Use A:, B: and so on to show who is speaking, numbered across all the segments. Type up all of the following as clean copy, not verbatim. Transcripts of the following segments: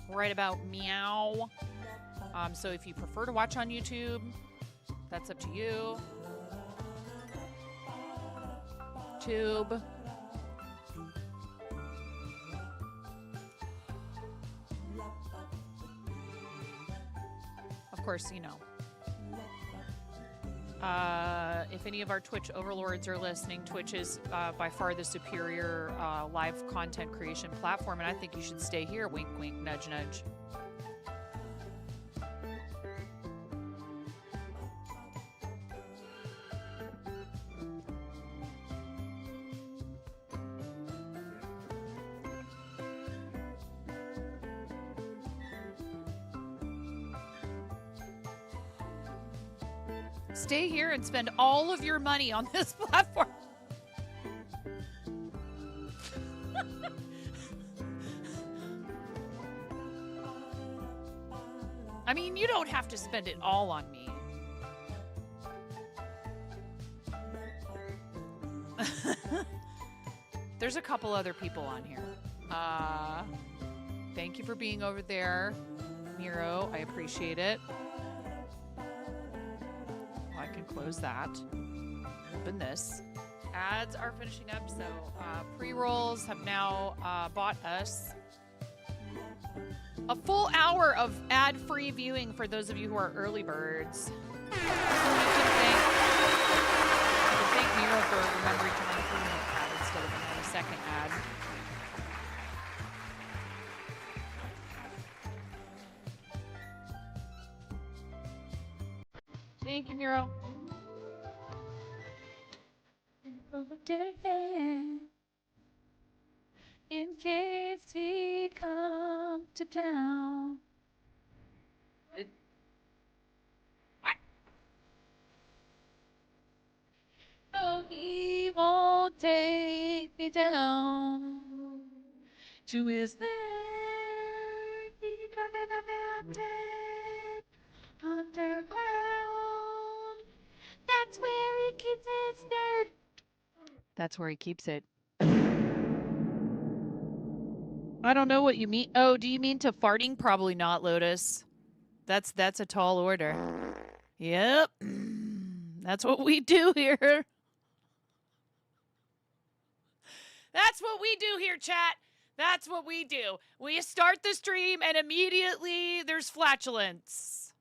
A: right about meow. So if you prefer to watch on YouTube, that's up to you. Tube. Of course, you know. If any of our Twitch overlords are listening, Twitch is by far the superior live content creation platform, and I think you should stay here. Wink, wink, nudge, nudge. Stay here and spend all of your money on this platform. I mean, you don't have to spend it all on me. There's a couple other people on here. Thank you for being over there, Miro. I appreciate it. I can close that. Open this. Ads are finishing up, so pre-rolls have now bought us a full hour of ad-free viewing for those of you who are early birds. I can thank Miro for remembering to run a 3-minute ad instead of a 90-second ad. Thank you, Miro. In case he come to town. What? Oh, he won't take me down to his lair. He climbed a mountain underground. That's where he keeps his dirt. That's where he keeps it. I don't know what you mean. Oh, do you mean to farting? Probably not, Lotus. That's a tall order. Yep. That's what we do here. That's what we do here, chat. That's what we do. We start the stream and immediately there's flatulence.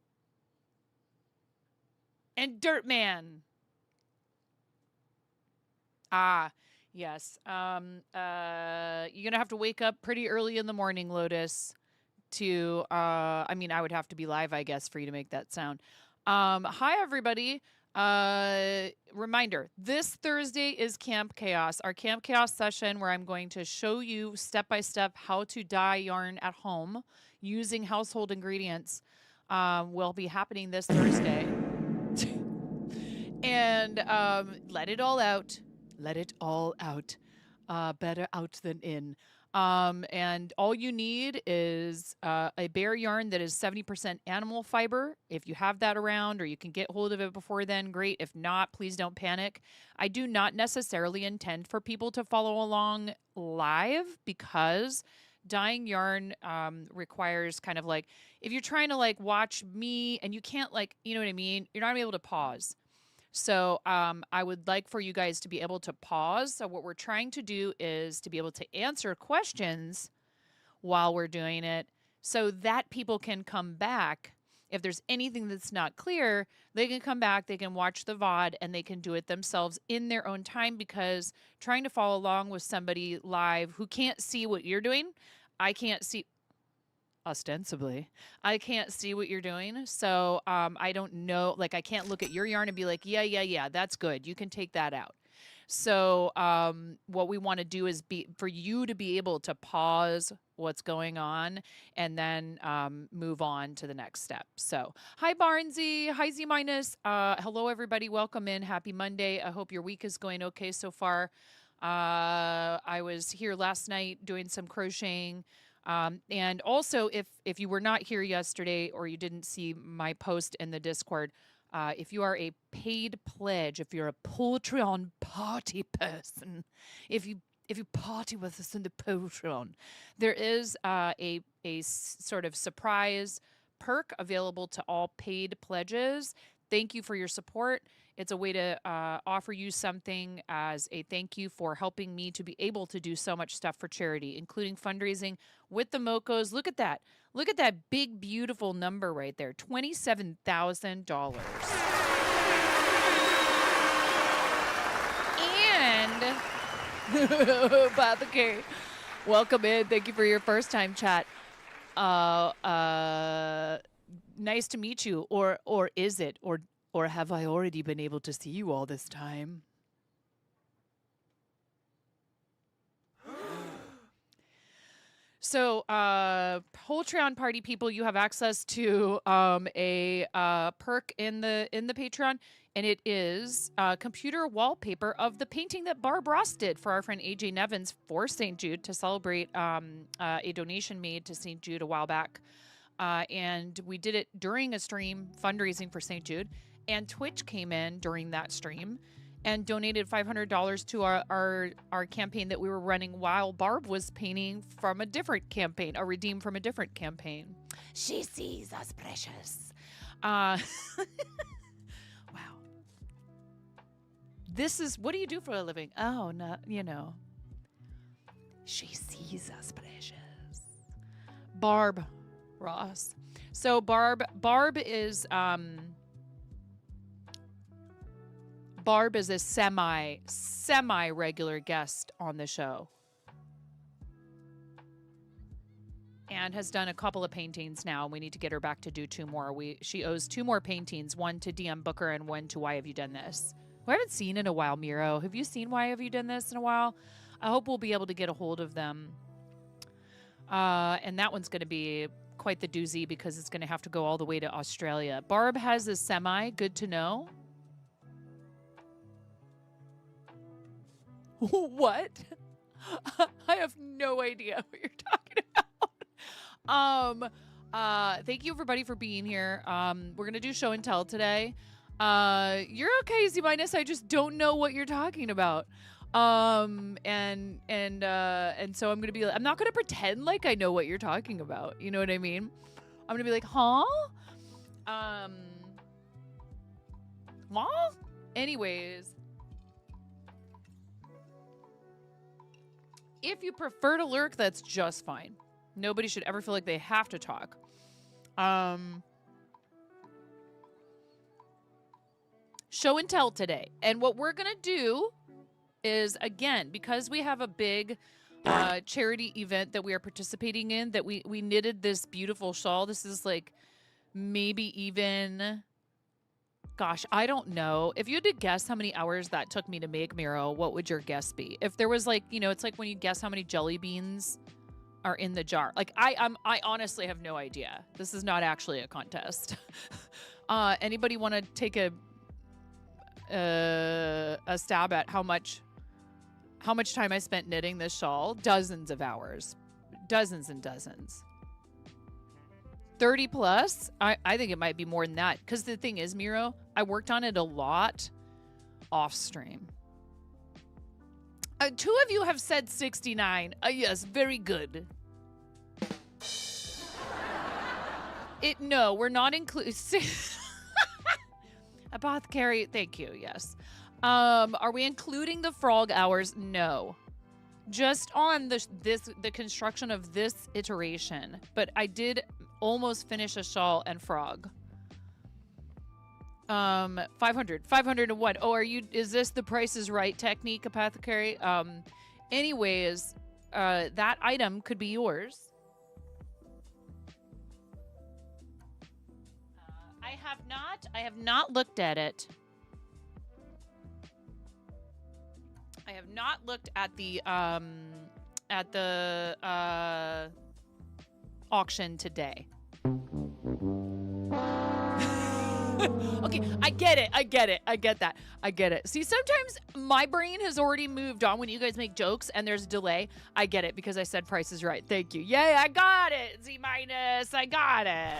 A: And Dirtman. Ah, yes. You're gonna have to wake up pretty early in the morning, Lotus, to I mean, I would have to be live, I guess, for you to make that sound. Hi everybody. Reminder, this Thursday is Camp Chaos, our Camp Chaos session where I'm going to show you step by step how to dye yarn at home using household ingredients. Will be happening this Thursday. And let it all out. Let it all out. Better out than in. And all you need is a bare yarn that is 70% animal fiber. If you have that around or you can get hold of it before then, great. If not, please don't panic. I do not necessarily intend for people to follow along live because dyeing yarn requires kind of like, if you're trying to like watch me and you can't like, you know what I mean? You're not able to pause. So I would like for you guys to be able to pause. So what we're trying to do is to be able to answer questions while we're doing it so that people can come back. If there's anything that's not clear, they can come back, they can watch the VOD, and they can do it themselves in their own time, because trying to follow along with somebody live who can't see what you're doing, I can't see. Ostensibly, I can't see what you're doing. So I don't know, like I can't look at your yarn and be like, yeah, that's good. You can take that out. So what we want to do is for you to be able to pause what's going on and then move on to the next step. So hi Barnsey, hi Z minus. Hello everybody, welcome in. Happy Monday. I hope your week is going okay so far. I was here last night doing some crocheting. And also, if you were not here yesterday or you didn't see my post in the Discord, if you are a paid pledge, if you're a Patreon party person, if you if you party with us in the Patreon, there is sort of surprise perk available to all paid pledges. Thank you for your support. It's a way to offer you something as a thank you for helping me to be able to do so much stuff for charity, including fundraising with the Mocos. Look at that. Look at that big, beautiful number right there. $27,000. And Apothecary, welcome in. Thank you for your first time chat. Nice to meet you. Or is it? Or have I already been able to see you all this time? So, Patreon party people, you have access to a perk in the Patreon, and it is computer wallpaper of the painting that Barb Ross did for our friend AJ Nevins for St. Jude to celebrate a donation made to St. Jude a while back, and we did it during a stream fundraising for St. Jude, and Twitch came in during that stream and donated $500 to our campaign that we were running while Barb was painting from a different campaign, a redeem from a different campaign. She sees us precious. Wow. This is, what do you do for a living? Oh, no, She sees us precious. Barb Ross. So Barb is, Barb is a semi regular guest on the show and has done a couple of paintings now. We need to get her back to do 2 more. She owes 2 more paintings, one to DM Booker and one to Why Have You Done This? Who I haven't seen in a while, Miro. Have you seen Why Have You Done This in a while? I hope we'll be able to get a hold of them. And that one's going to be quite the doozy because it's going to have to go all the way to Australia. Barb has a semi, good to know. What? I have no idea what you're talking about. Thank you everybody for being here. We're gonna do show and tell today. You're okay, Z minus. I just don't know what you're talking about. And so I'm gonna be. I'm not gonna pretend like I know what you're talking about. You know what I mean? I'm gonna be like, huh? Well, anyways. If you prefer to lurk, that's just fine. Nobody should ever feel like they have to talk. Show and tell today. And what we're going to do is, again, because we have a big charity event that we are participating in, that we knitted this beautiful shawl. This is like maybe even... Gosh, I don't know. If you had to guess how many hours that took me to make, Miro, what would your guess be? If there was like, it's like when you guess how many jelly beans are in the jar. Like I honestly have no idea. This is not actually a contest. Anybody want to take a stab at how much time I spent knitting this shawl? Dozens of hours. Dozens and dozens. 30 plus? I think it might be more than that. Because the thing is, Miro, I worked on it a lot off stream. 2 of you have said 69. Yes, very good. No, we're not including... Apothecary, thank you, yes. Are we including the frog hours? No. Just on the construction of this iteration. But I did almost finish a shawl and frog. 501. Oh, is this the Price is Right technique, Apothecary? Anyways, that item could be yours. I have not looked at it. I have not looked at the auction today. Okay, I get it. I get that. I get it. See, sometimes my brain has already moved on when you guys make jokes and there's a delay. I get it because I said Price is Right. Thank you. Yay, I got it. Z minus, I got it.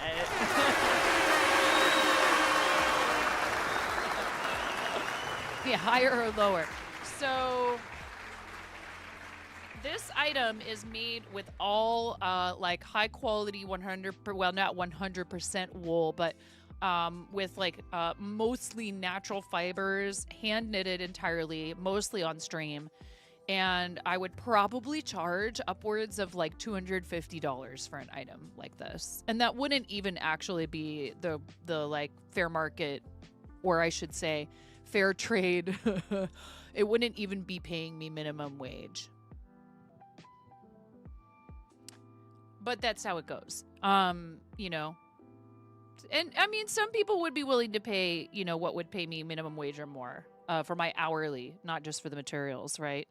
A: Yeah, higher or lower. So this item is made with all like high quality 100% wool, but with like mostly natural fibers, hand knitted entirely, mostly on stream. And I would probably charge upwards of like $250 for an item like this. And that wouldn't even actually be the like fair market, or I should say fair trade. It wouldn't even be paying me minimum wage. But that's how it goes. You know, and I mean, some people would be willing to pay, you know, what would pay me minimum wage or more for my hourly, not just for the materials, right?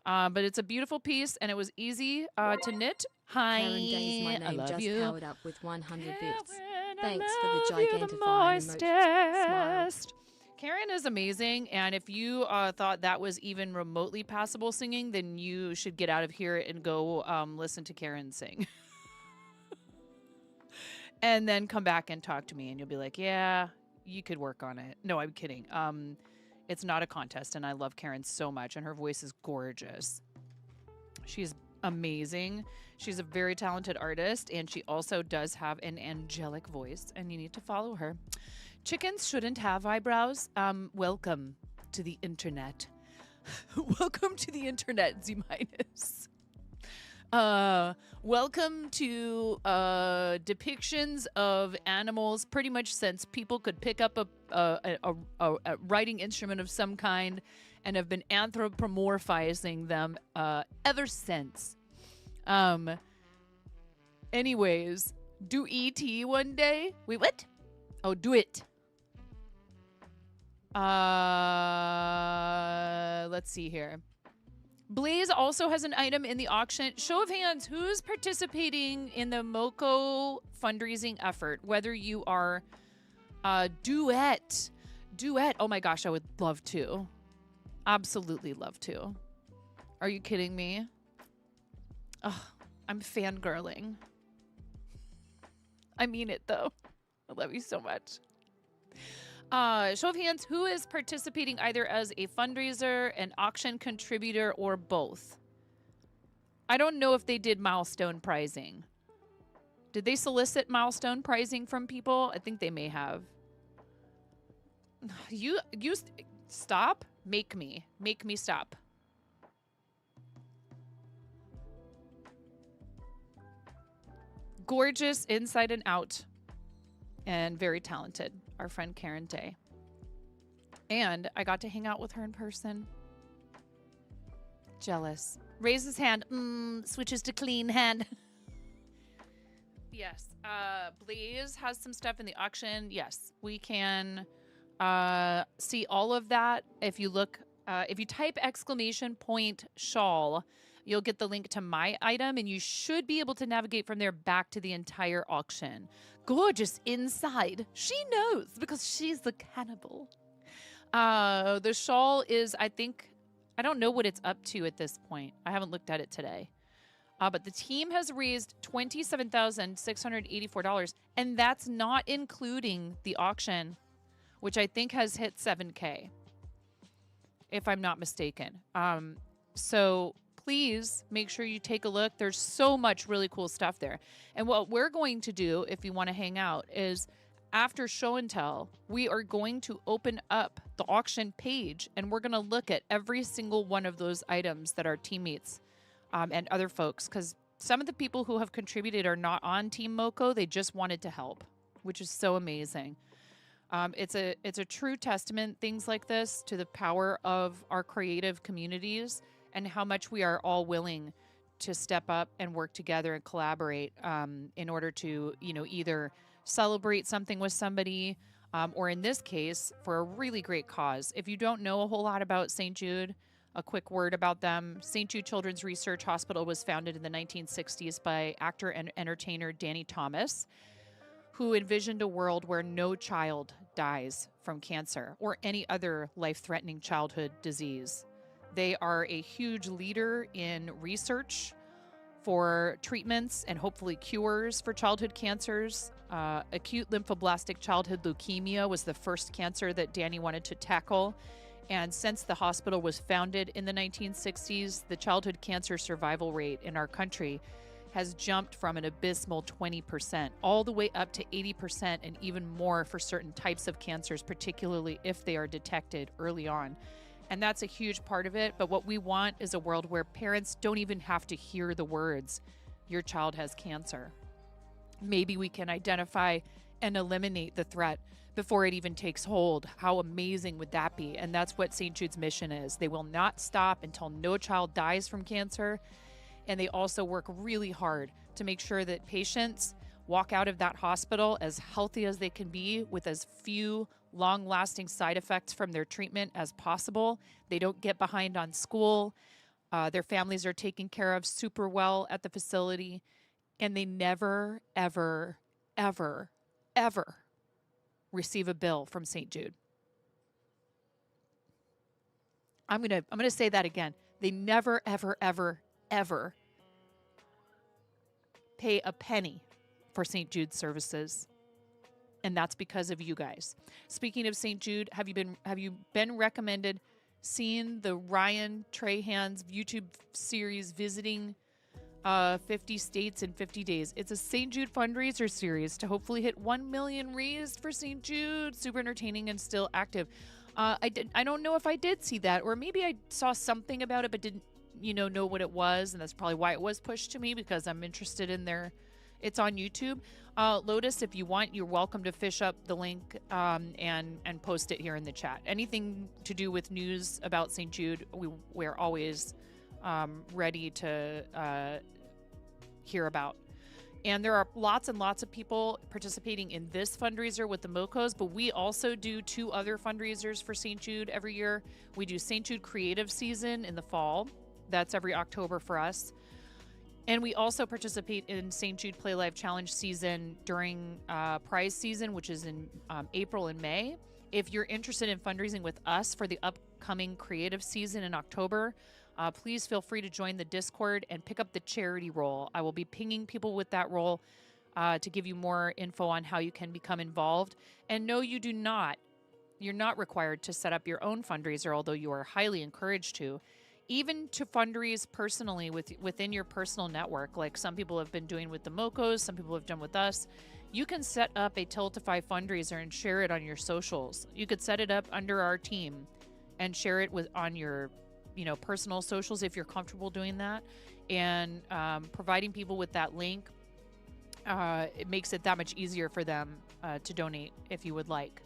A: But it's a beautiful piece, and it was easy to knit. Hi,
B: Karen Day's my name,
A: I love
B: just
A: you.
B: powered up with 100 bits.
A: Karen,
B: Thanks
A: I
B: for the
A: love you
B: gigantifying emoji. Smile.
A: Karen is amazing, and if you thought that was even remotely passable singing, then you should get out of here and go listen to Karen sing. And then come back and talk to me, and you'll be like, yeah, you could work on it. No, I'm kidding. It's not a contest, and I love Karen so much, and her voice is gorgeous. She's amazing. She's a very talented artist, and she also does have an angelic voice, and you need to follow her. Chickens shouldn't have eyebrows. Welcome to the internet. Welcome to the internet, Z-. Welcome to depictions of animals pretty much since people could pick up a writing instrument of some kind, and have been anthropomorphizing them ever since. Anyways, do ET one day? Wait, what? Oh, do it. Let's see here. Blaze also has an item in the auction. Show of hands, who's participating in the MoCo fundraising effort? Whether you are duet. Oh my gosh, I would love to. Absolutely love to. Are you kidding me? Oh, I'm fangirling. I mean it though. I love you so much. Show of hands, who is participating either as a fundraiser, an auction contributor, or both? I don't know if they did milestone pricing. Did they solicit milestone pricing from people? I think they may have. You stop. Make me stop. Gorgeous inside and out, and very talented. Our friend Karen Day. And I got to hang out with her in person. Jealous. Raise his hand. Switches to clean hand. Yes. Blaze has some stuff in the auction. Yes, we can see all of that. If you look, if you type !shawl, you'll get the link to my item, and you should be able to navigate from there back to the entire auction. Gorgeous inside. She knows because she's the cannibal. The shawl is, I don't know what it's up to at this point. I haven't looked at it today. But the team has raised $27,684, and that's not including the auction, which I think has hit 7K, if I'm not mistaken. So please make sure you take a look. There's so much really cool stuff there. And what we're going to do, if you want to hang out, is after show and tell, we are going to open up the auction page, and we're going to look at every single one of those items that our teammates and other folks, because some of the people who have contributed are not on Team MoCo. They just wanted to help, which is so amazing. It's a true testament, things like this, to the power of our creative communities, and how much we are all willing to step up and work together and collaborate in order to, either celebrate something with somebody, or in this case, for a really great cause. If you don't know a whole lot about St. Jude, a quick word about them. St. Jude Children's Research Hospital was founded in the 1960s by actor and entertainer Danny Thomas, who envisioned a world where no child dies from cancer or any other life-threatening childhood disease. They are a huge leader in research for treatments and hopefully cures for childhood cancers. Acute lymphoblastic childhood leukemia was the first cancer that Danny wanted to tackle, And since the hospital was founded in the 1960s, the childhood cancer survival rate in our country has jumped from an abysmal 20% all the way up to 80% and even more for certain types of cancers, particularly if they are detected early on. And that's a huge part of it. But what we want is a world where parents don't even have to hear the words, your child has cancer. Maybe we can identify and eliminate the threat before it even takes hold. How amazing would that be? And that's what St. Jude's mission is. They will not stop until no child dies from cancer. And they also work really hard to make sure that patients walk out of that hospital as healthy as they can be with as few long-lasting side effects from their treatment as possible. They don't get behind on school. Their families are taken care of super well at the facility. And they never, ever, ever, ever receive a bill from St. Jude. I'm gonna say that again. They never, ever, ever, ever pay a penny for St. Jude's services. And that's because of you guys. Speaking of St. Jude, have you been recommended seeing the Ryan Trahan's YouTube series Visiting 50 States in 50 Days? It's a St. Jude fundraiser series to hopefully hit 1 million raised for St. Jude. Super entertaining and still active. I don't know if I did see that, or maybe I saw something about it but didn't know what it was, and that's probably why it was pushed to me, because I'm interested in it's on YouTube. Lotus, if you want, you're welcome to fish up the link and post it here in the chat. Anything to do with news about St. Jude, we're always ready to hear about. And there are lots and lots of people participating in this fundraiser with the MoCos, but we also do 2 other fundraisers for St. Jude every year. We do St. Jude Creative Season in the fall. That's every October for us. And we also participate in St. Jude Play Live Challenge season during prize season, which is in April and May. If you're interested in fundraising with us for the upcoming creative season in October, please feel free to join the Discord and pick up the charity role. I will be pinging people with that role to give you more info on how you can become involved. And no, you're not required to set up your own fundraiser, although you are highly encouraged to. Even to fundraise personally within your personal network, like some people have been doing with the MoCos, some people have done with us. You can set up a Tiltify fundraiser and share it on your socials. You could set it up under our team and share it on your personal socials if you're comfortable doing that. And providing people with that link, it makes it that much easier for them to donate if you would like.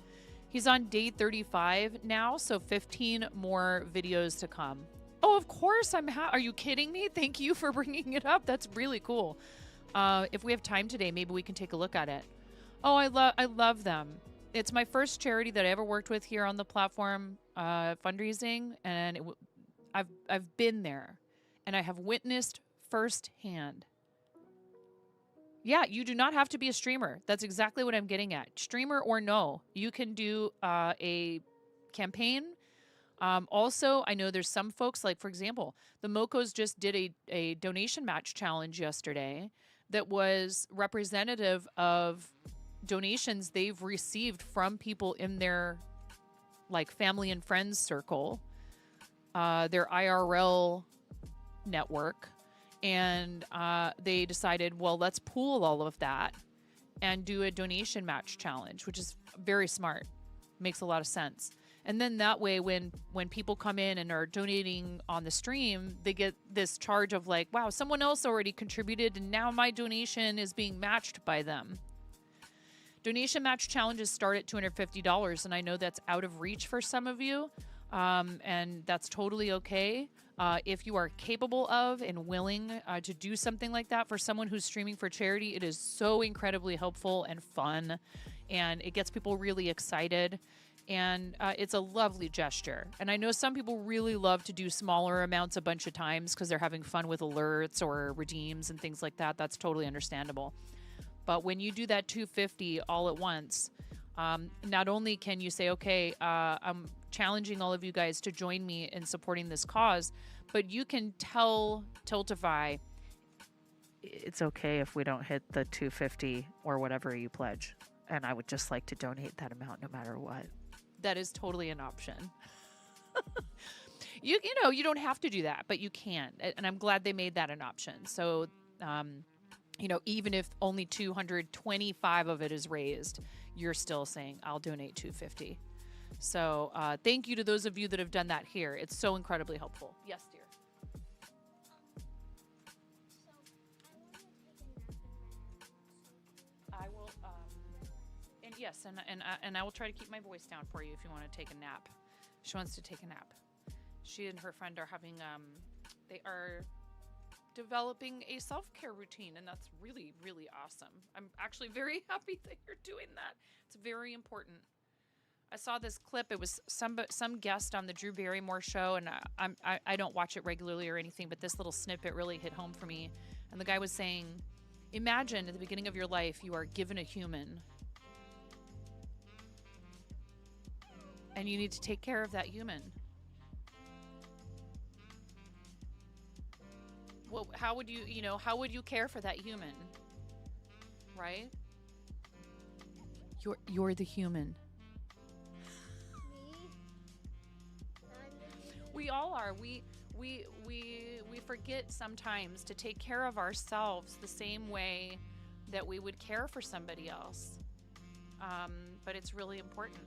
A: He's on day 35 now, so 15 more videos to come. Oh, of course, are you kidding me? Thank you for bringing it up. That's really cool. If we have time today, maybe we can take a look at it. Oh, I love them. It's my first charity that I ever worked with here on the platform, fundraising, and I've been there, and I have witnessed firsthand. Yeah, you do not have to be a streamer. That's exactly what I'm getting at. Streamer or no, you can do a campaign. Also, I know there's some folks, like, for example, the MoCos just did a donation match challenge yesterday that was representative of donations they've received from people in their family and friends circle, their IRL network. And they decided, well, let's pool all of that and do a donation match challenge, which is very smart. Makes a lot of sense. And then that way, when people come in and are donating on the stream, they get this charge of wow, someone else already contributed and now my donation is being matched by them. Donation match challenges start at $250, and I know that's out of reach for some of you, and that's totally okay. If you are capable of and willing to do something like that for someone who's streaming for charity, it is so incredibly helpful and fun, and it gets people really excited. And it's a lovely gesture. And I know some people really love to do smaller amounts a bunch of times because they're having fun with alerts or redeems and things like that. That's totally understandable. But when you do that $250 all at once, not only can you say, okay, I'm challenging all of you guys to join me in supporting this cause, but you can tell Tiltify, it's okay if we don't hit the $250 or whatever you pledge. And I would just like to donate that amount no matter what. That is totally an option. You don't have to do that, but you can. And I'm glad they made that an option. So, even if only 225 of it is raised, you're still saying, I'll donate 250. So thank you to those of you that have done that here. It's so incredibly helpful. Yes, dear. I will, and yes, and I will try to keep my voice down for you if you want to take a nap. She wants to take a nap. She and her friend are having, they are developing a self-care routine, and that's really, really awesome. I'm actually very happy that you're doing that. It's very important. I saw this clip. It was some guest on the Drew Barrymore show, and I don't watch it regularly or anything, but this little snippet really hit home for me. And the guy was saying, imagine at the beginning of your life you are given a human, and you need to take care of that human. Well, how would you care for that human? Right? You're the human. We all are. We forget sometimes to take care of ourselves the same way that we would care for somebody else. But it's really important.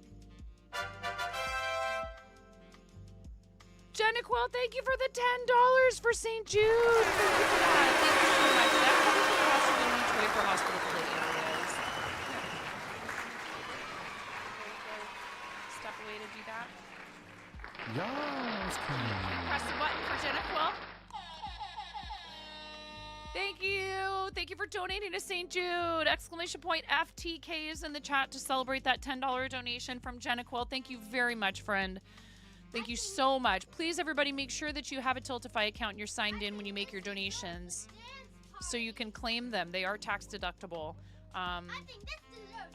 A: Jenna Quill, thank you for the $10 for St. Jude. Thank you for that. Thank you so much. That covers the cost of doing each way for hospital plate areas. Step away to do that.
C: Yes,
A: Press the button for Jenna Quill. Thank you. Thank you for donating to St. Jude. Exclamation point FTK is in the chat to celebrate that $10 donation from Jenna Quill. Thank you very much, friend. Thank you so much. Please, everybody, make sure that you have a Tiltify account and you're signed in when you make your donations so you can claim them. They are tax deductible.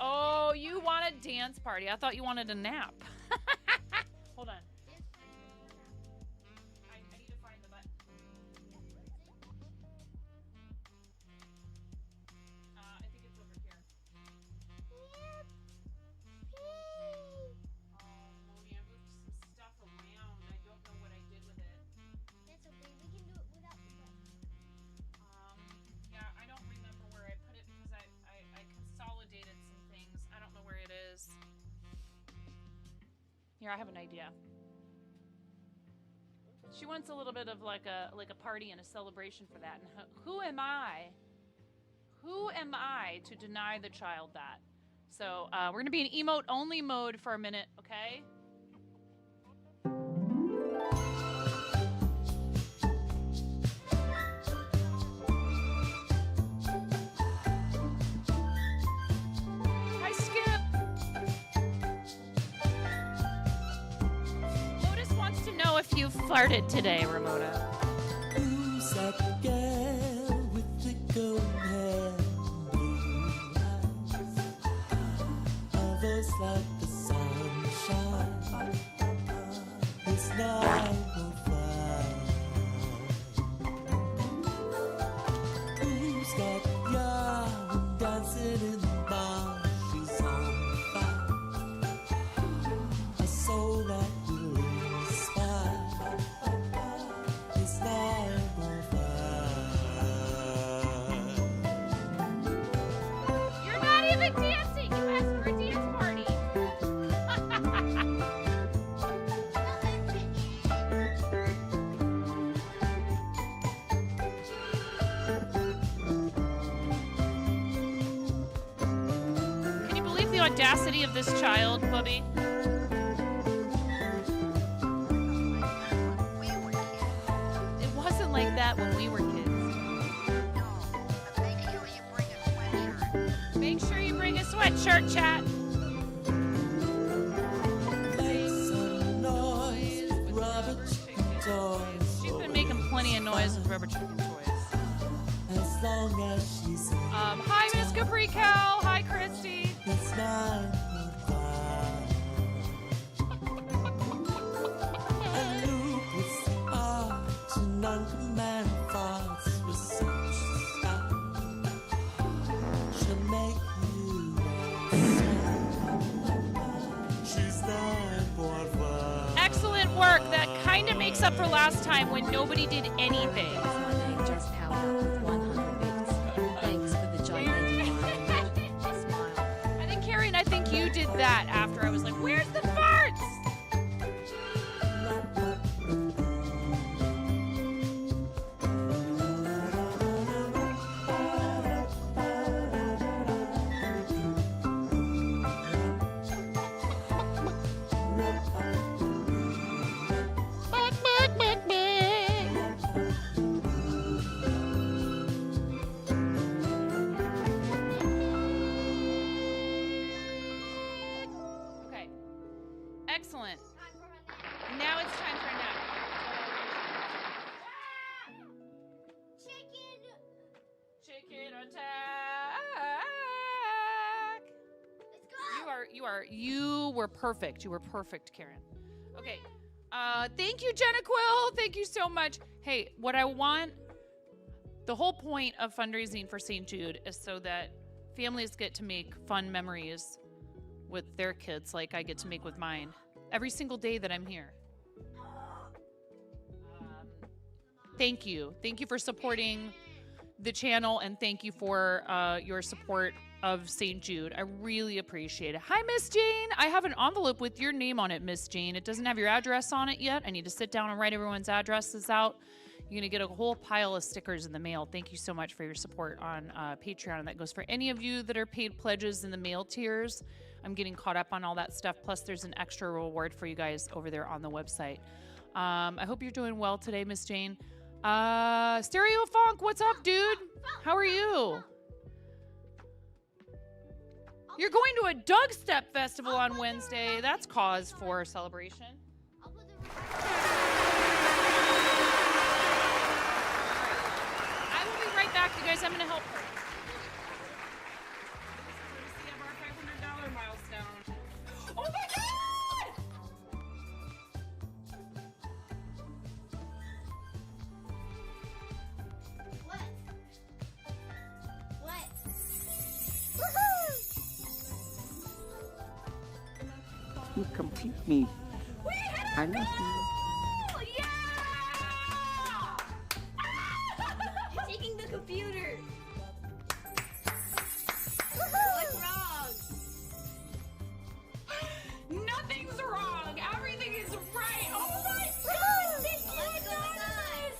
A: Oh, you want a dance party. I thought you wanted a nap. Hold on. I need to find the button. I think it's over here. I moved some stuff around. I don't know what I did with it.
D: That's okay. We can do it without the button.
A: Yeah, I don't remember where I put it because I consolidated some things. I don't know where it is. Here, I have an idea. She wants a little bit of like a party and a celebration for that. And who am I? Who am I to deny the child that? So we're gonna be in emote only mode for a minute, okay? Hi, Skip. Lotus wants to know if you farted today, Ramona.
E: Who's that girl with the golden hair and blue eyes? A voice like the sunshine. This night will fly. Who's that young dancing in the bar? She's on fire. A soul that will inspire. This night will fly.
A: You're not even dancing. You asked for a dance party. Can you believe the audacity of this child, Bubby? It wasn't like that when we were kids. Make sure you bring a sweatshirt, chat.
E: Make some noise with rubber chicken toys.
A: She's been making plenty of noise with rubber chicken toys.
E: As long as she's in
A: Hi, Miss Capri Cow. Hi, Christy.
E: this night will fly. And look with art and uncommanded thoughts with such style. She'll make you all smile. She's not born for
A: Excellent work. makes up for last time when nobody did anything.
B: My name just powered up with 100 bits. Thanks for the gigantic smile.
A: I think, Karen, I think you did that after I was like, where's the farts? Okay. Excellent. Now it's time for a nap. Chicken attack. You were perfect. You were perfect, Karen. Okay. Thank you, Jenna Quill. Thank you so much. Hey, what I want, the whole point of fundraising for St. Jude is so that families get to make fun memories with their kids like I get to make with mine every single day that I'm here. Thank you. Thank you for supporting the channel, and thank you for your support of St. Jude. I really appreciate it. Hi, Miss Jane. I have an envelope with your name on it, Miss Jane. It doesn't have your address on it yet. I need to sit down and write everyone's addresses out. You're going to get a whole pile of stickers in the mail. Thank you so much for your support on Patreon. And that goes for any of you that are paid pledges in the mail tiers. I'm getting caught up on all that stuff. Plus, there's an extra reward for you guys over there on the website. I hope you're doing well today, Miss Jane. Stereo Funk, what's up, dude? How are you? You're going to a Dugstep festival on Wednesday. That's cause for celebration.
D: I'll put the
A: I will be right back, you guys. I'm going to help her. Courtesy of our $500 milestone. Oh my God!
D: What? Woohoo!
C: You complete me. I love you.
A: Oh, yeah!
D: Taking the computer. What's wrong?
A: Nothing's wrong. Everything is right. Oh my God! Thank you, Adonis!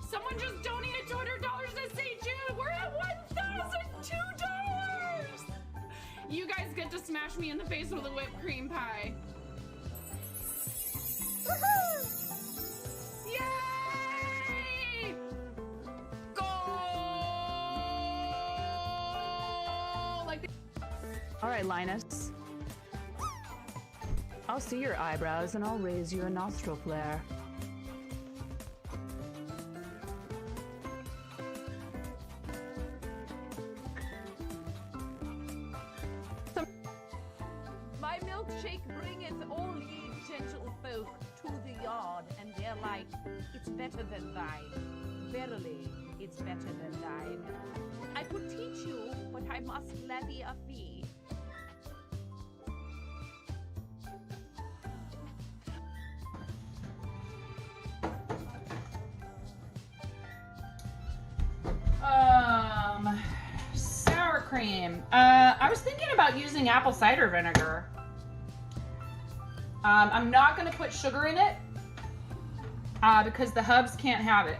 A: Someone just donated $200 to St. Jude. We're at $1,002. You guys get to smash me in the face with a whipped cream pie.
D: Woohoo!
A: Yay! Goal! Like
F: All right, Linus. I'll see your eyebrows and I'll raise you a nostril flare.
G: My milkshake bringeth all ye gentle folk to the yard, and they're like, it's better than thine. Verily, it's better than thine. I could teach you, but I must levy a fee.
A: Sour cream. I was thinking about using apple cider vinegar. I'm not going to put sugar in it because the hubs can't have it.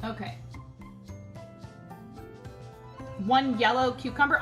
A: Okay. 1 yellow cucumber.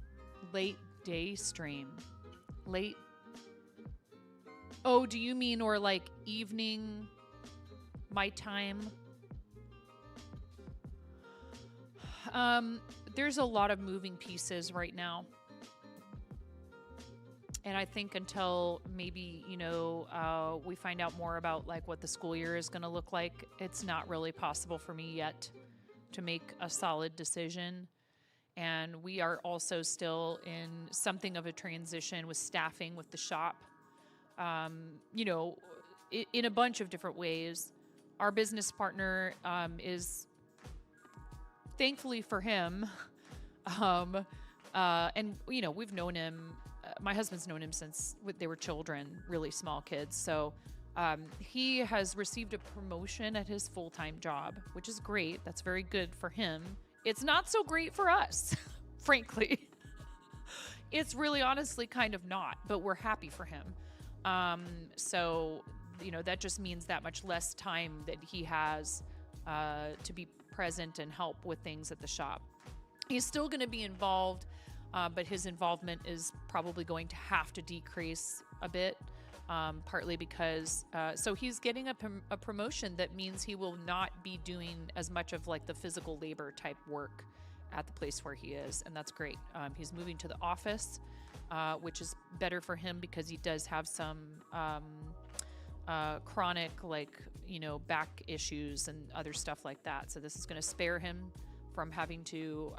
A: Late day stream. Late. Oh, do you mean or like evening my time? There's a lot of moving pieces right now. And I think until maybe, we find out more about like what the school year is going to look like, it's not really possible for me yet to make a solid decision. And we are also still in something of a transition with staffing with the shop, in a bunch of different ways. Our business partner is, thankfully for him, and, we've known him. My husband's known him since they were children, really small kids. So he has received a promotion at his full-time job, which is great. That's very good for him. It's not so great for us, frankly. It's really honestly kind of not, but we're happy for him. So, that just means that much less time that he has to be present and help with things at the shop. He's still going to be involved, but his involvement is probably going to have to decrease a bit, partly because, so he's getting a promotion that means he will not be doing as much of like the physical labor type work at the place where he is, and that's great. He's moving to the office, which is better for him because he does have some chronic, back issues and other stuff like that. So this is going to spare him from having to,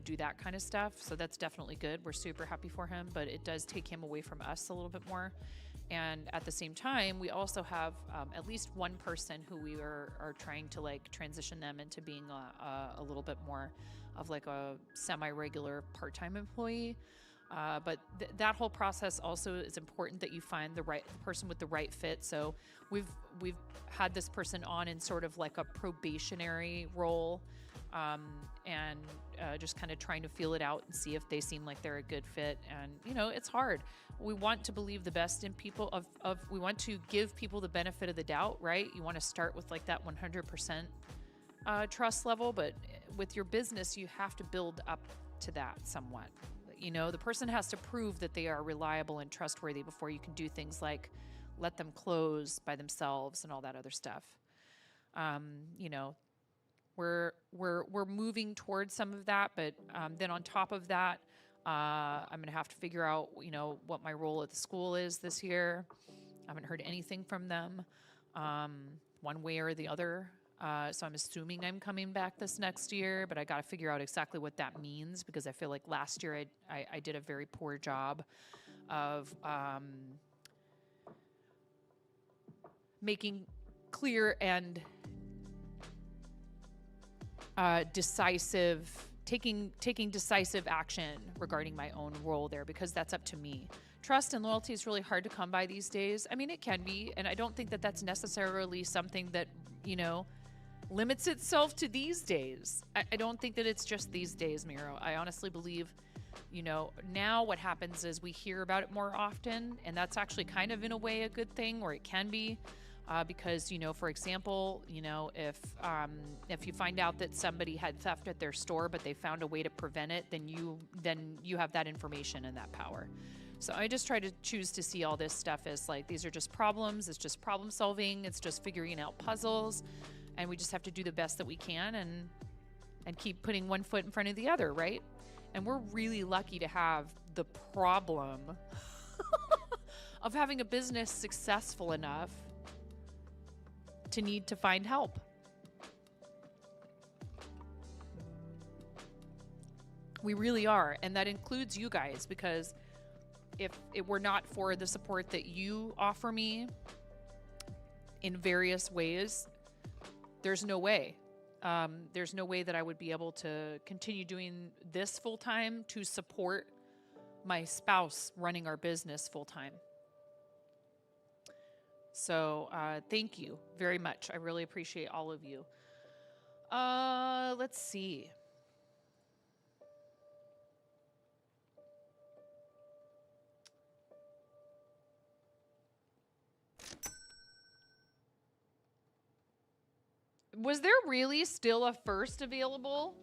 A: do that kind of stuff. So that's definitely good. We're super happy for him, but it does take him away from us a little bit more. And at the same time, we also have at least one person who we are trying to transition them into being a little bit more of like a semi-regular part-time employee. But that whole process also is important that you find the person with the right fit. So we've had this person on in sort of like a probationary role, and just kind of trying to feel it out and see if they seem like they're a good fit. And it's hard. We want to believe the best in people. We want to give people the benefit of the doubt, right? You want to start with like that 100% trust level, but with your business, you have to build up to that somewhat. The person has to prove that they are reliable and trustworthy before you can do things like let them close by themselves and all that other stuff. We're moving towards some of that, but then on top of that, I'm going to have to figure out, what my role at the school is this year. I haven't heard anything from them, one way or the other. So I'm assuming I'm coming back this next year, but I got to figure out exactly what that means, because I feel like last year I did a very poor job of making clear and taking decisive action regarding my own role there, because that's up to me. Trust and loyalty is really hard to come by these days. I mean, it can be, and I don't think that that's necessarily something that, limits itself to these days. I don't think that it's just these days, Miro. I honestly believe, now what happens is we hear about it more often, and that's actually kind of in a way a good thing, or it can be, because, for example, if you find out that somebody had theft at their store, but they found a way to prevent it, then you have that information and that power. So I just try to choose to see all this stuff as like, these are just problems. It's just problem solving. It's just figuring out puzzles. And we just have to do the best that we can and keep putting one foot in front of the other, right? And we're really lucky to have the problem of having a business successful enough to need to find help. We really are. And that includes you guys, because if it were not for the support that you offer me in various ways, there's no way. There's no way that I would be able to continue doing this full time to support my spouse running our business full time. So thank you very much. I really appreciate all of you. Let's see. Was there really still a first available?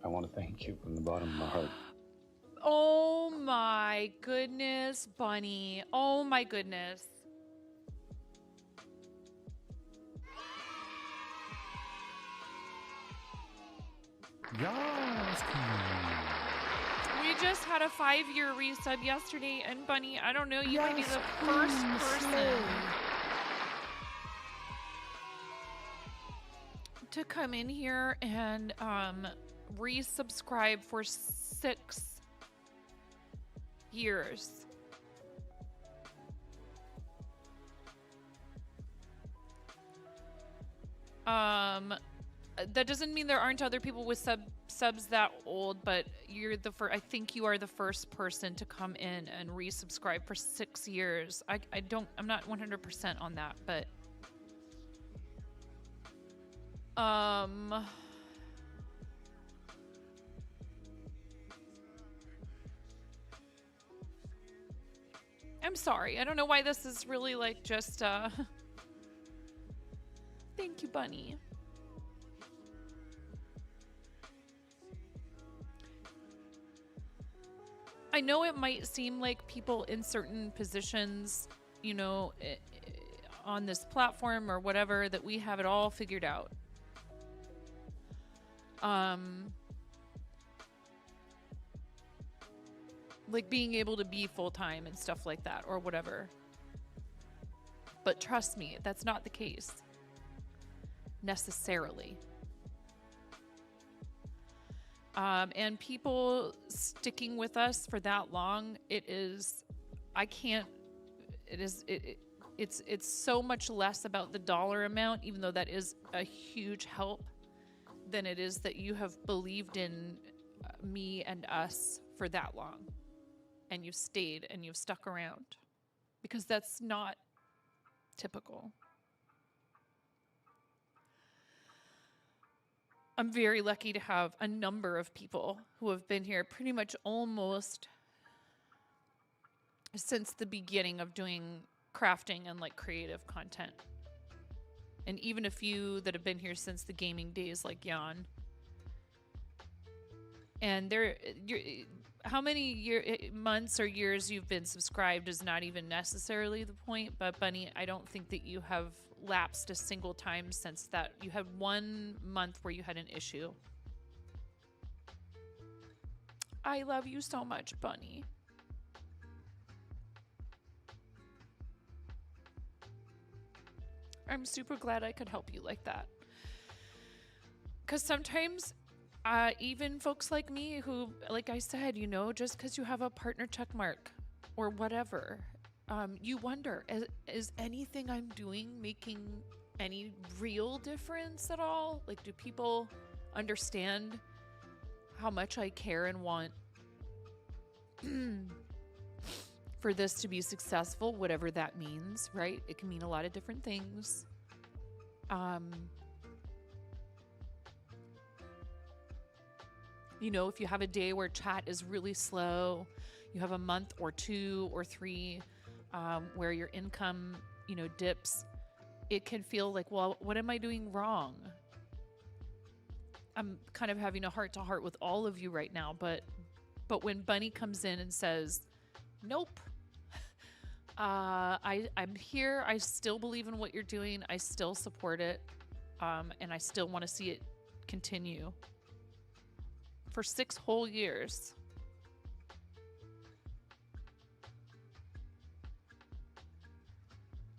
H: I want to thank you from the bottom of my heart.
A: Oh my goodness, Bunny. Oh my goodness.
I: Yes,
A: We just had a 5-year resub yesterday, and Bunny, I don't know, you might be the first person to come in here and resubscribe for 6 years. That doesn't mean there aren't other people with subs that old, but you're the first. I think you are the first person to come in and resubscribe for 6 years. I'm not 100% on that, but I'm sorry. I don't know why this is really like just thank you, Bunny. I know it might seem like people in certain positions, you know, on this platform or whatever, that we have it all figured out. Like being able to be full-time and stuff like that or whatever. But trust me, that's not the case. Necessarily. And people sticking with us for that long, it's so much less about the dollar amount, even though that is a huge help, than it is that you have believed in me and us for that long. And you've stayed and you've stuck around, because that's not typical. I'm very lucky to have a number of people who have been here pretty much almost since the beginning of doing crafting and like creative content. And even a few that have been here since the gaming days, like Jan. And how many months or years you've been subscribed is not even necessarily the point, but Bunny, I don't think that you have lapsed a single time since that. You had 1 month where you had an issue. I love you so much, Bunny. I'm super glad I could help you like that. Because sometimes even folks like me who, like I said, you know, just because you have a partner check mark or whatever, you wonder, is anything I'm doing making any real difference at all? Like, do people understand how much I care and want for this to be successful, whatever that means, right? It can mean a lot of different things. You know, if you have a day where chat is really slow, you have a month or 2 or 3 where your income, you know, dips, it can feel like, well, what am I doing wrong? I'm kind of having a heart-to-heart with all of you right now, but when Bunny comes in and says, nope, I'm here, I still believe in what you're doing, I still support it, and I still want to see it continue for 6 whole years.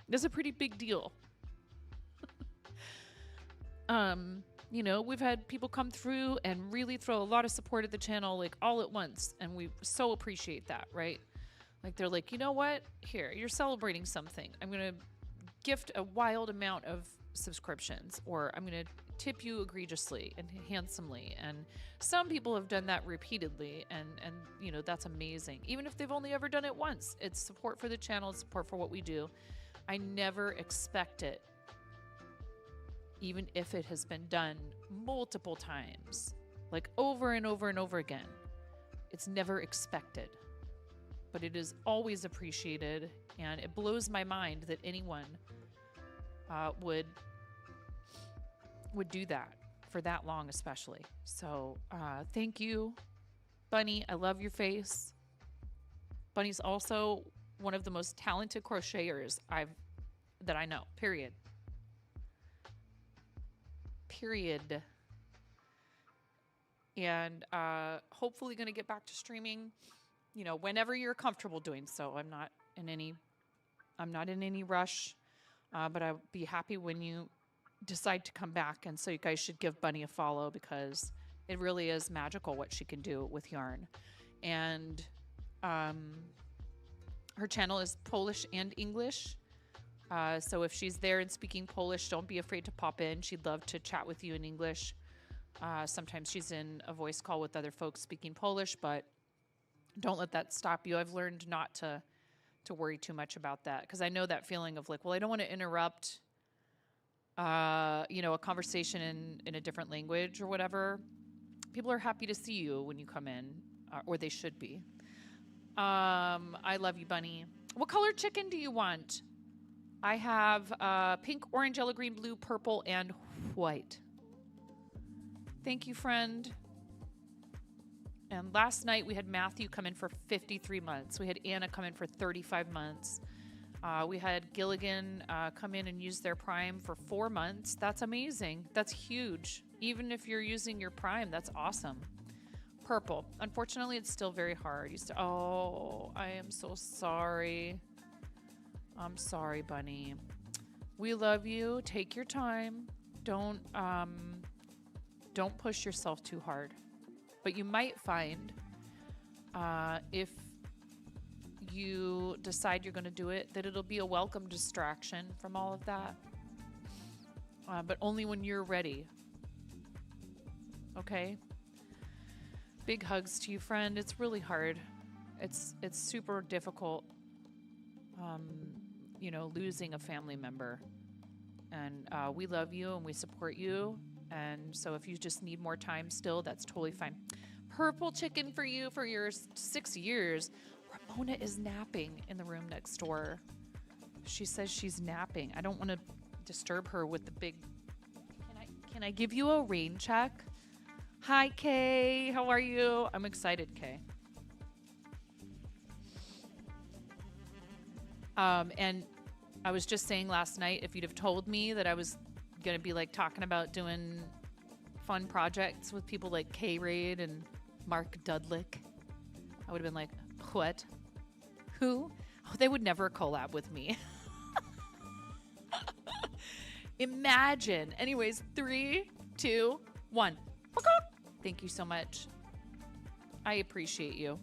A: That's a pretty big deal. You know, we've had people come through and really throw a lot of support at the channel, like all at once, and we so appreciate that, right? Like, they're like, you know what? Here, you're celebrating something. I'm going to gift a wild amount of subscriptions, or I'm going to tip you egregiously and handsomely. And some people have done that repeatedly, and you know, that's amazing. Even if they've only ever done it once, it's support for the channel, it's support for what we do. I never expect it, even if it has been done multiple times, like over and over and over again. It's never expected, but it is always appreciated, and it blows my mind that anyone would do that. for that long, especially. So thank you, Bunny. I love your face. Bunny's also one of the most talented crocheters that I know. Period. Period. And hopefully going to get back to streaming, you know, whenever you're comfortable doing so. I'm not in any rush, but I'll be happy when you decide to come back. And so you guys should give Bunny a follow because it really is magical what she can do with yarn. And her channel is Polish and English. So if she's there and speaking Polish, don't be afraid to pop in. She'd love to chat with you in English. Sometimes she's in a voice call with other folks speaking Polish, but don't let that stop you. I've learned not to worry too much about that because I know that feeling of like, well, I don't want to interrupt, you know, a conversation in a different language or whatever. People are happy to see you when you come in, or they should be. I love you, Bunny. What color chicken do you want? I have pink, orange, yellow, green, blue, purple, and white. Thank you, friend. And last night we had Matthew come in for 53 months. We had Anna come in for 35 months. We had Gilligan come in and use their Prime for 4 months. That's amazing. That's huge. Even if you're using your Prime, that's awesome. Purple. Unfortunately, it's still very hard. Oh, I am so sorry. I'm sorry, Bunny. We love you. Take your time. Don't push yourself too hard. But you might find if you decide you're going to do it, that it'll be a welcome distraction from all of that. But only when you're ready. Okay? Big hugs to you, friend. It's really hard. It's super difficult, you know, losing a family member. And we love you and we support you. And so if you just need more time still, that's totally fine. Purple chicken for you for your 6 years. Ramona is napping in the room next door. She says she's napping. I don't want to disturb her with the big... Can I give you a rain check? Hi, Kay. How are you? I'm excited, Kay. And I was just saying last night, if you'd have told me that I was going to be like talking about doing fun projects with people like K-Raid and Mark Dudlick, I would have been like, what? Who? Oh, they would never collab with me. Imagine. Anyways, 3, 2, 1. Thank you so much. I appreciate you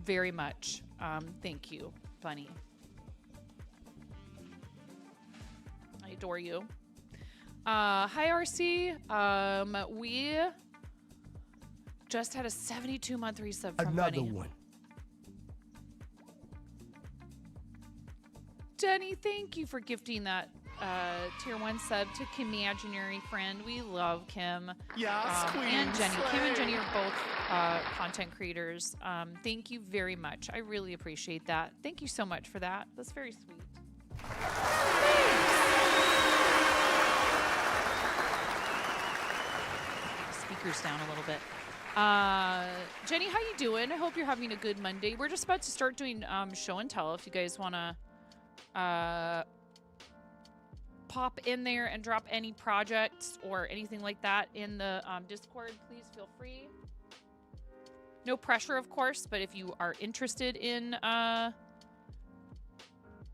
A: very much. Thank you, Bunny. I adore you. Hi, RC. We just had a 72-month resub from
I: Another
A: Bunny.
I: one.
A: Jenny, thank you for gifting that tier 1 sub to Kim Imaginary Friend. We love Kim.
I: Yes, queen.
A: And Jenny.
I: Slay.
A: Kim and Jenny are both content creators. Thank you very much. I really appreciate that. Thank you so much for that. That's very sweet. Speakers down a little bit. Jenny, how you doing? I hope you're having a good Monday. We're just about to start doing show and tell. If you guys want to pop in there and drop any projects or anything like that in the Discord, please feel free. No pressure, of course, but if you are interested in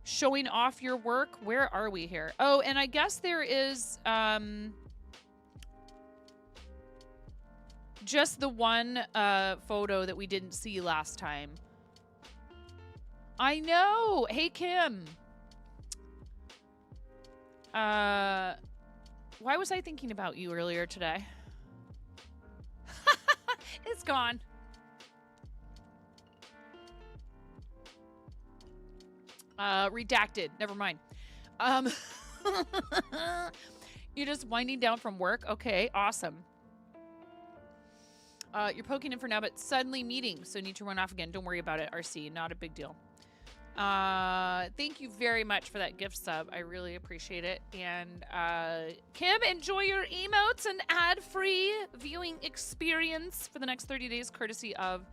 A: showing off your work, where are we here? Oh, and I guess there is just the one photo that we didn't see last time. I know. Hey, Kim. Why was I thinking about you earlier today? It's gone. Redacted. Never mind. You're just winding down from work? Okay, awesome. You're poking in for now, but suddenly meeting, so need to run off again. Don't worry about it, RC. Not a big deal. Thank you very much for that gift sub. I really appreciate it. And Kim, enjoy your emotes and ad-free viewing experience for the next 30 days, courtesy of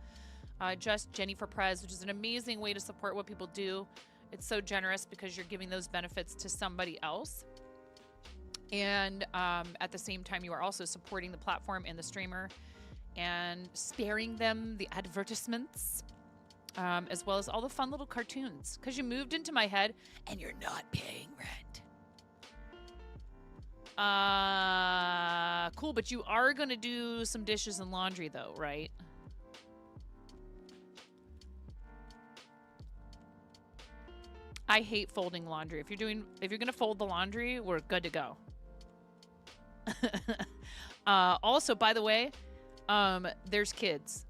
A: Just Jenny for Prez, which is an amazing way to support what people do. It's so generous because you're giving those benefits to somebody else. And at the same time, you are also supporting the platform and the streamer and sparing them the advertisements. As well as all the fun little cartoons, because you moved into my head and you're not paying rent. Cool, but you are going to do some dishes and laundry, though, right? I hate folding laundry. If you're going to fold the laundry, we're good to go. Also, by the way, there's kids.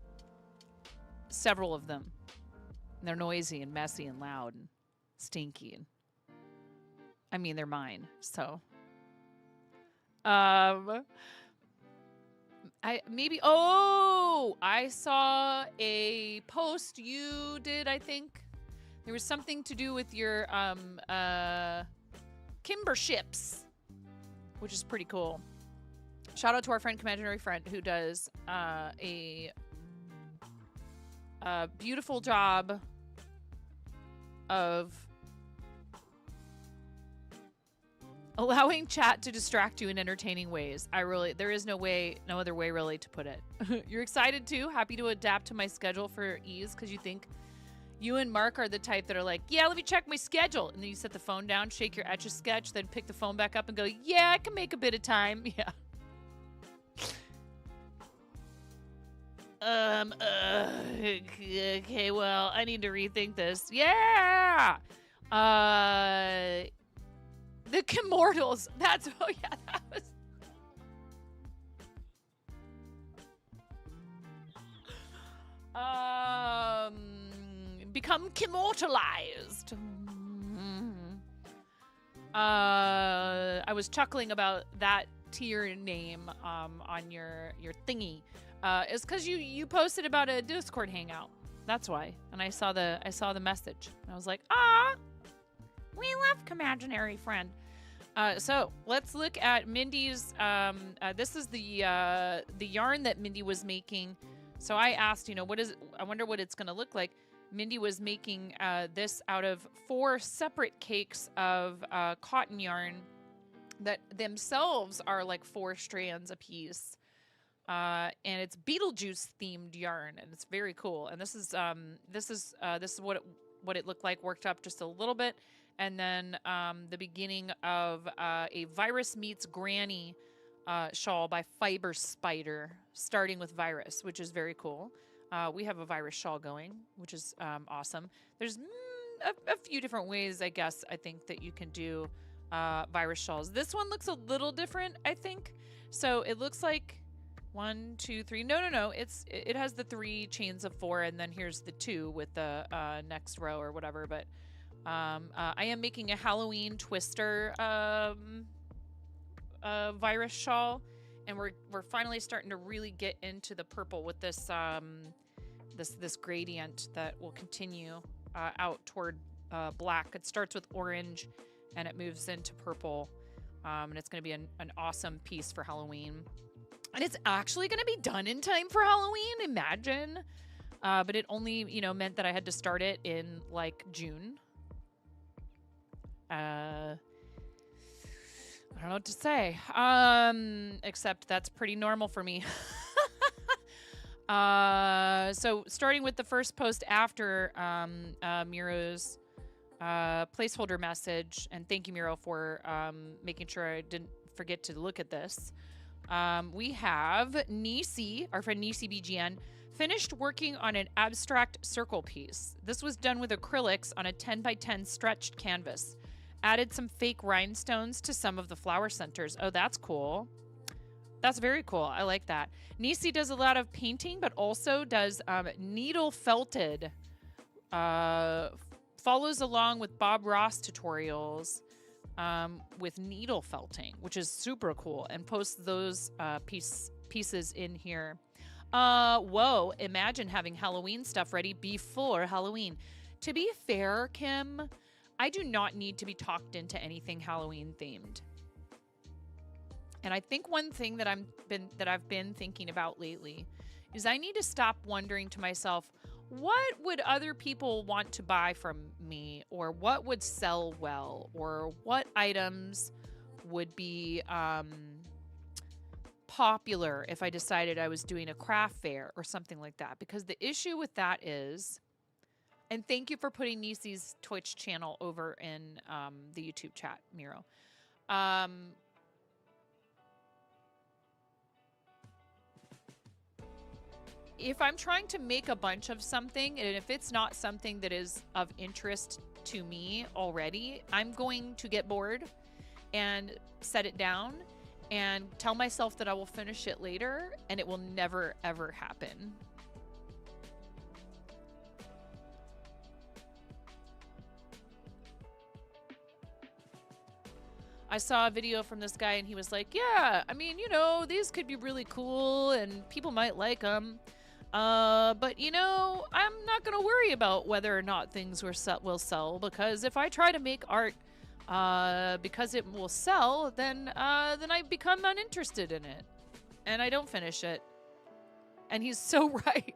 A: Several of them. They're noisy and messy and loud and stinky. And I mean, they're mine. So, I saw a post you did, I think. There was something to do with your Kimberships, which is pretty cool. Shout out to our friend, Imaginary Friend, who does a beautiful job of allowing chat to distract you in entertaining ways. There is no other way really to put it. You're excited too? Happy to adapt to my schedule for ease because you think you and Mark are the type that are like, yeah, let me check my schedule. And then you set the phone down, shake your Etch-a-Sketch, then pick the phone back up and go, yeah, I can make a bit of time. Yeah. Okay, well, I need to rethink this. Yeah! The Kimmortals. That's, oh yeah, that was... become Kimmortalized. I was chuckling about that tier name on your thingy. It's because you posted about a Discord hangout. That's why. And I saw the message. And I was like, we love Imaginary Friend. So let's look at Mindy's. This is the yarn that Mindy was making. So I asked, what is it? I wonder what it's going to look like. Mindy was making this out of 4 separate cakes of cotton yarn that themselves are like 4 strands apiece. And it's Beetlejuice themed yarn, and it's very cool. And this is what it looked like, worked up just a little bit, and then the beginning of a Virus Meets Granny shawl by Fiber Spider, starting with Virus, which is very cool. We have a Virus shawl going, which is awesome. There's a few different ways, I think that you can do Virus shawls. This one looks a little different, I think. So it looks like 1, 2, 3. No. It has the 3 chains of 4, and then here's the 2 with the next row or whatever. But I am making a Halloween twister Virus shawl, and we're finally starting to really get into the purple with this this gradient that will continue out toward black. It starts with orange, and it moves into purple, and it's going to be an awesome piece for Halloween. And it's actually going to be done in time for Halloween, imagine. But it only, meant that I had to start it in, like, June. I don't know what to say. Except that's pretty normal for me. So starting with the first post after Miro's placeholder message, and thank you, Miro, for making sure I didn't forget to look at this. We have Nisi, our friend Nisi BGN, finished working on an abstract circle piece. This was done with acrylics on a 10 by 10 stretched canvas. Added some fake rhinestones to some of the flower centers. Oh, that's cool. That's very cool. I like that. Nisi does a lot of painting, but also does needle felted. Follows along with Bob Ross tutorials with needle felting, which is super cool, and posts those pieces in here. Whoa, imagine having Halloween stuff ready before Halloween. To be fair, Kim, I do not need to be talked into anything Halloween themed. And I think one thing that I've been thinking about lately is I need to stop wondering to myself, what would other people want to buy from me, or what would sell well, or what items would be popular if I decided I was doing a craft fair or something like that. Because the issue with that is, and thank you for putting Nisi's Twitch channel over in the YouTube chat, Miro. If I'm trying to make a bunch of something, and if it's not something that is of interest to me already, I'm going to get bored and set it down and tell myself that I will finish it later, and it will never, ever happen. I saw a video from this guy, and he was like, yeah, I mean, you know, these could be really cool, and people might like them. But, you know, I'm not going to worry about whether or not things will sell, because if I try to make art because it will sell, then I become uninterested in it, and I don't finish it. And he's so right.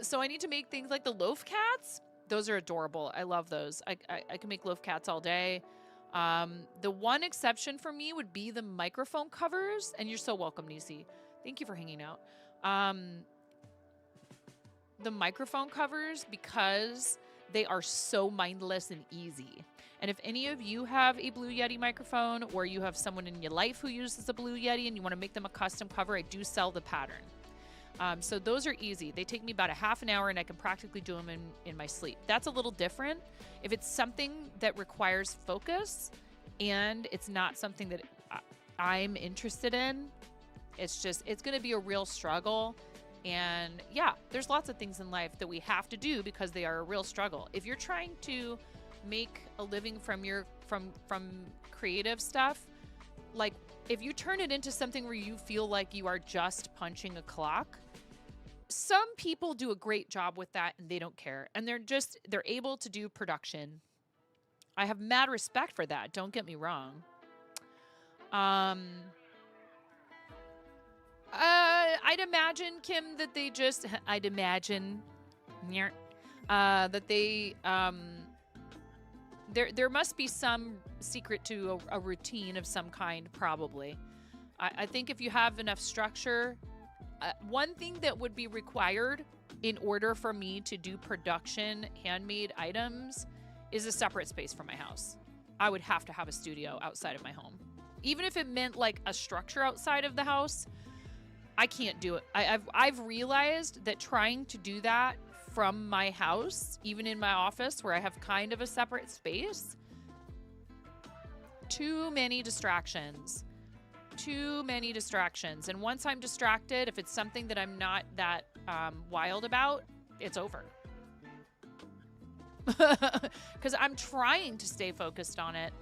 A: So I need to make things like the loaf cats. Those are adorable. I love those. I can make loaf cats all day. The one exception for me would be the microphone covers, and you're so welcome, Nisi. Thank you for hanging out. The microphone covers, because they are so mindless and easy. And if any of you have a Blue Yeti microphone, or you have someone in your life who uses a Blue Yeti and you want to make them a custom cover, I do sell the pattern. So those are easy. They take me about a half an hour, and I can practically do them in my sleep. That's a little different. If it's something that requires focus and it's not something that I'm interested in, it's going to be a real struggle. And yeah, there's lots of things in life that we have to do because they are a real struggle. If you're trying to make a living from creative stuff, like if you turn it into something where you feel like you are just punching a clock, some people do a great job with that and they don't care. And they're able to do production. I have mad respect for that. Don't get me wrong. I'd imagine, Kim, that they just, I'd imagine that they, there must be some secret to a routine of some kind, probably. I think if you have enough structure, one thing that would be required in order for me to do production handmade items is a separate space for my house. I would have to have a studio outside of my home. Even if it meant like a structure outside of the house, I can't do it. I've realized that trying to do that from my house, even in my office where I have kind of a separate space, too many distractions. And once I'm distracted, if it's something that I'm not that wild about, it's over. Because I'm trying to stay focused on it,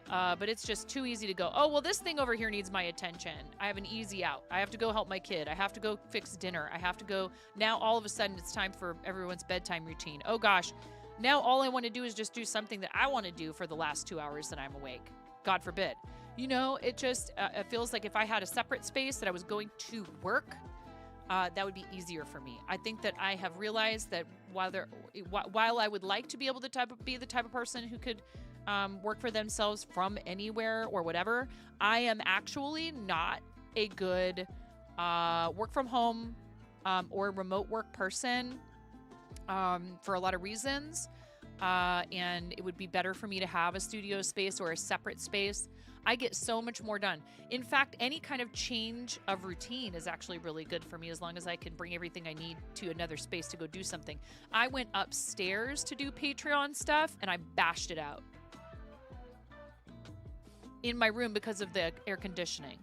A: but it's just too easy to go, oh, well, this thing over here needs my attention. I have an easy out. I have to go help my kid. I have to go fix dinner. I have to go. Now, all of a sudden, it's time for everyone's bedtime routine. Oh, gosh. Now, all I want to do is just do something that I want to do for the last 2 hours that I'm awake. God forbid. You know, it just it feels like if I had a separate space that I was going to work, that would be easier for me. I think that I have realized that while I would like to be able to be the type of person who could work for themselves from anywhere or whatever, I am actually not a good work from home or remote work person for a lot of reasons. And it would be better for me to have a studio space or a separate space. I get so much more done. In fact, any kind of change of routine is actually really good for me as long as I can bring everything I need to another space to go do something. I went upstairs to do Patreon stuff and I bashed it out in my room because of the air conditioning.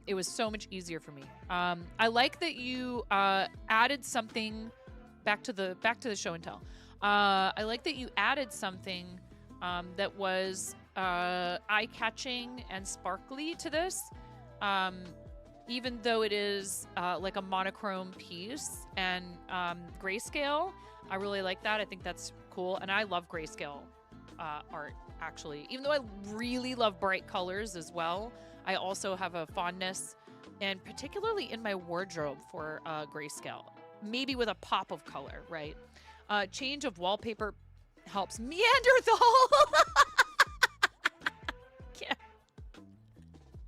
A: It was so much easier for me. I like that you added something back to the show and tell. I like that you added something that was eye-catching and sparkly to this. even though it is like a monochrome piece and grayscale, I really like that. I think that's cool. And I love grayscale art, actually. Even though I really love bright colors as well, I also have a fondness, and particularly in my wardrobe, for grayscale. Maybe with a pop of color, right? Change of wallpaper helps. Neanderthal! Yeah.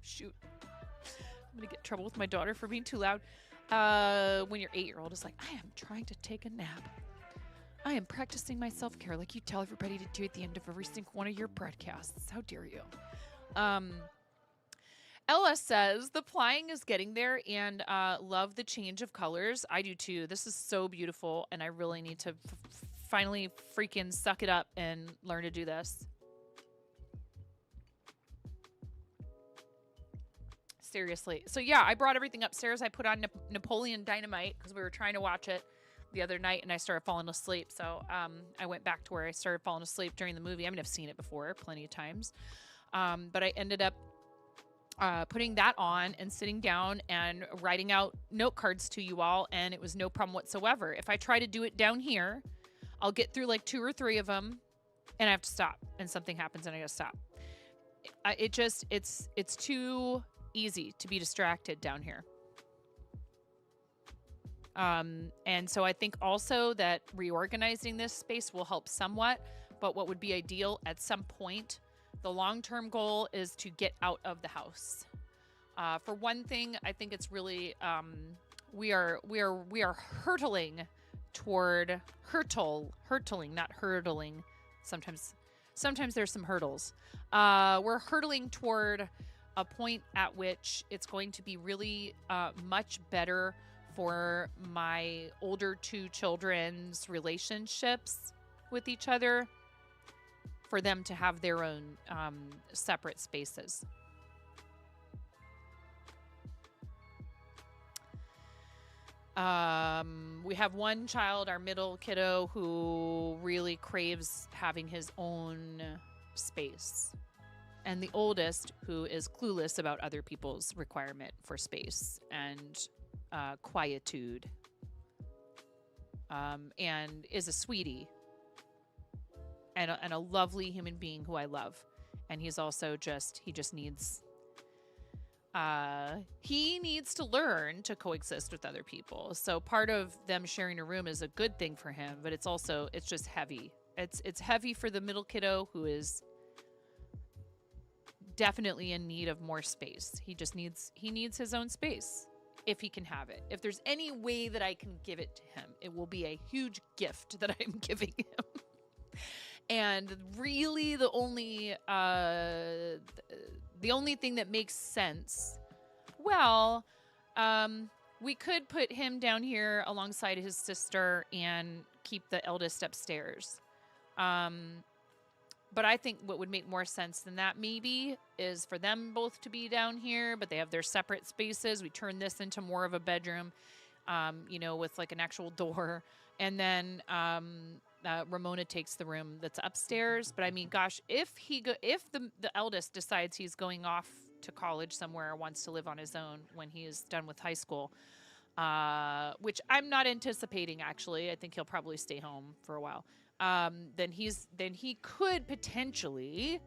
A: Shoot. I'm going to get in trouble with my daughter for being too loud. When your 8-year-old is like, I am trying to take a nap. I am practicing my self-care like you tell everybody to do at the end of every single one of your broadcasts. How dare you? Ella says, the plying is getting there and love the change of colors. I do too. This is so beautiful, and I really need to finally freaking suck it up and learn to do this. Seriously. So yeah, I brought everything upstairs. I put on Napoleon Dynamite because we were trying to watch it the other night, and I started falling asleep. So I went back to where I started falling asleep during the movie. I mean, I've seen it before plenty of times. But I ended up putting that on and sitting down and writing out note cards to you all, and it was no problem whatsoever. If I try to do it down here, I'll get through like 2 or 3 of them, and I have to stop, and something happens, and I gotta stop. It's too easy to be distracted down here. And so I think also that reorganizing this space will help somewhat, but what would be ideal at some point, the long-term goal is to get out of the house. For one thing, I think it's really, we are hurtling toward, hurtling, not hurdling. Sometimes there's some hurdles. We're hurtling toward a point at which it's going to be really much better for my older 2 children's relationships with each other, for them to have their own separate spaces. We have one child, our middle kiddo, who really craves having his own space. And the oldest, who is clueless about other people's requirement for space and quietude, and is a sweetie and a lovely human being who I love. And he's also he needs to learn to coexist with other people. So part of them sharing a room is a good thing for him, but it's just heavy. It's heavy for the middle kiddo, who is definitely in need of more space. He needs his own space if he can have it. If there's any way that I can give it to him, it will be a huge gift that I'm giving him. And really the only thing that makes sense, well, we could put him down here alongside his sister and keep the eldest upstairs. But I think what would make more sense than that maybe is for them both to be down here, but they have their separate spaces. We turn this into more of a bedroom, with like an actual door. And then Ramona takes the room that's upstairs. But I mean, gosh, if the eldest decides he's going off to college somewhere or wants to live on his own when he is done with high school, which I'm not anticipating, actually. I think he'll probably stay home for a while. Then he could potentially,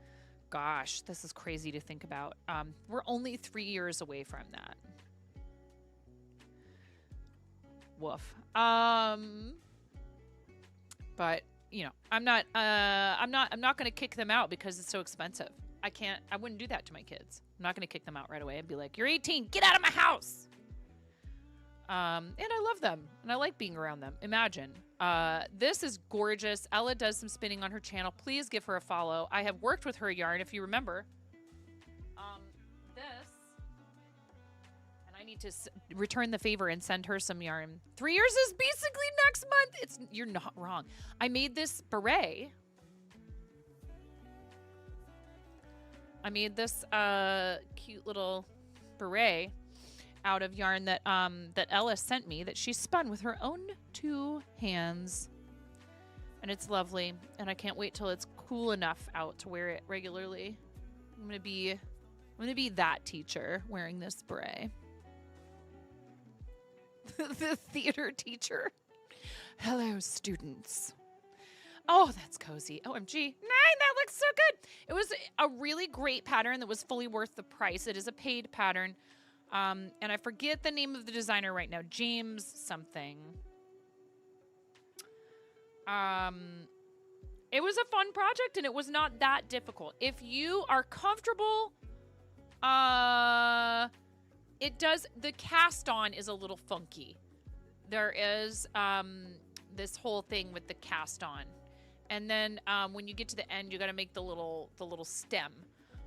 A: gosh, this is crazy to think about. We're only 3 years away from that. Woof. But I'm not going to kick them out because it's so expensive. I wouldn't do that to my kids. I'm not going to kick them out right away and be like, you're 18, get out of my house. And I love them and I like being around them. Imagine. This is gorgeous. Ella does some spinning on her channel. Please give her a follow. I have worked with her yarn, if you remember. And I need to return the favor and send her some yarn. 3 years is basically next month. You're not wrong. I made this beret. I made this cute little beret out of yarn that Ella sent me, that she spun with her own 2 hands. And it's lovely. And I can't wait till it's cool enough out to wear it regularly. I'm gonna be that teacher wearing this beret. the theater teacher. Hello, students. Oh, that's cozy. OMG. 9, that looks so good. It was a really great pattern that was fully worth the price. It is a paid pattern. And I forget the name of the designer right now. James something. It was a fun project and it was not that difficult. If you are comfortable, the cast on is a little funky. There is this whole thing with the cast on. And then when you get to the end, you got to make the little stem.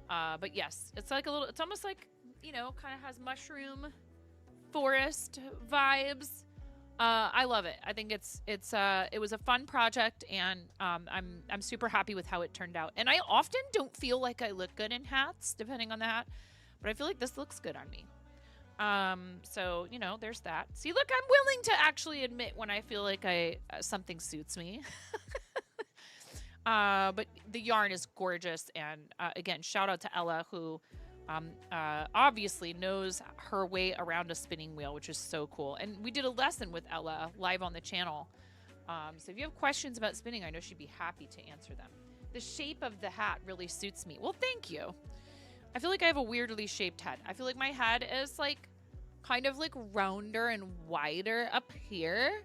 A: But yes, it's like it's almost like, you know, kind of has mushroom forest vibes. I love it. I think it was a fun project, and I'm super happy with how it turned out. And I often don't feel like I look good in hats, depending on the hat, but I feel like this looks good on me. So, you know, there's that. See, look, I'm willing to actually admit when I feel like something suits me. But the yarn is gorgeous, and again, shout out to Ella, who obviously knows her way around a spinning wheel, which is so cool. And we did a lesson with Ella live on the channel. So if you have questions about spinning, I know she'd be happy to answer them. The shape of the hat really suits me. Well, thank you. I feel like I have a weirdly shaped head. I feel like my head is like kind of like rounder and wider up here.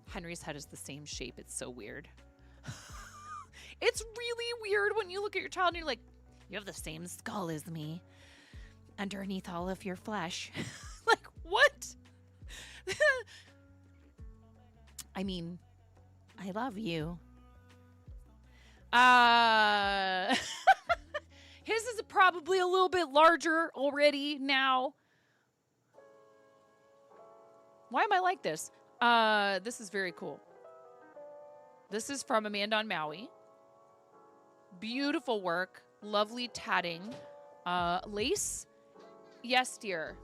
A: Henry's head is the same shape. It's so weird. It's really weird when you look at your child and you're like, you have the same skull as me underneath all of your flesh. Like, what? I mean, I love you. His is probably a little bit larger already now. Why am I like this? This is very cool. This is from Amanda on Maui. Beautiful work. Lovely tatting. Lace? Yes, dear.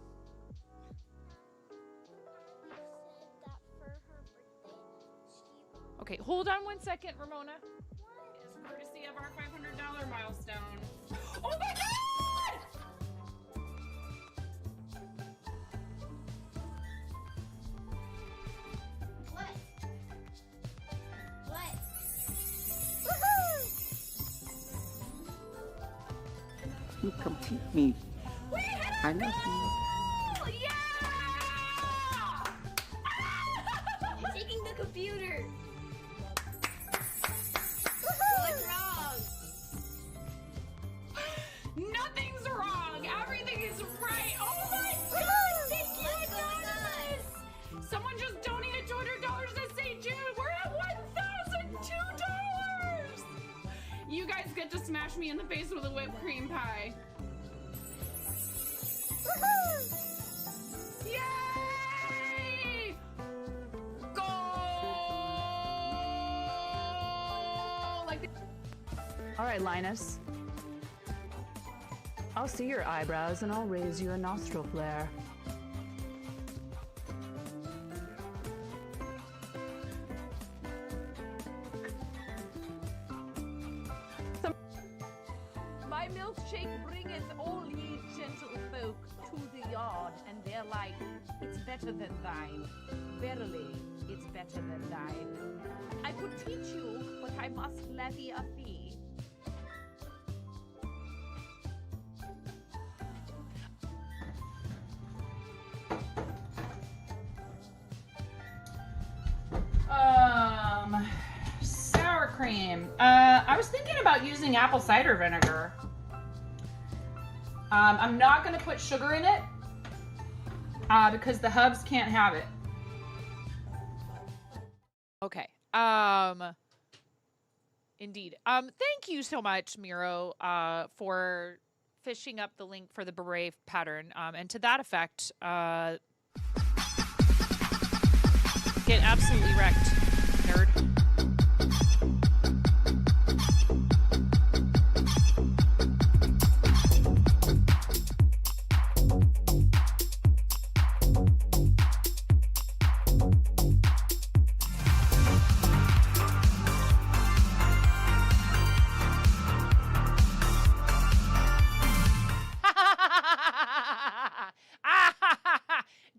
A: Okay, hold on 1 second, Ramona. It's courtesy of our $500 milestone. Oh my God!
D: What? What?
C: You complete me. I love you.
D: You're taking the computer. What's wrong?
A: Nothing's wrong. Everything is right. Oh my God! Thank you, Anonymous. Someone just donated $200 to St. Jude. We're at $1,002. You guys get to smash me in the face with a whipped cream pie. Yay! Goal! Like.
F: All right, Linus. I'll see your eyebrows and I'll raise you a nostril flare.
G: My milkshake bringeth all ye gentle folk to the yard, and they're like, it's better than thine. Verily, it's better than thine. I could teach you, but I must levy a fee.
A: Sour cream. I was thinking about using apple cider vinegar. I'm not going to put sugar in it because the hubs can't have it. Okay. Indeed. Thank you so much, Miro, for fishing up the link for the beret pattern. And to that effect, get absolutely wrecked, nerd.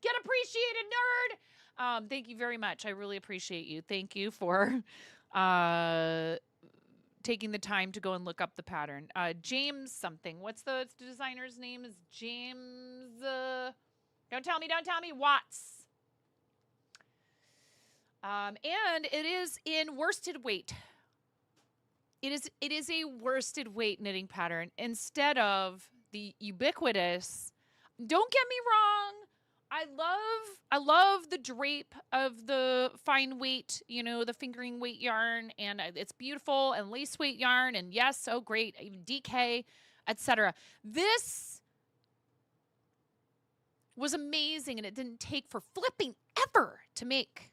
A: Get appreciated, nerd! Thank you very much. I really appreciate you. Thank you for uh, taking the time to go and look up the pattern. James something. What's the designer's name? Is James? Don't tell me. Don't tell me. Watts. And it is in worsted weight. It is a worsted weight knitting pattern instead of the ubiquitous. Don't get me wrong. I love the drape of the fine weight, the fingering weight yarn, and it's beautiful, and lace weight yarn, and yes, so great, even DK, etc. This was amazing, and it didn't take for flipping ever to make.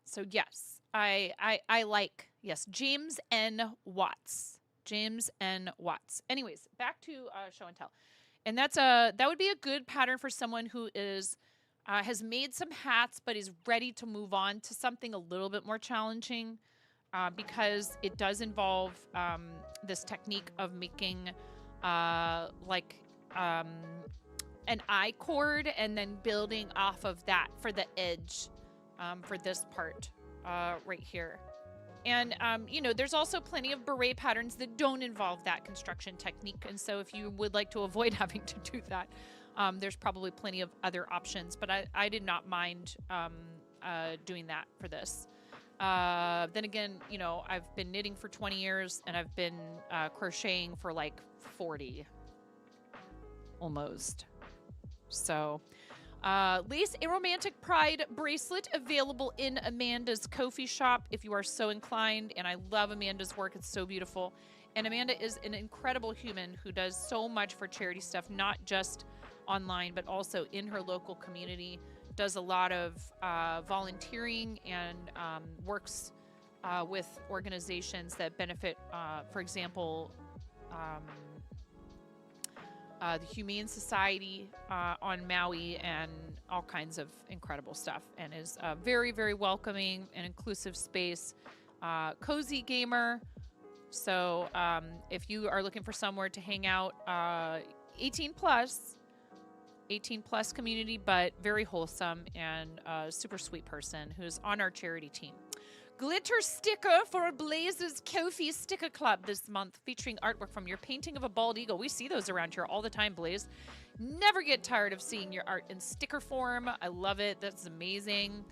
A: So yes, I like, yes, James N. Watts. James N. Watts. Anyways, back to show and tell. And that would be a good pattern for someone who is has made some hats but is ready to move on to something a little bit more challenging, because it does involve this technique of making an I cord and then building off of that for the edge for this part right here. And, there's also plenty of beret patterns that don't involve that construction technique. And so if you would like to avoid having to do that, there's probably plenty of other options. But I did not mind doing that for this. Then again, I've been knitting for 20 years and I've been crocheting for like 40 almost. So... lace a romantic pride bracelet available in Amanda's Ko-fi shop if you are so inclined. And I love Amanda's work. It's so beautiful. And Amanda is an incredible human who does so much for charity stuff, not just online, but also in her local community. Does a lot of volunteering and works with organizations that benefit, for example, the Humane Society on Maui, and all kinds of incredible stuff, and is a very, very welcoming and inclusive space. Cozy gamer. So if you are looking for somewhere to hang out, 18 plus community, but very wholesome and a super sweet person who's on our charity team. Glitter sticker for Blaze's Ko-fi Sticker Club this month, featuring artwork from your painting of a bald eagle. We see those around here all the time, Blaze. Never get tired of seeing your art in sticker form. I love it. That's amazing.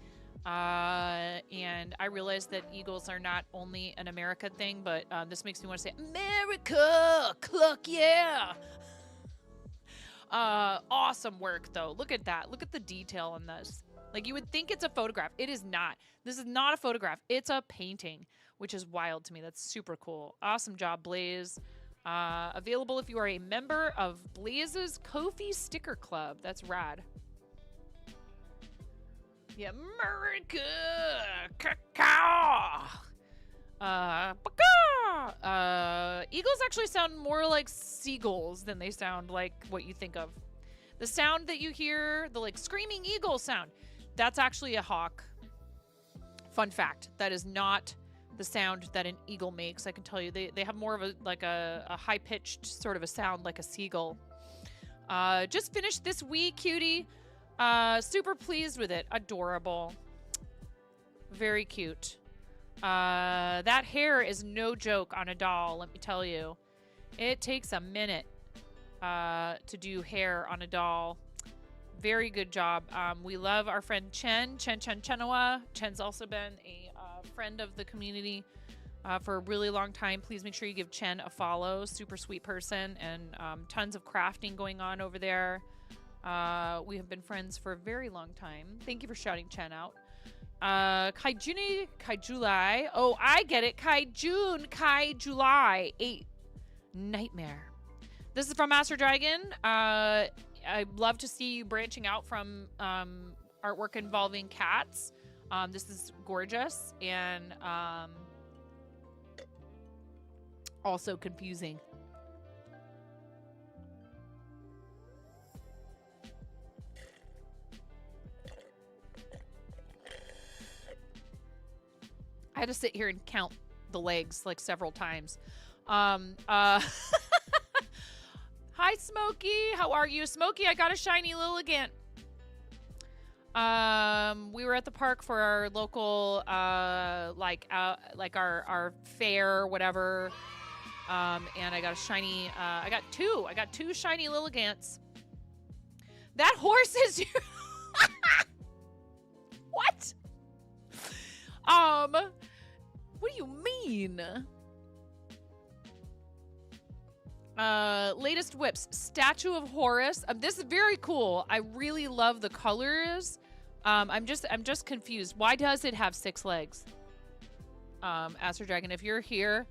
A: And I realize that eagles are not only an America thing, but this makes me want to say, America! Cluck, yeah! Awesome work, though. Look at that. Look at the detail on this. Like, you would think it's a photograph. It is not. This is not a photograph. It's a painting, which is wild to me. That's super cool. Awesome job, Blaze. Available if you are a member of Blaze's Ko-fi Sticker Club. That's rad. Yeah, America! Caw! Eagles actually sound more like seagulls than they sound like what you think of. The sound that you hear, the like screaming eagle sound, that's actually a hawk. Fun fact, that is not the sound that an eagle makes. I can tell you, they have more of a high-pitched sort of a sound like a seagull. Just finished this week, cutie. Super pleased with it. Adorable. Very cute. That hair is no joke on a doll, let me tell you. It takes a minute to do hair on a doll. Very good job. We love our friend Chen Chenoa. Chen's also been a friend of the community for a really long time. Please make sure you give Chen a follow. Super sweet person, and tons of crafting going on over there. We have been friends for a very long time. Thank you for shouting Chen out. Kaijuni Kaijulai. Oh, I get it. Kaijun Kaijulai 8 Nightmare. This is from Master Dragon. I'd love to see you branching out from artwork involving cats. This is gorgeous and also confusing. I had to sit here and count the legs like several times. Hi, Hi, Smokey. How are you? Smokey, I got a shiny Lilligant. We were at the park for our local, like our fair, whatever. And I got a shiny, I got two shiny Lilligants. That horse is you. What? What do you mean? Latest whips. Statue of Horus. This is very cool. I really love the colors. I'm just confused. Why does it have 6 legs? Aster Dragon, if you're here.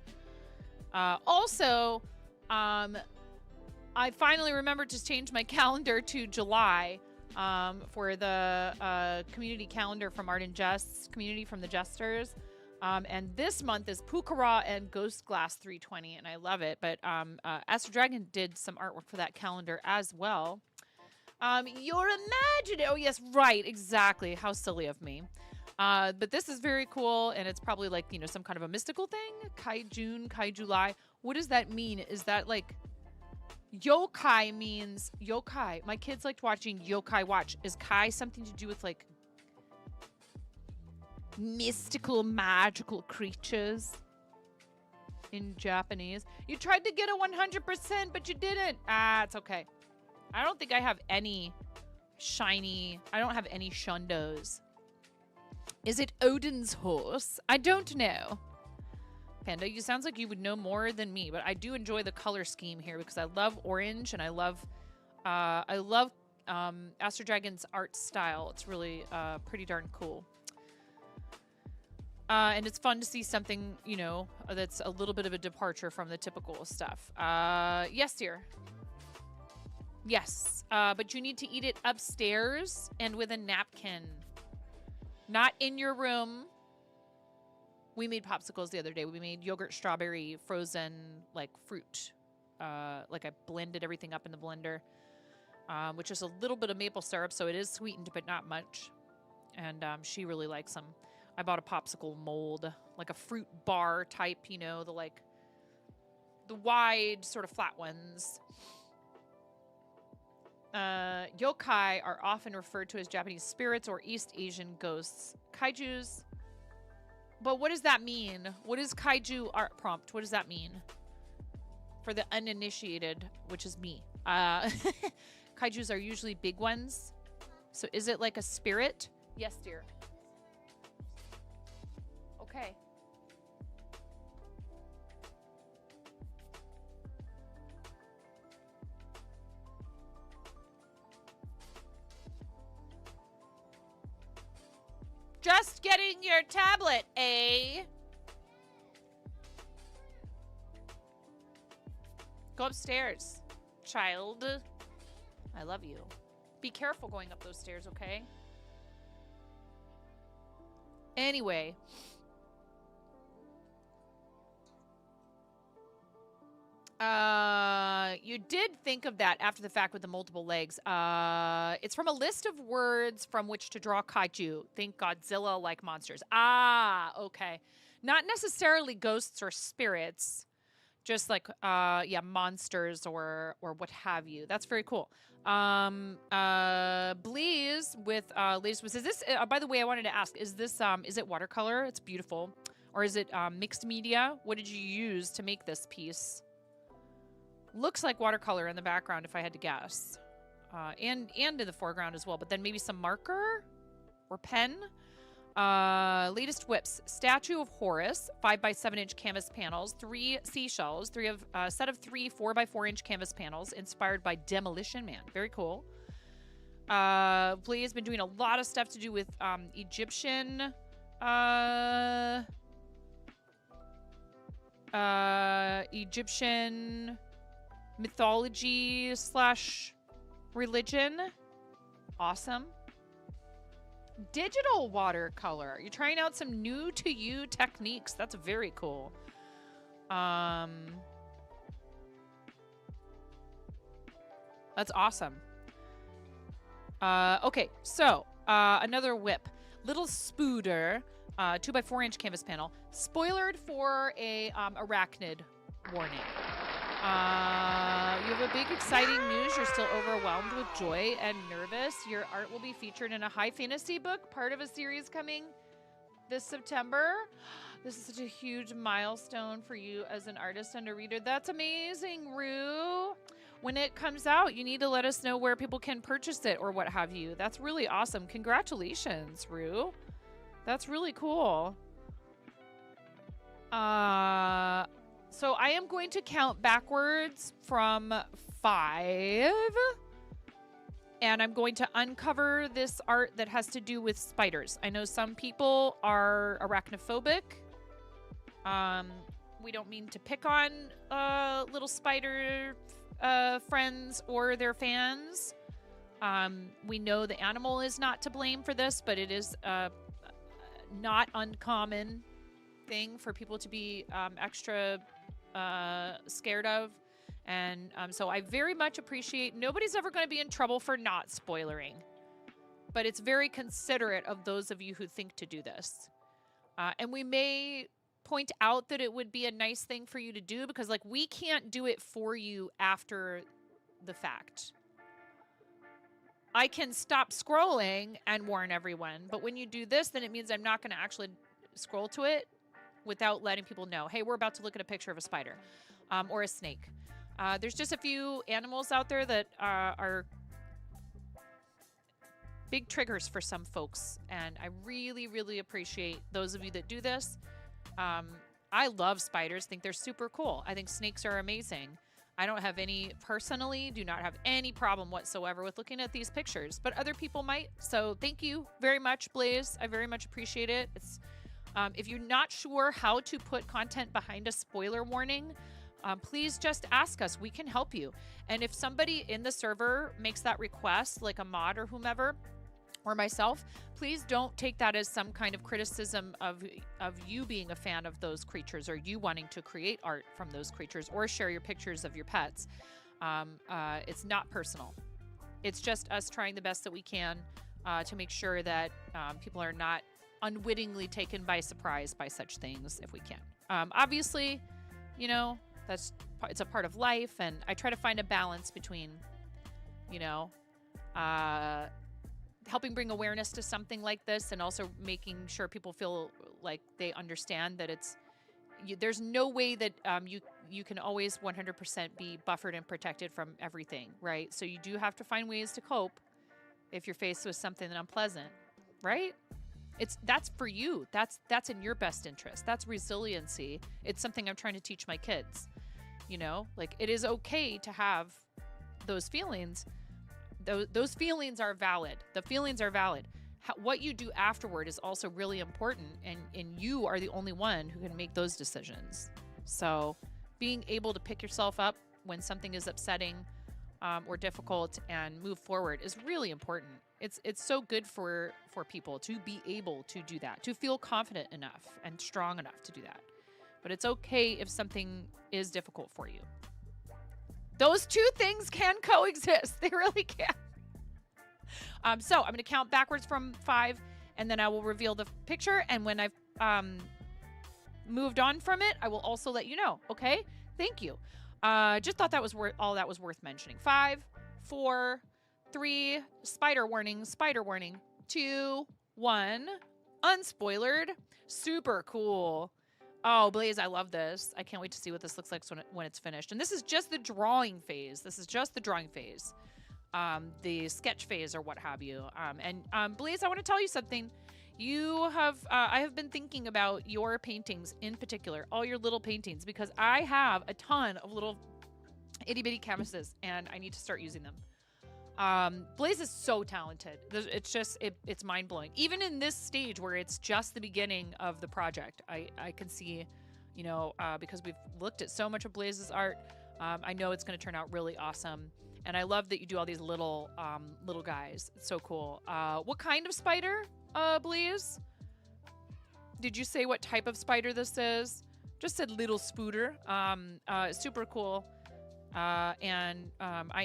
A: Also, I finally remembered to change my calendar to July for the community calendar from Art and Jests, community from the Jesters. And this month is Pukkara and Ghost Glass 320, and I love it. But Aster Dragon did some artwork for that calendar as well. You're imagining. Oh, yes, right. Exactly. How silly of me. But this is very cool, and it's probably like, you know, some kind of a mystical thing. Kai June, Kai July. What does that mean? Is that like... Yokai means... Yokai. My kids liked watching Yokai Watch. Is Kai something to do with, like... mystical, magical creatures in Japanese? You tried to get a 100%, but you didn't. Ah, it's okay. I don't think I have any shiny... I don't have any shundos. Is it Odin's horse? I don't know. Panda, you sounds like you would know more than me, but I do enjoy the color scheme here because I love orange and I love Aster Dragon's art style. It's really pretty darn cool. And it's fun to see something, you know, that's a little bit of a departure from the typical stuff. Yes, dear. Yes, but you need to eat it upstairs and with a napkin. Not in your room. We made popsicles the other day. We made yogurt, strawberry, frozen, like, fruit. Like, I blended everything up in the blender. Which is a little bit of maple syrup, so it is sweetened, but not much. And she really likes them. I bought a popsicle mold, like a fruit bar type, you know, the wide, sort of flat ones. Yokai are often referred to as Japanese spirits or East Asian ghosts. Kaijus. But what does that mean? What is kaiju art prompt? What does that mean? For the uninitiated, which is me. Kaijus are usually big ones. So is it like a spirit? Yes, dear. Okay. Just getting your tablet, eh? Go upstairs, child. I love you. Be careful going up those stairs, okay? Anyway. You did think of that after the fact with the multiple legs. It's from a list of words from which to draw kaiju. Think Godzilla-like monsters. Ah, okay. Not necessarily ghosts or spirits. Just like, yeah, monsters or what have you. That's very cool. Bleeze with latest was this. By the way, I wanted to ask: is this is it watercolor? It's beautiful, or is it mixed media? What did you use to make this piece? Looks like watercolor in the background, if I had to guess, and in the foreground as well. But then maybe some marker or pen. Latest whips: Statue of Horus, 5x7-inch canvas panels, 3 seashells, set of 3 4x4-inch canvas panels, inspired by Demolition Man. Very cool. Blee has been doing a lot of stuff to do with Egyptian mythology / religion. Awesome. Digital watercolor. You're trying out some new to you techniques. That's very cool. That's awesome. Okay, so another whip. Little Spooder, 2x4-inch canvas panel, spoilered for a arachnid warning. You have a big exciting news. You're still overwhelmed with joy and nervous. Your art will be featured in a high fantasy book, part of a series coming this September. This is such a huge milestone for you as an artist and a reader. That's amazing, Rue. When it comes out, you need to let us know where people can purchase it or what have you. That's really awesome. Congratulations, Rue. That's really cool. So I am going to count backwards from 5. And I'm going to uncover this art that has to do with spiders. I know some people are arachnophobic. We don't mean to pick on little spider friends or their fans. We know the animal is not to blame for this, but it is not uncommon thing for people to be extra scared of. And so I very much appreciate, nobody's ever going to be in trouble for not spoilering, but it's very considerate of those of you who think to do this. And we may point out that it would be a nice thing for you to do because, like, we can't do it for you after the fact. I can stop scrolling and warn everyone, but when you do this, then it means I'm not going to actually scroll to it without letting people know, hey, we're about to look at a picture of a spider or a snake. There's just a few animals out there that are big triggers for some folks, and I really, really appreciate those of you that do this. I love spiders, think they're super cool. I think snakes are amazing. I don't have personally, do not have any problem whatsoever with looking at these pictures, but other people might. So thank you very much, Blaze. I very much appreciate it. It's, if you're not sure how to put content behind a spoiler warning, please just ask us. We can help you. And if somebody in the server makes that request, like a mod or whomever, or myself, please don't take that as some kind of criticism of you being a fan of those creatures or you wanting to create art from those creatures or share your pictures of your pets. It's not personal. It's just us trying the best that we can to make sure that people are not unwittingly taken by surprise by such things if we can. Obviously, you know, it's a part of life, and I try to find a balance between, you know, helping bring awareness to something like this and also making sure people feel like they understand that there's no way that you can always 100% be buffered and protected from everything, right? So you do have to find ways to cope if you're faced with something unpleasant, right? That's for you. That's in your best interest. That's resiliency. It's something I'm trying to teach my kids. You know, like, it is okay to have those feelings. Those feelings are valid. The feelings are valid. What you do afterward is also really important, and you are the only one who can make those decisions. So being able to pick yourself up when something is upsetting or difficult and move forward is really important. It's so good for people to be able to do that, to feel confident enough and strong enough to do that. But it's okay if something is difficult for you. Those two things can coexist. They really can. So I'm going to count backwards from 5, and then I will reveal the picture. And when I've moved on from it, I will also let you know. Okay? Thank you. Just thought that was all that was worth mentioning. 5, 4, 3, spider warning, 2, 1, unspoilered. Super cool. Oh, Blaze, I love this. I can't wait to see what this looks like when it's finished. And this is just the drawing phase. The sketch phase or what have you. Blaze, I want to tell you something. I have been thinking about your paintings in particular, all your little paintings, because I have a ton of little itty bitty canvases and I need to start using them. Blaze is so talented. It's mind blowing. Even in this stage where it's just the beginning of the project, I can see, you know, because we've looked at so much of Blaze's art, I know it's going to turn out really awesome. And I love that you do all these little guys. It's so cool. What kind of spider, Blaze? Did you say what type of spider this is? Just said little spooter. Super cool. I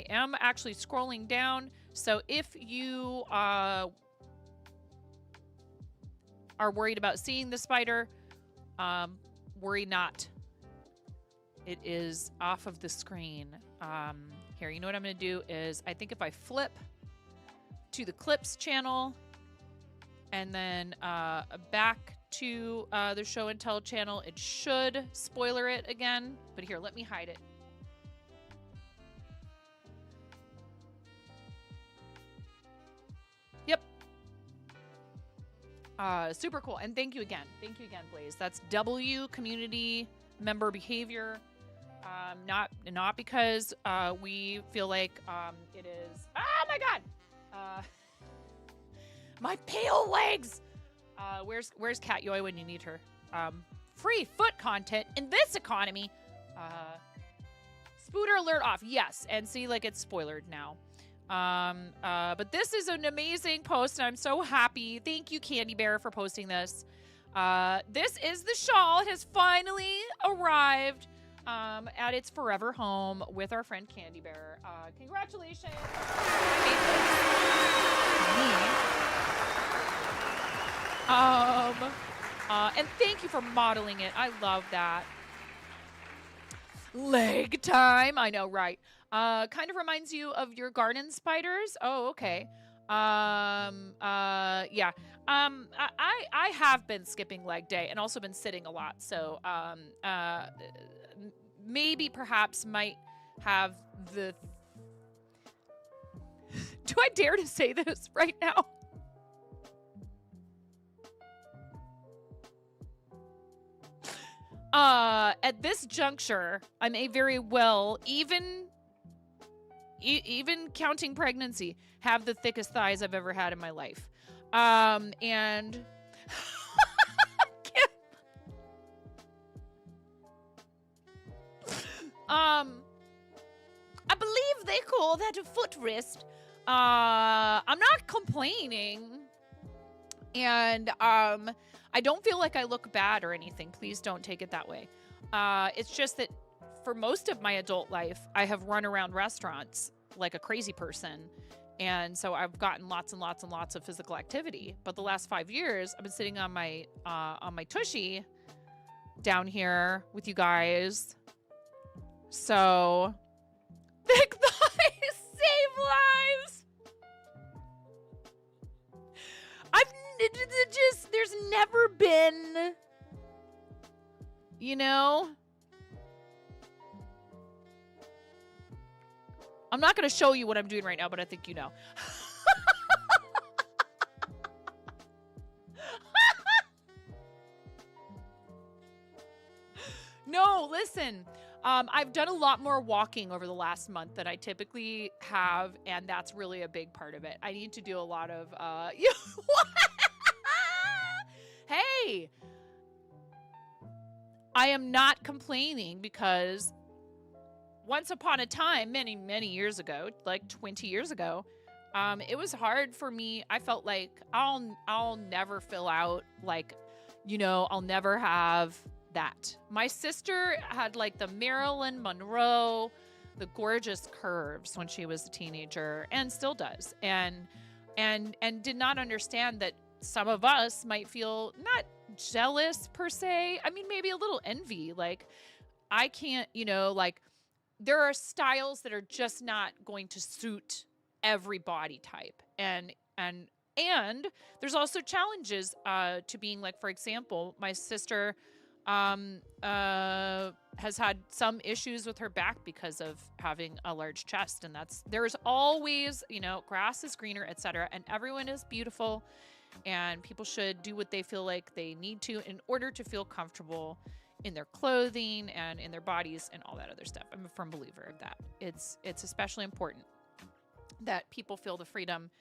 A: am actually scrolling down. So if you are worried about seeing the spider, worry not. It is off of the screen. Here, you know what I'm going to do is I think if I flip to the clips channel and then back to the show and tell channel, it should spoiler it again. But here, let me hide it. Yep. Super cool. And thank you again. Thank you again, Blaze. That's W community member behavior. Not because we feel like it is. Oh my God! My pale legs. Where's Cat Yoy when you need her? Free foot content in this economy. Spooter alert off. Yes, and see, like, it's spoilered now. But this is an amazing post, and I'm so happy. Thank you, Candy Bear, for posting this. This is the shawl. It has finally arrived at its forever home with our friend Candy Bear. Congratulations. And thank you for modeling it. I love that. Leg time. I know, right? Kind of reminds you of your garden spiders. Oh, okay. Yeah. I have been skipping leg day and also been sitting a lot. So, maybe perhaps might have the... Do I dare to say this right now? At this juncture, I may very well, even counting pregnancy, have the thickest thighs I've ever had in my life. And I believe they call that a foot wrist. I'm not complaining. And I don't feel like I look bad or anything. Please don't take it that way. It's just that for most of my adult life, I have run around restaurants like a crazy person. And so I've gotten lots and lots and lots of physical activity. But the last 5 years, I've been sitting on my tushy down here with you guys. So thick thighs save lives. There's never been, you know, I'm not going to show you what I'm doing right now, but I think you know. No, listen. I've done a lot more walking over the last month than I typically have, and that's really a big part of it. I need to do a lot of, Hey! I am not complaining because once upon a time, many, many years ago, like 20 years ago, it was hard for me. I felt like I'll never fill out, like, you know, I'll never have that. My sister had like the Marilyn Monroe, the gorgeous curves when she was a teenager, and still does, and did not understand that some of us might feel not jealous per se. I mean, maybe a little envy. Like, I can't, you know, like, there are styles that are just not going to suit every body type. And there's also challenges to being, like, for example, my sister has had some issues with her back because of having a large chest. And there's always, you know, grass is greener, etc. And everyone is beautiful. And people should do what they feel like they need to in order to feel comfortable in their clothing and in their bodies and all that other stuff. I'm a firm believer of that. It's especially important that people feel the freedom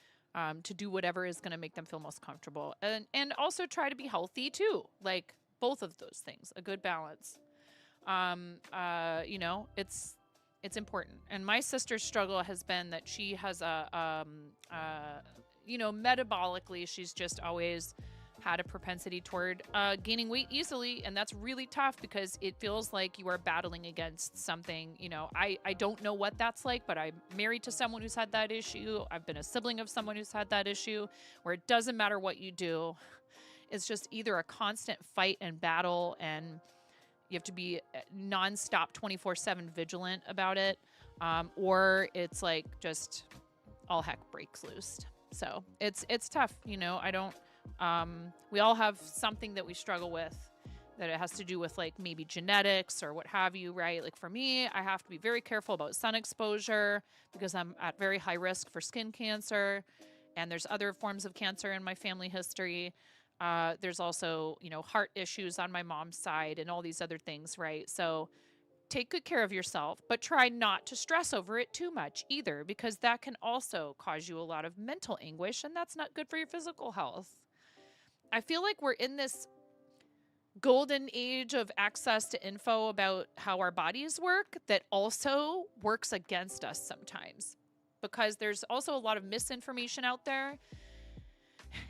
A: to do whatever is going to make them feel most comfortable, and also try to be healthy too. Like, both of those things, a good balance. You know, it's important. And my sister's struggle has been that she has you know, metabolically, she's just always had a propensity toward gaining weight easily. And that's really tough because it feels like you are battling against something. You know, I don't know what that's like, but I'm married to someone who's had that issue. I've been a sibling of someone who's had that issue, where it doesn't matter what you do. It's just either a constant fight and battle, and you have to be nonstop 24/7 vigilant about it. or it's like just all heck breaks loose. So it's tough, you know. I don't. We all have something that we struggle with, that it has to do with like maybe genetics or what have you, right? Like for me, I have to be very careful about sun exposure because I'm at very high risk for skin cancer, and there's other forms of cancer in my family history. There's also, you know, heart issues on my mom's side and all these other things, right? So take good care of yourself, but try not to stress over it too much either, because that can also cause you a lot of mental anguish, and that's not good for your physical health. I feel like we're in this golden age of access to info about how our bodies work that also works against us sometimes, because there's also a lot of misinformation out there,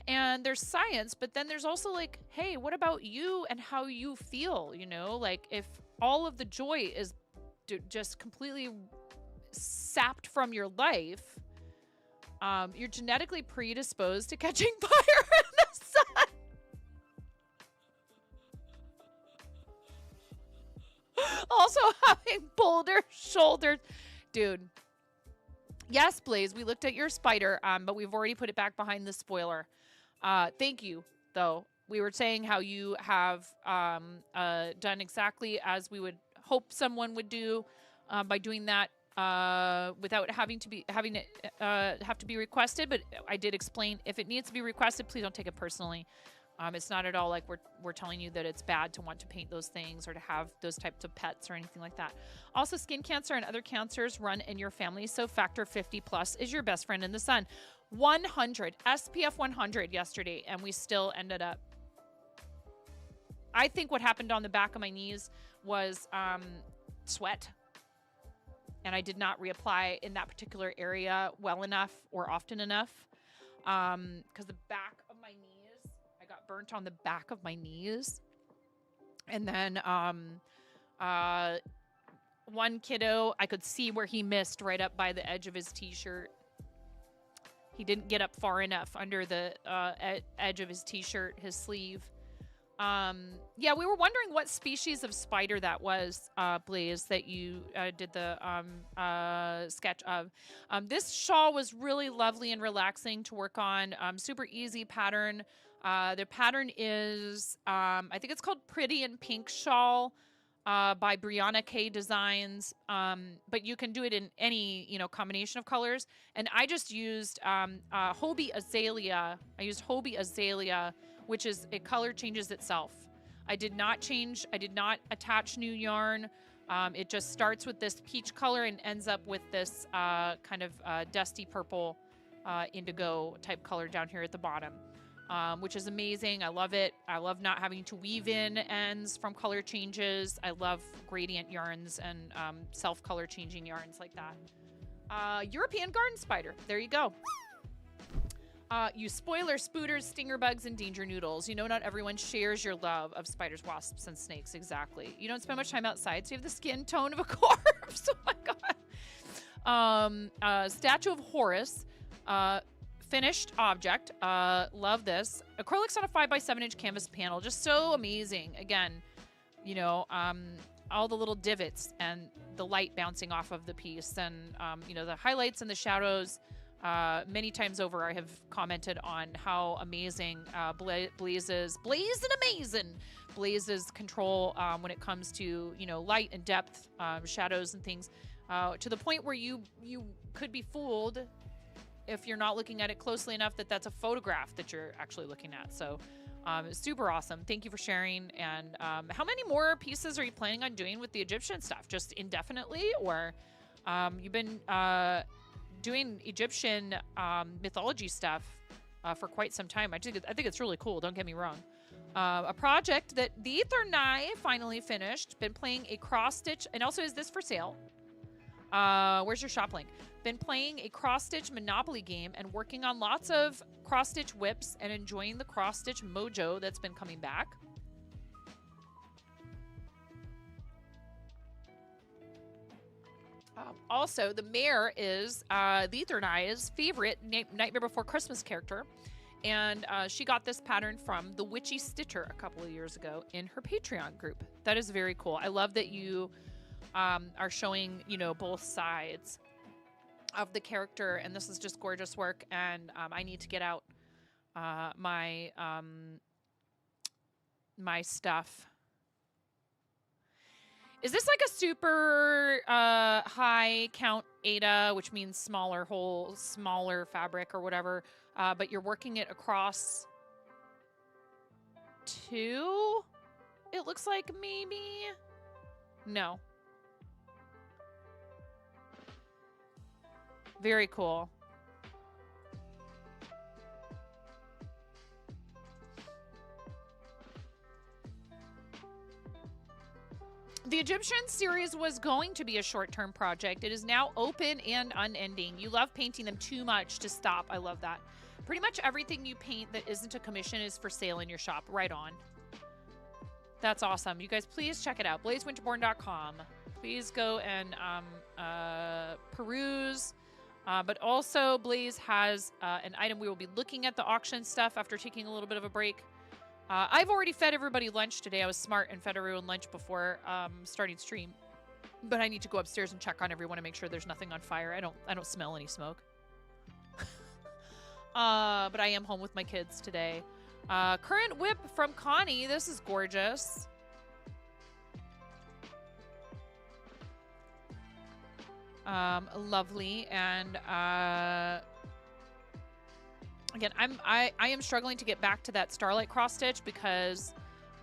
A: and there's science, but then there's also like, hey, what about you and how you feel? You know, like if all of the joy is just completely sapped from your life, you're genetically predisposed to catching fire in the sun. Also having boulder shoulders. Dude. Yes, Blaze, we looked at your spider, but we've already put it back behind the spoiler. Thank you, though. We were saying how you have done exactly as we would hope someone would do by doing that without having it have to be requested. But I did explain, if it needs to be requested, please don't take it personally. It's not at all like we're telling you that it's bad to want to paint those things or to have those types of pets or anything like that. Also, skin cancer and other cancers run in your family, so factor 50 plus is your best friend in the sun. 100 SPF 100 yesterday, and we still ended up. I think what happened on the back of my knees was sweat, and I did not reapply in that particular area well enough or often enough, because the back of my knees, got burnt on the back of my knees. And then one kiddo, I could see where he missed right up by the edge of his t-shirt. He didn't get up far enough under the edge of his t-shirt, his sleeve. Yeah, we were wondering what species of spider that was, Blaze, that you did the sketch of. This shawl was really lovely and relaxing to work on. Super easy pattern. The pattern is, I think it's called Pretty in Pink Shawl by Brianna K Designs. But you can do it in any, you know, combination of colors. And I just used Hobie Azalea. I used Hobie Azalea, which is, it color changes itself. I did not attach new yarn. It just starts with this peach color and ends up with this kind of dusty purple indigo type color down here at the bottom. Which is amazing. I love it. I love not having to weave in ends from color changes. I love gradient yarns and self-color changing yarns like that. European garden spider. There you go. You spoiler, spooters, stinger bugs, and danger noodles. You know, not everyone shares your love of spiders, wasps, and snakes. Exactly. You don't spend much time outside, so you have the skin tone of a corpse. Oh my God. Statue of Horus. Finished object. Love this. Acrylics on a 5x7 inch canvas panel. Just so amazing. Again, you know, all the little divots and the light bouncing off of the piece, and, you know, the highlights and the shadows. Many times over, I have commented on how amazing Blaze's control when it comes to, you know, light and depth, shadows and things, to the point where you could be fooled if you're not looking at it closely enough that that's a photograph that you're actually looking at. So super awesome. Thank you for sharing. And how many more pieces are you planning on doing with the Egyptian stuff? Just indefinitely? Or you've been doing Egyptian mythology stuff for quite some time. I think it's really cool. Don't get me wrong. A project that the Ether Nye finally finished. Been playing a cross-stitch. And also, is this for sale? Where's your shop link? Been playing a cross-stitch Monopoly game and working on lots of cross-stitch whips and enjoying the cross-stitch mojo that's been coming back. Also, the mayor is the Ether Nye's favorite Nightmare Before Christmas character. And she got this pattern from the Witchy Stitcher a couple of years ago in her Patreon group. That is very cool. I love that you are showing, you know, both sides of the character, and this is just gorgeous work. And I need to get out my my stuff. Is this like a super high count Ada, which means smaller hole, smaller fabric or whatever, but you're working it across two? It looks like maybe? No. Very cool. The Egyptian series was going to be a short-term project. It is now open and unending. You love painting them too much to stop. I love that. Pretty much everything you paint that isn't a commission is for sale in your shop. Right on. That's awesome. You guys, please check it out. BlazeWinterborn.com. Please go and peruse. But also, Blaze has an item. We will be looking at the auction stuff after taking a little bit of a break. I've already fed everybody lunch today. I was smart and fed everyone lunch before starting stream. But I need to go upstairs and check on everyone and make sure there's nothing on fire. I don't smell any smoke. But I am home with my kids today. Current whip from Connie. This is gorgeous. Lovely. And again, I am struggling to get back to that Starlight cross stitch because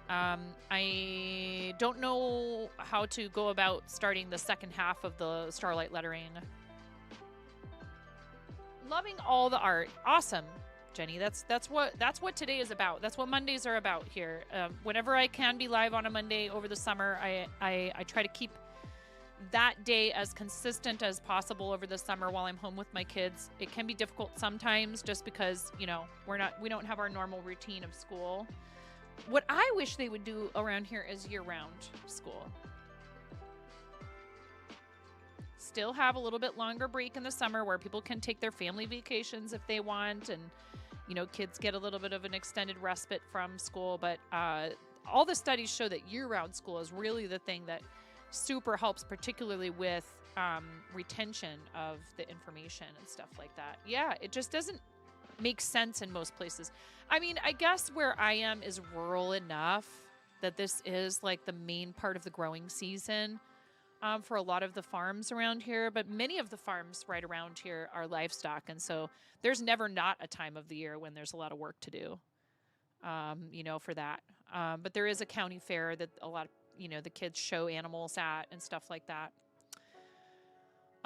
A: I don't know how to go about starting the second half of the Starlight lettering. Loving all the art. Awesome, Jenny. That's what today is about. That's what Mondays are about here. Whenever I can be live on a Monday over the summer, I try to keep that day as consistent as possible over the summer while I'm home with my kids. It can be difficult sometimes just because, you know, we don't have our normal routine of school. What I wish they would do around here is year-round school. Still have a little bit longer break in the summer where people can take their family vacations if they want, and, you know, kids get a little bit of an extended respite from school. But all the studies show that year-round school is really the thing that super helps, particularly with retention of the information and stuff like that. Yeah, it just doesn't make sense in most places. I mean, I guess where I am is rural enough that this is like the main part of the growing season for a lot of the farms around here, but many of the farms right around here are livestock, and so there's never not a time of the year when there's a lot of work to do, you know, for that. But there is a county fair that a lot of, you know, the kids show animals at and stuff like that.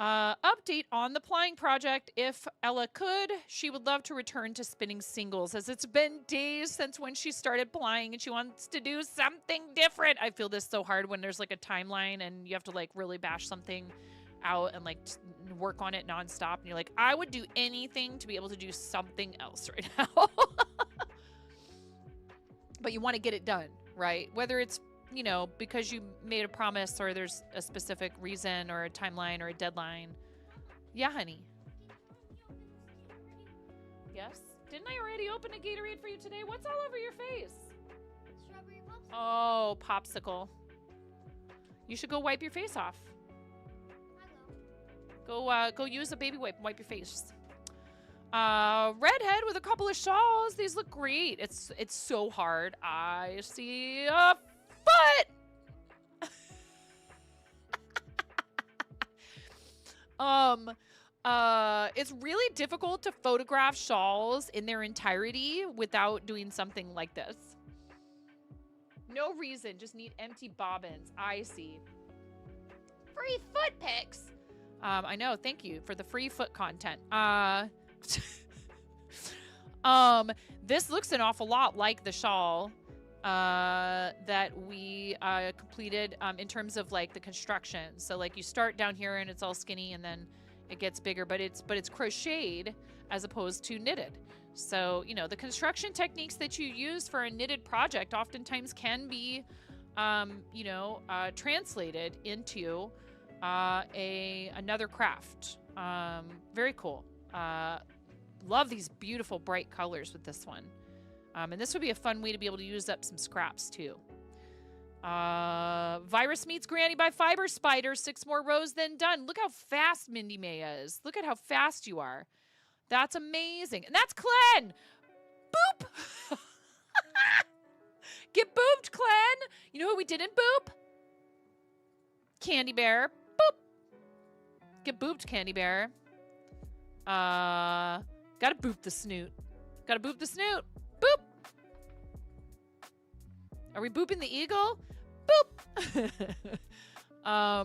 A: Update on the plying project. If Ella could, she would love to return to spinning singles, as it's been days since when she started plying and she wants to do something different. I feel this so hard when there's like a timeline and you have to like really bash something out and like work on it nonstop. And you're like, I would do anything to be able to do something else right now. But you want to get it done, right? Whether it's, you know, because you made a promise or there's a specific reason or a timeline or a deadline. Yeah, honey. Yes? Didn't I already open a Gatorade for you today? What's all over your face?
D: Strawberry popsicle.
A: Oh, popsicle. You should go wipe your face off. Go use a baby wipe and wipe your face. Redhead with a couple of shawls. These look great. It's so hard. I see a foot. It's really difficult to photograph shawls in their entirety without doing something like this. No reason, just need empty bobbins. I see. Free foot pics. I know, thank you for the free foot content. This looks an awful lot like the shawl that we completed in terms of like the construction. So like you start down here and it's all skinny and then it gets bigger, but it's crocheted as opposed to knitted. So, you know, the construction techniques that you use for a knitted project oftentimes can be translated into another craft. Very cool. Love these beautiful bright colors with this one. And this would be a fun way to be able to use up some scraps too. Virus meets Granny by Fiber Spider. 6 more rows, then done. Look how fast Mindy May is. Look at how fast you are. That's amazing. And that's Clen. Boop. Get booped, Clen. You know who we didn't boop? Candy Bear. Boop. Get booped, Candy Bear. Gotta boop the snoot. Gotta boop the snoot. Boop. Are we booping the eagle? Boop. I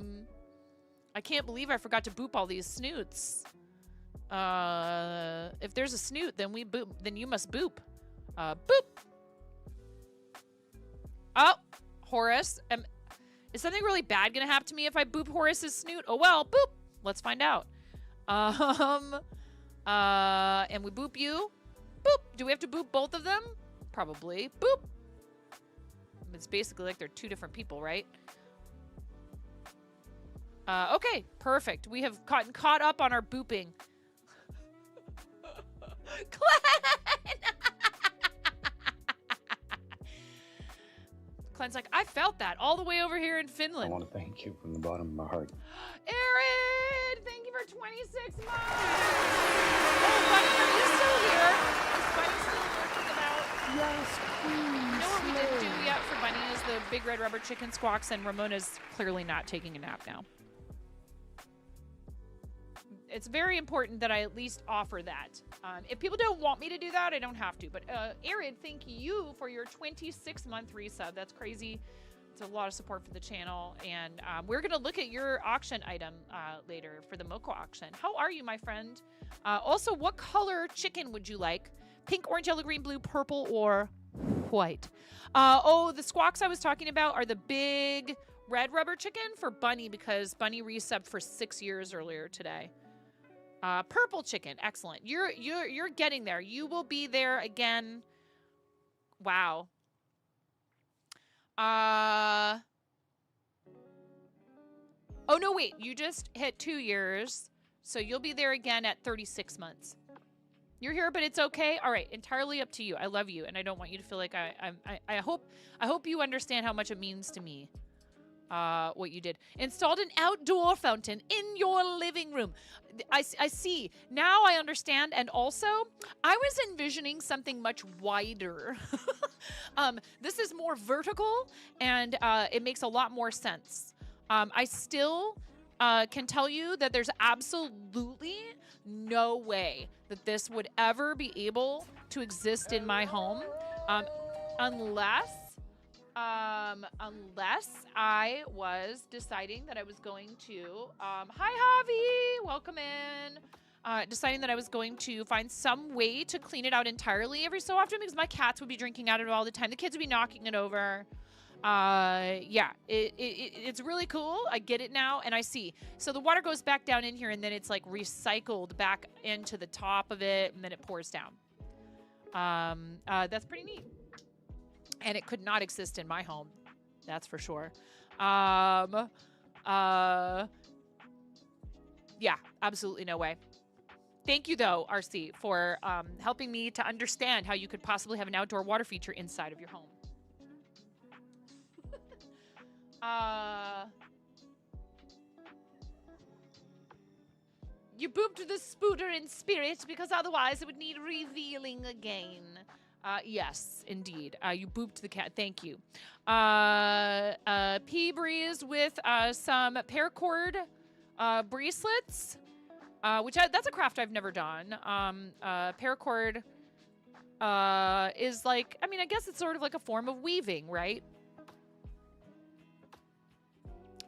A: can't believe I forgot to boop all these snoots. If there's a snoot, then we boop. Then you must boop. Boop. Oh, Horace. Is something really bad gonna happen to me if I boop Horace's snoot? Oh well, boop. Let's find out. And we boop you. Boop. Do we have to boop both of them? Probably. Boop. It's basically like they're 2 different people, right? Okay, perfect. We have gotten caught up on our booping. Clen's like, I felt that all the way over here in
H: I
A: Finland.
H: want to thank you from the bottom of my heart.
A: Aaron, thank you for 26 months. Oh, Bunny, are you still here? Is Bunny still lurking about?
C: Yes, please.
A: You know what we didn't do yet for Bunny is the big red rubber chicken squawks, and Ramona's clearly not taking a nap now. It's very important that I at least offer that. If people don't want me to do that, I don't have to. But Aaron, thank you for your 26-month resub. That's crazy. It's a lot of support for the channel. And we're going to look at your auction item later for the Moco auction. How are you, my friend? Also, what color chicken would you like? Pink, orange, yellow, green, blue, purple, or white? Oh, the squawks I was talking about are the big red rubber chicken for Bunny because Bunny resubbed for 6 years earlier today. Purple chicken, excellent. You're getting there. You will be there again. Wow. Oh no, wait. You just hit 2 years, so you'll be there again at 36 months. You're here, but it's okay. All right, entirely up to you. I love you, and I don't want you to feel like I hope you understand how much it means to me. What you did. Installed an outdoor fountain in your living room. I see. Now I understand. And also, I was envisioning something much wider. This is more vertical, and it makes a lot more sense. I still can tell you that there's absolutely no way that this would ever be able to exist in my home unless I was deciding that I was going to, hi Javi, welcome in. Deciding that I was going to find some way to clean it out entirely every so often because my cats would be drinking out of it all the time. The kids would be knocking it over. Yeah, it's really cool. I get it now, and I see. So the water goes back down in here, and then it's like recycled back into the top of it, and then it pours down. That's pretty neat. And it could not exist in my home. That's for sure. Yeah, absolutely no way. Thank you, though, RC, for helping me to understand how you could possibly have an outdoor water feature inside of your home. You booped the spooter in spirit because otherwise it would need revealing again. Yes, indeed. You booped the cat. Thank you. P Breeze with some paracord bracelets, which that's a craft I've never done. Paracord is like, I mean, I guess it's sort of like a form of weaving, right?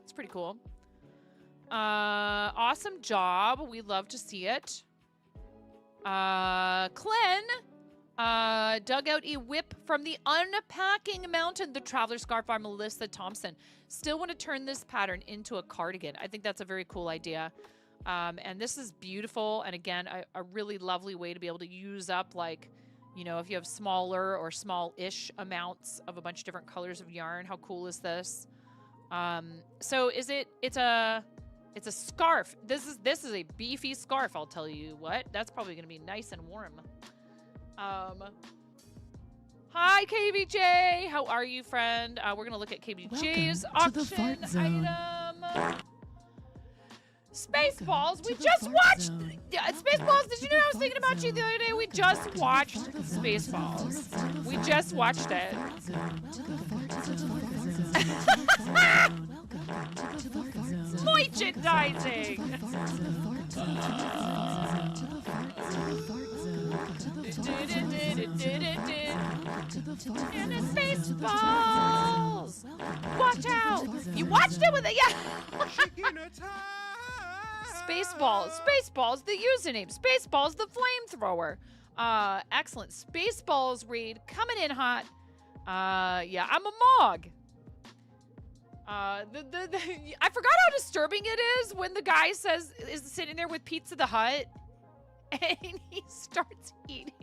A: It's pretty cool. Awesome job. We love to see it. Clen dug out a whip from the Unpacking Mountain. The Traveler Scarf by Melissa Thompson. Still want to turn this pattern into a cardigan. I think that's a very cool idea. And this is beautiful. And again, a really lovely way to be able to use up, like, you know, if you have smaller or small-ish amounts of a bunch of different colors of yarn. How cool is this? So it's a scarf. This is a beefy scarf, I'll tell you what. That's probably going to be nice and warm. Hi, Hi, KBJ. How are you, friend? We're going to look at KBJ's auction item. Spaceballs. We just watched Spaceballs. Did you know I was thinking about you the other day? We just watched Spaceballs. We just watched it. Merchandising. And it's Spaceballs. Watch out. You watched it with it, yeah. Spaceballs, the username. Spaceballs, the flamethrower. Excellent. Spaceballs raid coming in hot. Yeah, I'm a Mog. I forgot how disturbing it is when the guy is sitting there with Pizza the Hut and he starts eating.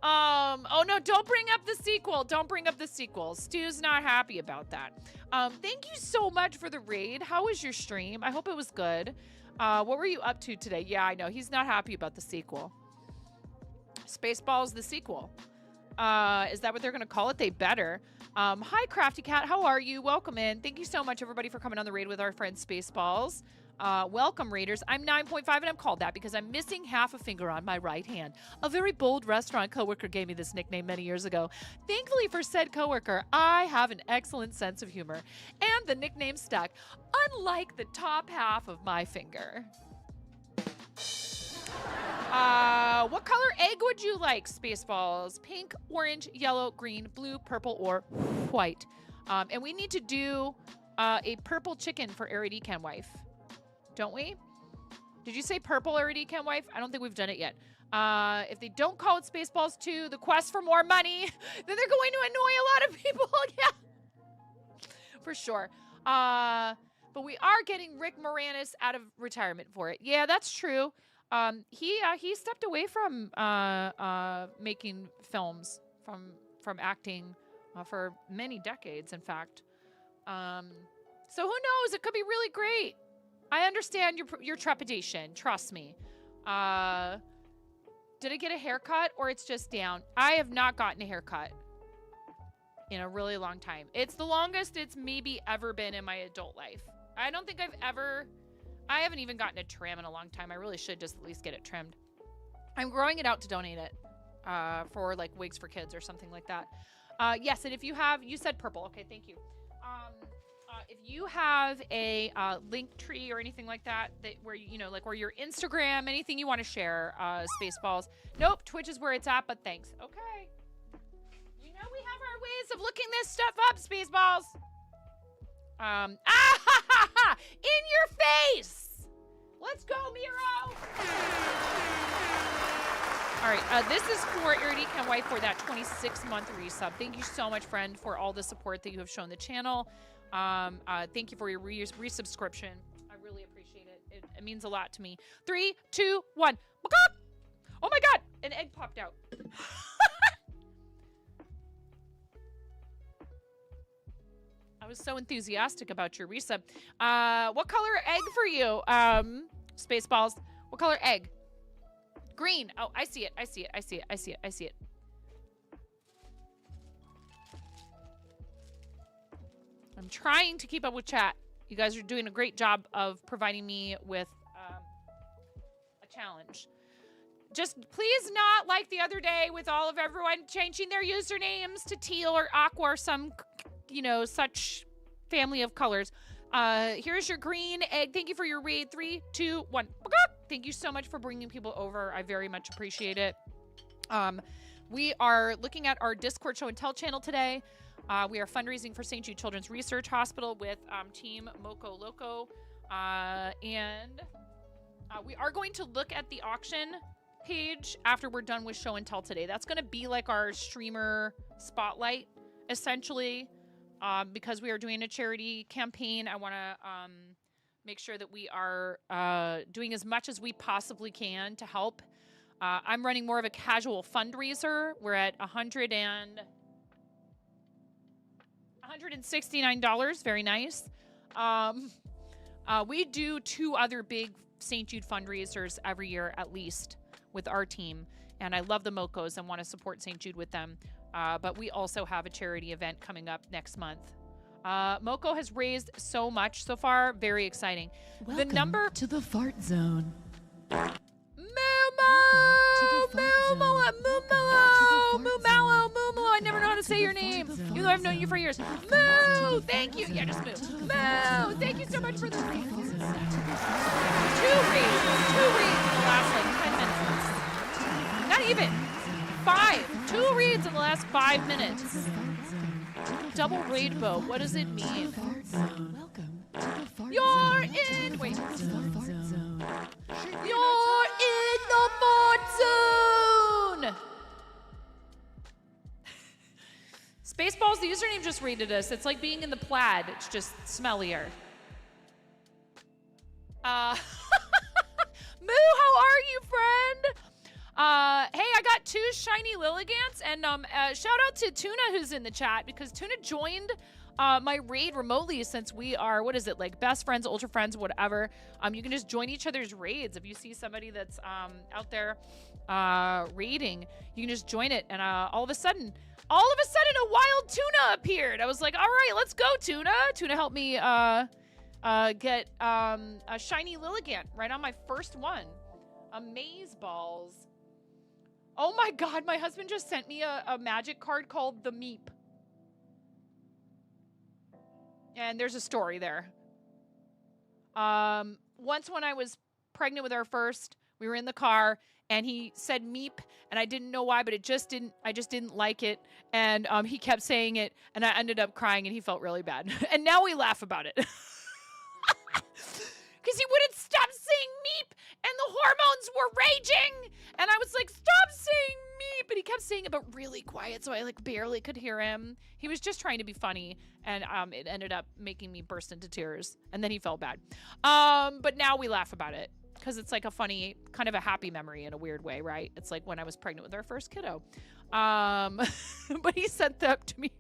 A: Oh no, don't bring up the sequel. Don't bring up the sequel. Stu's not happy about that. Thank you so much for the raid. How was your stream? I hope it was good. What were you up to today? Yeah, I know. He's not happy about the sequel. Spaceballs the sequel. Is that what they're going to call it? They better. Hi, Crafty Cat. How are you? Welcome in. Thank you so much, everybody, for coming on the raid with our friend Spaceballs. Welcome, Raiders. I'm 9.5, and I'm called that because I'm missing half a finger on my right hand. A very bold restaurant coworker gave me this nickname many years ago. Thankfully for said coworker, I have an excellent sense of humor, and the nickname stuck, unlike the top half of my finger. What color egg would you like, Spaceballs? Pink, orange, yellow, green, blue, purple, or white? And we need to do a purple chicken for Eridican Wife. Don't we? Did you say purple Eridican Wife? I don't think we've done it yet. If they don't call it Spaceballs 2, the quest for more money, then they're going to annoy a lot of people. Yeah, for sure. But we are getting Rick Moranis out of retirement for it. Yeah, that's true. He stepped away from making films, from acting for many decades, in fact. So who knows? It could be really great. I understand your trepidation. Trust me. Did I get a haircut or it's just down? I have not gotten a haircut in a really long time. It's the longest it's maybe ever been in my adult life. I don't think I haven't even gotten a trim in a long time. I really should just at least get it trimmed. I'm growing it out to donate it for like wigs for kids or something like that. Yes, and if you said purple. Okay, thank you. If you have a link tree or anything like that, where where your Instagram, anything you want to share, Spaceballs. Nope, Twitch is where it's at, but thanks. Okay. You know we have our ways of looking this stuff up, Spaceballs. In your face! Let's go, Miro! All right, this is for Eridican Wife for that 26-month resub. Thank you so much, friend, for all the support that you have shown the channel. Thank you for your resubscription. I really appreciate it. It means a lot to me. 3, 2, 1. Oh my God! An egg popped out. I was so enthusiastic about your resub. What color egg for you, Spaceballs? What color egg? Green. Oh, I see it. I see it. I see it. I see it. I see it. I'm trying to keep up with chat. You guys are doing a great job of providing me with a challenge. Just please not like the other day with all of everyone changing their usernames to teal or aqua or some, such family of colors. Here's your green egg. Thank you for your raid. 3, 2, 1. Thank you so much for bringing people over. I very much appreciate it. We are looking at our Discord show and tell channel today. We are fundraising for St. Jude Children's Research Hospital with Team Moco Loco. And we are going to look at the auction page after we're done with show and tell today. That's going to be like our streamer spotlight, essentially, because we are doing a charity campaign. I want to make sure that we are doing as much as we possibly can to help. I'm running more of a casual fundraiser. We're at $169. Very nice. We do 2 other big St. Jude fundraisers every year, at least, with our team. and I love the Mocos and want to support St. Jude with them. But we also have a charity event coming up next month. Moco has raised so much so far. Very exciting.
I: Welcome
A: the number
I: to the fart zone.
A: Mumo, I never know how to say your name, even though I've known you for years. Moo, thank you. Yeah, just Moo. Moo, thank you so much for the 2 reads. 2 reads in the last like 10 minutes. Not even. 5. 2 reads in the last 5 minutes. Double rainbow. What does it mean?
I: Welcome to the fart
A: You're
I: zone.
A: in. Wait.
I: Fart zone.
A: You're in the fart zone. Spaceballs, the username just rated us. It's like being in the plaid. It's just smellier. Moo, how are you, friend? Hey, I got 2 shiny Lilligants, and shout out to Tuna who's in the chat, because Tuna joined my raid remotely, since we are, what is it, like best friends, ultra friends, whatever. You can just join each other's raids. If you see somebody that's out there raiding, you can just join it, and all of a sudden, a wild Tuna appeared. I was like, all right, let's go, Tuna. Tuna helped me get a shiny Lilligant right on my first one. Amaze balls. Oh my God, my husband just sent me a magic card called the Meep. And there's a story there. Once when I was pregnant with our first, we were in the car and he said Meep, and I didn't know why, but I just didn't like it. And he kept saying it, and I ended up crying, and he felt really bad. And now we laugh about it. Because he wouldn't stop saying Meep, and the hormones were raging. And I was like, stop saying Meep. But he kept saying it, but really quiet, so I like barely could hear him. He was just trying to be funny, and it ended up making me burst into tears. And then he felt bad. But now we laugh about it, because it's like a funny, kind of a happy memory in a weird way, right? It's like when I was pregnant with our first kiddo. But he sent that to me.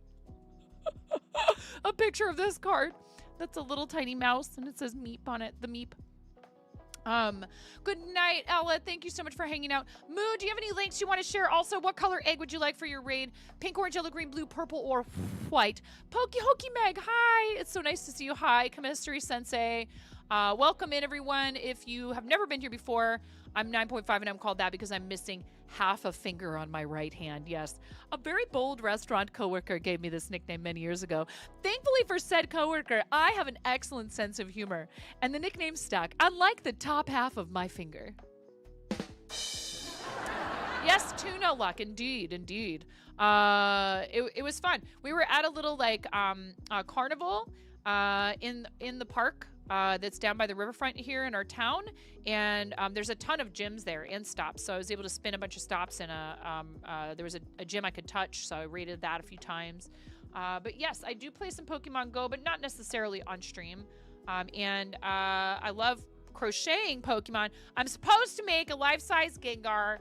A: A picture of this card. That's a little tiny mouse, and it says Meep on it, the Meep. Good night, Ella. Thank you so much for hanging out. Moo, do you have any links you want to share? Also, what color egg would you like for your raid? Pink, orange, yellow, green, blue, purple, or white? Pokey Hokey Meg, hi. It's so nice to see you. Hi, Chemistry Sensei. Welcome in, everyone. If you have never been here before, I'm 9.5, and I'm called that because I'm missing half a finger on my right hand. Yes, a very bold restaurant coworker gave me this nickname many years ago. Thankfully for said coworker, I have an excellent sense of humor, and the nickname stuck, unlike the top half of my finger. Yes, tuna luck, indeed. It was fun. We were at a little like carnival in the park. That's down by the riverfront here in our town, and there's a ton of gyms there and stops, so I was able to spin a bunch of stops, and there was a gym I could touch, so I rated that a few times. But yes, I do play some Pokemon Go, but not necessarily on stream. And I love crocheting Pokemon. I'm supposed to make a life-size Gengar.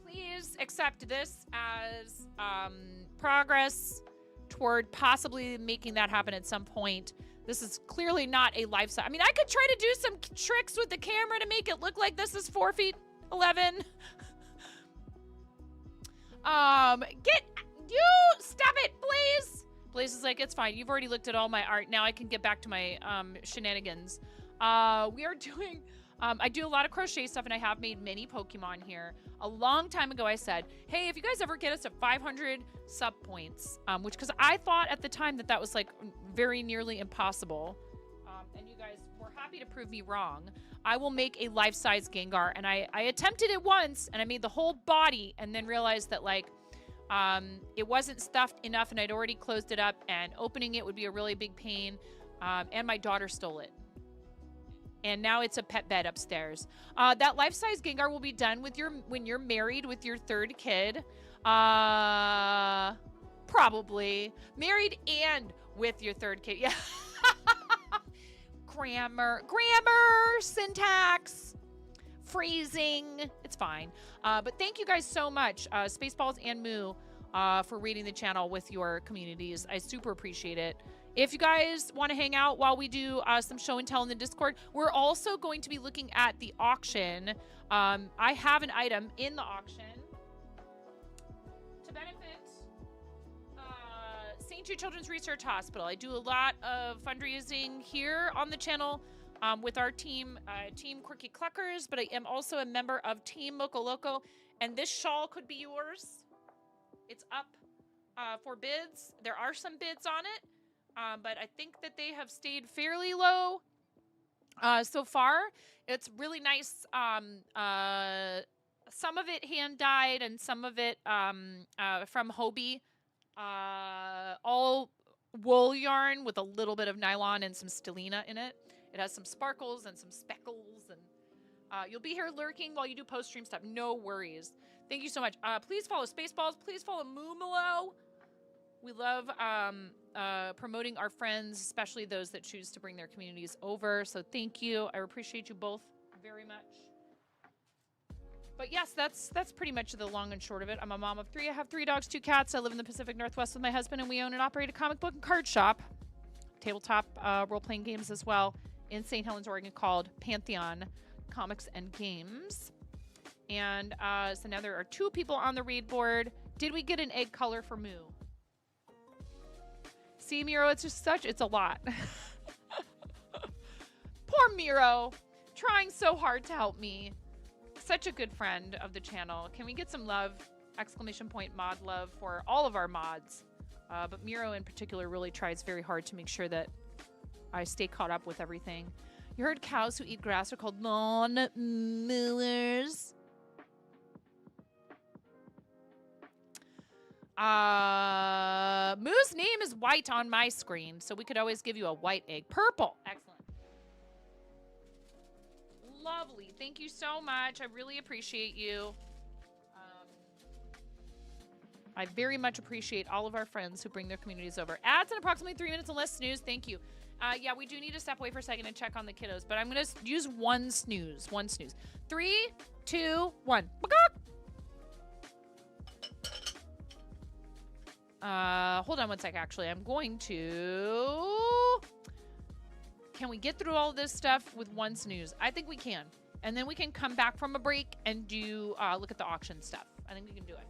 A: Please accept this as progress toward possibly making that happen at some point. This is clearly not a life-size. I mean, I could try to do some tricks with the camera to make it look like this is 4 feet 11. Stop it, Blaze. Blaze is like, it's fine. You've already looked at all my art. Now I can get back to my shenanigans. We are doing, I do a lot of crochet stuff, and I have made many Pokemon here. A long time ago, I said, hey, if you guys ever get us to 500 sub points, which, because I thought at the time that was like very nearly impossible, and you guys were happy to prove me wrong, I will make a life-size Gengar. And I attempted it once, and I made the whole body, and then realized that like it wasn't stuffed enough, and I'd already closed it up, and opening it would be a really big pain, and my daughter stole it. And now it's a pet bed upstairs. That life-size Gengar will be done with when you're married with your third kid. Probably. Married and with your third kid. Yeah. Grammar, syntax, phrasing. It's fine. But thank you guys so much, Spaceballs and Moo. for rating the channel with your communities. I super appreciate it. If you guys want to hang out while we do some show and tell in the Discord, we're also going to be looking at the auction. I have an item in the auction to benefit St. Jude Children's Research Hospital. I do a lot of fundraising here on the channel with our team, Team Quirky Cluckers, but I am also a member of Team Moco Loco, and this shawl could be yours. It's up for bids. There are some bids on it, but I think that they have stayed fairly low so far. It's really nice. Some of it hand-dyed and some of it from Hobie. All wool yarn with a little bit of nylon and some stellina in it. It has some sparkles and some speckles, and you'll be here lurking while you do post-stream stuff. No worries. Thank you so much. Please follow Spaceballs. Please follow Moomalo. We love promoting our friends, especially those that choose to bring their communities over. So thank you. I appreciate you both very much. But yes, that's pretty much the long and short of it. I'm a mom of 3. I have 3 dogs, 2 cats. I live in the Pacific Northwest with my husband, and we own and operate a comic book and card shop. Tabletop role-playing games as well in St. Helens, Oregon, called Pantheon Comics and Games. And so now there are 2 people on the raid board. Did we get an egg color for Moo? See, Miro, it's a lot. Poor Miro, trying so hard to help me. Such a good friend of the channel. Can we get some love, ! Mod love for all of our mods? But Miro in particular really tries very hard to make sure that I stay caught up with everything. You heard cows who eat grass are called lawn mowers. Moo's name is white on my screen, so we could always give you a white egg. Purple. Excellent. Lovely. Thank you so much. I really appreciate you. I very much appreciate all of our friends who bring their communities over. Ads in approximately 3 minutes and less. Snooze. Thank you. Yeah, we do need to step away for a second and check on the kiddos, but I'm going to use one snooze. 3, 2, 1. Hold on one sec, actually. I'm going to... Can we get through all this stuff with one snooze? I think we can. And then we can come back from a break and do look at the auction stuff. I think we can do it.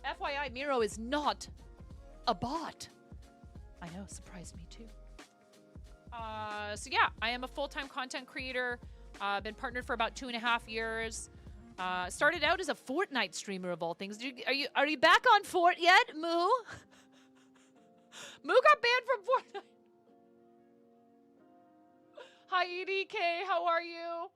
A: FYI, Miro is not a bot. I know, surprised me too. So yeah, I am a full-time content creator. Been partnered for about 2.5 years. Started out as a Fortnite streamer of all things. Are you back on Fort yet, Moo? Moo got banned from Fortnite. Hi, EDK. How are you?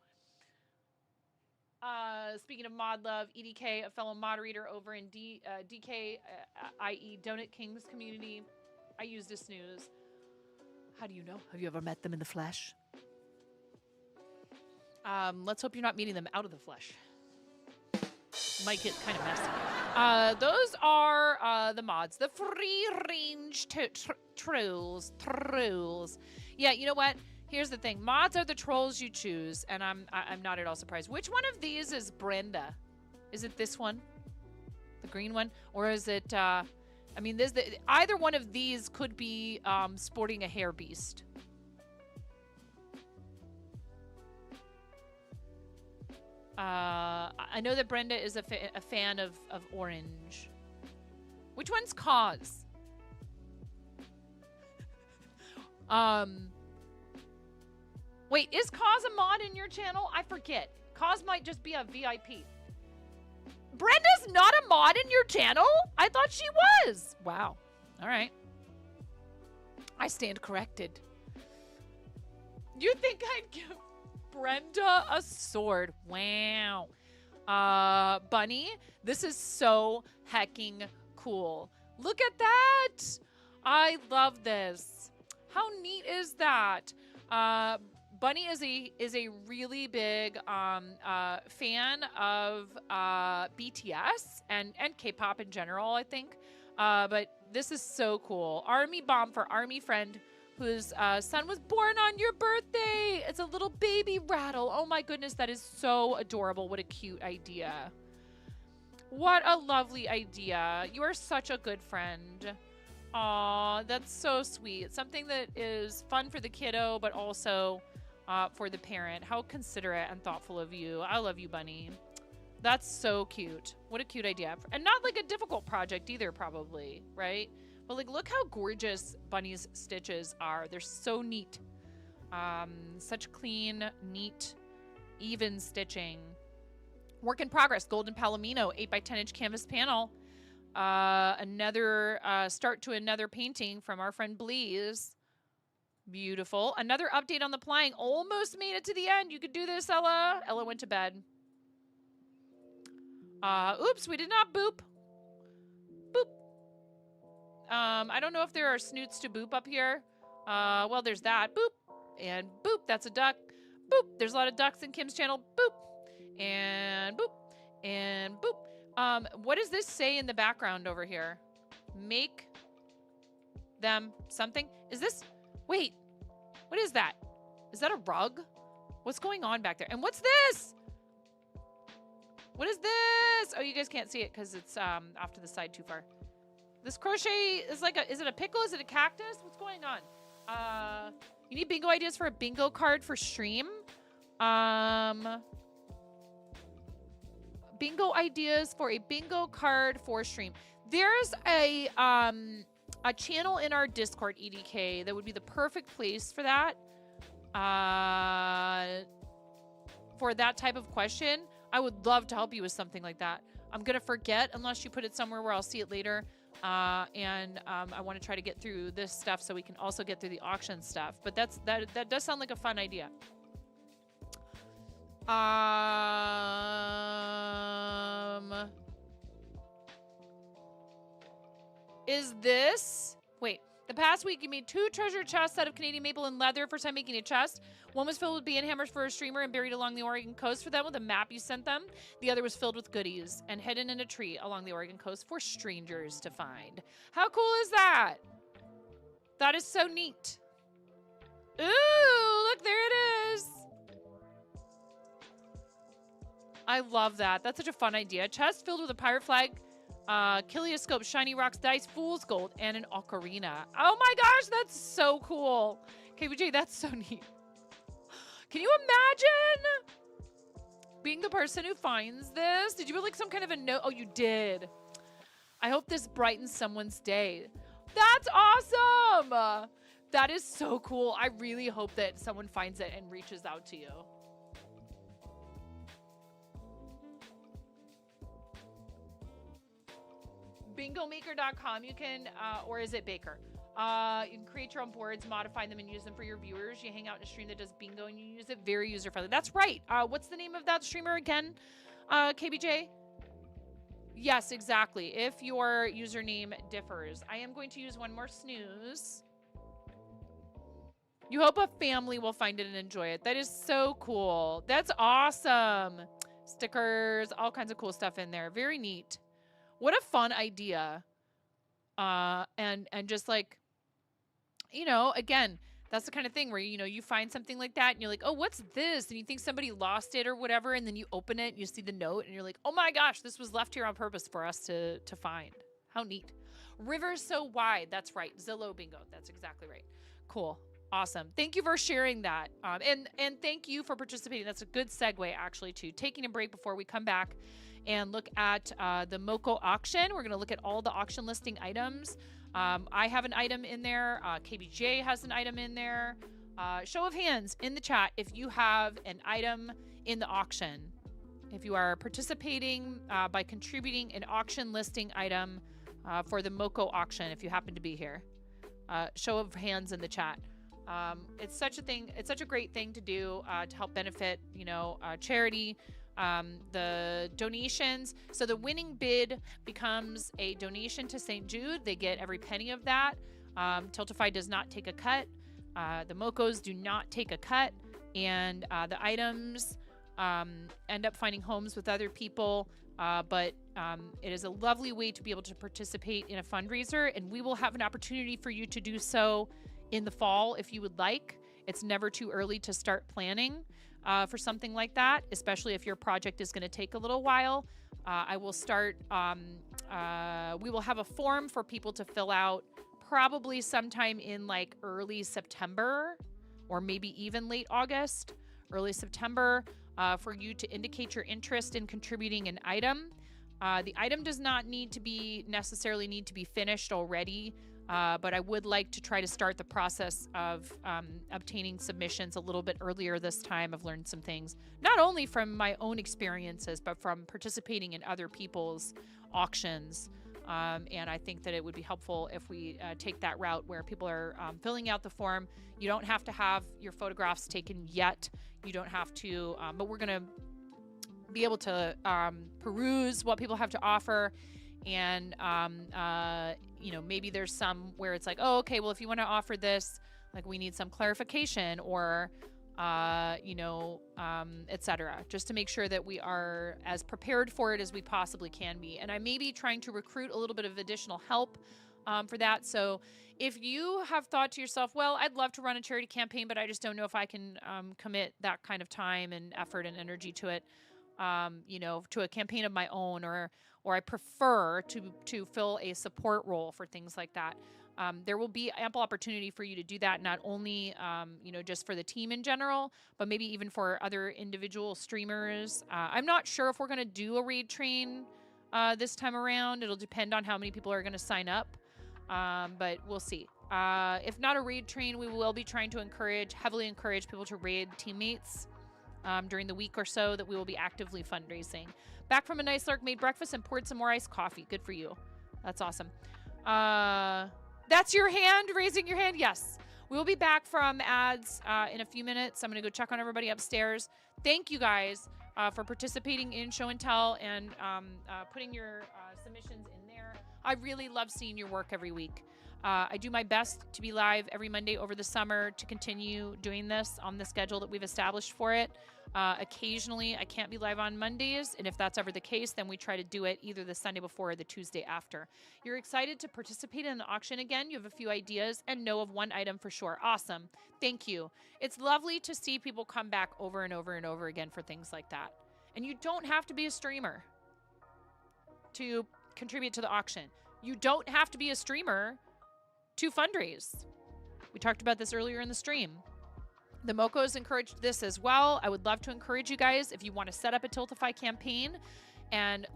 A: Speaking of mod love, EDK, a fellow moderator over in DK, i.e. Donut Kings community. I use this snooze. How do you know? Have you ever met them in the flesh? Let's hope you're not meeting them out of the flesh. Might get kind of messy. Those are the mods. The free-range trolls. Yeah, you know what? Here's the thing. Mods are the trolls you choose, and I'm not at all surprised. Which one of these is Brenda? Is it this one? The green one? Or is it, I mean, either one of these could be sporting a hair beast. I know that Brenda is a fan of orange. Which one's Cause? Wait, is Cause a mod in your channel? I forget. Cause might just be a VIP. Brenda's not a mod in your channel? I thought she was. Wow. All right. I stand corrected. You think I'd give Brenda a sword? Wow. Bunny, this is so hecking cool. Look at that. I love this. How neat is that? Bunny is a really big fan of BTS and K-pop in general, I think. But this is so cool. Army Bomb for Army Friend, whose son was born on your birthday. It's a little baby rattle. Oh my goodness, that is so adorable. What a cute idea. What a lovely idea. You are such a good friend. Aw, that's so sweet. Something that is fun for the kiddo, but also for the parent. How considerate and thoughtful of you. I love you, Bunny. That's so cute. What a cute idea. And not like a difficult project either, probably, right? But like, look how gorgeous Bunny's stitches are. They're so neat. Such clean, neat, even stitching. Work in progress. Golden Palomino, 8x10-inch canvas panel. Another start to another painting from our friend Bleeze. Beautiful. Another update on the plying. Almost made it to the end. You could do this, Ella. Ella went to bed. Oops, we did not boop. Boop. I don't know if there are snoots to boop up here. Well, there's that. Boop. And boop. That's a duck. Boop. There's a lot of ducks in Kim's channel. Boop. And boop. And boop. What does this say in the background over here? Make them something? Is this... Wait. What is that? Is that a rug? What's going on back there? And what's this? What is this? Oh, you guys can't see it because it's off to the side too far. This crochet is like a... Is it a pickle? Is it a cactus? What's going on? You need bingo ideas for a bingo card for stream? Bingo ideas for a bingo card for stream. There's a channel in our Discord, EDK, that would be the perfect place for that. For that type of question. I would love to help you with something like that. I'm going to forget unless you put it somewhere where I'll see it later. I want to try to get through this stuff so we can also get through the auction stuff. But that does sound like a fun idea. Is this... Wait. The past week, you made 2 treasure chests out of Canadian maple and leather. First time making a chest. One was filled with band hammers for a streamer and buried along the Oregon coast for them with a map you sent them. The other was filled with goodies and hidden in a tree along the Oregon coast for strangers to find. How cool is that? That is so neat. Ooh, look, there it is. I love that. That's such a fun idea. Chest filled with a pirate flag, Kilioscope, shiny rocks, dice, fool's gold, and an ocarina. Oh my gosh, that's so cool. KBJ, that's so neat. Can you imagine being the person who finds this? Did you put like some kind of a note? Oh, you did. I hope this brightens someone's day. That's awesome. That is so cool. I really hope that someone finds it and reaches out to you. bingomaker.com, you can, or is it Baker? You can create your own boards, modify them, and use them for your viewers. You hang out in a stream that does bingo, and you use it very user-friendly. That's right. What's the name of that streamer again, KBJ? Yes, exactly. If your username differs. I am going to use one more snooze. You hope a family will find it and enjoy it. That is so cool. That's awesome. Stickers, all kinds of cool stuff in there. Very neat. What a fun idea. And just like, you know, again, that's the kind of thing where, you know, you find something like that and you're like, oh, what's this? And you think somebody lost it or whatever. And then you open it and you see the note and you're like, oh my gosh, this was left here on purpose for us to find. How neat. River's so wide. That's right. Zillow bingo. That's exactly right. Cool. Awesome. Thank you for sharing that. And thank you for participating. That's a good segue actually to taking a break before we come back and look at the MoCo auction. We're going to look at all the auction listing items. I have an item in there. KBJ has an item in there. Show of hands in the chat if you have an item in the auction. If you are participating by contributing an auction listing item for the MoCo auction, if you happen to be here. Show of hands in the chat. It's such a thing. It's such a great thing to do to help benefit, you know, charity. The donations. So the winning bid becomes a donation to St. Jude. They get every penny of that. Tiltify does not take a cut. The MoCos do not take a cut. And the items end up finding homes with other people. But it is a lovely way to be able to participate in a fundraiser. And we will have an opportunity for you to do so in the fall if you would like. It's never too early to start planning for something like that, especially if your project is going to take a little while. I will start, we will have a form for people to fill out probably sometime in like early September or maybe even late August, early September, for you to indicate your interest in contributing an item. The item does not necessarily need to be finished already, but I would like to try to start the process of obtaining submissions a little bit earlier this time. I've learned some things, not only from my own experiences, but from participating in other people's auctions. And I think that it would be helpful if we take that route where people are filling out the form. You don't have to have your photographs taken yet. You don't have to, but we're going to be able to peruse what people have to offer. And, maybe there's some where it's like, oh, okay, well, if you want to offer this, like we need some clarification or, etc. Just to make sure that we are as prepared for it as we possibly can be. And I may be trying to recruit a little bit of additional help for that. So if you have thought to yourself, well, I'd love to run a charity campaign, but I just don't know if I can commit that kind of time and effort and energy to it, to a campaign of my own, or I prefer to fill a support role for things like that. There will be ample opportunity for you to do that, not only, just for the team in general, but maybe even for other individual streamers. I'm not sure if we're going to do a raid train this time around. It'll depend on how many people are going to sign up, but we'll see. If not a raid train, we will be trying to heavily encourage people to raid teammates during the week or so that we will be actively fundraising. Back from a nice Lark made breakfast and poured some more iced coffee. Good for you. That's awesome. That's your hand, raising your hand. Yes. We will be back from ads in a few minutes. I'm going to go check on everybody upstairs. Thank you guys for participating in Show and Tell and putting your submissions in there. I really love seeing your work every week. I do my best to be live every Monday over the summer to continue doing this on the schedule that we've established for it. Occasionally, I can't be live on Mondays, and if that's ever the case, then we try to do it either the Sunday before or the Tuesday after. You're excited to participate in the auction again. You have a few ideas and know of one item for sure. Awesome. Thank you. It's lovely to see people come back over and over and over again for things like that. And you don't have to be a streamer to contribute to the auction. You don't have to be a streamer to fundraise. We talked about this earlier in the stream. The Mocos encouraged this as well. I would love to encourage you guys, if you want to set up a Tiltify campaign and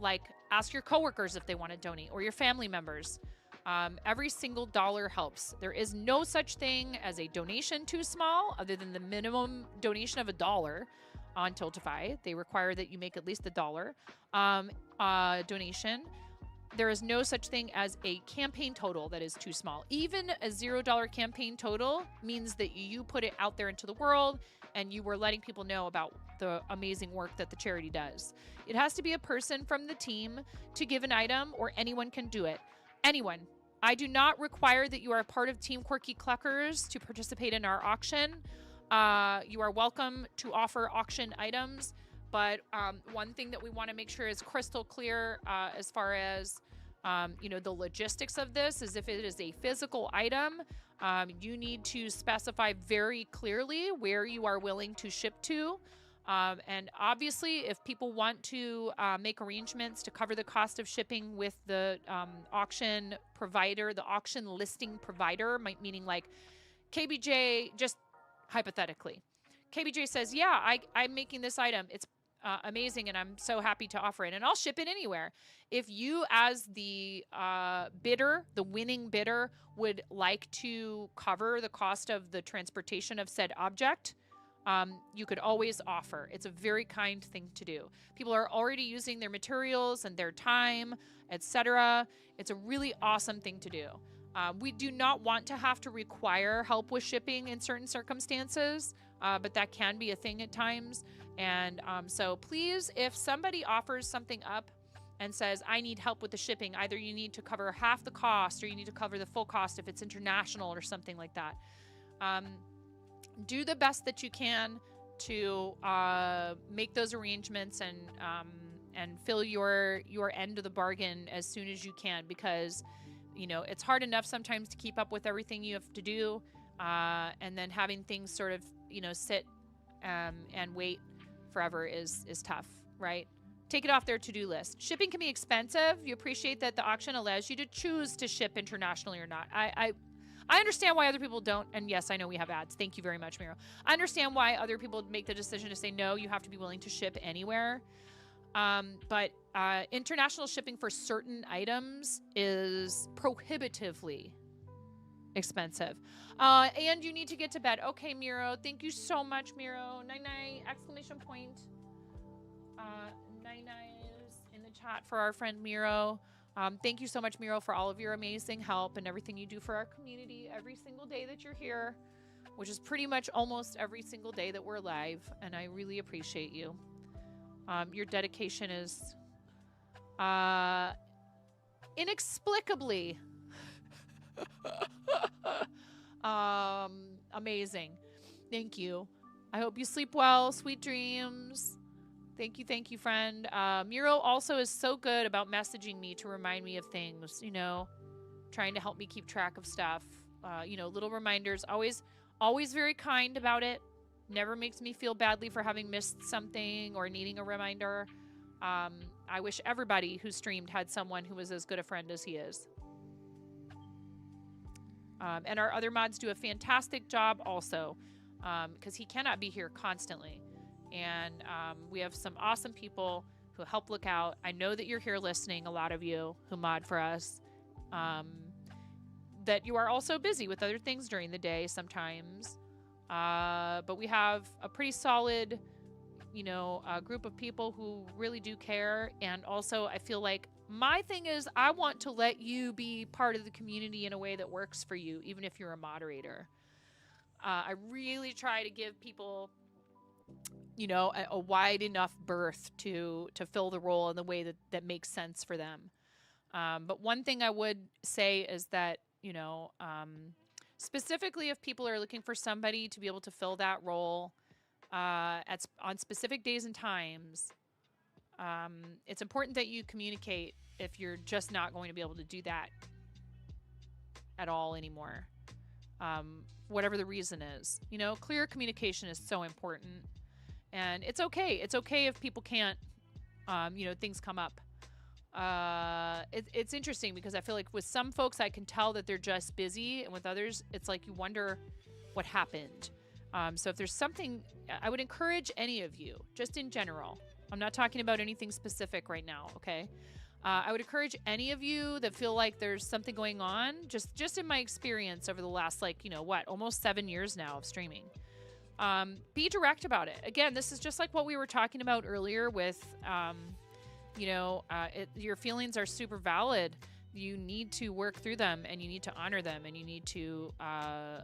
A: ask your coworkers if they want to donate, or your family members. Every single dollar helps. There is no such thing as a donation too small, other than the minimum donation of $1 on Tiltify. They require that you make at least $1 donation. There is no such thing as a campaign total that is too small. Even a $0 campaign total means that you put it out there into the world and you were letting people know about the amazing work that the charity does. It has to be a person from the team to give an item, or anyone can do it. Anyone. I do not require that you are a part of Team Quirky Cluckers to participate in our auction. You are welcome to offer auction items. But one thing that we want to make sure is crystal clear as far as, the logistics of this is, if it is a physical item, you need to specify very clearly where you are willing to ship to. And obviously, if people want to make arrangements to cover the cost of shipping with the auction provider, the auction listing provider, meaning like KBJ, just hypothetically, KBJ says, yeah, I'm making this item. It's amazing, and I'm so happy to offer it, and I'll ship it anywhere. If you, as the bidder, the winning bidder, would like to cover the cost of the transportation of said object, you could always offer. It's a very kind thing to do. People are already using their materials and their time, etc. It's a really awesome thing to do. We do not want to have to require help with shipping in certain circumstances, but that can be a thing at times. And so please, if somebody offers something up and says, I need help with the shipping, either you need to cover half the cost or you need to cover the full cost if it's international or something like that. Do the best that you can to make those arrangements and fill your end of the bargain as soon as you can, because it's hard enough sometimes to keep up with everything you have to do, and then having things sort of sit and wait forever is tough, right? take it off their to-do list. Shipping can be expensive. You appreciate that the auction allows you to choose to ship internationally or not. I understand why other people don't. And yes, I know we have ads. Thank you very much, Miro. I understand why other people make the decision to say, no, you have to be willing to ship anywhere. But international shipping for certain items is prohibitively expensive. And you need to get to bed. Okay, Miro. Thank you so much, Miro. Night-night, exclamation point. Night-night is in the chat for our friend Miro. Thank you so much, Miro, for all of your amazing help and everything you do for our community every single day that you're here, which is pretty much almost every single day that we're live, and I really appreciate you. Your dedication is inexplicably amazing. Thank you. I hope you sleep well. Sweet dreams. Thank you, friend. Miro also is so good about messaging me to remind me of things, you know, trying to help me keep track of stuff. You know, little reminders. Always very kind about it. Never makes me feel badly for having missed something or needing a reminder. I wish everybody who streamed had someone who was as good a friend as he is. And our other mods do a fantastic job also, because he cannot be here constantly. And we have some awesome people who help look out. I know that you're here listening, a lot of you who mod for us, that you are also busy with other things during the day sometimes. But we have a pretty solid, you know, group of people who really do care. And also I feel like my thing is I want to let you be part of the community in a way that works for you, even if you're a moderator. I really try to give people, you know, a wide enough berth to fill the role in the way that makes sense for them. But one thing I would say is that, you know, specifically if people are looking for somebody to be able to fill that role on specific days and times, it's important that you communicate if you're just not going to be able to do that at all anymore. Whatever the reason is, you know, clear communication is so important. And it's okay. It's okay if people can't, you know, things come up. It's interesting because I feel like with some folks, I can tell that they're just busy. And with others, it's like you wonder what happened. So if there's something, I would encourage any of you, just in general. I'm not talking about anything specific right now, okay? I would encourage any of you that feel like there's something going on, just in my experience over the last, like, you know, what, almost 7 years now of streaming. Be direct about it. Again, this is just like what we were talking about earlier with, you know, your feelings are super valid. You need to work through them and you need to honor them and you need to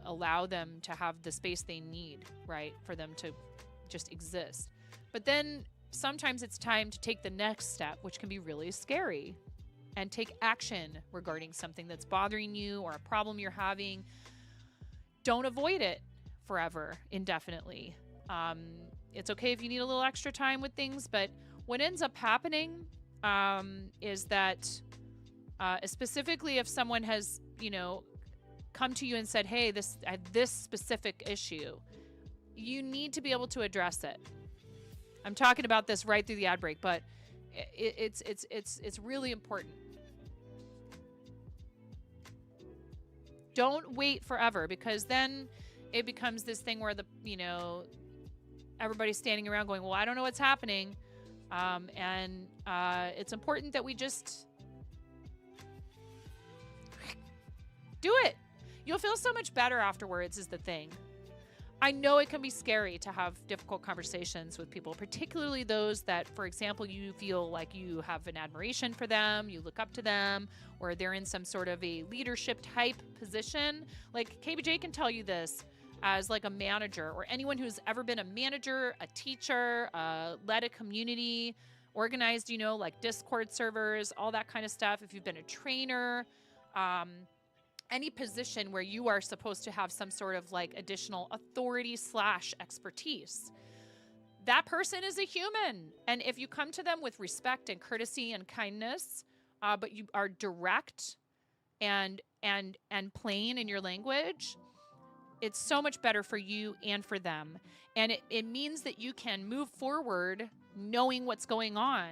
A: allow them to have the space they need, right, for them to just exist. But then sometimes it's time to take the next step, which can be really scary, and take action regarding something that's bothering you or a problem you're having. Don't avoid it forever, indefinitely. It's okay if you need a little extra time with things, but what ends up happening is that specifically if someone has, you know, come to you and said, hey, I have this specific issue, you need to be able to address it. I'm talking about this right through the ad break, but it's really important. Don't wait forever, because then it becomes this thing where you know, everybody's standing around going, well, I don't know what's happening. And it's important that we just do it. You'll feel so much better afterwards is the thing. I know it can be scary to have difficult conversations with people, particularly those that, for example, you feel like you have an admiration for them, you look up to them, or they're in some sort of a leadership type position. Like KBJ can tell you this as like a manager, or anyone who's ever been a manager, a teacher, led a community, organized, you know, like Discord servers, all that kind of stuff. If you've been a trainer, any position where you are supposed to have some sort of like additional authority / expertise, that person is a human. And if you come to them with respect and courtesy and kindness, but you are direct and plain in your language, it's so much better for you and for them. And it means that you can move forward knowing what's going on.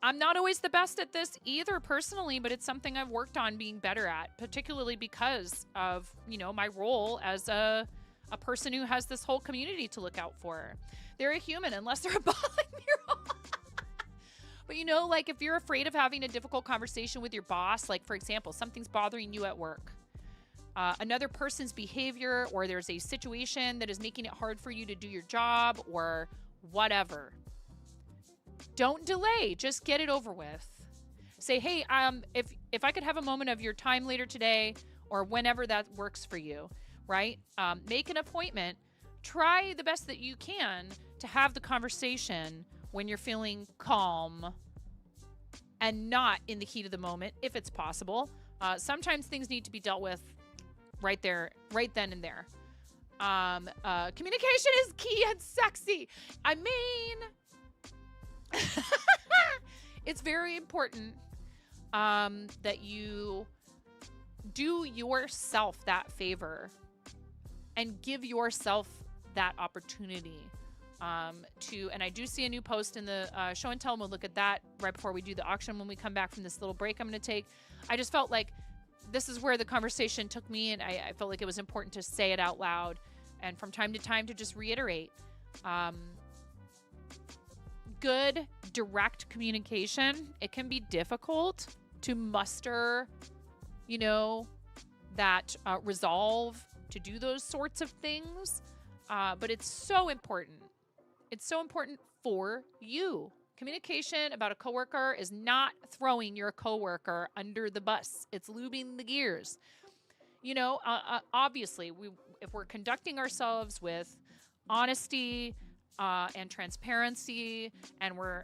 A: I'm not always the best at this either personally, but it's something I've worked on being better at, particularly because of, you know, my role as a person who has this whole community to look out for. They're a human unless they're a bot like Miro. But you know, like if you're afraid of having a difficult conversation with your boss, like for example, something's bothering you at work, another person's behavior, or there's a situation that is making it hard for you to do your job or whatever. Don't delay, just get it over with. Say, hey, if I could have a moment of your time later today or whenever that works for you, right? Make an appointment. Try the best that you can to have the conversation when you're feeling calm and not in the heat of the moment, if it's possible. Sometimes things need to be dealt with right there, right then and there. Communication is key and sexy. I mean, it's very important that you do yourself that favor and give yourself that opportunity and I do see a new post in the show and tell, and we'll look at that right before we do the auction when we come back from this little break I'm going to take. I just felt like this is where the conversation took me, and I felt like it was important to say it out loud and from time to time to just reiterate. Good direct communication, it can be difficult to muster, you know, that resolve to do those sorts of things, but it's so important. It's so important for you. Communication about a coworker is not throwing your coworker under the bus. It's lubing the gears. You know, obviously, if we're conducting ourselves with honesty and transparency, and we're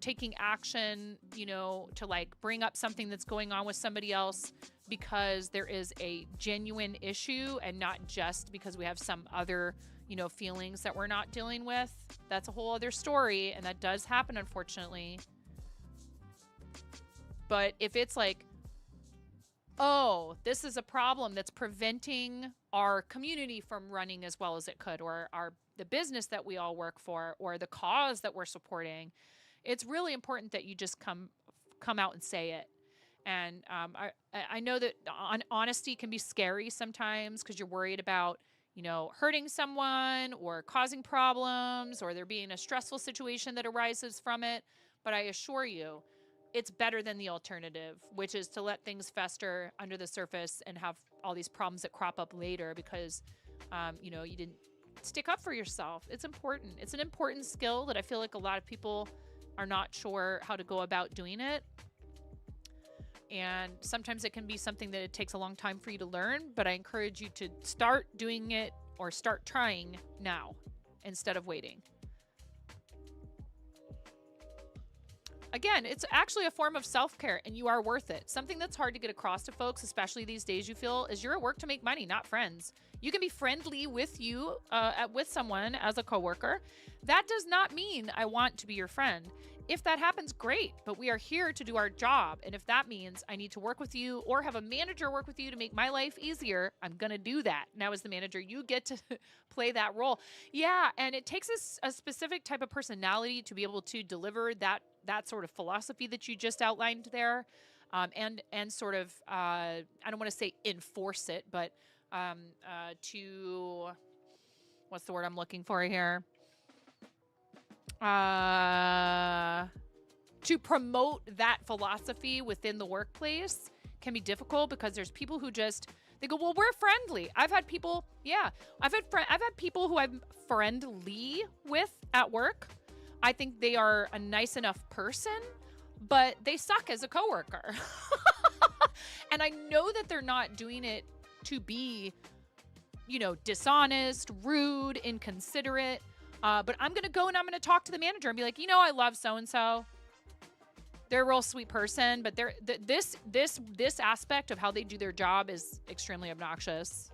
A: taking action, you know, to like bring up something that's going on with somebody else because there is a genuine issue and not just because we have some other, you know, feelings that we're not dealing with. That's a whole other story, and that does happen, unfortunately. But if it's like, oh, this is a problem that's preventing our community from running as well as it could, or the business that we all work for, or the cause that we're supporting, it's really important that you just come out and say it. And I know that honesty can be scary sometimes because you're worried about, you know, hurting someone or causing problems or there being a stressful situation that arises from it. But I assure you, it's better than the alternative, which is to let things fester under the surface and have all these problems that crop up later because, you know, you didn't stick up for yourself. It's important. It's an important skill that I feel like a lot of people are not sure how to go about doing it. And sometimes it can be something that it takes a long time for you to learn, but I encourage you to start doing it or start trying now instead of waiting. Again, it's actually a form of self-care, and you are worth it. Something that's hard to get across to folks, especially these days, you feel, is you're at work to make money, not friends. You can be friendly with you, with someone as a coworker. That does not mean I want to be your friend. If that happens, great, but we are here to do our job. And if that means I need to work with you or have a manager work with you to make my life easier, I'm going to do that. Now, as the manager, you get to play that role. Yeah, and it takes a specific type of personality to be able to deliver that sort of philosophy that you just outlined there, and sort of, I don't want to say enforce it, but to, what's the word I'm looking for here? To promote that philosophy within the workplace can be difficult because there's people who just, they go, well, we're friendly. I've had people, I've had people who I'm friendly with at work. I think they are a nice enough person, but they suck as a coworker. And I know that they're not doing it to be, you know, dishonest, rude, inconsiderate. But I'm going to go and I'm going to talk to the manager and be like, you know, I love so-and-so. They're a real sweet person, but this aspect of how they do their job is extremely obnoxious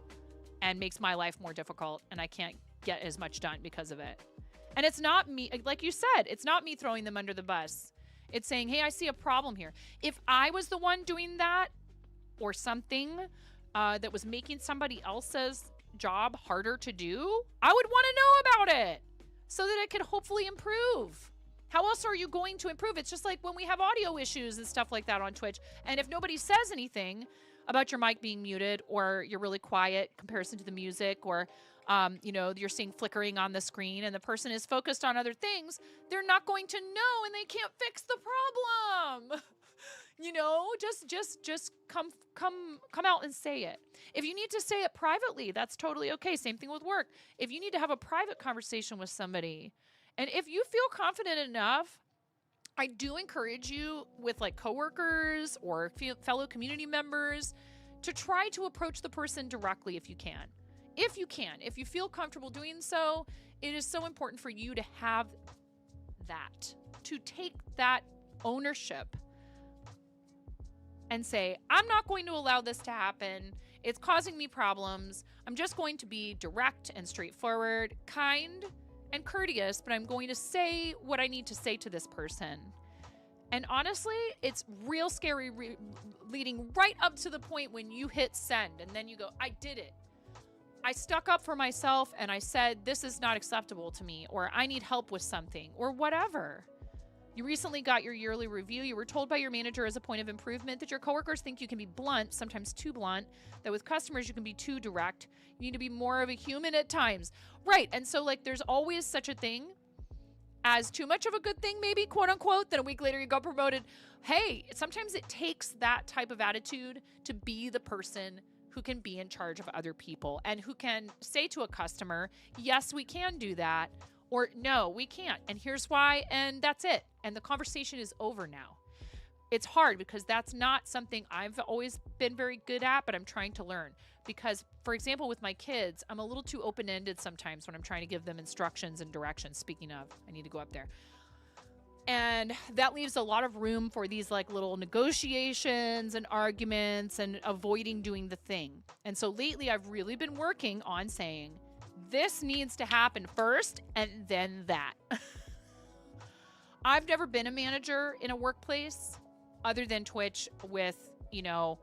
A: and makes my life more difficult. And I can't get as much done because of it. And it's not me, like you said, it's not me throwing them under the bus. It's saying, hey, I see a problem here. If I was the one doing that or something that was making somebody else's job harder to do, I would want to know about it. so that it can hopefully improve. How else are you going to improve? It's just like when we have audio issues and stuff like that on Twitch. And if nobody says anything about your mic being muted, or you're really quiet in comparison to the music, or you know, you're seeing flickering on the screen and the person is focused on other things, they're not going to know and they can't fix the problem. You know, just come out and say it. If you need to say it privately, that's totally okay. Same thing with work. If you need to have a private conversation with somebody, and if you feel confident enough, I do encourage you with like coworkers or fellow community members to try to approach the person directly if you can. If you feel comfortable doing so, it is so important for you to have that, to take that ownership and say, I'm not going to allow this to happen. It's causing me problems. I'm just going to be direct and straightforward, kind and courteous, but I'm going to say what I need to say to this person. And honestly, it's real scary leading right up to the point when you hit send and then you go, I did it. I stuck up for myself and I said, this is not acceptable to me, or I need help with something, or whatever. You recently got your yearly review. You were told by your manager as a point of improvement that your coworkers think you can be blunt, sometimes too blunt, that with customers you can be too direct. You need to be more of a human at times. Right, and so like there's always such a thing as too much of a good thing, maybe, quote unquote, then a week later you got promoted. Hey, sometimes it takes that type of attitude to be the person who can be in charge of other people and who can say to a customer, yes, we can do that, or no, we can't, and here's why, and that's it. And the conversation is over now. It's hard because that's not something I've always been very good at, but I'm trying to learn. Because, for example, with my kids, I'm a little too open-ended sometimes when I'm trying to give them instructions and directions. Speaking of, I need to go up there. And that leaves a lot of room for these like little negotiations and arguments and avoiding doing the thing. And so lately I've really been working on saying, this needs to happen first and then that. I've never been a manager in a workplace other than Twitch with, you know,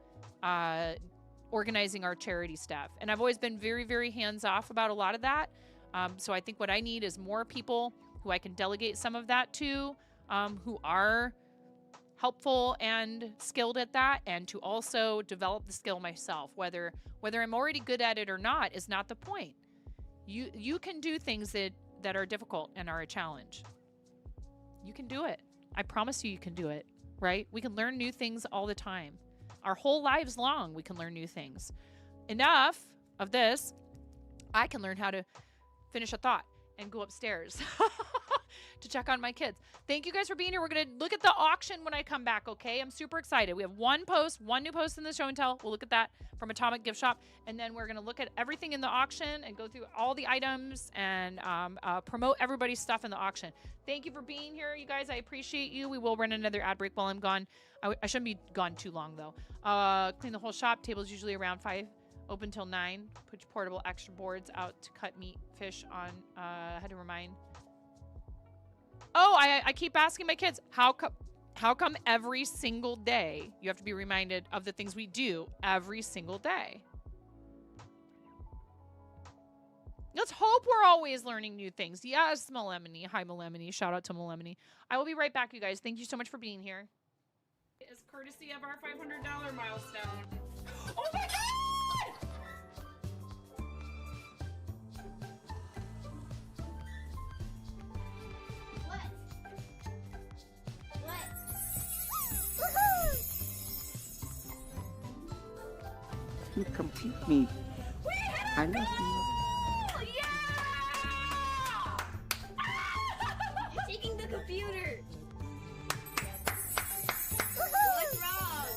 A: organizing our charity stuff. And I've always been very, very hands-off about a lot of that. So I think what I need is more people who I can delegate some of that to, who are helpful and skilled at that, and to also develop the skill myself. Whether I'm already good at it or not is not the point. You can do things that are difficult and are a challenge. You can do it. I promise you can do it, right? We can learn new things all the time. Our whole lives long, we can learn new things. Enough of this, I can learn how to finish a thought and go upstairs to check on my kids. Thank you guys for being here. We're going to look at the auction when I come back, okay? I'm super excited. We have one new post in the show and tell. We'll look at that from Atomic Gift Shop. And then we're going to look at everything in the auction and go through all the items and promote everybody's stuff in the auction. Thank you for being here, you guys. I appreciate you. We will run another ad break while I'm gone. I shouldn't be gone too long, though. Clean the whole shop. Table's usually around 5. Open till 9. Put your portable extra boards out to cut meat, fish on. I had to remind. Oh, I keep asking my kids, how come every single day you have to be reminded of the things we do every single day? Let's hope we're always learning new things. Yes, Melemony. Hi, Melemony. Shout out to Melemony. I will be right back, you guys. Thank you so much for being here. It's courtesy of our $500 milestone. Oh my God!
C: You complete me. I love you.
G: Yeah!
D: You're taking the computer. What's wrong?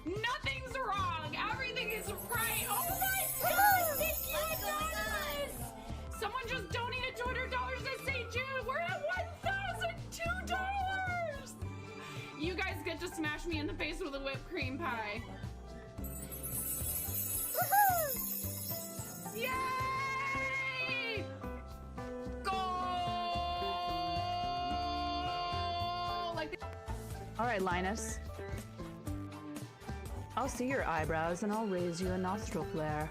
G: Nothing's wrong. Everything is right. Oh my God! Thank you,
D: What's going
G: guys. Someone just donated $200 to St. Jude. We're at $1,002. You guys get to smash me in the face with a whipped cream pie. Yay! Go! Like.
F: All right, Linus. I'll see your eyebrows and I'll raise you a nostril flare.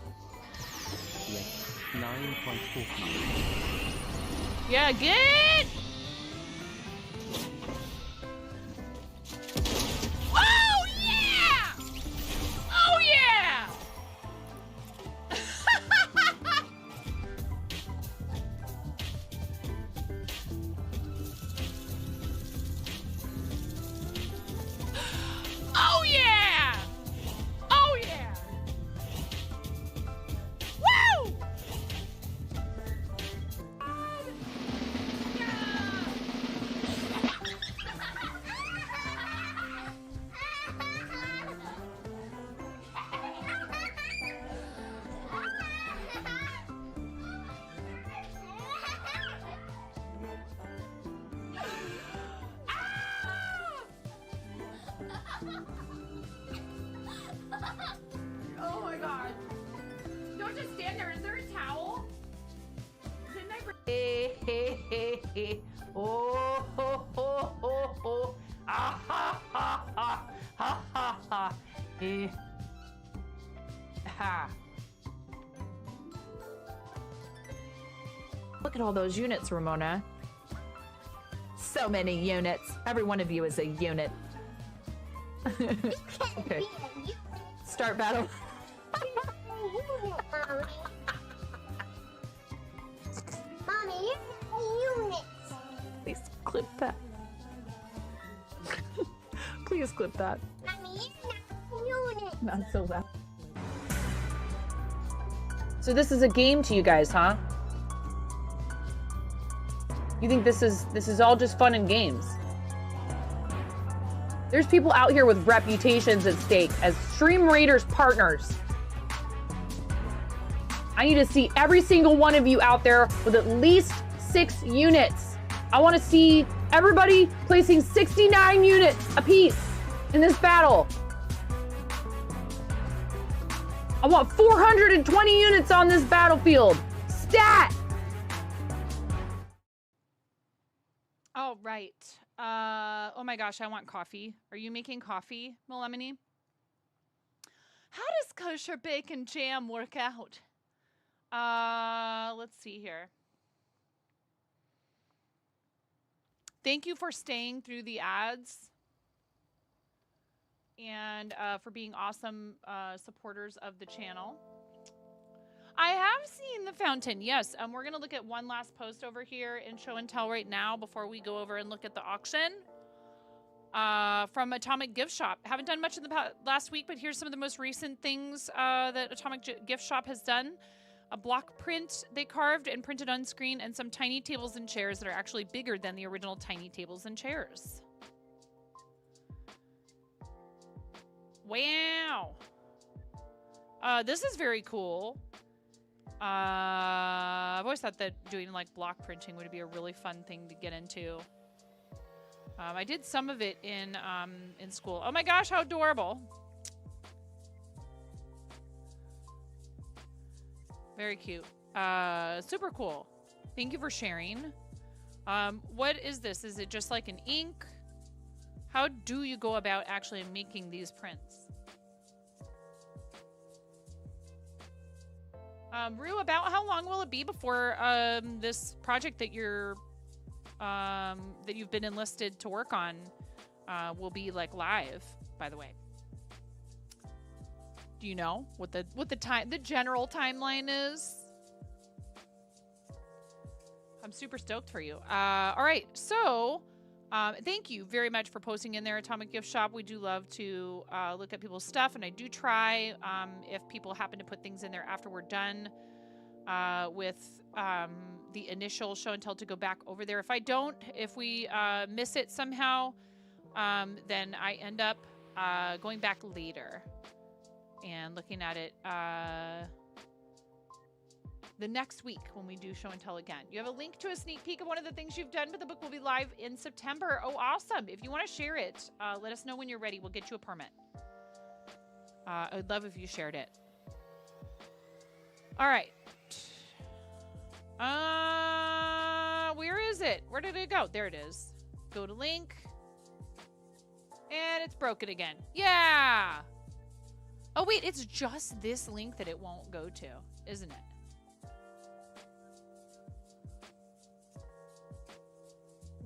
A: Yeah, get! Oh, yeah! Oh, yeah! Oh, yeah! Oh, yeah! Woo! Oh my god. Don't just stand there. Is there a towel? Didn't I bring
G: Hey, hey, hey, hey. Oh, ho, ho, ho, ho. Ah, ha, ha, ha. Ha, ha, ha. Eh. Ha. Look at all those units, Ramona. So many units. Every one of you is a unit. Okay. Start battle.
B: Mommy, you're units.
G: Please clip that. Please clip that.
B: Mommy, you're units.
G: Not so loud.
A: So this is a game to you guys, huh? You think this is all just fun and games? There's people out here with reputations at stake as Stream Raiders partners. I need to see every single one of you out there with at least 6 units. I want to see everybody placing 69 units apiece in this battle. I want 420 units on this battlefield. Stat! Oh, right. Oh my gosh, I want coffee. Are you making coffee, Melemony? How does kosher bacon jam work out? Let's see here. Thank you for staying through the ads and for being awesome supporters of the channel. I have seen the fountain, yes. We're going to look at one last post over here in Show and Tell right now before we go over and look at the auction from Atomic Gift Shop. Haven't done much in the last week, but here's some of the most recent things that Atomic Gift Shop has done. A block print they carved and printed on screen, and some tiny tables and chairs that are actually bigger than the original tiny tables and chairs. Wow. This is very cool. I've always thought that doing like block printing would be a really fun thing to get into. I did some of it in school. Oh my gosh, how adorable. Very cute. Super cool. Thank you for sharing. What is this? Is it just like an ink? How do you go about actually making these prints? Rue, about how long will it be before this project that you're that you've been enlisted to work on will be like live, by the way? Do you know what the general timeline is? I'm super stoked for you. All right, so thank you very much for posting in there, Atomic Gift Shop. We do love to look at people's stuff, and I do try if people happen to put things in there after we're done with the initial show and tell to go back over there. If I don't, if we miss it somehow, then I end up going back later and looking at it the next week when we do show and tell again. You have a link to a sneak peek of one of the things you've done, but the book will be live in September. Oh, awesome. If you want to share it, let us know when you're ready. We'll get you a permit. I would love if you shared it. All right. Where is it? Where did it go? There it is. Go to link. And it's broken again. Yeah. Oh, wait, it's just this link that it won't go to, isn't it?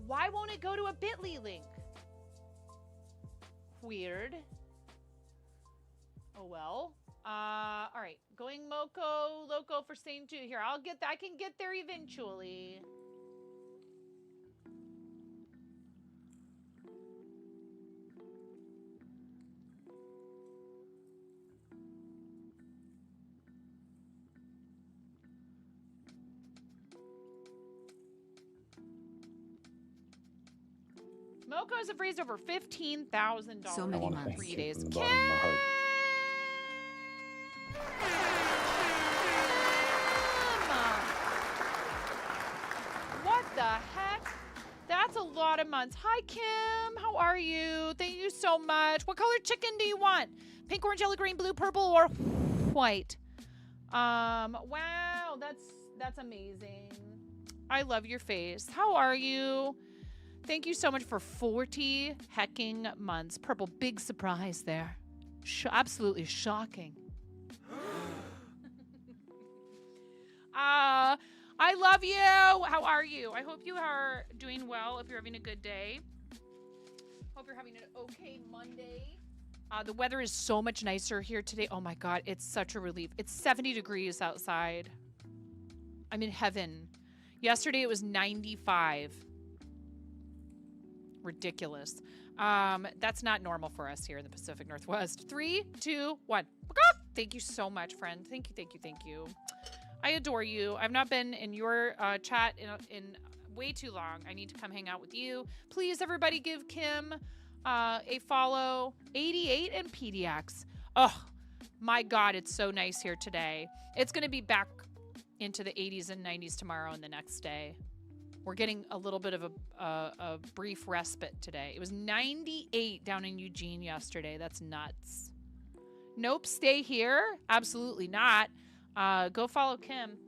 A: Why won't it go to a bit.ly link? Weird. Oh well. All right. Going Moco Loco for St. Jude. Here, I can get there eventually. Moco's have raised over $15,000
C: So many months.
A: in 3 days.
H: From the bottom of my heart.
A: What the heck? That's a lot of months. Hi, Kim. How are you? Thank you so much. What color chicken do you want? Pink, orange, yellow, green, blue, purple, or white? Wow, that's amazing. I love your face. How are you? Thank you so much for 40 hecking months. Purple, big surprise there. Absolutely shocking. I love you. How are you? I hope you are doing well. If you're having a good day. Hope you're having an okay Monday. The weather is so much nicer here today. Oh my God, it's such a relief. It's 70 degrees outside. I'm in heaven. Yesterday it was 95. Ridiculous. That's not normal for us here in the Pacific Northwest. 3, 2, 1. Thank you so much, friend. Thank you, thank you, thank you. I adore you. I've not been in your chat in way too long. I need to come hang out with you. Please, everybody, give Kim a follow. 88 and PDX. Oh, my God, it's so nice here today. It's going to be back into the 80s and 90s tomorrow and the next day. We're getting a little bit of a brief respite today. It was 98 down in Eugene yesterday. That's nuts. Nope, stay here. Absolutely not. Go follow Kim.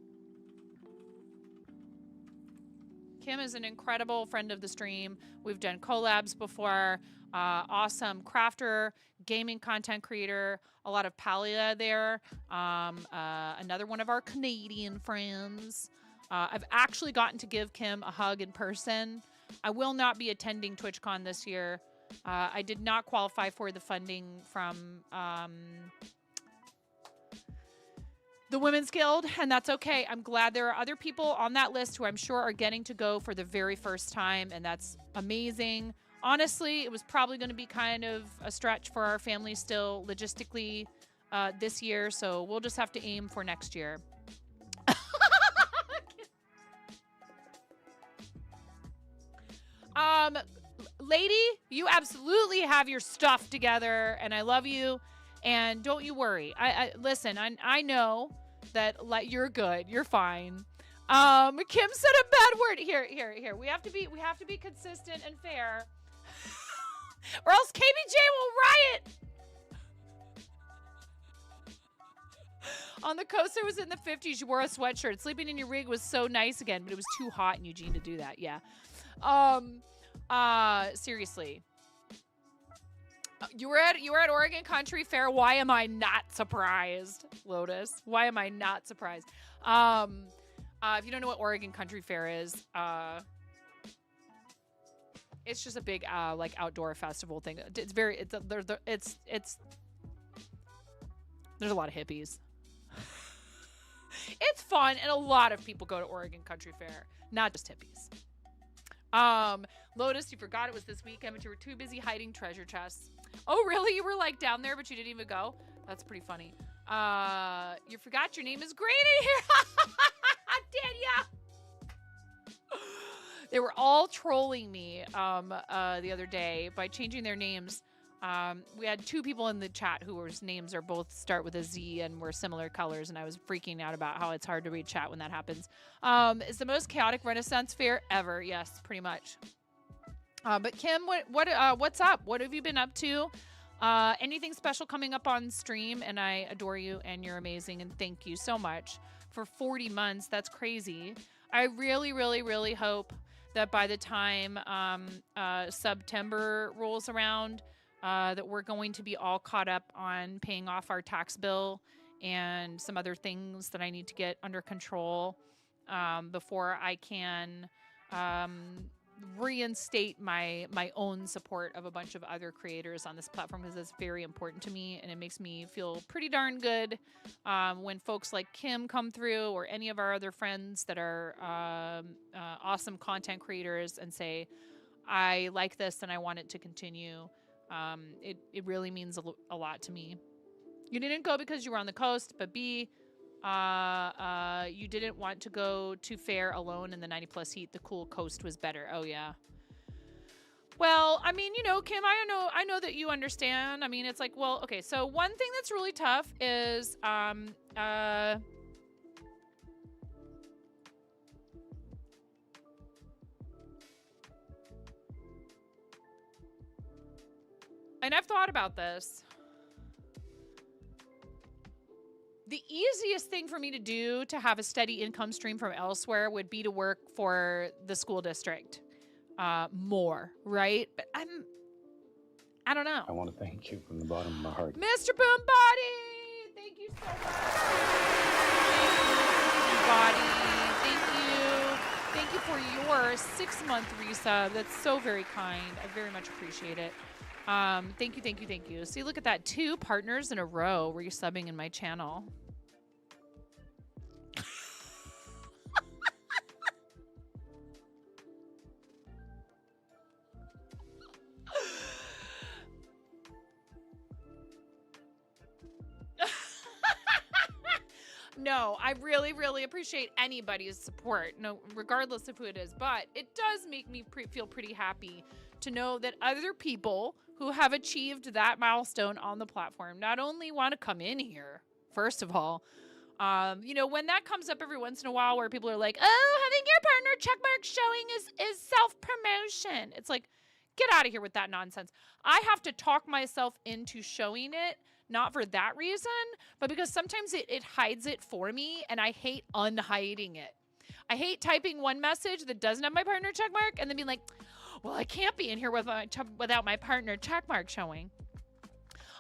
A: Kim is an incredible friend of the stream. We've done collabs before. Awesome crafter, gaming content creator, a lot of Palia there. Another one of our Canadian friends. I've actually gotten to give Kim a hug in person. I will not be attending TwitchCon this year. I did not qualify for the funding from the Women's Guild, and that's okay. I'm glad there are other people on that list who I'm sure are getting to go for the very first time, and that's amazing. Honestly, it was probably going to be kind of a stretch for our family still logistically this year, so we'll just have to aim for next year. Lady, you absolutely have your stuff together, and I love you. And don't you worry. Listen. I know that you're good. You're fine. Kim said a bad word. Here. We have to be consistent and fair, or else KBJ will riot. On the coast, it was in the 50s. You wore a sweatshirt. Sleeping in your rig was so nice again, but it was too hot in Eugene to do that. Yeah. Seriously. You were at Oregon Country Fair. Why am I not surprised, Lotus? Why am I not surprised? If you don't know what Oregon Country Fair is, it's just a big like outdoor festival thing. It's there's a lot of hippies. It's fun, and a lot of people go to Oregon Country Fair, not just hippies. Lotus, you forgot it was this weekend, but you were too busy hiding treasure chests. Oh, really? You were like down there, but you didn't even go? That's pretty funny. You forgot your name is great in here. Did ya? They were all trolling me the other day by changing their names. We had 2 people in the chat whose names are both start with a Z and were similar colors, and I was freaking out about how it's hard to read chat when that happens. It's the most chaotic Renaissance fair ever. Yes, pretty much. But Kim, what's up? What have you been up to? Anything special coming up on stream? And I adore you, and you're amazing, and thank you so much for 40 months. That's crazy. I really, really, really hope that by the time September rolls around, that we're going to be all caught up on paying off our tax bill and some other things that I need to get under control before I can reinstate my own support of a bunch of other creators on this platform because it's very important to me, and it makes me feel pretty darn good when folks like Kim come through, or any of our other friends that are awesome content creators, and say, I like this and I want it to continue. It really means a lot to me. You didn't go because you were on the coast, but B, you didn't want to go to fair alone in the 90 plus heat. The cool coast was better. Oh yeah. Well, I mean, you know, Kim, I know that you understand. I mean, it's like, well, okay. So one thing that's really tough is, and I've thought about this. The easiest thing for me to do to have a steady income stream from elsewhere would be to work for the school district more, right? But I don't know.
H: I want to thank you from the bottom of my heart.
A: Mr. Boombody, thank you so much. Boombody, thank you for your 6-month resub. That's so very kind. I very much appreciate it. Thank you. See, look at that. 2 partners in a row resubbing in my channel. No, I really, really appreciate anybody's support, no, regardless of who it is. But it does make me feel pretty happy to know that other people who have achieved that milestone on the platform not only want to come in here, first of all, you know, when that comes up every once in a while where people are like, oh, having your partner checkmark showing is self-promotion. It's like, get out of here with that nonsense. I have to talk myself into showing it, not for that reason, but because sometimes it hides it for me, and I hate unhiding it. I hate typing one message that doesn't have my partner checkmark and then being like, well, I can't be in here without my partner checkmark showing.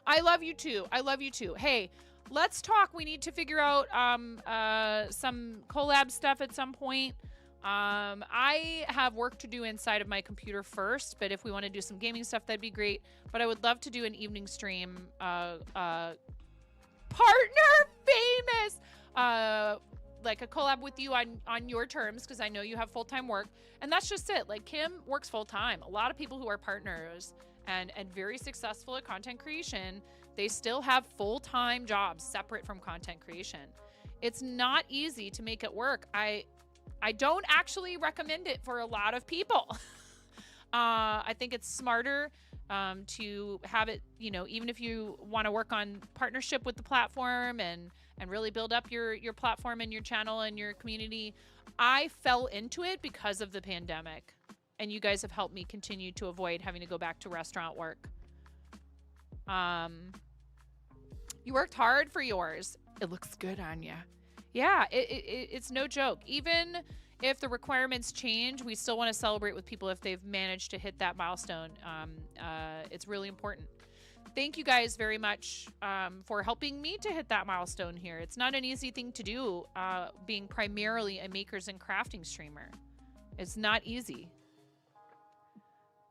A: I love you too. Hey, let's talk. We need to figure out some collab stuff at some point. I have work to do inside of my computer first, but if we want to do some gaming stuff, that'd be great. But I would love to do an evening stream. Partner famous! Like a collab with you on your terms, because I know you have full-time work. And that's just it. Like, Kim works full-time. A lot of people who are partners and very successful at content creation, they still have full-time jobs separate from content creation. It's not easy to make it work. I don't actually recommend it for a lot of people. I think it's smarter to have it, you know, even if you want to work on partnership with the platform and really build up your platform and your channel and your community. I fell into it because of the pandemic, and you guys have helped me continue to avoid having to go back to restaurant work. You worked hard for yours. It looks good on you. Yeah, it's no joke. Even if the requirements change, we still want to celebrate with people if they've managed to hit that milestone. It's really important. Thank you guys very much for helping me to hit that milestone here. It's not an easy thing to do, being primarily a makers and crafting streamer. It's not easy.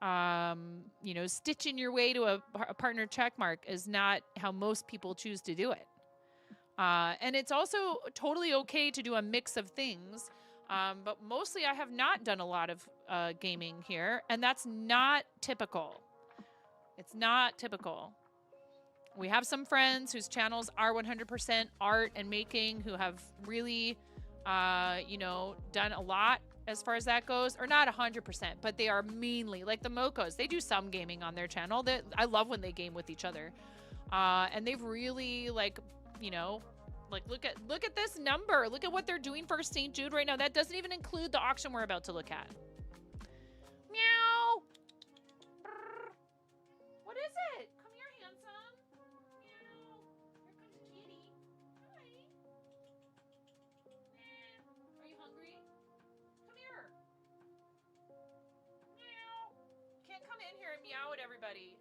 A: You know, stitching your way to a partner checkmark is not how most people choose to do it. And it's also totally okay to do a mix of things. But mostly I have not done a lot of gaming here, and that's not typical. It's not typical. We have some friends whose channels are 100% art and making, who have really, you know, done a lot as far as that goes, or not 100%, but they are mainly like the Mokos. They do some gaming on their channel. I love when they game with each other, and they've really, like, you know, like look at this number. Look at what they're doing for St. Jude right now. That doesn't even include the auction we're about to look at. Meow. What is it? Come here, handsome. Meow. Here comes Kitty. Hi. Are you hungry? Come here. Meow. Can't come in here and meow at everybody.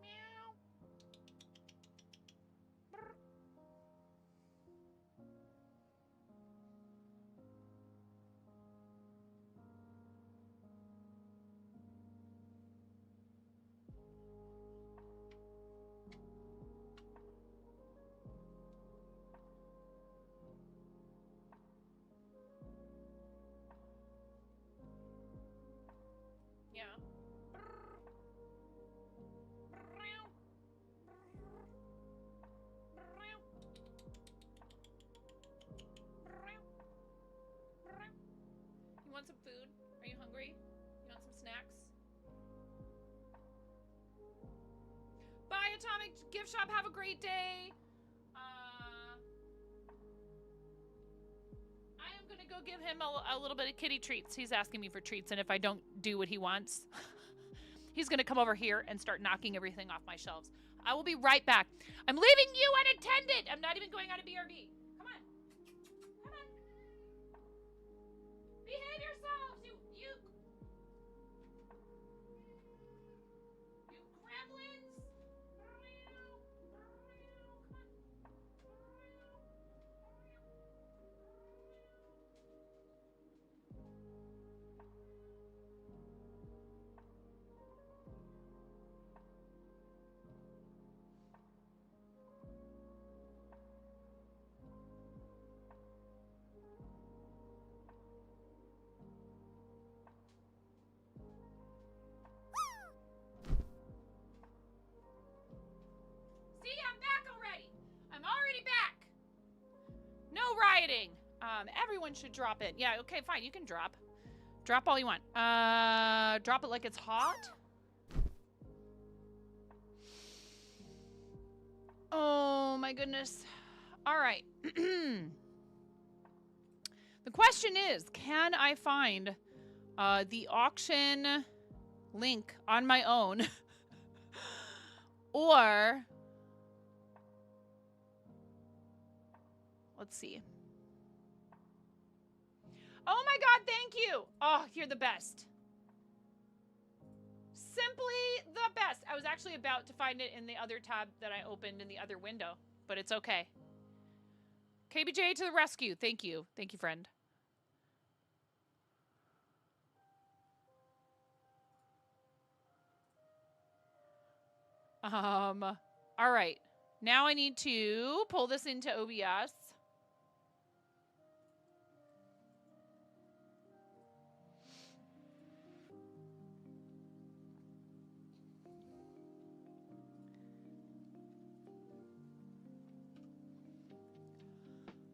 A: Meow. Are you hungry? You want some snacks? Bye, Atomic Gift Shop. Have a great day. I am going to go give him a little bit of kitty treats. He's asking me for treats, and if I don't do what he wants, he's going to come over here and start knocking everything off my shelves. I will be right back. I'm leaving you unattended. I'm not even going out of BRB. Come on. Come on. Behave yourselves, you gremlins. See, I'm back already. I'm already back. No rioting. Everyone should drop it. Yeah, okay, fine. You can drop. Drop all you want. Drop it like it's hot. Oh my goodness. All right. The question is, can I find the auction link on my own? Or let's see. Oh my God, thank you. Oh, you're the best. Simply the best. I was actually about to find it in the other tab that I opened in the other window, but it's okay. KBJ to the rescue. Thank you. Thank you, friend. All right. Now I need to pull this into OBS.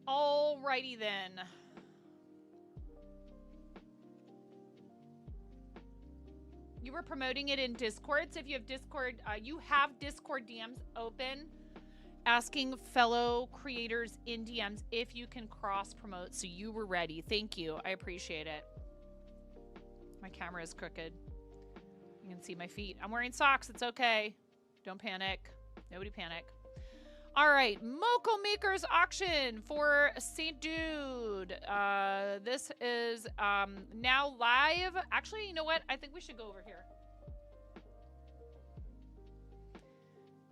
A: Alrighty then. You were promoting it in Discord, so if you have Discord, you have Discord DMs open, asking fellow creators in DMs if you can cross promote, so you were ready. Thank you. I appreciate it. My camera is crooked. You can see my feet. I'm wearing socks. It's okay. Don't panic. Nobody panic. All right, Moco Maker's auction for St. Jude. This is now live. Actually, you know what? I think we should go over here.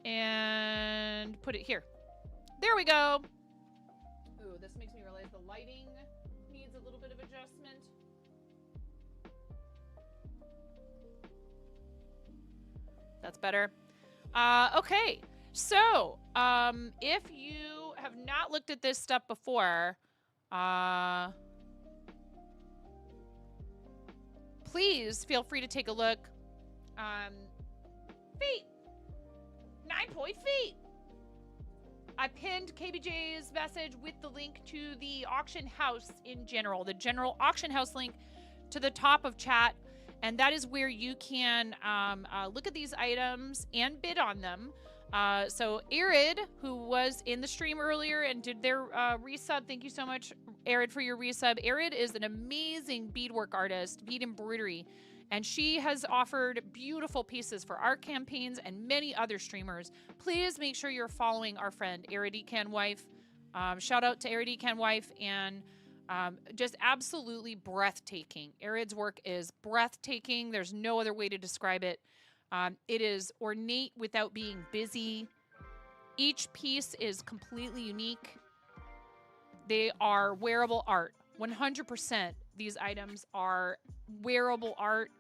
A: And put it here. There we go. Ooh, this makes me realize the lighting needs a little bit of adjustment. That's better. Okay. So, if you have not looked at this stuff before, please feel free to take a look. Feet. 9-point feet. I pinned KBJ's message with the link to the auction house in general, the general auction house link to the top of chat. And that is where you can look at these items and bid on them. So Arid, who was in the stream earlier and did their resub, thank you so much, Arid, for your resub. Arid is an amazing beadwork artist, bead embroidery, and she has offered beautiful pieces for art campaigns and many other streamers. Please make sure you're following our friend Arid Ecan Wife. Shout out to Arid Ecan Wife, and just absolutely breathtaking. Arid's work is breathtaking. There's no other way to describe it. It is ornate without being busy. Each piece is completely unique. They are wearable art. 100% these items are wearable art.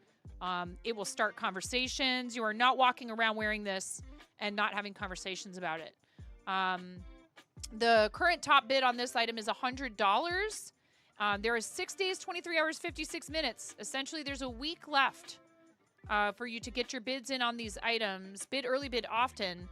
A: It will start conversations. You are not walking around wearing this and not having conversations about it. The current top bid on this item is $100. There is 6 days, 23 hours, 56 minutes. Essentially, there's a week left for you to get your bids in on these items. Bid early, bid often.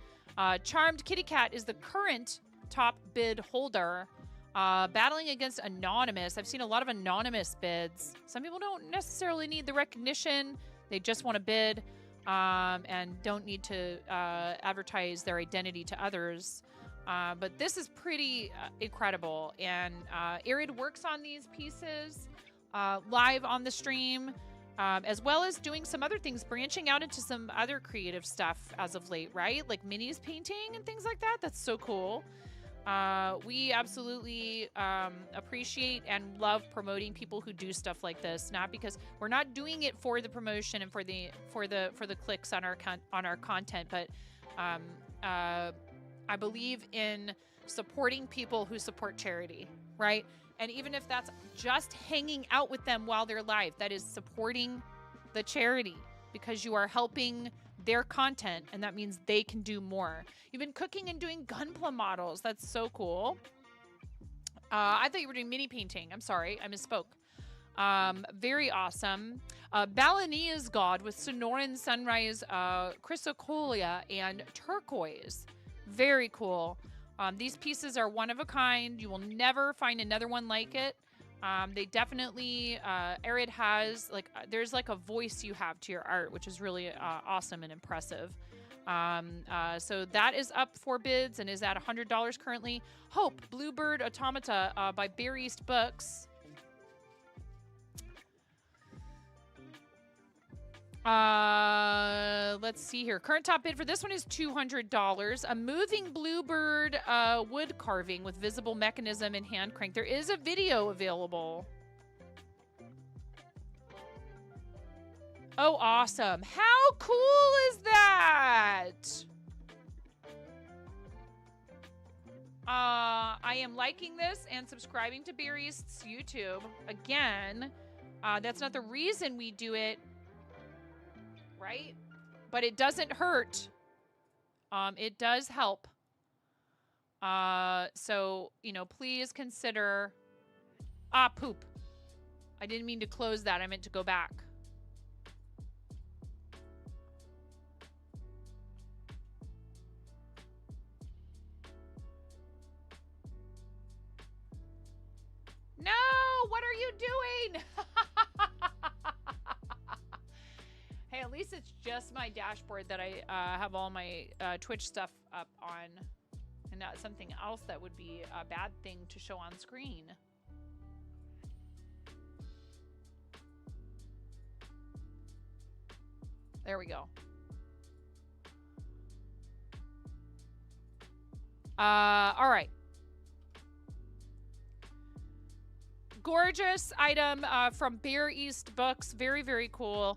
A: Charmed Kitty Cat is the current top bid holder. Battling against anonymous. I've seen a lot of anonymous bids. Some people don't necessarily need the recognition. They just want to bid and don't need to advertise their identity to others. But this is pretty incredible. And Arid works on these pieces live on the stream, as well as doing some other things, branching out into some other creative stuff as of late, right? Like minis painting and things like that. That's so cool. We absolutely appreciate and love promoting people who do stuff like this. Not because we're not doing it for the promotion and for the clicks on our content, but I believe in supporting people who support charity, right? And even if that's just hanging out with them while they're live, that is supporting the charity because you are helping their content, and that means they can do more. You've been cooking and doing gunpla models. That's so cool. I thought you were doing mini painting. I'm sorry, I misspoke. Very awesome. Balinese God with Sonoran Sunrise, Chrysocolia, and Turquoise. Very cool. These pieces are one of a kind. You will never find another one like it. They definitely, Arid has, like, there's like a voice you have to your art, which is really awesome and impressive. So that is up for bids and is at $100 currently. Hope, Bluebird Automata by Bear East Books. Let's see here. Current top bid for this one is $200. A moving bluebird wood carving with visible mechanism and hand crank. There is a video available. Oh, awesome. How cool is that? I am liking this and subscribing to Bear East's YouTube. Again, that's not the reason we do it, right? But it doesn't hurt. It does help. So, you know, please consider... poop. I didn't mean to close that. I meant to go back. No! What are you doing? Hey, at least it's just my dashboard that I have all my Twitch stuff up on, and not something else that would be a bad thing to show on screen. There we go. All right. Gorgeous item from Bear East Books. Very, very cool.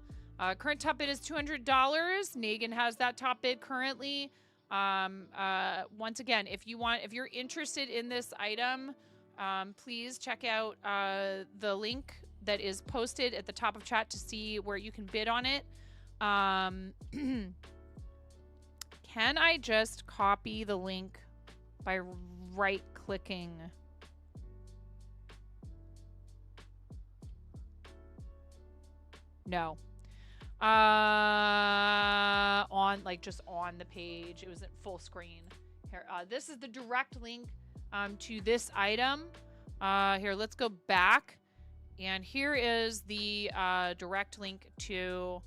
A: Current top bid is $200. Negan has that top bid currently. Once again, if you're interested in this item, please check out the link that is posted at the top of chat to see where you can bid on it. Can I just copy the link by right-clicking? No. Just on the page. It was at full screen. Here, this is the direct link to this item. Here, let's go back. And here is the direct link to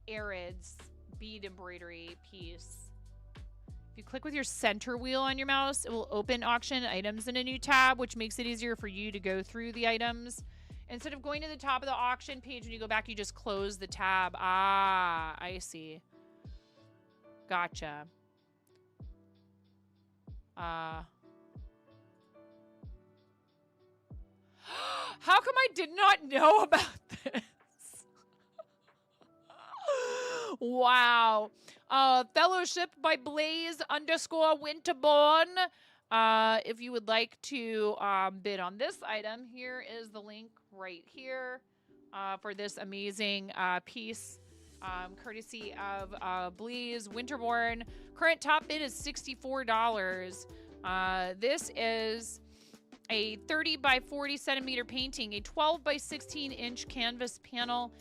A: Arid's bead embroidery piece. If you click with your center wheel on your mouse, it will open auction items in a new tab, which makes it easier for you to go through the items. Instead of going to the top of the auction page, when you go back, you just close the tab. Ah, I see. Gotcha. How come I did not know about this? Wow. Fellowship by Blaze_Winterborn. If you would like to bid on this item, here is the link right here for this amazing piece, courtesy of Blaze Winterborn. Current top bid is $64. This is a 30 by 40 centimeter painting, a 12 by 16 inch canvas panel.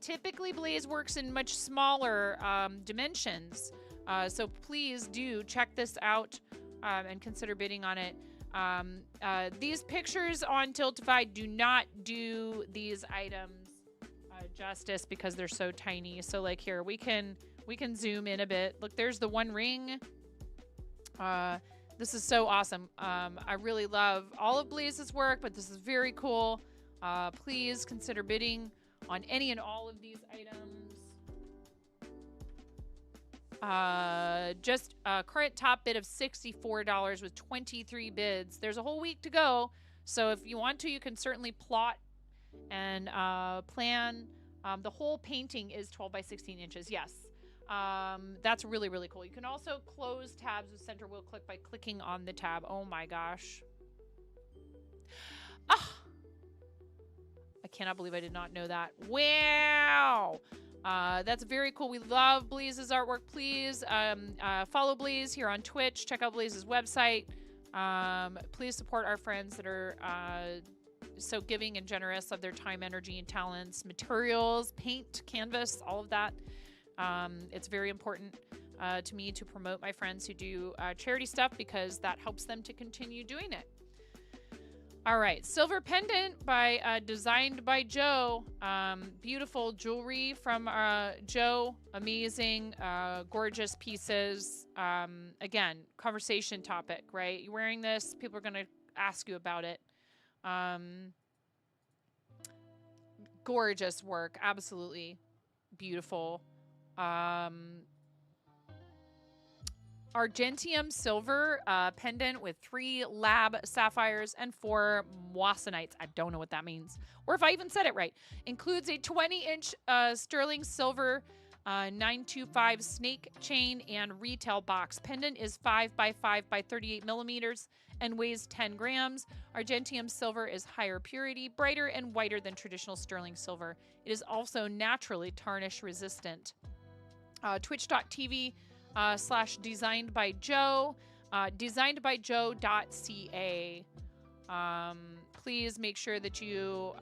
A: Typically, Blaze works in much smaller dimensions, so please do check this out. and consider bidding on it. These pictures on Tiltify do not do these items justice because they're so tiny. So like here, we can zoom in a bit. Look, there's the one ring. This is so awesome. I really love all of Blaze's work, but this is very cool. Please consider bidding on any and all of these items. Just a current top bid of $64 with 23 bids. There's a whole week to go, so if you want to, you can certainly plot and plan. The whole painting is 12 by 16 inches. Yes. That's really, really cool. You can also close tabs with center wheel click by clicking on the tab. Oh my gosh. Ah! I cannot believe I did not know that. Wow. That's very cool. We love Blaze's artwork. Please follow Blaze here on Twitch. Check out Blaze's website. Please support our friends that are so giving and generous of their time, energy, and talents, materials, paint, canvas, all of that. It's very important to me to promote my friends who do charity stuff because that helps them to continue doing it. All right, silver pendant by designed by Joe. Beautiful jewelry from Joe. Amazing, gorgeous pieces. Again, conversation topic, right? You're wearing this, people are gonna ask you about it. Gorgeous work, absolutely beautiful. Argentium silver pendant with 3 lab sapphires and 4 moissanites. I don't know what that means, or if I even said it right. Includes a 20-inch sterling silver 925 snake chain and retail box. Pendant is 5 by 5 by 38 millimeters and weighs 10 grams. Argentium silver is higher purity, brighter and whiter than traditional sterling silver. It is also naturally tarnish resistant. Twitch.tv / designed by Joe, designedbyjoe.ca. Please make sure that you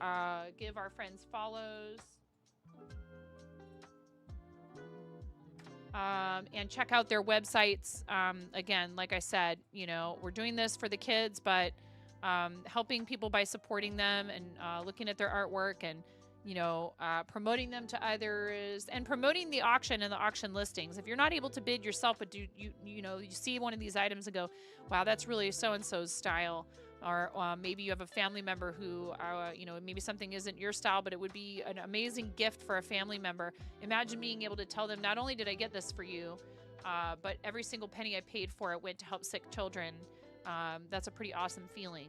A: give our friends follows. And check out their websites. Again, like I said, you know, we're doing this for the kids, but helping people by supporting them and looking at their artwork and, you know, promoting them to others and promoting the auction and the auction listings. If you're not able to bid yourself, but you know, you see one of these items and go, wow, that's really so-and-so's style. Or maybe you have a family member who, you know, maybe something isn't your style, but it would be an amazing gift for a family member. Imagine being able to tell them, not only did I get this for you, but every single penny I paid for it went to help sick children. That's a pretty awesome feeling.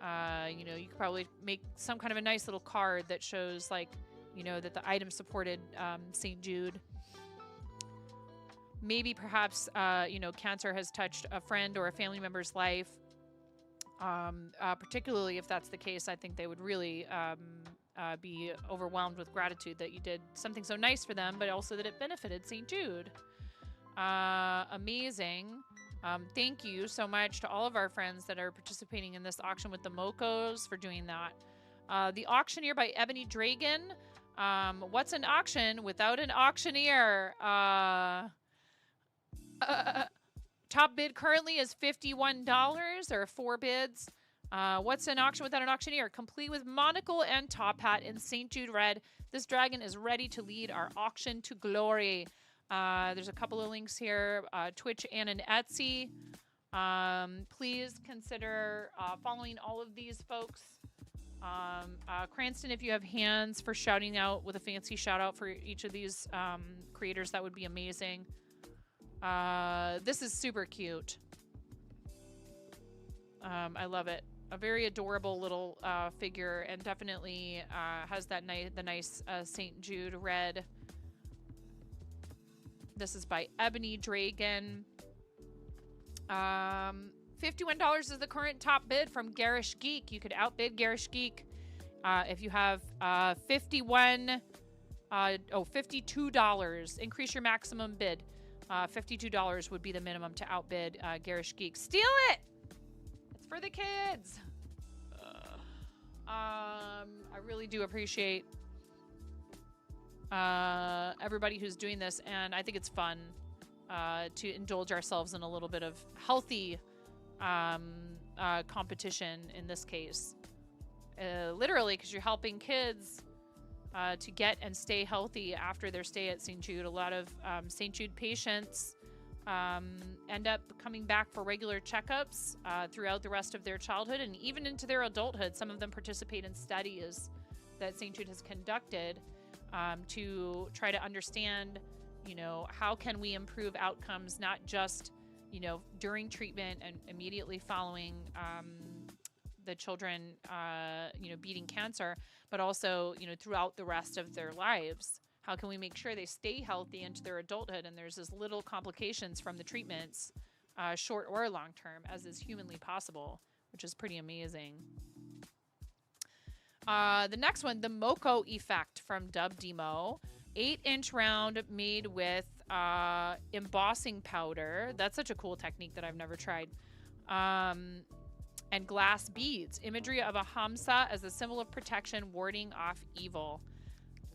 A: You know, you could probably make some kind of a nice little card that shows, like, you know, that the item supported St. Jude. Maybe perhaps, you know, cancer has touched a friend or a family member's life. Particularly if that's the case, I think they would really be overwhelmed with gratitude that you did something so nice for them, but also that it benefited St. Jude. Amazing. Thank you so much to all of our friends that are participating in this auction with the Mocos for doing that. The Auctioneer by Ebony Dragon. What's an auction without an auctioneer? Top bid currently is $51. There are 4 bids. What's an auction without an auctioneer? Complete with monocle and top hat in St. Jude red. This dragon is ready to lead our auction to glory. There's a couple of links here, Twitch and an Etsy. Please consider following all of these folks. Cranston, if you have hands for shouting out with a fancy shout out for each of these creators, that would be amazing. This is super cute. I love it. A very adorable little figure, and definitely has that the nice St. Jude red. This is by Ebony Dragon. $51 is the current top bid from Garish Geek. You could outbid Garish Geek if you have $52. Increase your maximum bid. $52 would be the minimum to outbid Garish Geek. Steal it! It's for the kids. I really do appreciate everybody who's doing this, and I think it's fun. to indulge ourselves in a little bit of healthy competition in this case. Literally, because you're helping kids to get and stay healthy after their stay at St. Jude. A lot of St. Jude patients end up coming back for regular checkups throughout the rest of their childhood and even into their adulthood. Some of them participate in studies that St. Jude has conducted to try to understand, how can we improve outcomes, not just, during treatment and immediately following the children, beating cancer, but also, throughout the rest of their lives. How can we make sure they stay healthy into their adulthood and there's as little complications from the treatments, short or long term, as is humanly possible, which is pretty amazing. The next one, the Moco Effect from Dub Demo. 8-inch round made with embossing powder. That's such a cool technique that I've never tried. And glass beads. Imagery of a Hamsa as a symbol of protection, warding off evil.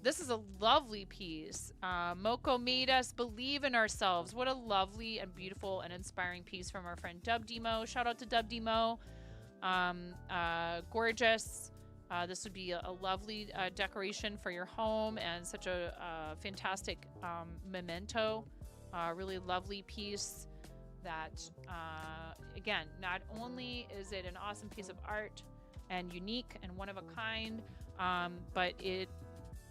A: This is a lovely piece. Moco made us believe in ourselves. What a lovely and beautiful and inspiring piece from our friend Dub Demo. Shout out to Dub Demo. Gorgeous. This would be a lovely decoration for your home and such a fantastic memento. Really lovely piece that, again, not only is it an awesome piece of art and unique and one of a kind, but it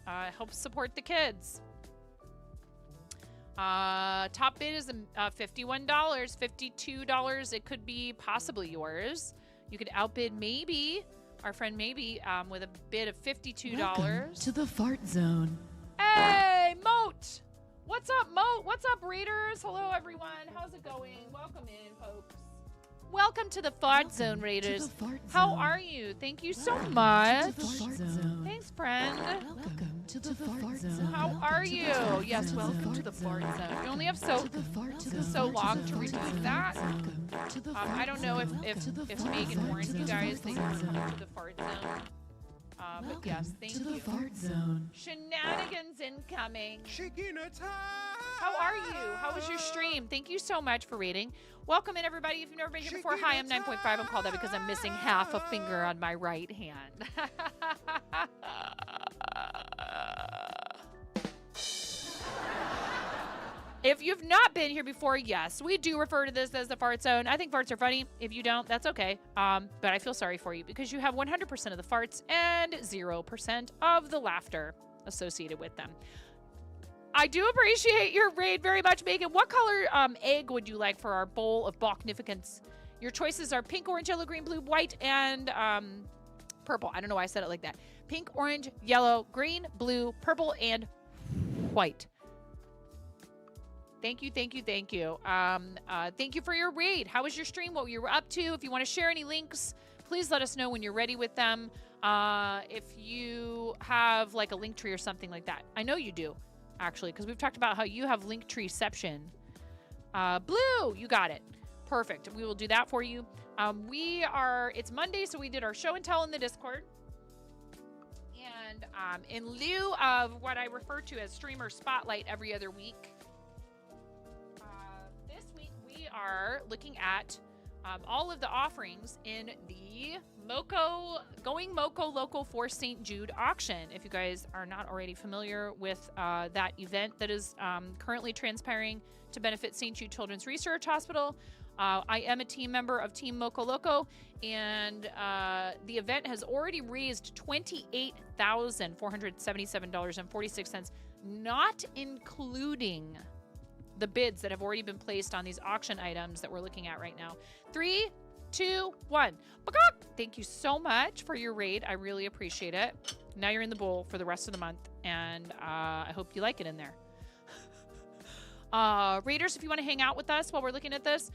A: helps support the kids. Top bid is $51, $52. It could be possibly yours. You could outbid maybe our friend maybe with a bid of $52.
I: Welcome to the Fart Zone.
A: Hey, Moat! What's up, Moat? What's up, Raiders? Hello, everyone. How's it going? Welcome in, folks. Welcome to the Fart Zone, Raiders. How are you? Thank you so much. Thanks, friend.
I: Welcome to the Fart Zone.
A: How are you? Yes, welcome to the Fart Zone. You only have so long to repeat that. I don't know if Megan warned you guys that you were coming to the Fart Zone. But yes, thank you. Shenanigans incoming. How are you? How was your stream? Thank you so much for rating. Welcome in, everybody. If you've never been here before, hi, I'm 9.5. I'm called that because I'm missing half a finger on my right hand. If you've not been here before, yes, we do refer to this as the Fart Zone. I think farts are funny. If you don't, that's okay. But I feel sorry for you because you have 100% of the farts and 0% of the laughter associated with them. I do appreciate your raid very much, Megan. What color egg would you like for our bowl of Bachnificence? Your choices are pink, orange, yellow, green, blue, white, and purple. I don't know why I said it like that. Pink, orange, yellow, green, blue, purple, and white. Thank you, thank you, thank you. Thank you for your raid. How was your stream? What you were up to? If you want to share any links, please let us know when you're ready with them. If you have like a link tree or something like that. I know you do, actually, because we've talked about how you have link treeception. Blue, you got it. Perfect. We will do that for you. It's Monday, so we did our show and tell in the Discord. And in lieu of what I refer to as streamer spotlight every other week, we are looking at all of the offerings in the Going Moco Local for St. Jude auction. If you guys are not already familiar with that event that is currently transpiring to benefit St. Jude Children's Research Hospital, I am a team member of Team Moco Loco, and the event has already raised $28,477.46, not including the bids that have already been placed on these auction items that we're looking at right now. 3, 2, 1. Thank you so much for your raid. I really appreciate it. Now you're in the bowl for the rest of the month, and I hope you like it in there. Raiders, if you want to hang out with us while we're looking at this,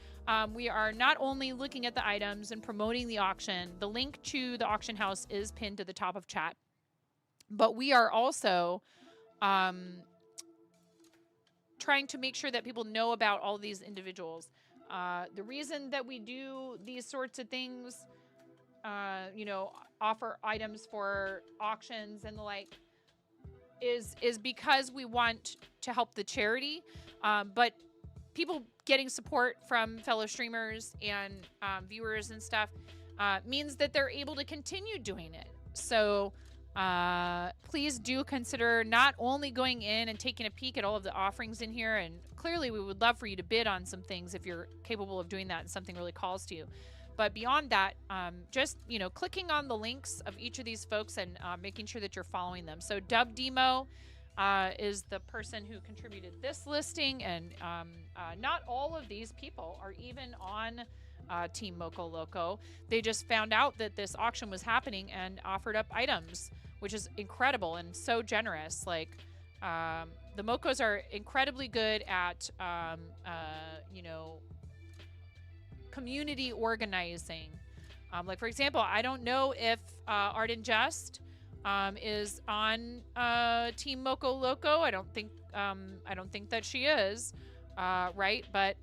A: we are not only looking at the items and promoting the auction. The link to the auction house is pinned to the top of chat. But we are also trying to make sure that people know about all these individuals. The reason that we do these sorts of things, offer items for auctions and the like, is because we want to help the charity. But people getting support from fellow streamers and viewers and stuff means that they're able to continue doing it. So please do consider not only going in and taking a peek at all of the offerings in here, and clearly we would love for you to bid on some things if you're capable of doing that and something really calls to you. But beyond that, just, you know, clicking on the links of each of these folks and making sure that you're following them. So Dub Demo is the person who contributed this listing, and not all of these people are even on Team Moco Loco. They just found out that this auction was happening and offered up items, which is incredible and so generous. Like, the Mocos are incredibly good at, you know, community organizing. Like, for example, I don't know if Art and Just is on Team Moco Loco. I don't think that she is, right? But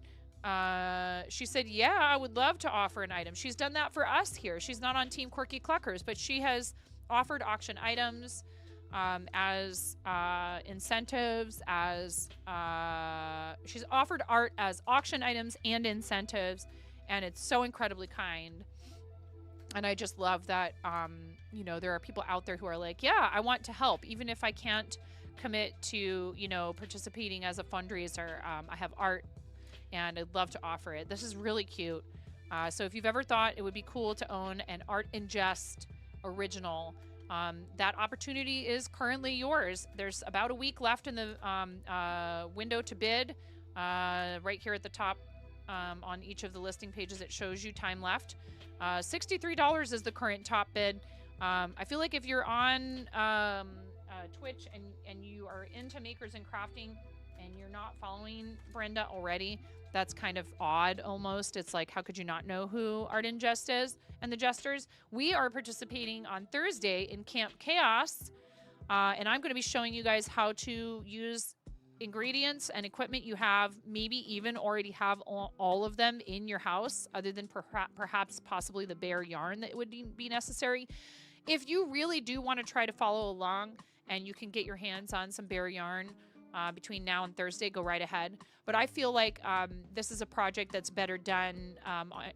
A: she said, yeah, I would love to offer an item. She's done that for us here. She's not on Team Quirky Cluckers, but she has offered auction items as incentives, as she's offered art as auction items and incentives, and it's so incredibly kind. And I just love that, you know, there are people out there who are like, yeah, I want to help, even if I can't commit to, you know, participating as a fundraiser. I have art and I'd love to offer it. This is really cute. So if you've ever thought it would be cool to own an Art and Just original, that opportunity is currently yours. There's about a week left in the window to bid. Right here at the top on each of the listing pages, it shows you time left. $63 is the current top bid. I feel like if you're on Twitch and you are into makers and crafting and you're not following Brenda already, that's kind of odd almost. It's like, how could you not know who Art and Jest is and the Jesters? We are participating on Thursday in Camp Chaos, and I'm going to be showing you guys how to use ingredients and equipment you have, maybe even already have all of them in your house, other than perhaps possibly the bare yarn that would be necessary. If you really do want to try to follow along and you can get your hands on some bare yarn between now and Thursday, go right ahead. But I feel like this is a project that's better done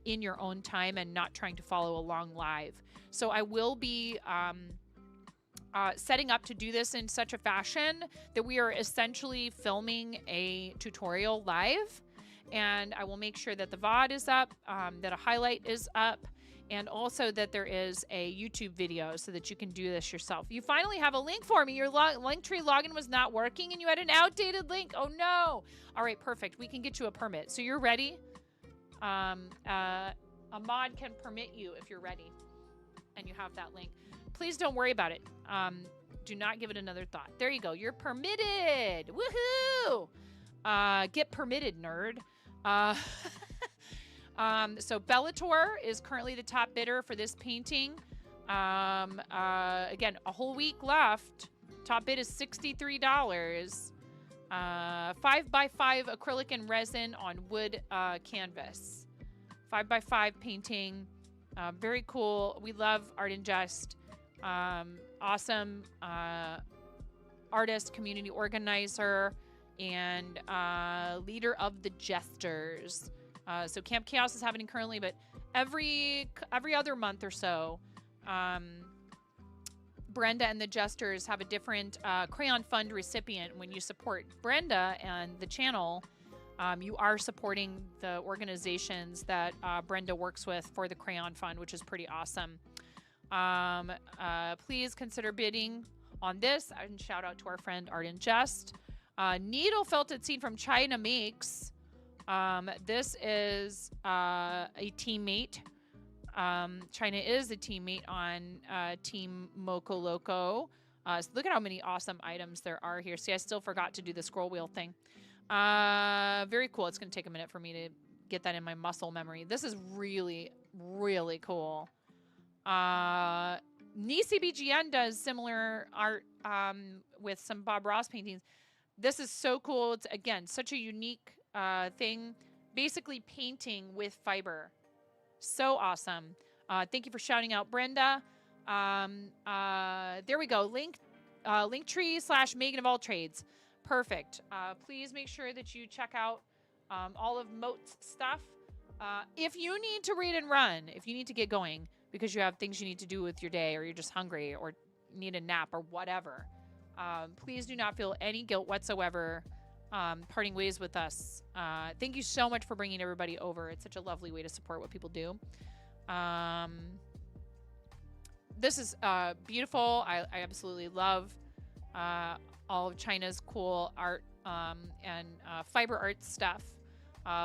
A: in your own time and not trying to follow along live. So I will be setting up to do this in such a fashion that we are essentially filming a tutorial live, and I will make sure that the VOD is up, that a highlight is up, and also that there is a YouTube video so that you can do this yourself. You finally have a link for me. Your Linktree login was not working and you had an outdated link. Oh no. All right, perfect. We can get you a permit. So you're ready. A mod can permit you if you're ready and you have that link. Please don't worry about it. Do not give it another thought. There you go. You're permitted. Woohoo! Get permitted, nerd. So Bellator is currently the top bidder for this painting. Again, a whole week left. Top bid is $63. 5x5 acrylic and resin on wood canvas. 5x5 painting. Very cool. We love Art and Just. Awesome artist, community organizer, and leader of the Jesters. So Camp Chaos is happening currently, but every other month or so, Brenda and the Jesters have a different Crayon Fund recipient. When you support Brenda and the channel, you are supporting the organizations that Brenda works with for the Crayon Fund, which is pretty awesome. Please consider bidding on this, and shout out to our friend Art and Just. Needle Felted Seed from China makes. This is a teammate. China is a teammate on Team Moco Loco. So look at how many awesome items there are here. See, I still forgot to do the scroll wheel thing. Very cool. It's going to take a minute for me to get that in my muscle memory. This is really, really cool. NeCBGN does similar art with some Bob Ross paintings. This is so cool. It's, again, such a unique thing. Basically painting with fiber. So awesome. Thank you for shouting out Brenda. There we go. Linktree /Megan of all trades. Perfect. Please make sure that you check out all of Moat's stuff. If you need to read and run, if you need to get going because you have things you need to do with your day, or you're just hungry or need a nap or whatever, please do not feel any guilt whatsoever parting ways with us. Thank you so much for bringing everybody over. It's such a lovely way to support what people do. This is beautiful. I absolutely love all of China's cool art and fiber art stuff.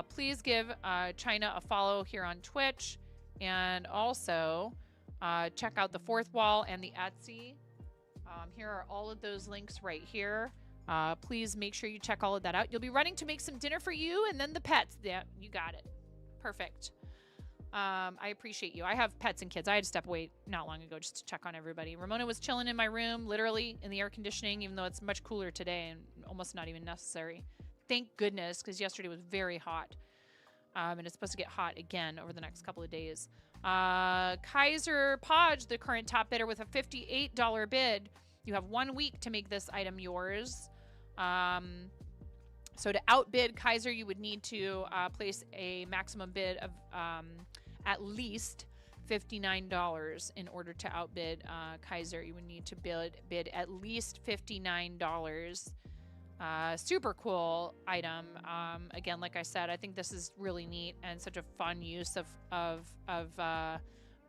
A: Please give China a follow here on Twitch, and also check out the Fourth Wall and the Etsy. Here are all of those links right here. Please make sure you check all of that out. You'll be running to make some dinner for you and then the pets. Yeah, you got it. Perfect. I appreciate you. I have pets and kids. I had to step away not long ago just to check on everybody. Ramona was chilling in my room, literally in the air conditioning, even though it's much cooler today and almost not even necessary. Thank goodness, because yesterday was very hot. And it's supposed to get hot again over the next couple of days. Kaiser Podge, the current top bidder with a $58 bid. You have 1 week to make this item yours. So to outbid Kaiser, you would need to place a maximum bid of at least $59 in order to outbid Kaiser. You would need to bid at least $59. Super cool item. Again, like I said, I think this is really neat and such a fun use of a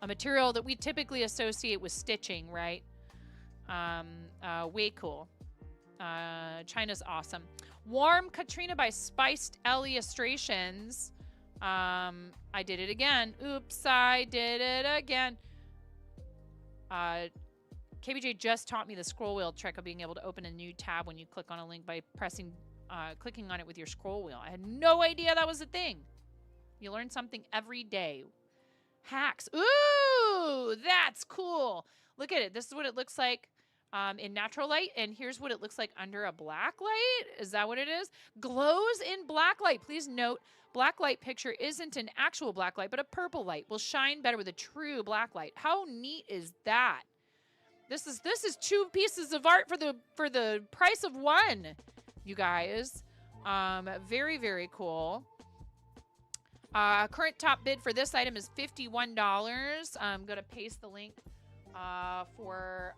A: material that we typically associate with stitching, right? Way cool. China's awesome. Warm Katrina by Spiced Illustrations. I did it again. Oops, I did it again. KBJ just taught me the scroll wheel trick of being able to open a new tab when you click on a link by clicking on it with your scroll wheel. I had no idea that was a thing. You learn something every day. Hacks. Ooh, that's cool. Look at it. This is what it looks like in natural light, and here's what it looks like under a black light. Is that what it is? Glows in black light. Please note, black light picture isn't an actual black light, but a purple light will shine better with a true black light. How neat is that? This is 2 pieces of art for the price of 1, you guys. Very, very cool. Current top bid for this item is $51. I'm gonna paste the link for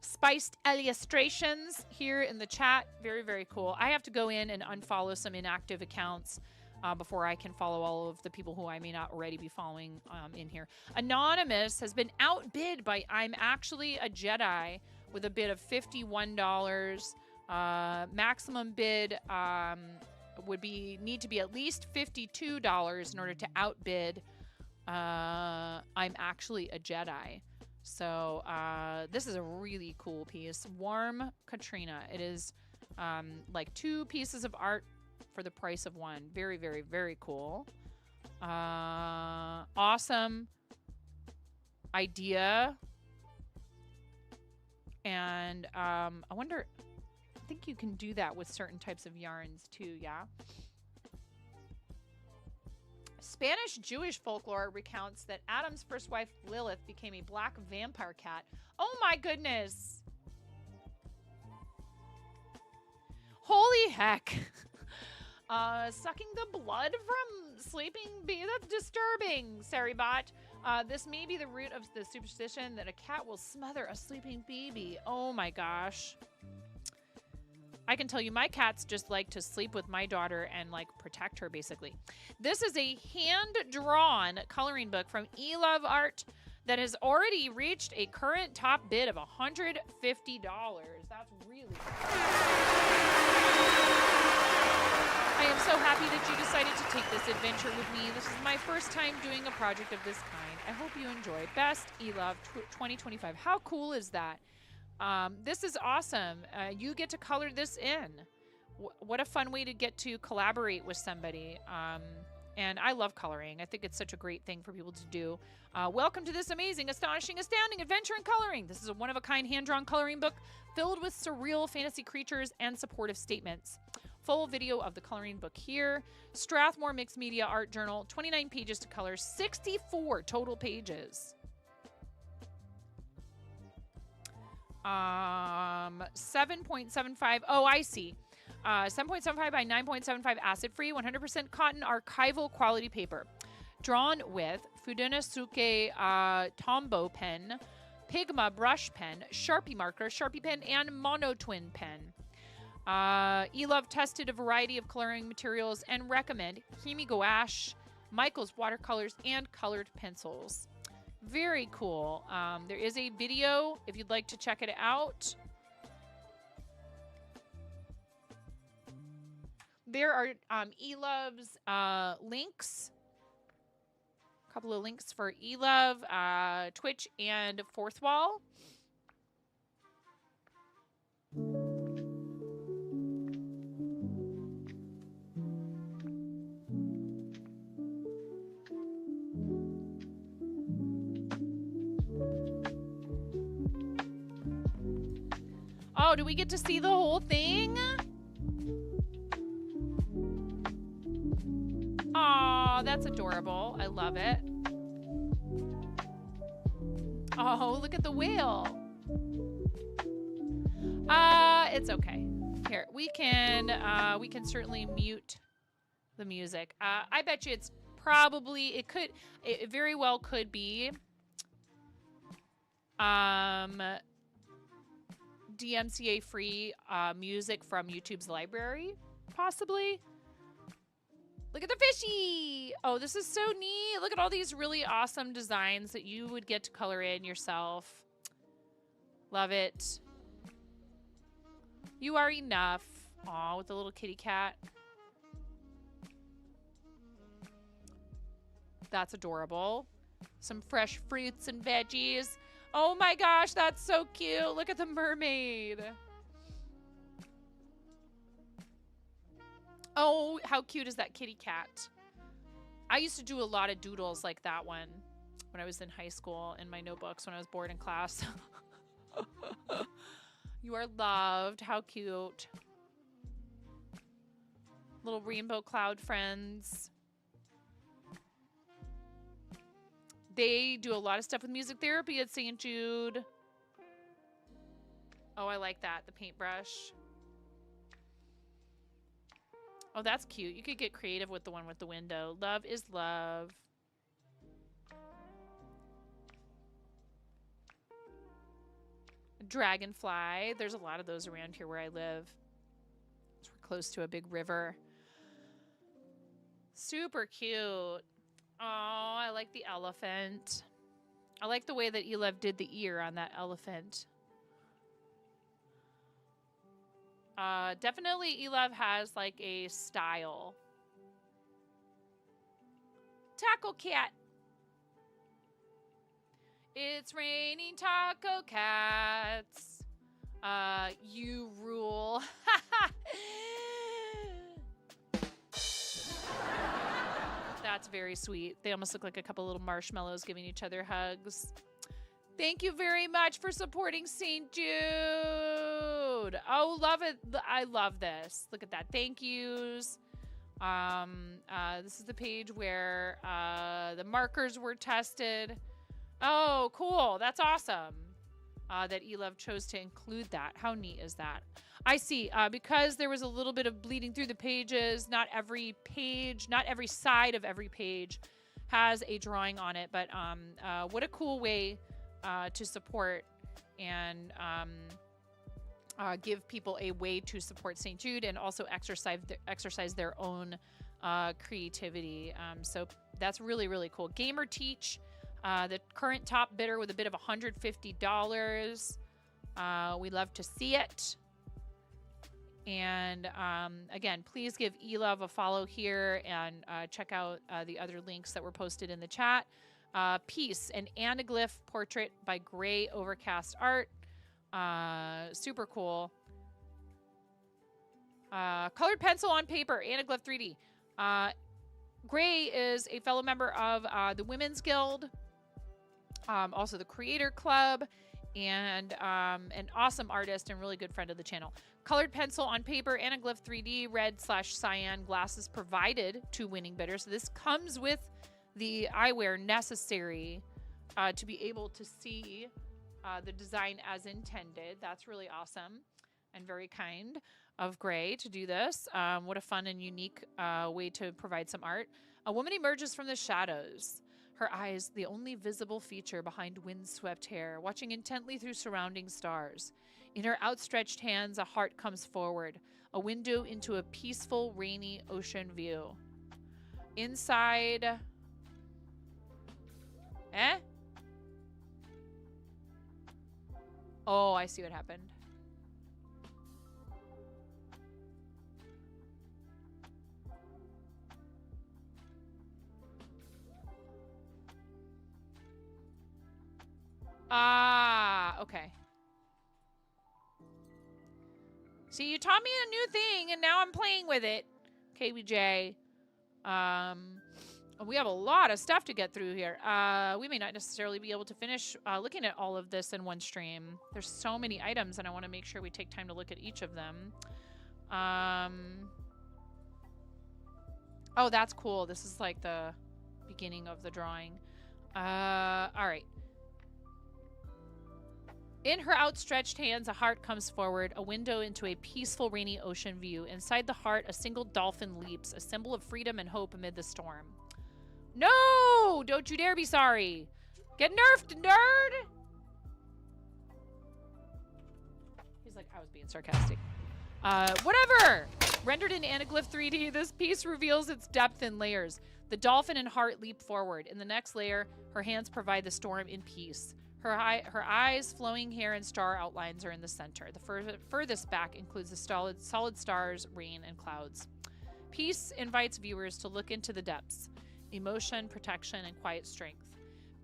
A: Spiced Illustrations here in the chat. Very, very cool. I have to go in and unfollow some inactive accounts before I can follow all of the people who I may not already be following in here. Anonymous has been outbid by I'm Actually a Jedi with a bid of $51. Maximum bid would need to be at least $52 in order to outbid I'm Actually a Jedi. So this is a really cool piece. Warm Katrina. It is like 2 pieces of art for the price of 1. Very, very, very cool. Awesome idea. And I wonder, I think you can do that with certain types of yarns too, yeah? Spanish Jewish folklore recounts that Adam's first wife, Lilith, became a black vampire cat. Oh my goodness. Holy heck. Sucking the blood from sleeping bee. That's disturbing, Saribot. This may be the root of the superstition that a cat will smother a sleeping baby. Oh my gosh. I can tell you my cats just like to sleep with my daughter and like protect her basically. This is a hand-drawn coloring book from eLove Art that has already reached a current top bid of $150. That's really I am so happy that you decided to take this adventure with me. This is my first time doing a project of this kind. I hope you enjoy. Best eLove 2025. How cool is that? This is awesome. You get to color this in. What a fun way to get to collaborate with somebody. And I love coloring. I think it's such a great thing for people to do. Welcome to this amazing, astonishing, astounding adventure in coloring. This is a one-of-a-kind hand-drawn coloring book filled with surreal fantasy creatures and supportive statements. Full video of the coloring book here. Strathmore Mixed Media Art Journal, 29 pages to color, 64 total pages. 7.75. Oh, I see. 7.75 by 9.75 acid-free, 100% cotton archival quality paper. Drawn with Fudenosuke Tombow pen, Pigma brush pen, Sharpie marker, Sharpie pen, and Monotwin pen. eLove tested a variety of coloring materials and recommend Himi gouache, Michael's watercolors, and colored pencils. Very cool. There is a video if you'd like to check it out. There are eLove's links. A couple of links for eLove, Twitch, and Fourth Wall. Oh, do we get to see the whole thing? Aw, that's adorable. I love it. Oh, look at the whale. It's okay. Here, we can certainly mute the music. I bet you it's probably, it very well could be DMCA free music from YouTube's library, possibly. Look at the fishy. Oh, this is so neat. Look at all these really awesome designs that you would get to color in yourself. Love it. You are enough. Aw, with the little kitty cat. That's adorable. Some fresh fruits and veggies. Oh my gosh, that's so cute. Look at the mermaid. Oh, how cute is that kitty cat? I used to do a lot of doodles like that one when I was in high school in my notebooks when I was bored in class. You are loved. How cute. Little rainbow cloud friends. They do a lot of stuff with music therapy at St. Jude. Oh, I like that. The paintbrush. Oh, that's cute. You could get creative with the one with the window. Love is love. Dragonfly. There's a lot of those around here where I live. We're close to a big river. Super cute. Oh, I like the elephant. I like the way that eLove did the ear on that elephant. Definitely eLove has like a style. Taco cat. It's raining taco cats. You rule. That's very sweet. They almost look like a couple little marshmallows giving each other hugs. Thank you very much for supporting St. Jude. Oh, love it. I love this. Look at that. Thank yous. This is the page where the markers were tested. Oh, cool. That's awesome that eLove chose to include that. How neat is that? I see. Because there was a little bit of bleeding through the pages, not every page, not every side of every page has a drawing on it. But what a cool way to support and give people a way to support St. Jude and also exercise their own creativity. So that's really, really cool. Gamer Teach, the current top bidder with a bid of $150. We love to see it. And again, please give eLove a follow here and check out the other links that were posted in the chat. Peace, an anaglyph portrait by Gray Overcast Art. Super cool. Colored pencil on paper, anaglyph 3D. Gray is a fellow member of the Women's Guild, also the Creator Club, and an awesome artist and really good friend of the channel. Colored pencil on paper, anaglyph 3D, red/cyan glasses provided to winning bidders. So this comes with the eyewear necessary to be able to see the design as intended. That's really awesome. and very kind of Gray to do this. What a fun and unique way to provide some art. A woman emerges from the shadows, her eyes the only visible feature behind windswept hair, watching intently through surrounding stars. In her outstretched hands, a heart comes forward, a window into a peaceful, rainy ocean view. Inside... Eh? Oh, I see what happened. Ah, okay. See, you taught me a new thing, and now I'm playing with it. KBJ. We have a lot of stuff to get through here. We may not necessarily be able to finish looking at all of this in one stream. There's so many items, and I want to make sure we take time to look at each of them. Oh, that's cool. This is like the beginning of the drawing. All right. In her outstretched hands, a heart comes forward, a window into a peaceful, rainy ocean view. Inside the heart, a single dolphin leaps, a symbol of freedom and hope amid the storm. No! Don't you dare be sorry. Get nerfed, nerd! He's like, I was being sarcastic. Whatever! Rendered in Anaglyph 3D, this piece reveals its depth in layers. The dolphin and heart leap forward. In the next layer, her hands provide the storm in peace. Her eyes, flowing hair, and star outlines are in the center. The furthest back includes the solid stars, rain, and clouds. Peace invites viewers to look into the depths. Emotion, protection, and quiet strength.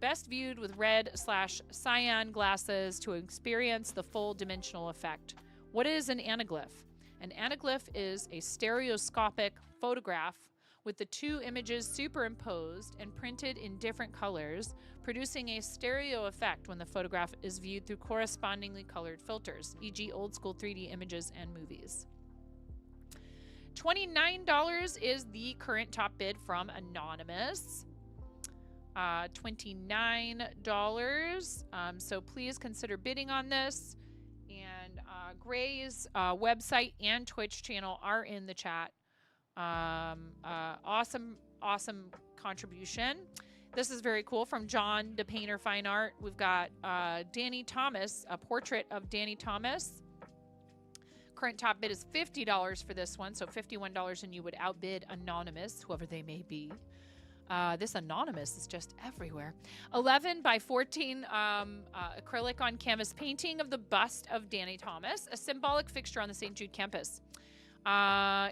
A: Best viewed with red/cyan glasses to experience the full dimensional effect. What is an anaglyph? An anaglyph is a stereoscopic photograph with the two images superimposed and printed in different colors, producing a stereo effect when the photograph is viewed through correspondingly colored filters, e.g. old school 3D images and movies. $29 is the current top bid from Anonymous. $29. So please consider bidding on this. And Gray's website and Twitch channel are in the chat. Awesome contribution. This is very cool from John the Painter Fine Art. We've got Danny Thomas, a portrait of Danny Thomas. Current top bid is $50 for this one, so $51, and you would outbid Anonymous, whoever they may be. This Anonymous is just everywhere. 11 by 14 acrylic on canvas painting of the bust of Danny Thomas, a symbolic fixture on the St. Jude campus.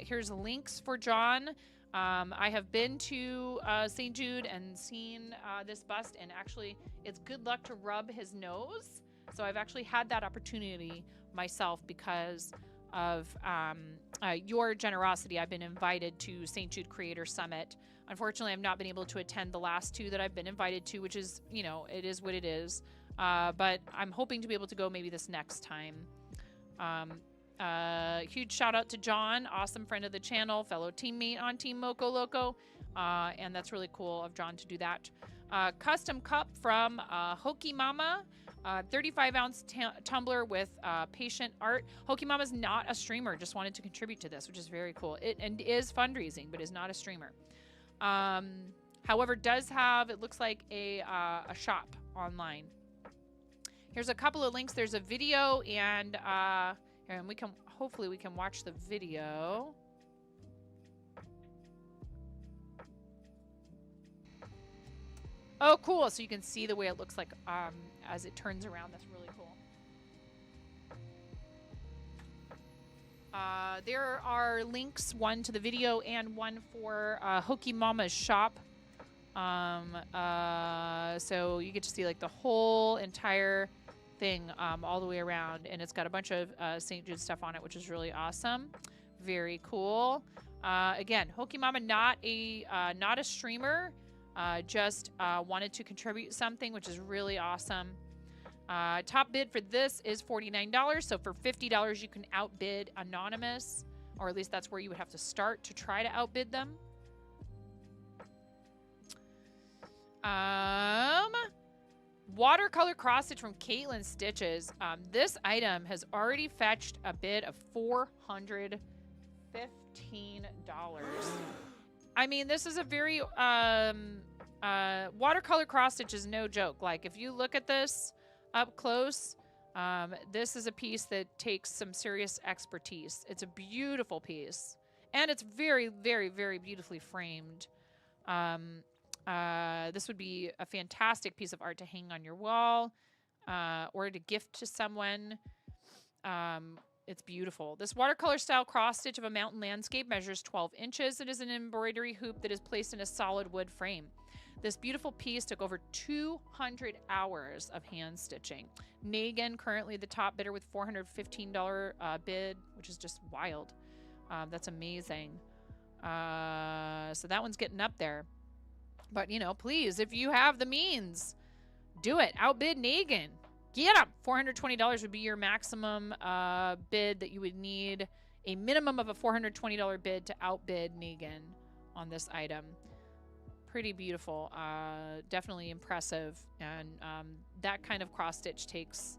A: Here's links for John. I have been to St. Jude and seen this bust, and actually it's good luck to rub his nose. So I've actually had that opportunity myself because of your generosity. I've been invited to St. Jude Creator Summit. Unfortunately, I've not been able to attend the last two that I've been invited to, which is, you know, it is what it is. But I'm hoping to be able to go maybe this next time. Huge shout out to John, awesome friend of the channel, fellow teammate on Team Moco Loco. And that's really cool of John to do that. Custom cup from Hoki Mama. 35-ounce tumbler with patient art. Hoki Mama's not a streamer, just wanted to contribute to this, which is very cool. It is fundraising, but is not a streamer. However, does have, it looks like a shop online. Here's a couple of links. There's a video, and we can, hopefully we can watch the video. Oh, cool. So you can see the way it looks like as it turns around. That's really cool. There are links, one to the video and one for Hoki Mama's shop. So you get to see like the whole entire thing all the way around. And it's got a bunch of St. Jude stuff on it, which is really awesome. Very cool. Again, Hoki Mama, not a streamer. Just wanted to contribute something, which is really awesome. Top bid for this is $49. So for $50, you can outbid Anonymous, or at least that's where you would have to start to try to outbid them. Watercolor cross stitch from Caitlin Stitches. This item has already fetched a bid of $415. I mean, this is a very watercolor cross stitch is no joke. Like, if you look at this up close, this is a piece that takes some serious expertise. It's a beautiful piece, and it's very, very, very beautifully framed. This would be a fantastic piece of art to hang on your wall, or to gift to someone. It's beautiful. This watercolor style cross stitch of a mountain landscape measures 12 inches. It is an embroidery hoop that is placed in a solid wood frame. This beautiful piece took over 200 hours of hand stitching. Nagin, currently the top bidder with $415 bid, which is just wild. That's amazing. So that one's getting up there. But, you know, please, if you have the means, do it. Outbid Nagin. Get up. $420 would be your maximum bid that you would need. A minimum of a $420 bid to outbid Nagin on this item. Pretty beautiful. Definitely impressive. And that kind of cross stitch takes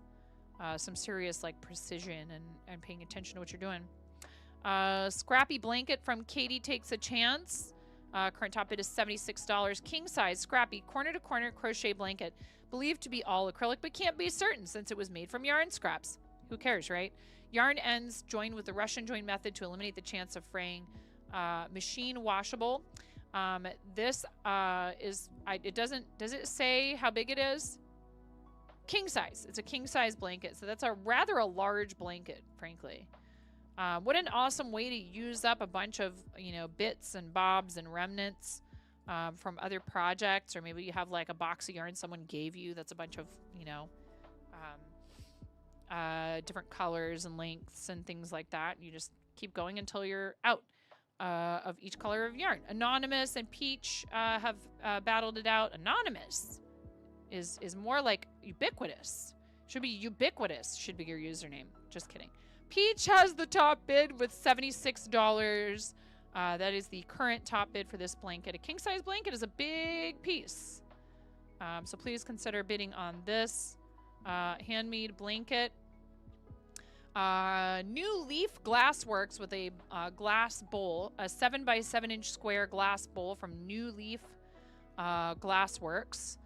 A: some serious like precision and paying attention to what you're doing. Scrappy blanket from Katie Takes a Chance. Current top bid is $76. King size scrappy corner to corner crochet blanket. Believed to be all acrylic, but can't be certain since it was made from yarn scraps. Who cares, right? Yarn ends joined with the Russian join method to eliminate the chance of fraying. Machine washable. This does it say how big it is? King size. It's a king size blanket. So that's a rather a large blanket, frankly. What an awesome way to use up a bunch of, you know, bits and bobs and remnants from other projects, or maybe you have like a box of yarn someone gave you that's a bunch of, you know, different colors and lengths and things like that. You just keep going until you're out of each color of yarn. Anonymous and Peach have battled it out. Anonymous is more like ubiquitous. Should be ubiquitous, should be your username. Just kidding. Peach has the top bid with $76. That is the current top bid for this blanket. A king-size blanket is a big piece. So please consider bidding on this handmade blanket. New Leaf Glassworks with a glass bowl, a 7 by 7 inch square glass bowl from New Leaf Glassworks.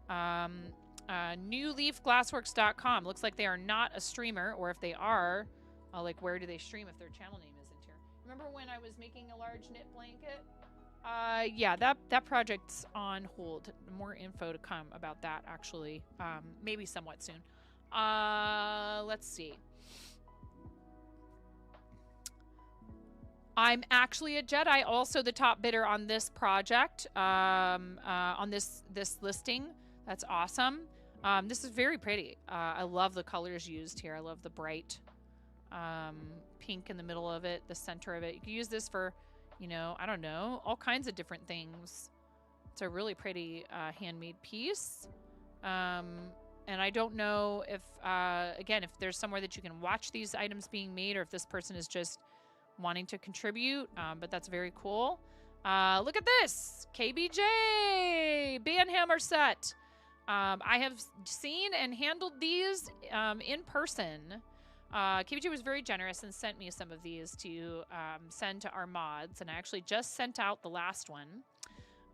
A: NewLeafGlassworks.com. Looks like they are not a streamer, or if they are, like, where do they stream if their channel name isn't here? Remember when I was making a large knit blanket? Yeah, that project's on hold. More info to come about that, actually. Maybe somewhat soon. Let's see. I'm actually a Jedi, also the top bidder on this project, on this listing. That's awesome. This is very pretty. I love the colors used here. I love the bright pink in the middle of it, the center of it. You can use this for, you know, I don't know, all kinds of different things. It's a really pretty handmade piece. And I don't know if, again, if there's somewhere that you can watch these items being made, or if this person is just wanting to contribute, but that's very cool. Look at this, KBJ band hammer set. I have seen and handled these in person. KBJ was very generous and sent me some of these to send to our mods, and I actually just sent out the last one.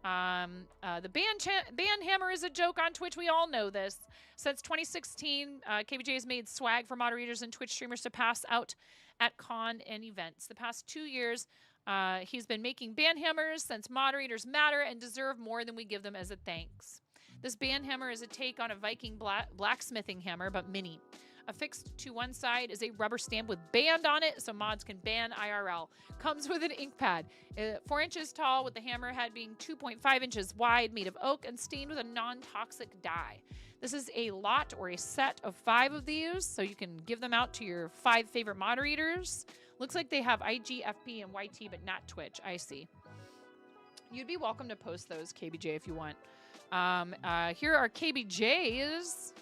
A: The band hammer is a joke on Twitch. We all know this. Since 2016, KBJ has made swag for moderators and Twitch streamers to pass out at con and events. The past 2 years, he's been making band hammers since moderators matter and deserve more than we give them as a thanks. This band hammer is a take on a Viking blacksmithing hammer, but mini. Affixed to one side is a rubber stamp with band on it, so mods can ban IRL. Comes with an ink pad. 4 inches tall, with the hammerhead being 2.5 inches wide, made of oak and stained with a non-toxic dye. This is a lot or a set of 5 of these, so you can give them out to your 5 favorite moderators. Looks like they have IG, FB, and YT, but not Twitch. I see. You'd be welcome to post those, KBJ, if you want. Here are KBJ's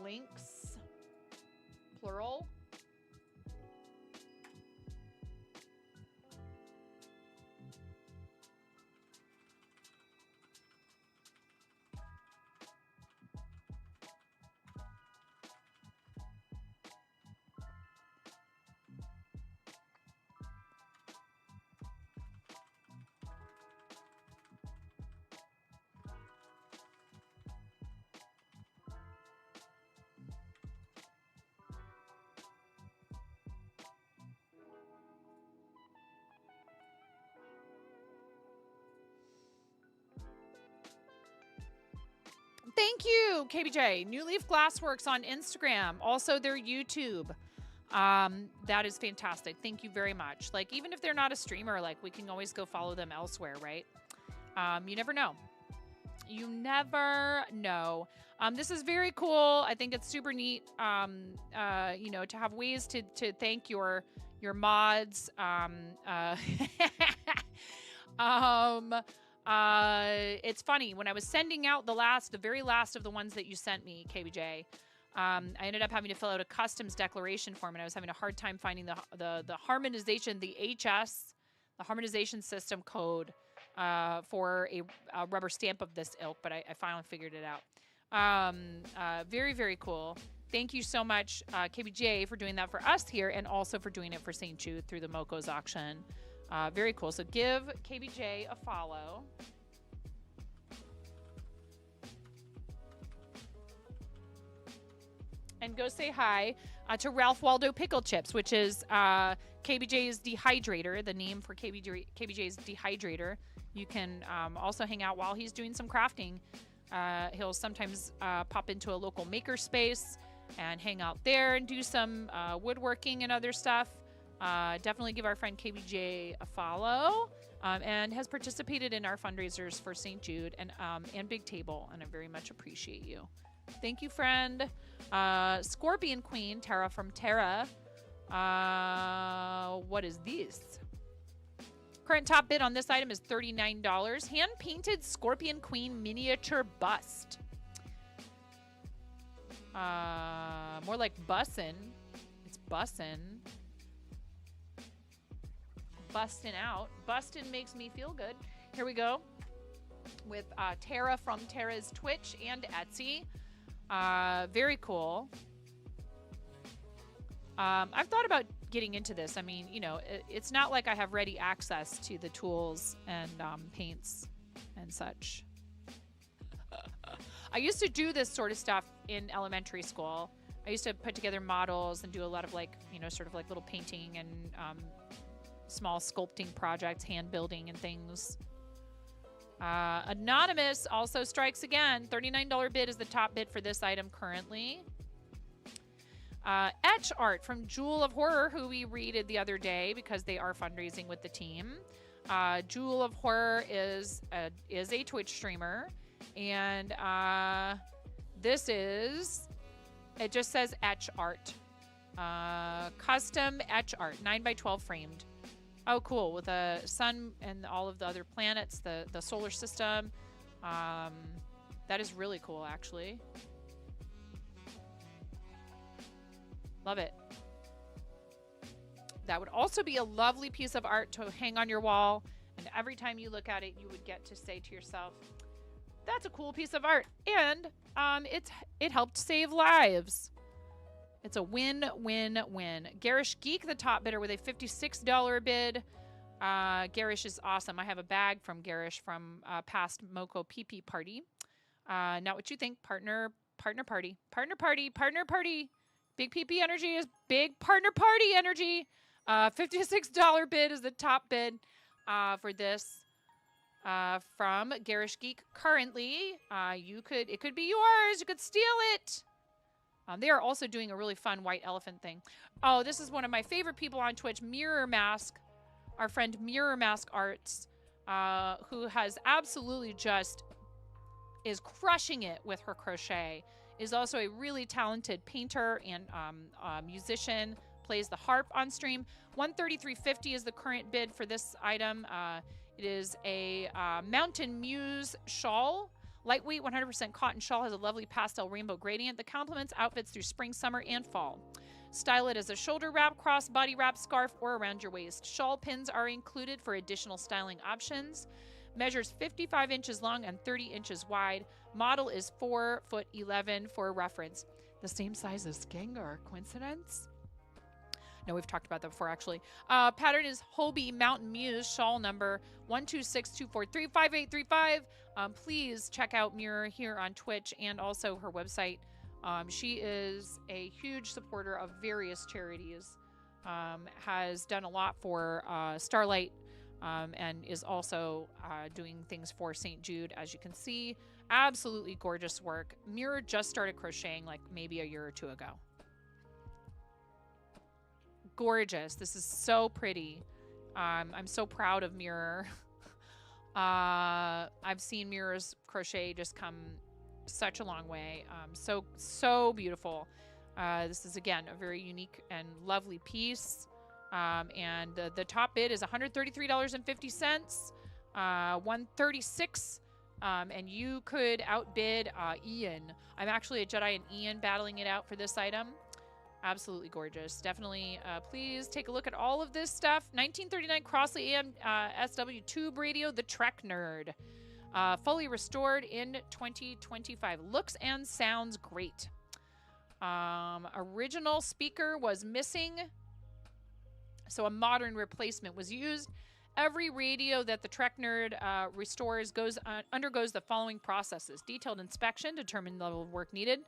A: links, plural. Thank you, KBJ. New Leaf Glassworks on Instagram, also their YouTube. That is fantastic. Thank you very much. Like, even if they're not a streamer, like, we can always go follow them elsewhere, right? You never know. You never know. This is very cool. I think it's super neat, you know, to have ways to thank your mods. It's funny. When I was sending out the very last of the ones that you sent me, KBJ, I ended up having to fill out a customs declaration form, and I was having a hard time finding the harmonization, the HS, the harmonization system code for a rubber stamp of this ilk, but I finally figured it out. Very, very cool. Thank you so much, KBJ, for doing that for us here, and also for doing it for St. Jude through the Moco's auction. Very cool. So give KBJ a follow. And go say hi to Ralph Waldo Pickle Chips, which is KBJ's dehydrator, the name for KBJ's dehydrator. You can also hang out while he's doing some crafting. He'll sometimes pop into a local maker space and hang out there and do some woodworking and other stuff. Definitely give our friend KBJ a follow, and has participated in our fundraisers for St. Jude and Big Table, and I very much appreciate you. Thank you, friend. Scorpion Queen, Tara from Tara. What is this? Current top bid on this item is $39. Hand-painted Scorpion Queen miniature bust. More like bussin'. It's bussin'. Bustin' out. Bustin' makes me feel good. Here we go. With Tara from Tara's Twitch and Etsy. Very cool. I've thought about getting into this. I mean, you know, it's not like I have ready access to the tools and paints and such. I used to do this sort of stuff in elementary school. I used to put together models and do a lot of, like, you know, sort of like little painting and small sculpting projects, hand building and things. Anonymous also strikes again. $39 bid is the top bid for this item currently. Etch Art from Jewel of Horror, who we rated the other day because they are fundraising with the team. Jewel of Horror is a Twitch streamer, and this is, it just says Etch Art. Custom Etch Art, 9x12 framed. Oh, cool, with the sun and all of the other planets, the solar system. That is really cool, actually. Love it. That would also be a lovely piece of art to hang on your wall, and every time you look at it, you would get to say to yourself, that's a cool piece of art, and it helped save lives. It's a win-win-win. Garish Geek, the top bidder, with a $56 bid. Garish is awesome. I have a bag from Garish from past Moco PP party. Not what you think. Partner party. Big PP energy is big partner party energy. $56 bid is the top bid for this from Garish Geek. Currently, it could be yours. You could steal it. They are also doing a really fun white elephant thing. Oh, this is one of my favorite people on Twitch, Mirror Mask, our friend Mirror Mask Arts, who has absolutely just is crushing it with her crochet. Is also a really talented painter and musician. Plays the harp on stream. $133.50 is the current bid for this item. It is a Mountain Muse shawl. Lightweight 100% cotton shawl, has a lovely pastel rainbow gradient that complements outfits through spring, summer, and fall. Style it as a shoulder wrap, cross body wrap, scarf, or around your waist. Shawl pins are included for additional styling options. Measures 55 inches long and 30 inches wide. Model is 4'11" for reference. The same size as Gengar. Coincidence? No, we've talked about that before, actually. Pattern is Hobie Mountain Muse, shawl number 126243585. Please check out Mirror here on Twitch and also her website. She is a huge supporter of various charities, has done a lot for Starlight, and is also doing things for St. Jude, as you can see, Absolutely gorgeous work. Mirror just started crocheting like maybe a year or two ago. Gorgeous. This is so pretty. I'm so proud of Mirror. I've seen Mirror's crochet just come such a long way. So beautiful. This is, again, a very unique and lovely piece. And the top bid is $133.50, $136. And you could outbid Ian. I'm actually a Jedi and Ian battling it out for this item. Absolutely gorgeous. Definitely, please take a look at all of this stuff. 1939 Crossley AM SW tube radio, the Trek Nerd. Fully restored in 2025. Looks and sounds great. Original speaker was missing, so a modern replacement was used. Every radio that the Trek Nerd restores undergoes the following processes: detailed inspection, determine the level of work needed,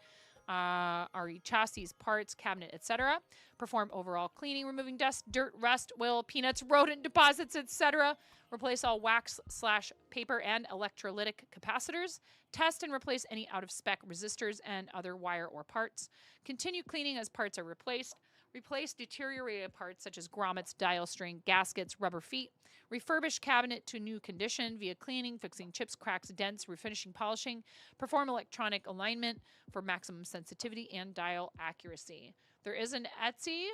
A: RE chassis, parts, cabinet, etc. Perform overall cleaning, removing dust, dirt, rust, oil, peanuts, rodent deposits, etc. Replace all wax/paper and electrolytic capacitors. Test and replace any out-of-spec resistors and other wire or parts. Continue cleaning as parts are replaced. Replace deteriorated parts such as grommets, dial string, gaskets, rubber feet. Refurbish cabinet to new condition via cleaning, fixing chips, cracks, dents, refinishing, polishing. Perform electronic alignment for maximum sensitivity and dial accuracy. There is an Etsy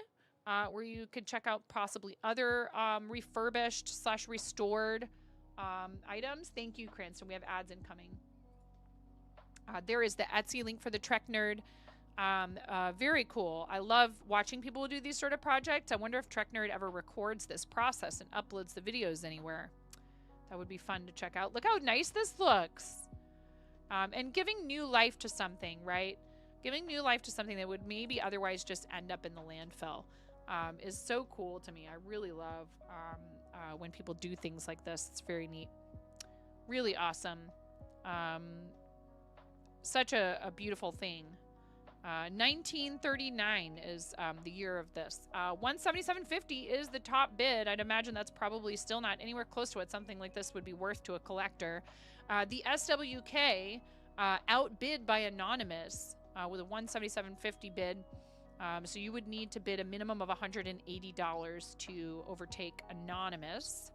A: where you could check out possibly other refurbished/restored items. Thank you, Cranston. We have ads incoming. There is the Etsy link for the Trek Nerd. Very cool. I love watching people do these sort of projects. I wonder if Trek Nerd ever records this process and uploads the videos anywhere. That would be fun to check out. Look how nice this looks. And giving new life to something, right? Giving new life to something that would maybe otherwise just end up in the landfill is so cool to me. I really love when people do things like this. It's very neat. Really awesome. Such a beautiful thing. 1939 is the year of this. 177.50 is the top bid. I'd imagine that's probably still not anywhere close to what something like this would be worth to a collector. The SWK outbid by Anonymous with a 177.50 bid. So you would need to bid a minimum of $180 to overtake Anonymous.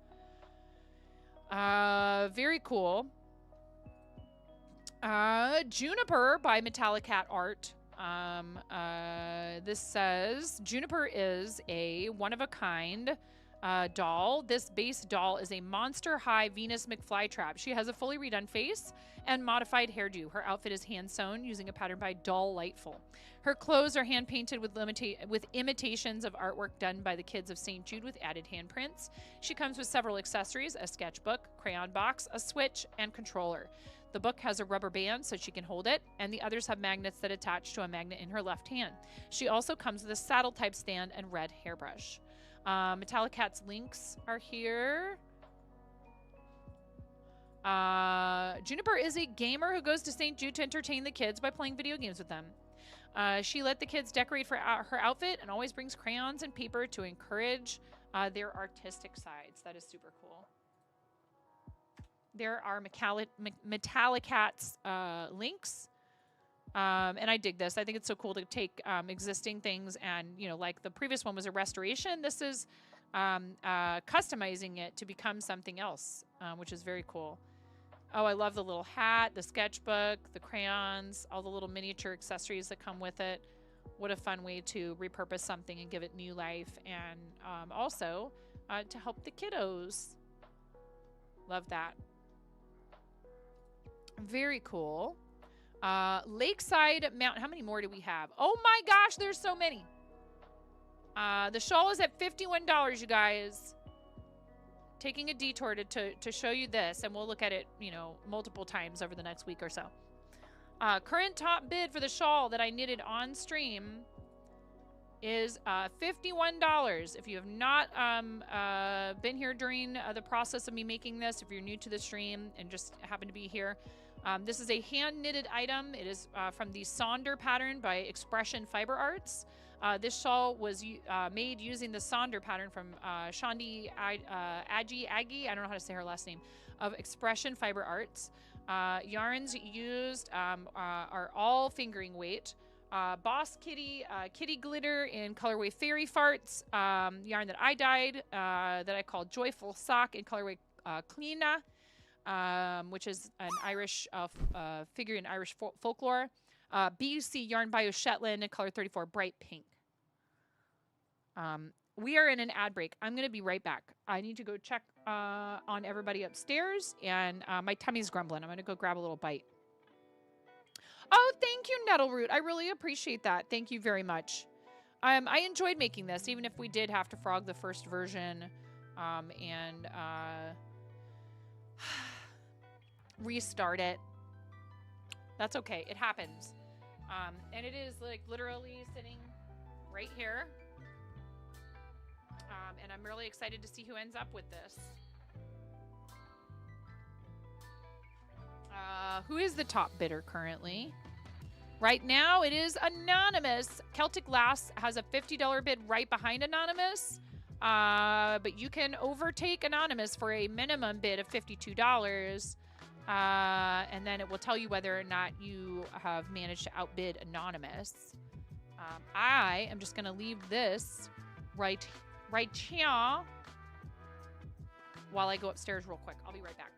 A: Very cool. Juniper by Metallicat Art. This says Juniper is a one-of-a-kind doll. This base doll is a Monster High Venus McFlytrap. She has a fully redone face and modified hairdo. Her outfit is hand-sewn using a pattern by Doll Lightful. Her clothes are hand-painted with imitations of artwork done by the kids of St. Jude with added handprints. She comes with several accessories: a sketchbook, crayon box, a switch, and controller. The book has a rubber band so she can hold it, and the others have magnets that attach to a magnet in her left hand. She also comes with a saddle-type stand and red hairbrush. Metallicat's links are here. Juniper is a gamer who goes to St. Jude to entertain the kids by playing video games with them. She let the kids decorate for her outfit and always brings crayons and paper to encourage their artistic sides. That is super cool. There are Metallicat's links. And I dig this. I think it's so cool to take existing things and, like the previous one was a restoration. This is customizing it to become something else, which is very cool. Oh, I love the little hat, the sketchbook, the crayons, all the little miniature accessories that come with it. What a fun way to repurpose something and give it new life, and also to help the kiddos. Love that. Very cool. Lakeside Mountain. How many more do we have? Oh my gosh, there's so many. The shawl is at $51, you guys. Taking a detour to show you this, and we'll look at it, multiple times over the next week or so. Current top bid for the shawl that I knitted on stream is $51. If you have not been here during the process of me making this, if you're new to the stream and just happen to be here, this is a hand-knitted item. It is from the Sonder pattern by Expression Fiber Arts. This shawl was made using the Sonder pattern from Shandi Aggie, I don't know how to say her last name, of Expression Fiber Arts. Yarns used are all fingering weight. Boss Kitty, Kitty Glitter in colorway Fairy Farts. Yarn that I dyed that I call Joyful Sock in colorway Kleena, which is an Irish figure in Irish folklore. BUC Yarn Bio Shetland in color 34 Bright Pink. We are in an ad break. I'm going to be right back. I need to go check on everybody upstairs, and my tummy's grumbling. I'm going to go grab a little bite. Oh, thank you, Nettleroot. I really appreciate that. Thank you very much. I enjoyed making this, even if we did have to frog the first version and restart it. That's okay. It happens. And it is like literally sitting right here. And I'm really excited to see who ends up with this. Who is the top bidder currently? Right now, it is Anonymous. Celtic Lass has a $50 bid right behind Anonymous. But you can overtake Anonymous for a minimum bid of $52. And then it will tell you whether or not you have managed to outbid Anonymous. I am just going to leave this right here while I go upstairs real quick. I'll be right back.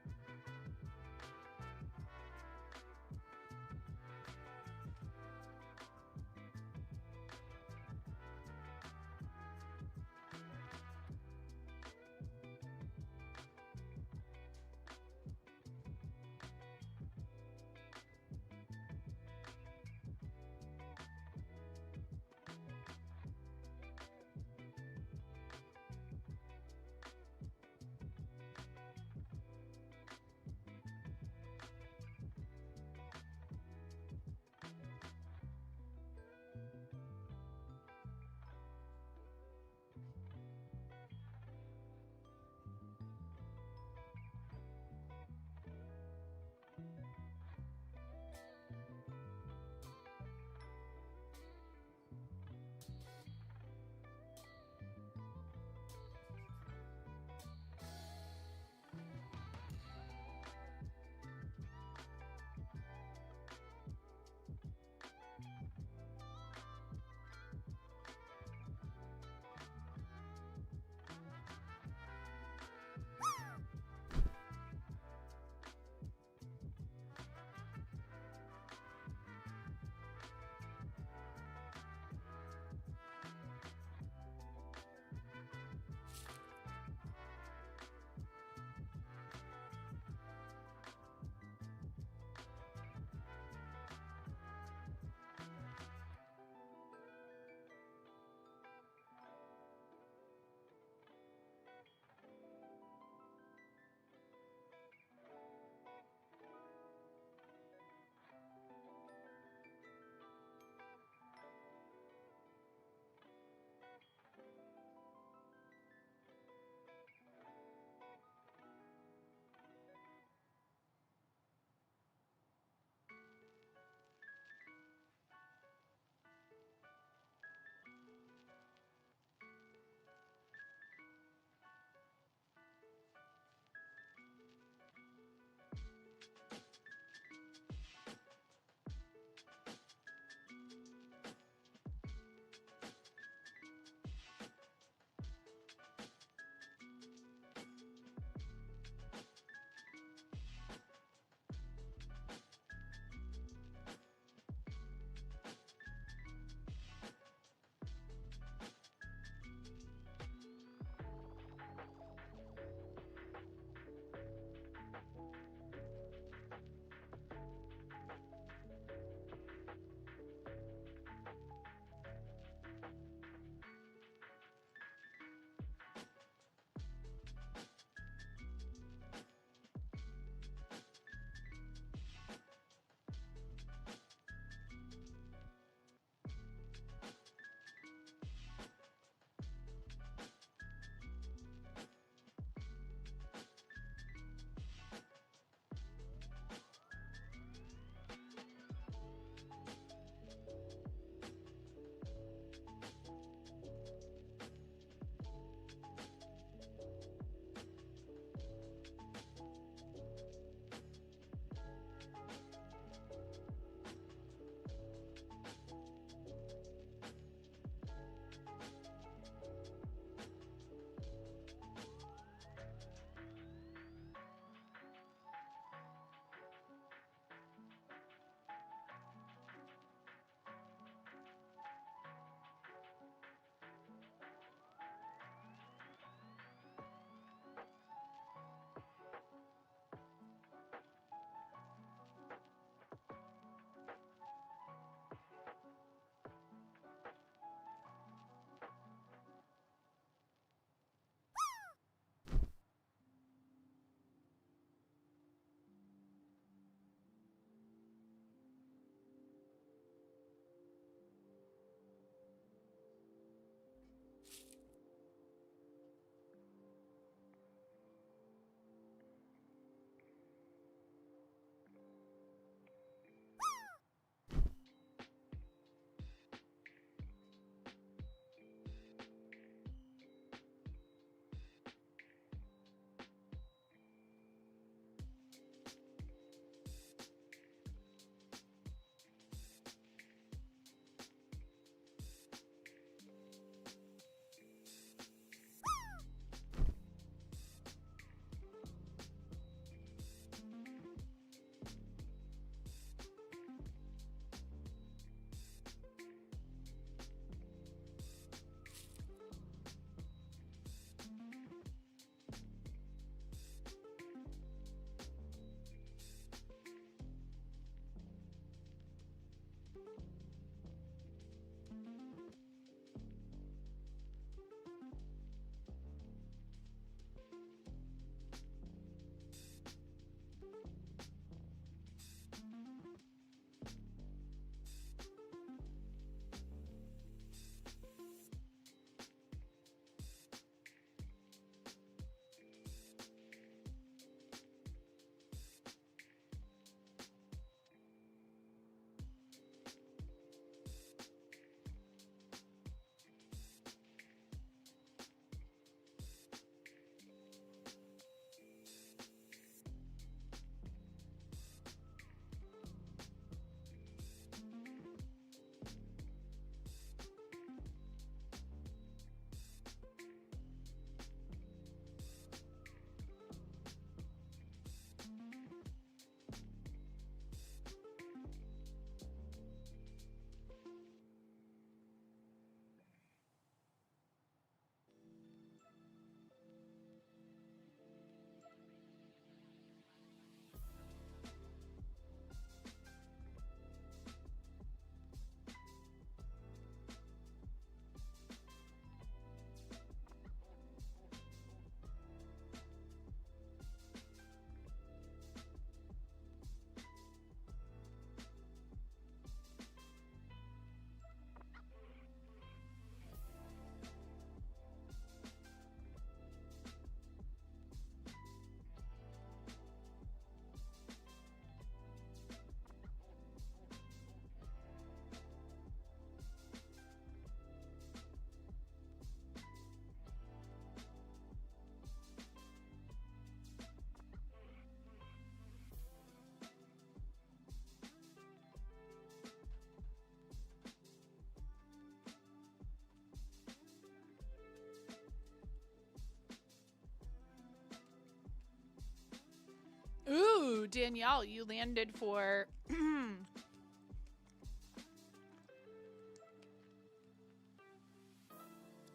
A: Danielle, you landed for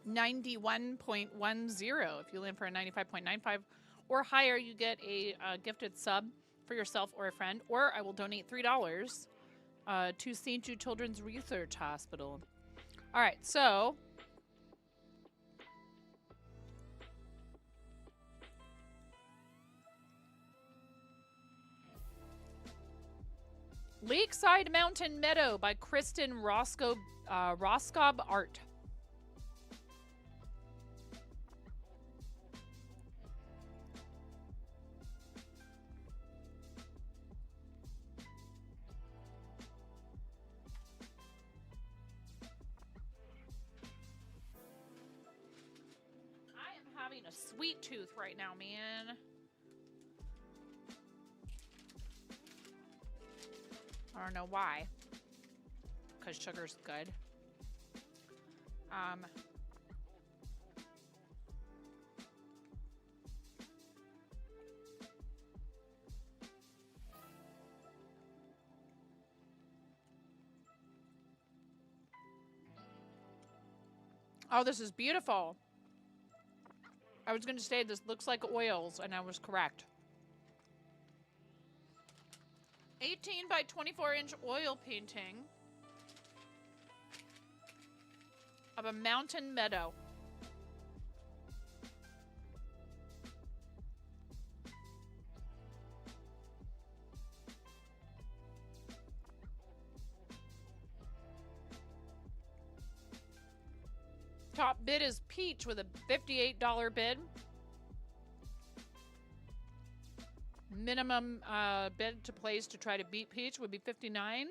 A: 91.10. If you land for a 95.95 or higher, you get a gifted sub for yourself or a friend, or I will donate $3 to St. Jude Children's Research Hospital. All right, so Lakeside Mountain Meadow by Kristen Roscoe, Roscob Art. I am having a sweet tooth right now, man. I don't know why. Because sugar's good. Oh, this is beautiful. I was going to say this looks like oils, and I was correct. 18 by 24-inch oil painting of a mountain meadow. Top bid is peach with a $58 bid. Minimum bid to place to try to beat peach would be $59.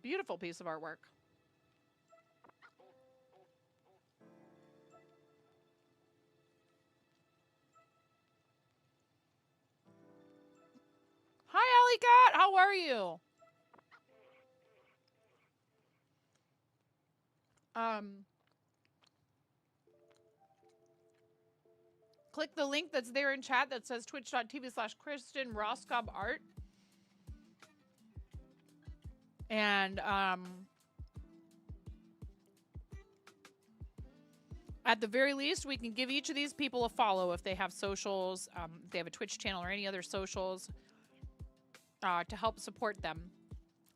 A: Beautiful piece of artwork. Hi, Alley Cat. How are you? Click the link that's there in chat that says twitch.tv/Kristen Roscob Art. And at the very least, we can give each of these people a follow if they have socials, if they have a Twitch channel or any other socials to help support them.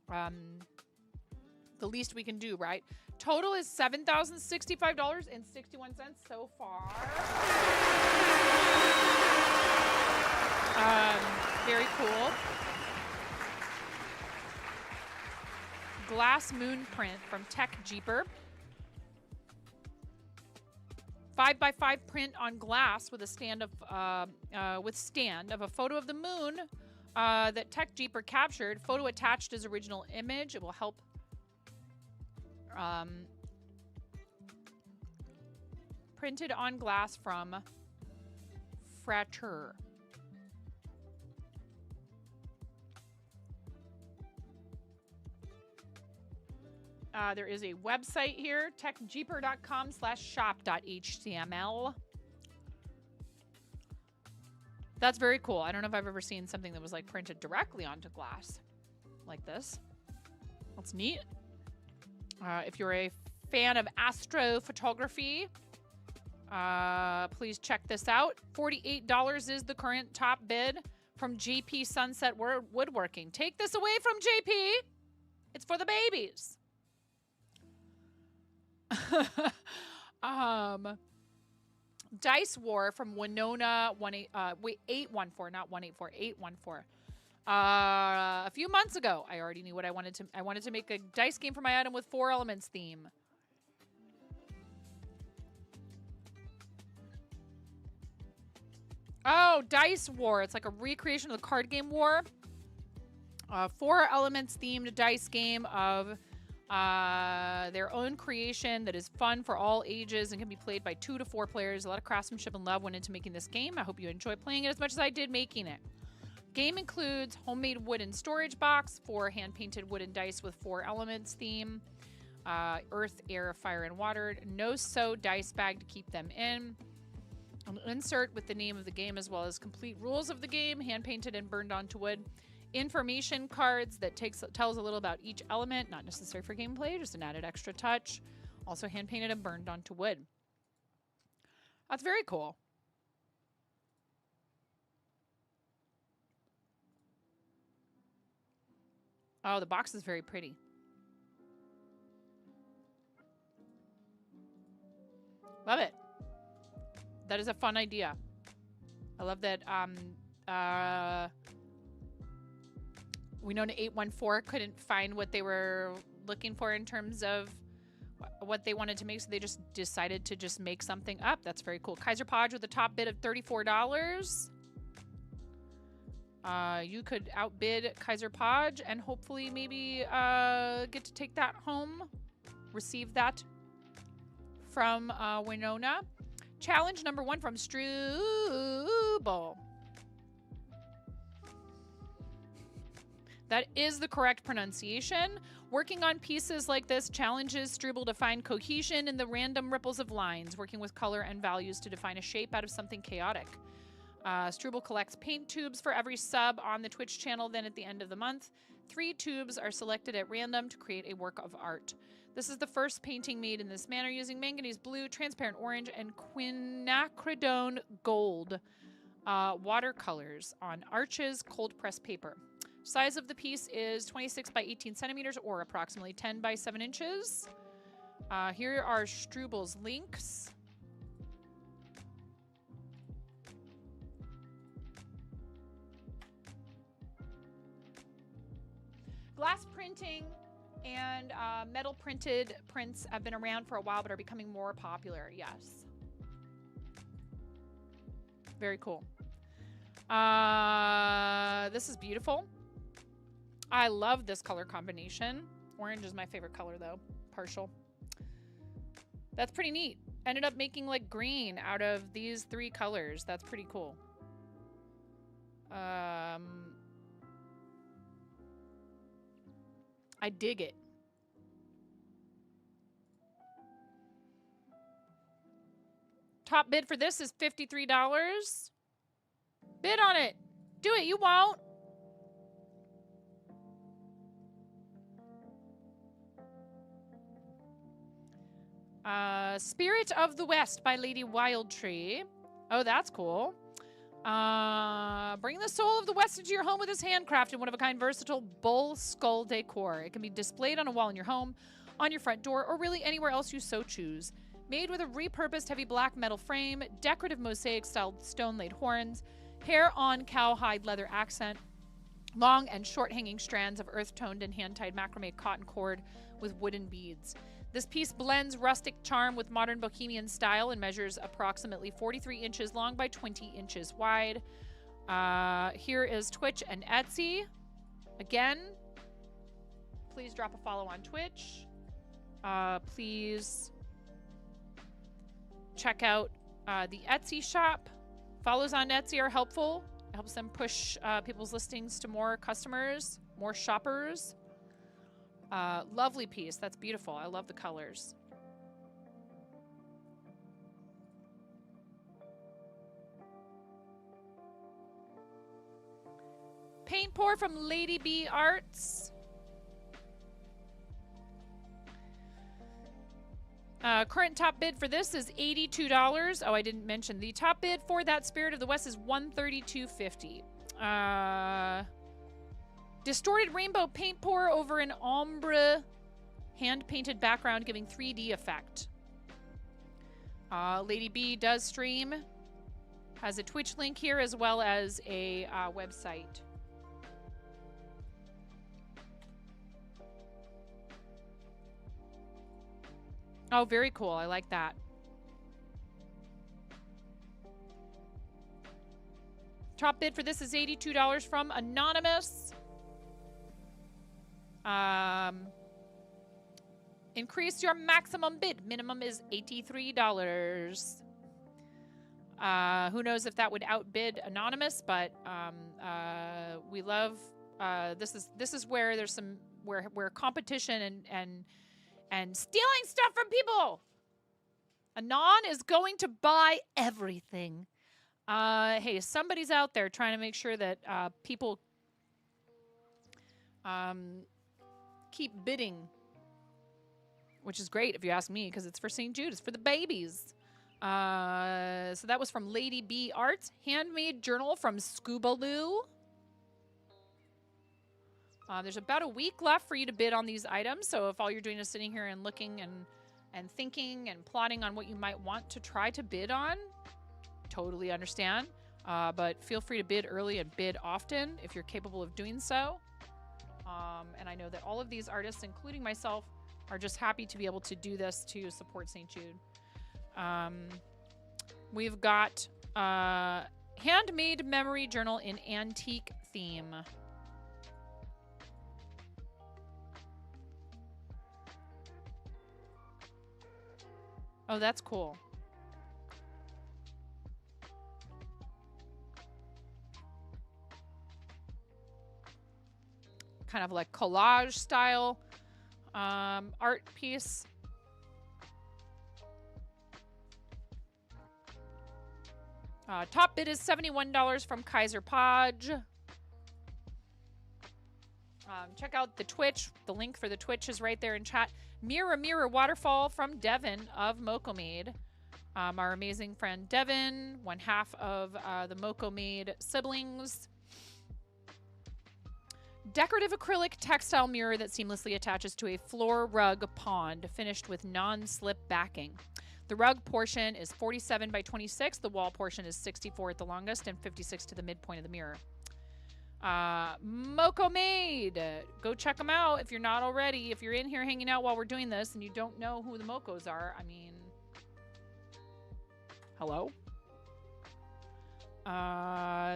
A: The least we can do, right? Total is $7,065.61 so far. Very cool. Glass moon print from Tech Jeeper. 5x5 print on glass with a stand of a photo of the moon that Tech Jeeper captured. Photo attached as original image. It will help printed on glass from Frater. There is a website here, techjeeper.com/shop.html. That's very cool. I don't know if I've ever seen something that was like printed directly onto glass like this. That's neat. If you're a fan of astrophotography, please check this out. $48 is the current top bid from JP Sunset Woodworking. Take this away from JP. It's for the babies. Dice War from Winona 814, not 184, 814. A few months ago, I already knew what I wanted to make a dice game for my item with 4 elements theme. Oh, Dice War. It's like a recreation of the card game War. 4 elements themed dice game of their own creation that is fun for all ages and can be played by 2 to 4 players. A lot of craftsmanship and love went into making this game. I hope you enjoy playing it as much as I did making it. Game includes homemade wooden storage box, 4 hand-painted wooden dice with 4 elements theme, earth, air, fire, and water, no-sew dice bag to keep them in, An insert with the name of the game as well as complete rules of the game, hand-painted and burned onto wood. Information cards that tells a little about each element, not necessary for gameplay, just an added extra touch. Also hand-painted and burned onto wood. That's very cool. Oh, the box is very pretty. Love it. That is a fun idea. I love that Winona 814 couldn't find what they were looking for in terms of what they wanted to make, so they just decided to just make something up. That's very cool. Kaiser Podge with a top bid of $34. You could outbid Kaiser Podge and hopefully maybe get to take that home, receive that from Winona. Challenge number 1 from Struble. That is the correct pronunciation. Working on pieces like this challenges Struble to find cohesion in the random ripples of lines, working with color and values to define a shape out of something chaotic. Struble collects paint tubes for every sub on the Twitch channel. Then at the end of the month, 3 tubes are selected at random to create a work of art. This is the first painting made in this manner using manganese blue, transparent orange, and quinacridone gold watercolors on Arches cold pressed paper. Size of the piece is 26 by 18 centimeters or approximately 10 by 7 inches. Here are Struble's links. Glass printing and metal printed prints have been around for a while but are becoming more popular. Yes. Very cool. This is beautiful. I love this color combination. Orange is my favorite color though. Partial. That's pretty neat. Ended up making like green out of these 3 colors. That's pretty cool. I dig it. Top bid for this is $53. Bid on it. Do it. You won't. Spirit of the West by Lady Wildtree. Oh, that's cool. Bring the soul of the West into your home with this handcrafted, one-of-a-kind, versatile bull skull decor. It can be displayed on a wall in your home, on your front door, or really anywhere else you so choose. Made with a repurposed heavy black metal frame, decorative mosaic-styled stone-laid horns, hair-on cowhide leather accent, long and short-hanging strands of earth-toned and hand-tied macrame cotton cord with wooden beads. This piece blends rustic charm with modern bohemian style and measures approximately 43 inches long by 20 inches wide. Here is Twitch and Etsy. Again, please drop a follow on Twitch. Please check out the Etsy shop. Follows on Etsy are helpful. It helps them push people's listings to more customers, more shoppers. Lovely piece. That's beautiful. I love the colors. Paint pour from Lady B Arts. Current top bid for this is $82. Oh, I didn't mention the top bid for that Spirit of the West is $132.50. Distorted rainbow paint pour over an ombre hand-painted background giving 3D effect. Lady B does stream. Has a Twitch link here as well as a website. Oh, very cool. I like that. Top bid for this is $82 from Anonymous. Increase your maximum bid. Minimum is $83. Who knows if that would outbid Anonymous, but we love this is where there's some where competition and stealing stuff from people Anon is going to buy everything. Hey, somebody's out there trying to make sure that people keep bidding, which is great if you ask me, because it's for St. Jude. It's for the babies. So that was from Lady B Arts. Handmade journal from Scoobaloo. There's about a week left for you to bid on these items. So if all you're doing is sitting here and looking and thinking and plotting on what you might want to try to bid on, totally understand. But feel free to bid early and bid often if you're capable of doing so. And I know that all of these artists, including myself, are just happy to be able to do this to support St. Jude. We've got handmade memory journal in antique theme. Oh, that's cool. Kind of like collage style art piece. Top bid is $71 from Kaiser Podge. Check out the Twitch. The link for the Twitch is right there in chat. Mirror Mirror Waterfall from Devin of Mocomade. Our amazing friend Devin, one half of the Mocomade siblings. Decorative acrylic textile mirror that seamlessly attaches to a floor rug pond, finished with non-slip backing. The rug portion is 47 by 26. The wall portion is 64 at the longest and 56 to the midpoint of the mirror. Mocomade. Go check them out if you're not already. If you're in here hanging out while we're doing this and you don't know who the Mocos are, I mean, hello?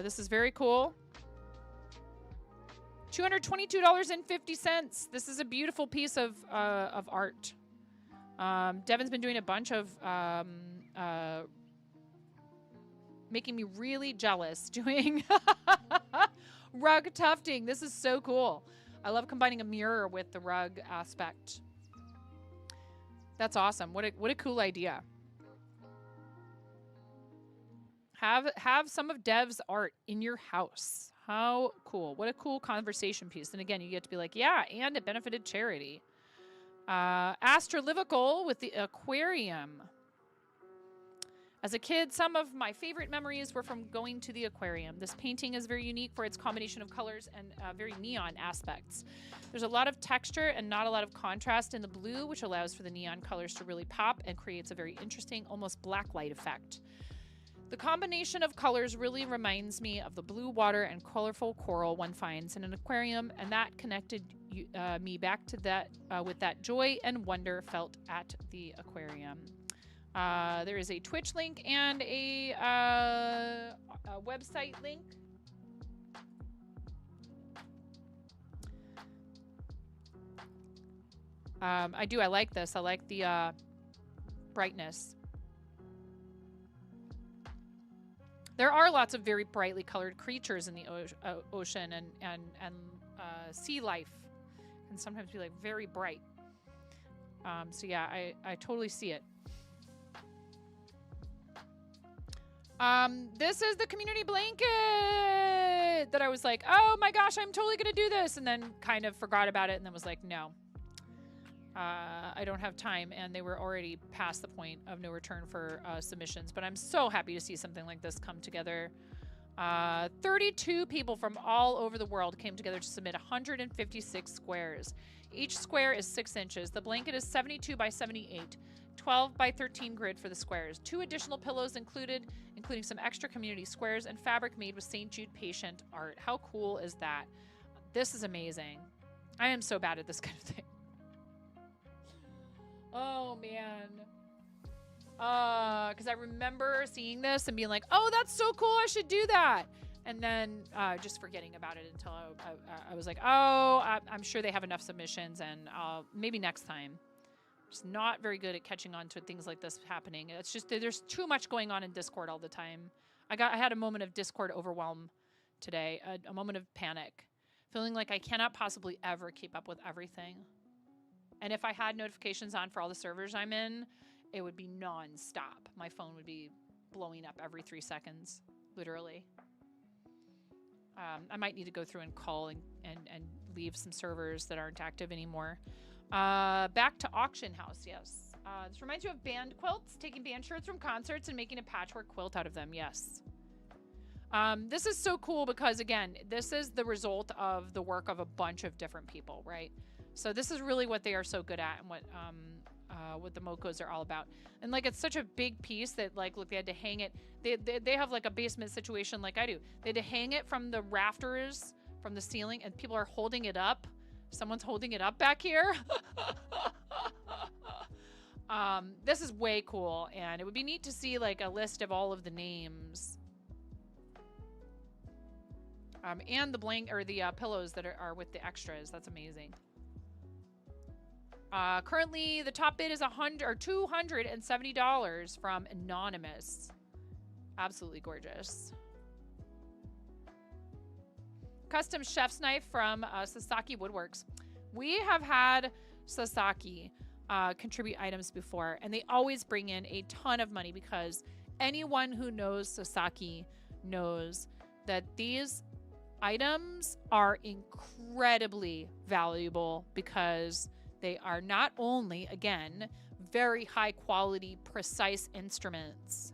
A: This is very cool. $222.50. This is a beautiful piece of art. Devin's been doing a bunch of making me really jealous doing rug tufting. This is so cool. I love combining a mirror with the rug aspect. That's awesome. What a cool idea. Have some of Dev's art in your house. How cool. What a cool conversation piece. And again, you get to be like, yeah, and it benefited charity. Astrolivical with the aquarium. As a kid, some of my favorite memories were from going to the aquarium. This painting is very unique for its combination of colors and very neon aspects. There's a lot of texture and not a lot of contrast in the blue, which allows for the neon colors to really pop and creates a very interesting, almost black light effect. The combination of colors really reminds me of the blue water and colorful coral one finds in an aquarium, and that connected me back to that with that joy and wonder felt at the aquarium. There is a Twitch link and a website link. I like this. I like the brightness. There are lots of very brightly colored creatures in the ocean, and sea life can sometimes be like very bright. So yeah, I totally see it. This is the community blanket that I was like, oh my gosh, I'm totally gonna do this, and then kind of forgot about it, and then was like, no. I don't have time, and they were already past the point of no return for submissions, but I'm so happy to see something like this come together. 32 people from all over the world came together to submit 156 squares. Each square is 6 inches. The blanket is 72 by 78, 12 by 13 grid for the squares. 2 additional pillows included, including some extra community squares and fabric made with St. Jude patient art. How cool is that? This is amazing. I am so bad at this kind of thing. Oh, man. Because I remember seeing this and being like, oh, that's so cool. I should do that. And then just forgetting about it until I was like, oh, I'm sure they have enough submissions, and maybe next time. Just not very good at catching on to things like this happening. It's just there's too much going on in Discord all the time. I had a moment of Discord overwhelm today, a moment of panic, feeling like I cannot possibly ever keep up with everything. And if I had notifications on for all the servers I'm in, it would be non-stop. My phone would be blowing up every 3 seconds, literally. I might need to go through and call and leave some servers that aren't active anymore. Back to auction house, yes. This reminds you of band quilts, taking band shirts from concerts and making a patchwork quilt out of them, yes. This is so cool because, again, this is the result of the work of a bunch of different people, right? So this is really what they are so good at and what the Mokos are all about. And, like, it's such a big piece that, like, look, they had to hang it. They have, like, a basement situation like I do. They had to hang it from the rafters, from the ceiling, and people are holding it up. Someone's holding it up back here. This is way cool, and it would be neat to see, like, a list of all of the names. And the pillows that are with the extras. That's amazing. Currently, the top bid is $270 from Anonymous. Absolutely gorgeous. Custom chef's knife from Sasaki Woodworks. We have had Sasaki contribute items before, and they always bring in a ton of money because anyone who knows Sasaki knows that these items are incredibly valuable because they are not only, again, very high quality, precise instruments.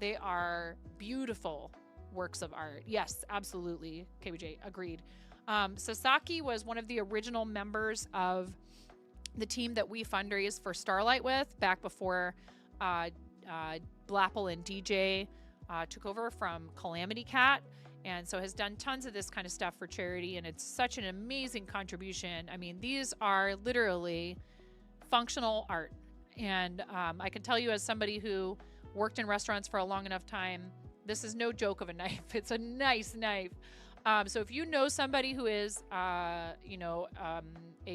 A: They are beautiful works of art. Yes, absolutely. KBJ, agreed. Sasaki was one of the original members of the team that we fundraised for Starlight with back before Blapple and DJ took over from Calamity Cat. And so has done tons of this kind of stuff for charity, and it's such an amazing contribution. I mean, these are literally functional art. And I can tell you, as somebody who worked in restaurants for a long enough time, this is no joke of a knife. It's a nice knife. So if you know somebody who is, a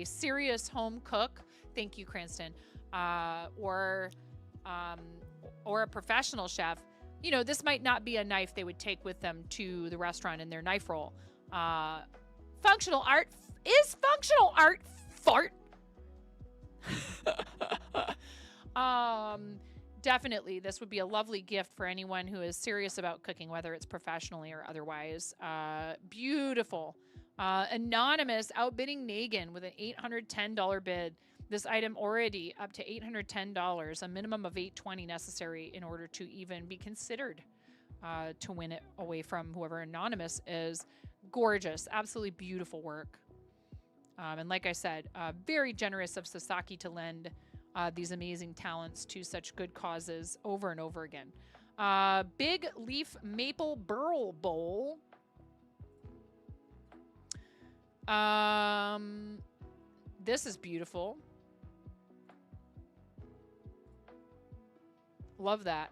A: serious home cook, thank you, Cranston, or a professional chef, you know, this might not be a knife they would take with them to the restaurant in their knife roll. Functional art is functional art. Fart. Definitely, this would be a lovely gift for anyone who is serious about cooking, whether it's professionally or otherwise. Beautiful. Anonymous outbidding Negan with an $810 bid. This item already up to $810, a minimum of $820 necessary in order to even be considered to win it away from whoever Anonymous is. Gorgeous, absolutely beautiful work. And like I said, very generous of Sasaki to lend these amazing talents to such good causes over and over again. Big Leaf Maple Burl Bowl. This is beautiful. Love that.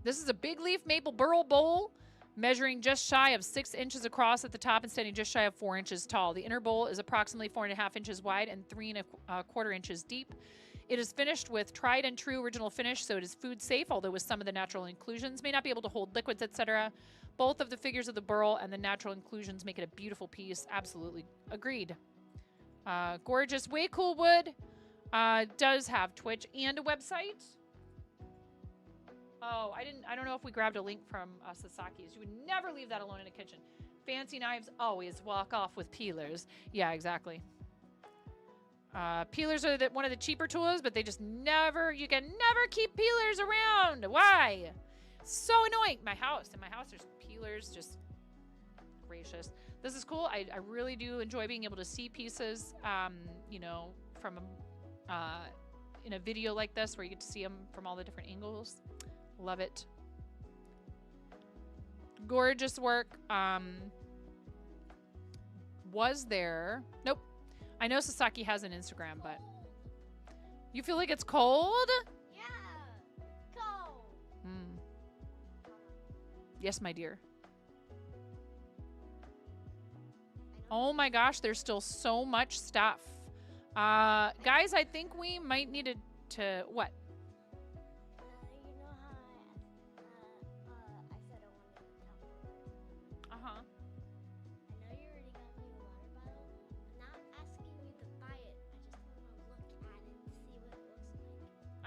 A: This is a big leaf maple burl bowl measuring just shy of 6 inches across at the top and standing just shy of 4 inches tall. The inner bowl is approximately 4.5 inches wide and 3.25 inches deep. It is finished with tried and true original finish, so it is food safe, although with some of the natural inclusions may not be able to hold liquids, etc. Both of the figures of the burl and the natural inclusions make it a beautiful piece. Absolutely agreed. Gorgeous, way cool wood. Does have Twitch and a website. Oh, I don't know if we grabbed a link from Sasaki's. You would never leave that alone in a kitchen. Fancy knives always walk off with peelers. Yeah, exactly. Peelers are one of the cheaper tools, but they just you can never keep peelers around. Why? So annoying. In my house, there's peelers, just gracious. This is cool. I really do enjoy being able to see pieces, from in a video like this where you get to see them from all the different angles. Love it. Gorgeous work. Was there? Nope. I know Sasaki has an Instagram, but you feel like it's cold?
D: Yeah. Go.
A: Yes, my dear. Oh my gosh, there's still so much stuff. Guys, I think we might need to what?
D: You know how I said I wanted to tell.
A: Uh-huh.
D: I know you already got me a water bottle. I'm not asking you to buy it. I just want to look at it and see what it looks like.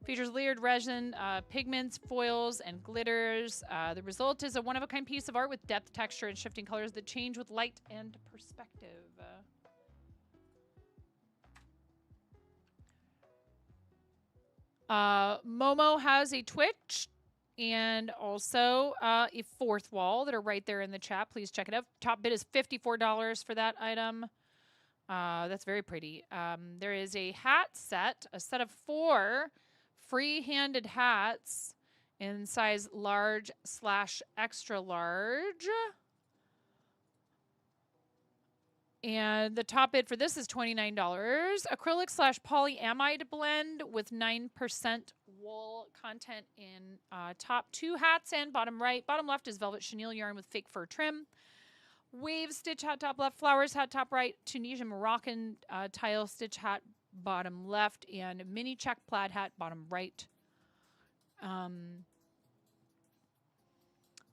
A: Features layered resin, pigments, foils, and glitters. The result is a one-of-a-kind piece of art with depth, texture, and shifting colors that change with light and perspective. Momo has a Twitch and also a fourth wall that are right there in the chat. Please check it out. Top bid is $54 for that item. That's very pretty. There is a hat set, a set of 4 free-handed hats in size large/extra large. And the top bid for this is $29. Acrylic/polyamide blend with 9% wool content in top 2 hats and bottom right. Bottom left is velvet chenille yarn with fake fur trim. Wave stitch hat top left, flowers hat top right, Tunisian Moroccan tile stitch hat bottom left, and mini check plaid hat bottom right.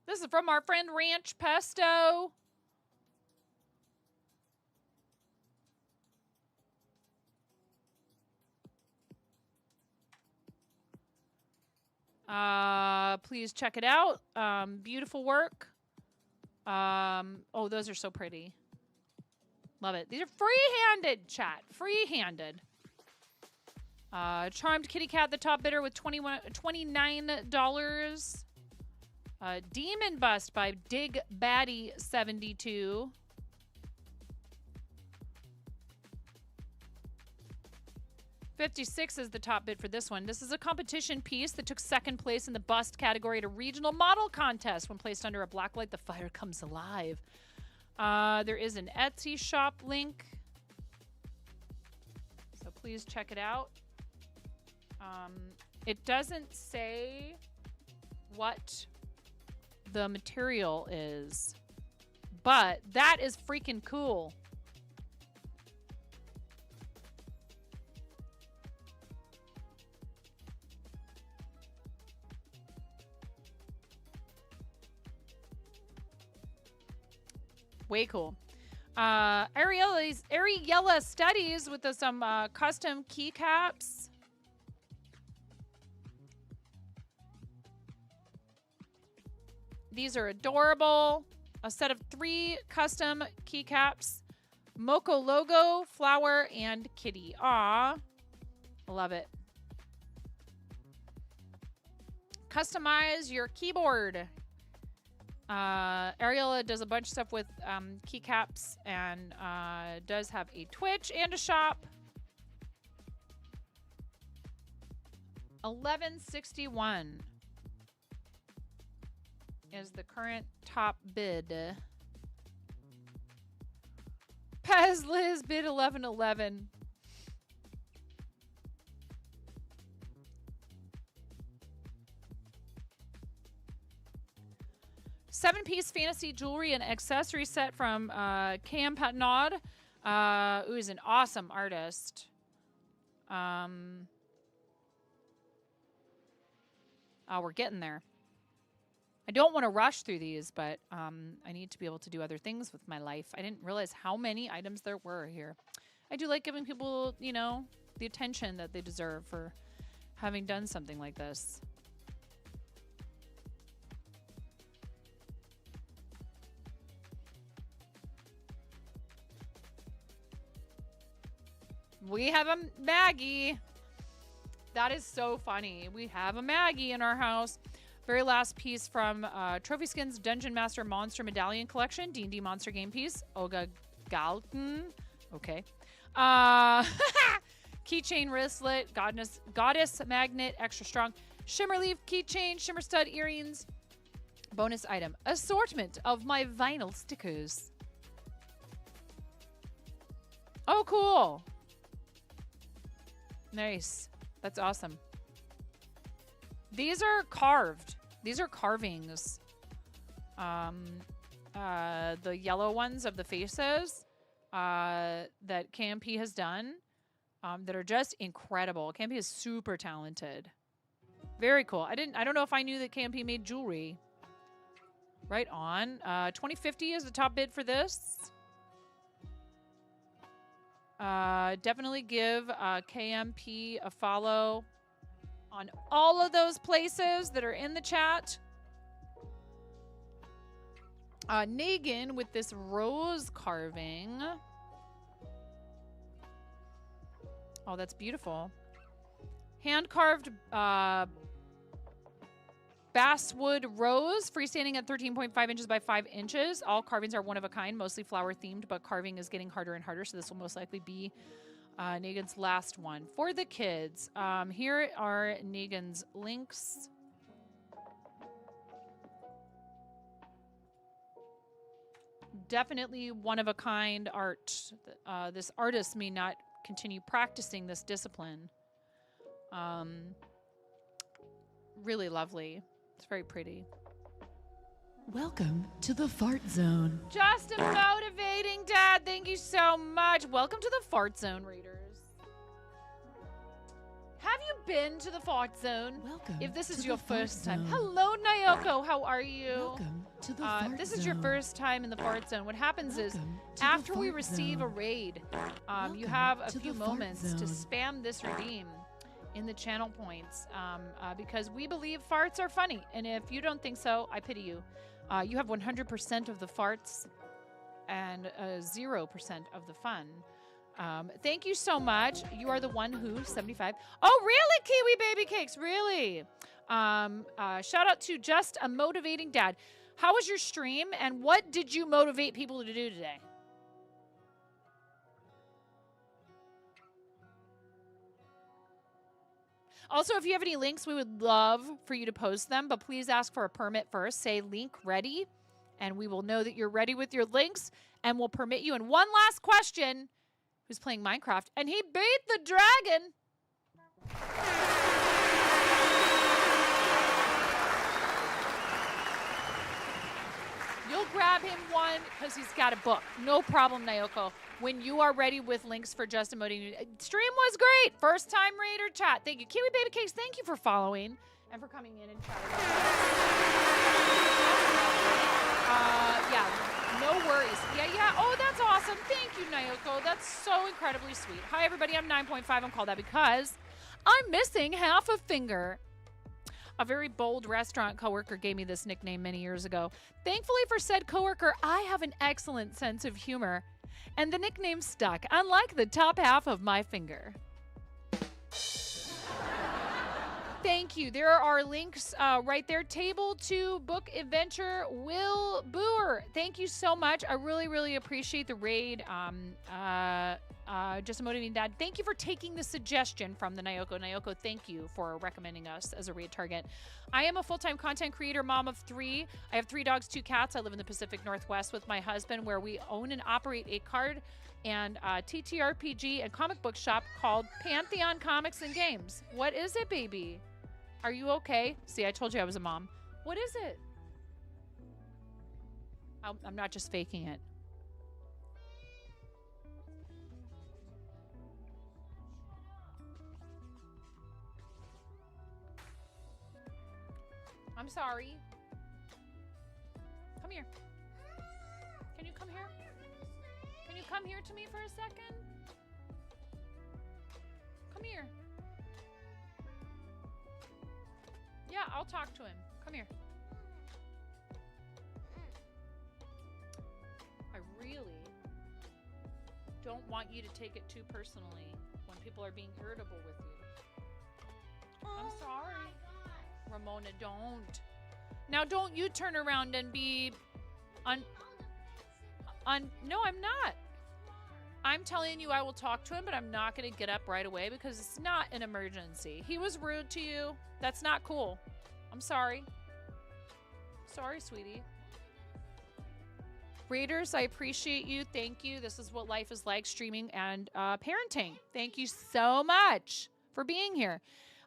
A: This is from our friend Ranch Pesto. Please check it out. Beautiful work. Oh, those are so pretty. Love it. These are free-handed, chat. Free-handed. Charmed Kitty Cat, the top bidder with $29. Demon Bust by Dig Batty 72. $56 is the top bid for this one. This is a competition piece that took second place in the bust category at a regional model contest. When placed under a black light, the fire comes alive. There is an Etsy shop link, so please check it out. It doesn't say what the material is, but that is freaking cool. Way cool. Ariella Studies with some custom keycaps. These are adorable. A set of 3 custom keycaps. Moco logo, flower, and kitty. Aw. Love it. Customize your keyboard. Ariella does a bunch of stuff with keycaps and does have a Twitch and a shop. $11.61 is the current top bid. Pez Liz bid $11.11. Seven-piece fantasy jewelry and accessory set from Cam Patnaud, who is an awesome artist. Oh, we're getting there. I don't want to rush through these, but I need to be able to do other things with my life. I didn't realize how many items there were here. I do like giving people, you know, the attention that they deserve for having done something like this. We have a Maggie. That is so funny. We have a Maggie in our house. Very last piece from Trophy Skins Dungeon Master Monster Medallion Collection. D&D Monster Game piece. Olga Galton. Okay. Keychain wristlet. Goddess Magnet. Extra strong. Shimmer leaf keychain. Shimmer stud earrings. Bonus item. Assortment of my vinyl stickers. Oh, cool. Nice. That's awesome. These are carved. These are carvings. The yellow ones of the faces that KMP has done that are just incredible. KMP is super talented. Very cool. I don't know if I knew that KMP made jewelry. Right on. 2050 is the top bid for this. Definitely give KMP a follow on all of those places that are in the chat. Negan with this rose carving. Oh, that's beautiful. Hand-carved basswood rose, freestanding at 13.5 inches by 5 inches. All carvings are one of a kind, mostly flower-themed, but carving is getting harder and harder, so this will most likely be Negan's last one. For the kids, here are Negan's links. Definitely one-of-a-kind art. This artist may not continue practicing this discipline. Really lovely. It's very pretty.
I: Welcome to the fart zone.
A: Just a motivating dad. Thank you so much. Welcome to the fart zone, readers. Have you been to the fart zone?
I: Welcome.
A: If this is
I: to
A: your
I: the fart
A: first time.
I: zone.
A: Hello, Nyoko. How are you?
I: Welcome to the fart
A: This is your
I: zone.
A: first time in the fart zone. What happens is,
I: Welcome to the
A: after we
I: fart
A: receive a
I: zone.
A: raid, you
I: Welcome
A: have a
I: to
A: few
I: the fart
A: moments to
I: zone.
A: spam this redeem in the channel points because we believe farts are funny. And if you don't think so, I pity you. You have 100% of the farts and 0% of the fun. Thank you so much. You are the one who 75. Oh, really, Kiwi Baby Cakes? Really? Shout out to Just a Motivating Dad. How was your stream, and what did you motivate people to do today? Also, if you have any links, we would love for you to post them, but please ask for a permit first. Say link ready, and we will know that you're ready with your links, and we'll permit you. And one last question. Who's playing Minecraft? And he beat the dragon. You'll grab him one because he's got a book. No problem, Nyoko. When you are ready with links for Just Emoting. Stream was great. First time raider chat. Thank you. Kiwi Baby Cakes, thank you for following and for coming in and chatting. Yeah, no worries. Yeah. Oh, that's awesome. Thank you, Nyoko. That's so incredibly sweet. Hi, everybody. I'm 9.5. I'm called that because I'm missing half a finger. A very bold restaurant coworker gave me this nickname many years ago. Thankfully for said coworker, I have an excellent sense of humor, and the nickname stuck, unlike the top half of my finger. Thank you. There are links right there. Table 2 book adventure, Will Boer. Thank you so much. I really, really appreciate the raid. Just a Motivating Dad. Thank you for taking the suggestion from the Nyoko. Nyoko, thank you for recommending us as a raid target. I am a full-time content creator, mom of 3. I have 3 dogs, 2 cats. I live in the Pacific Northwest with my husband, where we own and operate a card and TTRPG and comic book shop called Pantheon Comics and Games. What is it, baby? Are you okay? See, I told you I was a mom. What is it? I'm not just faking it. I'm sorry. Come here. Can you come here? Can you come here to me for a second? Come here. Yeah, I'll talk to him. Come here. I really don't want you to take it too personally when people are being irritable with you. I'm sorry. Ramona, don't. Now, don't you turn around and be no, I'm not. I'm telling you I will talk to him, but I'm not going to get up right away because it's not an emergency. He was rude to you. That's not cool. I'm sorry. Sorry, sweetie. Raiders, I appreciate you. Thank you. This is what life is like, streaming and parenting. Thank you so much for being here.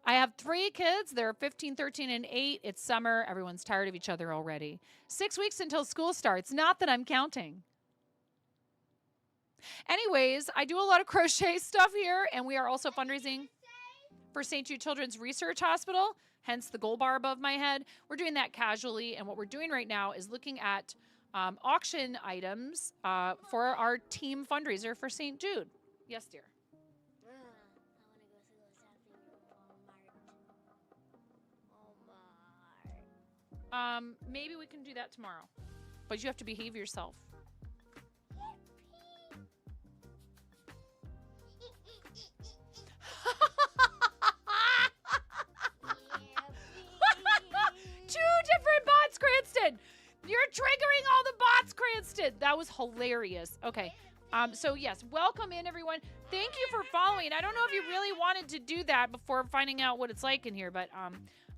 A: I have 3 kids. They're 15, 13, and 8. It's summer. Everyone's tired of each other already. 6 weeks until school starts. Not that I'm counting. Anyways, I do a lot of crochet stuff here, and we are also fundraising for St. Jude Children's Research Hospital, hence the gold bar above my head. We're doing that casually, and what we're doing right now is looking at auction items for our team fundraiser for St. Jude. Yes, dear.
D: I want to go see what's happening in Walmart.
A: Maybe we can do that tomorrow. But you have to behave yourself. Two different bots, Cranston. You're triggering all the bots, Cranston. That was hilarious. Okay. So yes, welcome in everyone. Thank you for following. I don't know if you really wanted to do that before finding out what it's like in here, but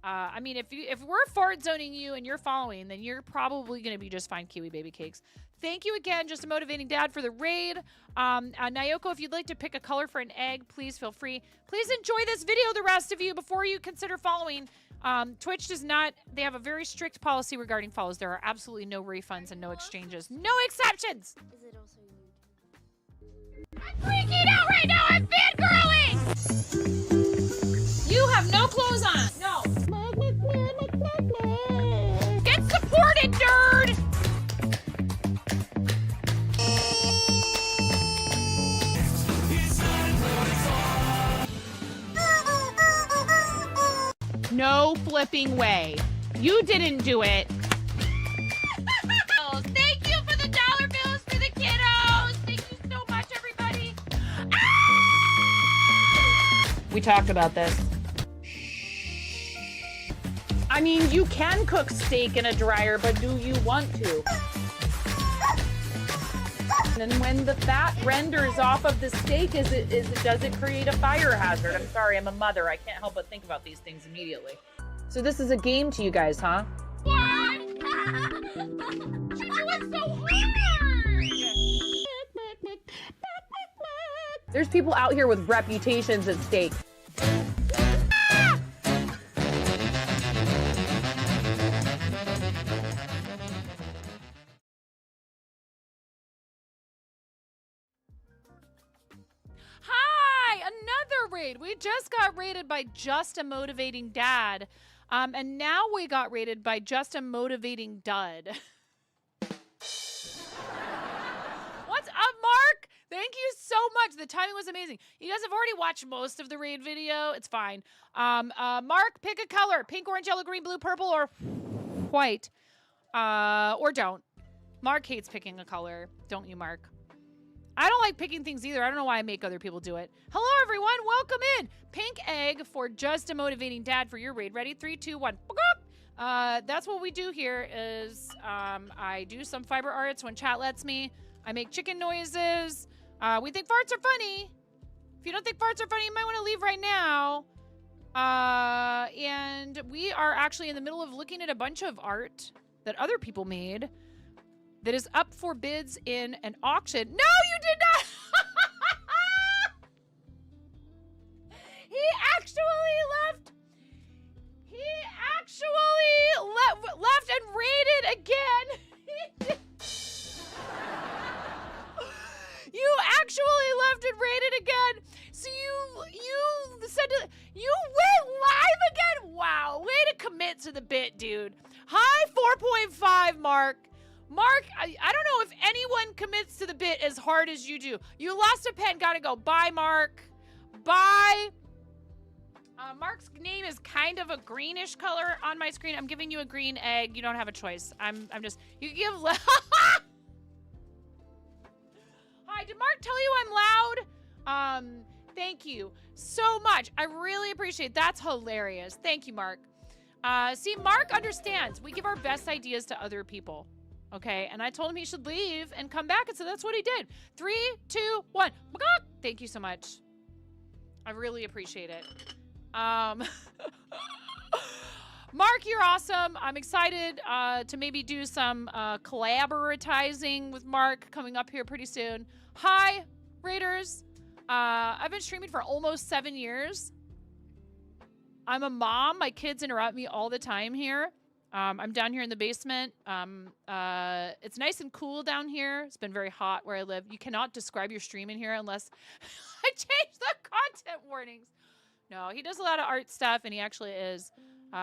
A: I mean, if we're fart zoning you and you're following, then you're probably going to be just fine, Kiwi Baby Cakes. Thank you again, Just a Motivating Dad, for the raid. Nayoko, if you'd like to pick a color for an egg, please feel free. Please enjoy this video, the rest of you, before you consider following. Twitch does not, they have a very strict policy regarding follows. There are absolutely no refunds and no exchanges. No exceptions!
D: Is it also you?
A: I'm freaking out right now! I'm fangirling! You have no clothes on! No! Get supported, nerd!
G: No flipping way. You didn't do it.
A: Thank you for the dollar bills for the kiddos! Thank you so much, everybody! Ah!
G: We talked about this. I mean, you can cook steak in a dryer, but do you want to? And when the fat renders off of the steak, does it create a fire hazard? I'm sorry, I'm a mother. I can't help but think about these things immediately. So this is a game to you guys, huh?
A: What? She went so hard!
G: There's people out here with reputations at stake.
A: Hi! Another raid! We just got raided by Just a Motivating Dad. And now we got raided by Just a Motivating Dud. What's up, Mark? Thank you so much. The timing was amazing. You guys have already watched most of the raid video. It's fine. Mark, pick a color. Pink, orange, yellow, green, blue, purple, or white. Or don't. Mark hates picking a color. Don't you, Mark? I don't like picking things either. I don't know why I make other people do it. Hello, everyone. Welcome in. Pink egg for Just a Motivating Dad for your raid. Ready? 3, 2, 1. That's what we do here is I do some fiber arts when chat lets me. I make chicken noises. We think farts are funny. If you don't think farts are funny, you might want to leave right now. And we are actually in the middle of looking at a bunch of art that other people made that is up for bids in an auction. No, you did not! He actually left and raided again. You actually left and raided again. So you said you went live again? Wow, way to commit to the bit, dude. Hi, 4.5, Mark. Mark, I don't know if anyone commits to the bit as hard as you do. You lost a pen, gotta go. Bye, Mark. Bye. Mark's name is kind of a greenish color on my screen. I'm giving you a green egg. You don't have a choice. I'm just, you give, Hi, did Mark tell you I'm loud? Thank you so much. I really appreciate it. That's hilarious. Thank you, Mark. See, Mark understands. We give our best ideas to other people. Okay, and I told him he should leave and come back, and so that's what he did. 3, 2, 1. Thank you so much. I really appreciate it. Mark, you're awesome. I'm excited to maybe do some collaboratizing with Mark coming up here pretty soon. Hi, Raiders. I've been streaming for almost 7 years. I'm a mom. My kids interrupt me all the time here. I'm down here in the basement. It's nice and cool down here. It's been very hot where I live. You cannot describe your stream in here unless I change the content warnings. No, he does a lot of art stuff, and he actually is.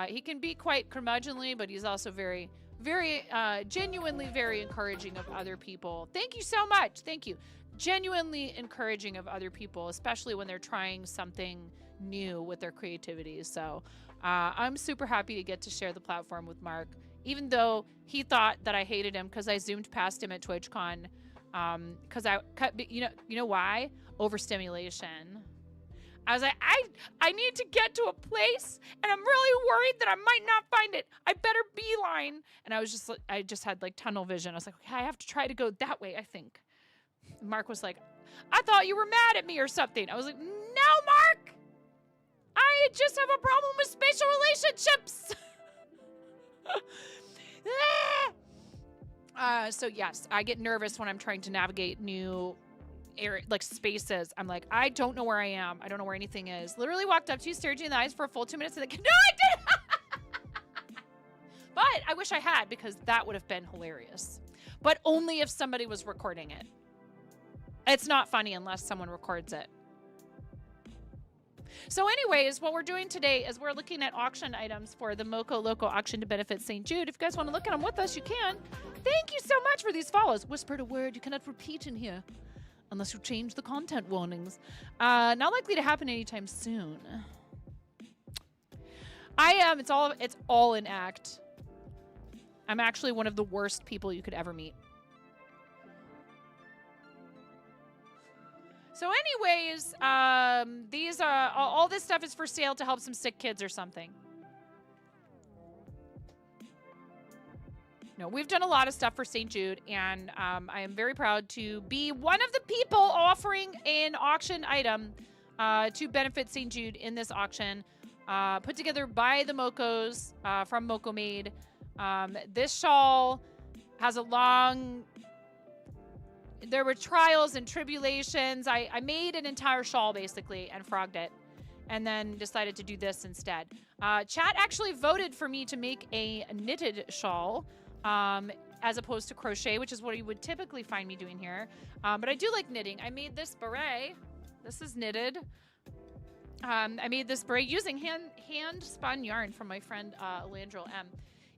A: He can be quite curmudgeonly, but he's also very, very, genuinely very encouraging of other people. Thank you so much. Thank you. Genuinely encouraging of other people, especially when they're trying something new with their creativity. So I'm super happy to get to share the platform with Mark. even though he thought that I hated him because I zoomed past him at TwitchCon. Because I cut, you know why? Overstimulation. I was like, I need to get to a place, and I'm really worried that I might not find it. I better beeline. And I just had like tunnel vision. I was like, okay, I have to try to go that way, I think. And Mark was like, I thought you were mad at me or something. I was like, no, Mark. I just have a problem with spatial relationships. So yes, I get nervous when I'm trying to navigate new like spaces. I'm like, I don't know where I am. I don't know where anything is. Literally walked up to you, stared you in the eyes for a full 2 minutes, and like, no, I didn't. But I wish I had, because that would have been hilarious. But only if somebody was recording it. It's not funny unless someone records it. So anyways, what we're doing today is we're looking at auction items for the Moco Loco auction to benefit St. Jude. If you guys want to look at them with us, you can. Thank you so much for these follows. Whispered a word you cannot repeat in here unless you change the content warnings. Not likely to happen anytime soon. It's all an act. I'm actually one of the worst people you could ever meet. So anyways, these are all this stuff is for sale to help some sick kids or something. No, we've done a lot of stuff for St. Jude, and I am very proud to be one of the people offering an auction item to benefit St. Jude in this auction, put together by the Mocos from Moco Made. This shawl has a long... There were trials and tribulations. I made an entire shawl, basically, and frogged it, and then decided to do this instead. Chat actually voted for me to make a knitted shawl, as opposed to crochet, which is what you would typically find me doing here. But I do like knitting. I made this beret. This is knitted. I made this beret using hand-spun yarn from my friend Landril M.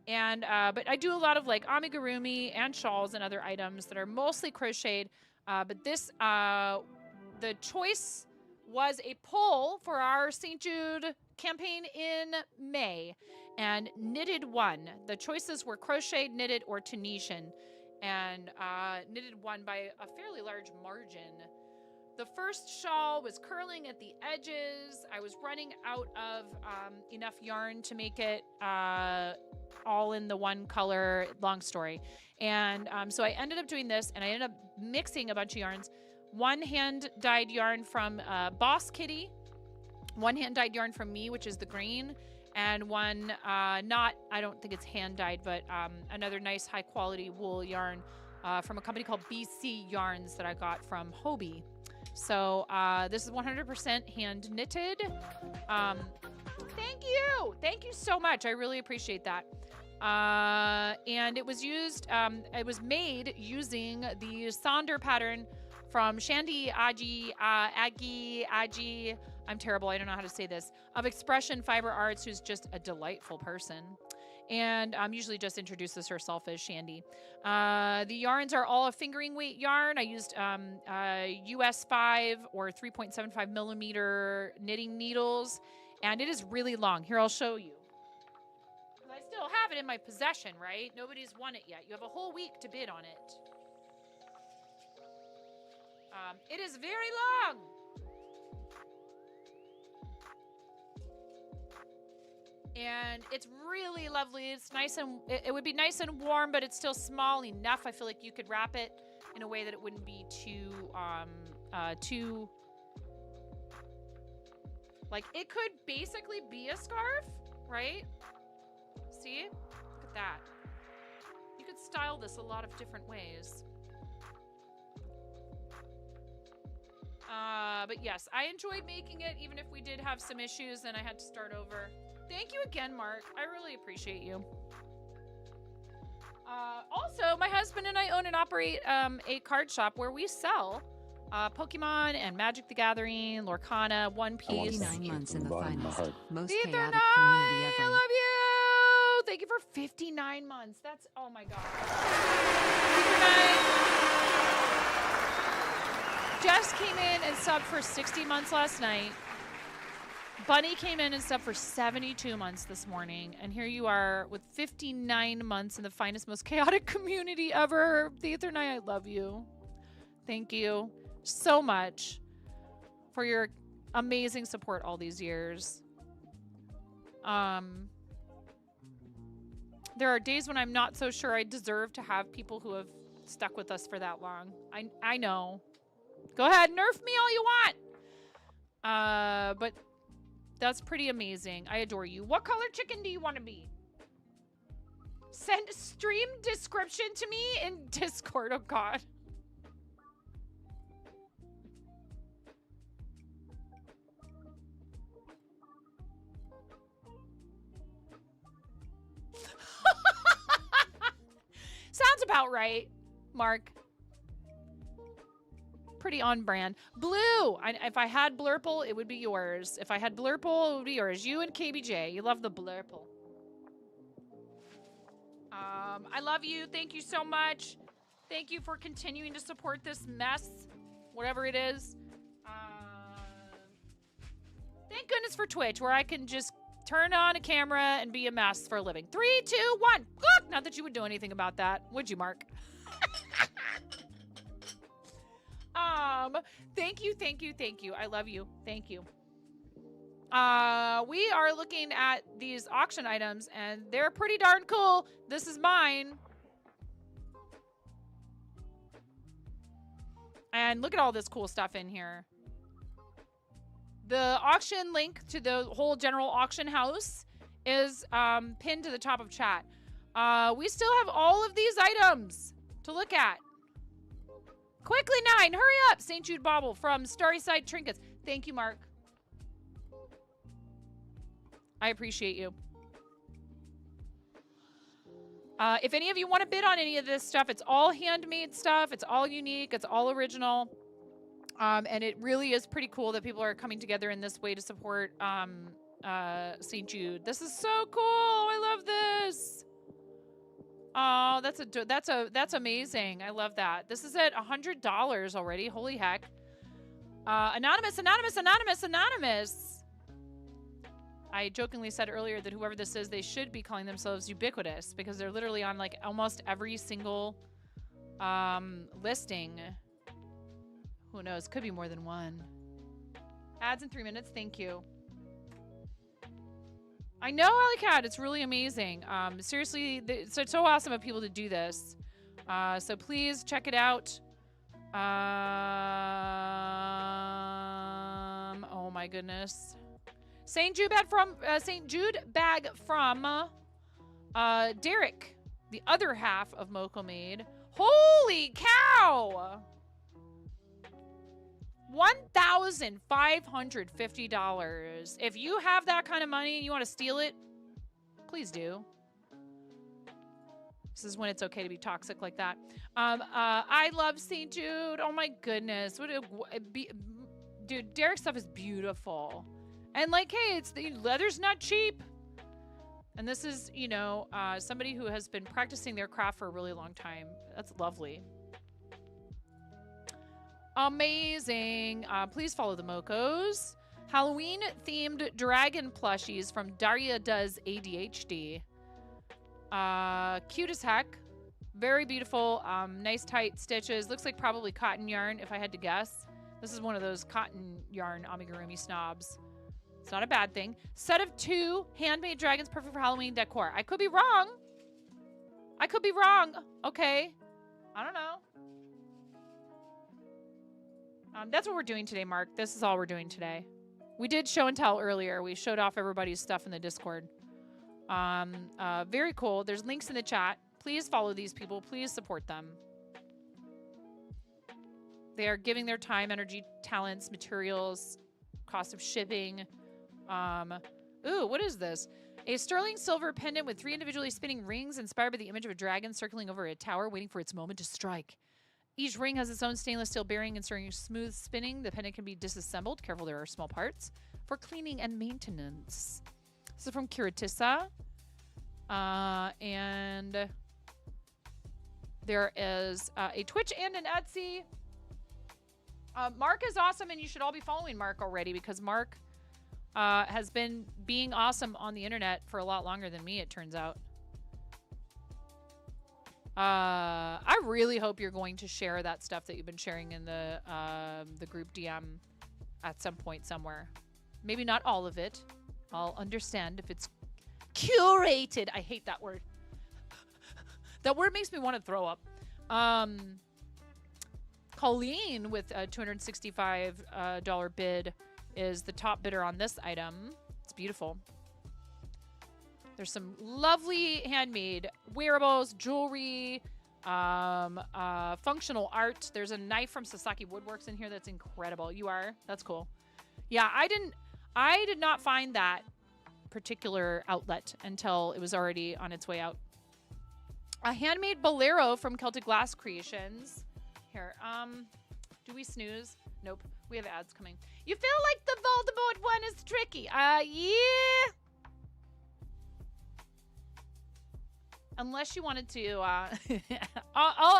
A: And but I do a lot of like amigurumi and shawls and other items that are mostly crocheted. But this, the choice was a poll for our St. Jude campaign in May, and knitted won. The choices were crocheted, knitted, or Tunisian, and knitted won by a fairly large margin. The first shawl was curling at the edges. I was running out of enough yarn to make it all in the one color, long story. And so I ended up doing this, and I ended up mixing a bunch of yarns. One hand-dyed yarn from Boss Kitty, one hand-dyed yarn from me, which is the green, and one I don't think it's hand-dyed, but another nice high-quality wool yarn from a company called BC Yarns that I got from Hobie. So this is 100% hand-knitted. Thank you so much. I really appreciate that. And it was used, it was made using the Sonder pattern from Shandy Agi, I'm terrible, I don't know how to say this, of Expression Fiber Arts, who's just a delightful person. And usually just introduces herself as Shandy. The yarns are all a fingering weight yarn. I used US 5 or 3.75 millimeter knitting needles, and it is really long. Here, I'll show you. I still have it in my possession, right? Nobody's won it yet. You have a whole week to bid on it. It is very long. And it's really lovely. It's nice, and it would be nice and warm, but it's still small enough. I feel like you could wrap it in a way that it wouldn't be too like, it could basically be a scarf, right? See? Look at that. You could style this a lot of different ways. But yes, I enjoyed making it, even if we did have some issues and I had to start over. Thank you again, Mark. I really appreciate you. Also, my husband and I own and operate a card shop where we sell Pokemon and Magic the Gathering, Lorcana, One Piece.
H: 59 months in the finals.
J: Most
A: Ether
J: chaotic
A: Nine,
J: community
A: I
J: ever.
A: love you. Thank you for 59 months. That's, oh my God. Ether Nine. Jess came in and subbed for 60 months last night. Bunny came in and stuff for 72 months this morning, and here you are with 59 months in the finest, most chaotic community ever. Theater and I love you. Thank you so much for your amazing support all these years. There are days when I'm not so sure I deserve to have people who have stuck with us for that long. I know. Go ahead, nerf me all you want. But that's pretty amazing. I adore you. What color chicken do you want to be? Send stream description to me in Discord. Oh, God. Sounds about right, Mark. Pretty on brand. Blue. If I had Blurple, it would be yours. If I had Blurple, it would be yours. You and KBJ. You love the Blurple. I love you. Thank you so much. Thank you for continuing to support this mess, whatever it is. Thank goodness for Twitch, where I can just turn on a camera and be a mess for a living. 3, 2, 1. Not that you would do anything about that, would you, Mark? Thank you, thank you, thank you. I love you. Thank you. We are looking at these auction items, and they're pretty darn cool. This is mine. And look at all this cool stuff in here. The auction link to the whole general auction house is pinned to the top of chat. We still have all of these items to look at. Quickly, 9, hurry up! St. Jude Bauble from Starry Side Trinkets. Thank you, Mark. I appreciate you. If any of you want to bid on any of this stuff, it's all handmade stuff. It's all unique. It's all original. And it really is pretty cool that people are coming together in this way to support St. Jude. This is so cool. I love this. Oh, that's amazing. I love that. This is at $100 already. Holy heck. Anonymous. I jokingly said earlier that whoever this is, they should be calling themselves ubiquitous because they're literally on like almost every single listing. Who knows? Could be more than one. Ads in 3 minutes. Thank you. I know, Alleycat. It's really amazing. Seriously, it's so awesome of people to do this. So please check it out. Oh my goodness. St. Jude bag from Derek, the other half of Moco Made. Holy cow! $1,550. If you have that kind of money and you want to steal it, please do. This is when it's okay to be toxic like that. I love St. Jude. Oh my goodness. Dude, Derek's stuff is beautiful. And like, hey, the leather's not cheap. And this is, you know, somebody who has been practicing their craft for a really long time. That's lovely. Amazing. Please follow the Mocos. Halloween-themed dragon plushies from Daria Does ADHD. Cute as heck. Very beautiful. Nice tight stitches. Looks like probably cotton yarn, if I had to guess. This is one of those cotton yarn amigurumi snobs. It's not a bad thing. Set of 2 handmade dragons, perfect for Halloween decor. I could be wrong. I could be wrong. Okay. I don't know. That's what we're doing today, Mark. This is all we're doing today. We did show and tell earlier. We showed off everybody's stuff in the Discord. Very cool. There's links in the chat. Please follow these people. Please support them. They are giving their time, energy, talents, materials, cost of shipping. Ooh, what is this? A sterling silver pendant with 3 individually spinning rings inspired by the image of a dragon circling over a tower waiting for its moment to strike. Each ring has its own stainless steel bearing ensuring smooth spinning. The pendant can be disassembled. Careful, there are small parts for cleaning and maintenance. This is from Kiritissa. And there is a Twitch and an Etsy. Mark is awesome, and you should all be following Mark already because Mark has been being awesome on the internet for a lot longer than me, it turns out. I really hope you're going to share that stuff that you've been sharing in the group DM at some point somewhere. Maybe not all of it. I'll understand if it's curated. I hate that word. That word makes me want to throw up. Colleen with a $265 bid is the top bidder on this item. It's beautiful. There's some lovely handmade wearables, jewelry, functional art. There's a knife from Sasaki Woodworks in here that's incredible. You are? That's cool. Yeah, I did not find that particular outlet until it was already on its way out. A handmade bolero from Celtic Glass Creations. Here, do we snooze? Nope. We have ads coming. You feel like the Voldemort one is tricky. Yeah. Unless you wanted to, I'm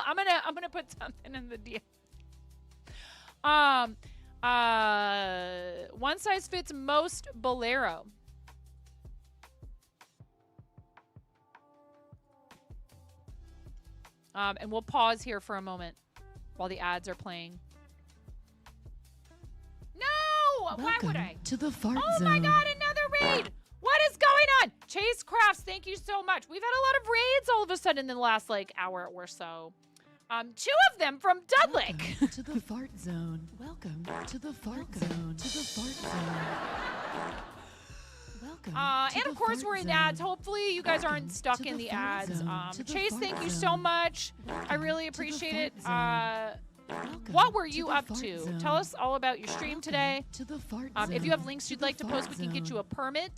A: gonna put something in the DM. One size fits most bolero. And we'll pause here for a moment while the ads are playing. No!
I: Welcome
A: Why would I?
I: to the fart
A: Oh
I: zone.
A: my god, another raid! What is going on? Chase Crafts, thank you so much. We've had a lot of raids all of a sudden in the last like hour or so. 2 of them from Dudlick.
I: Welcome to the fart zone. Welcome to the fart zone. To the fart zone. Welcome.
A: And of course we're in ads. Hopefully you guys aren't stuck in the ads. Chase, thank you so much. I really appreciate it. What were you up to? Tell us all about your stream today. If you have links you'd like to post, we can get you a permit.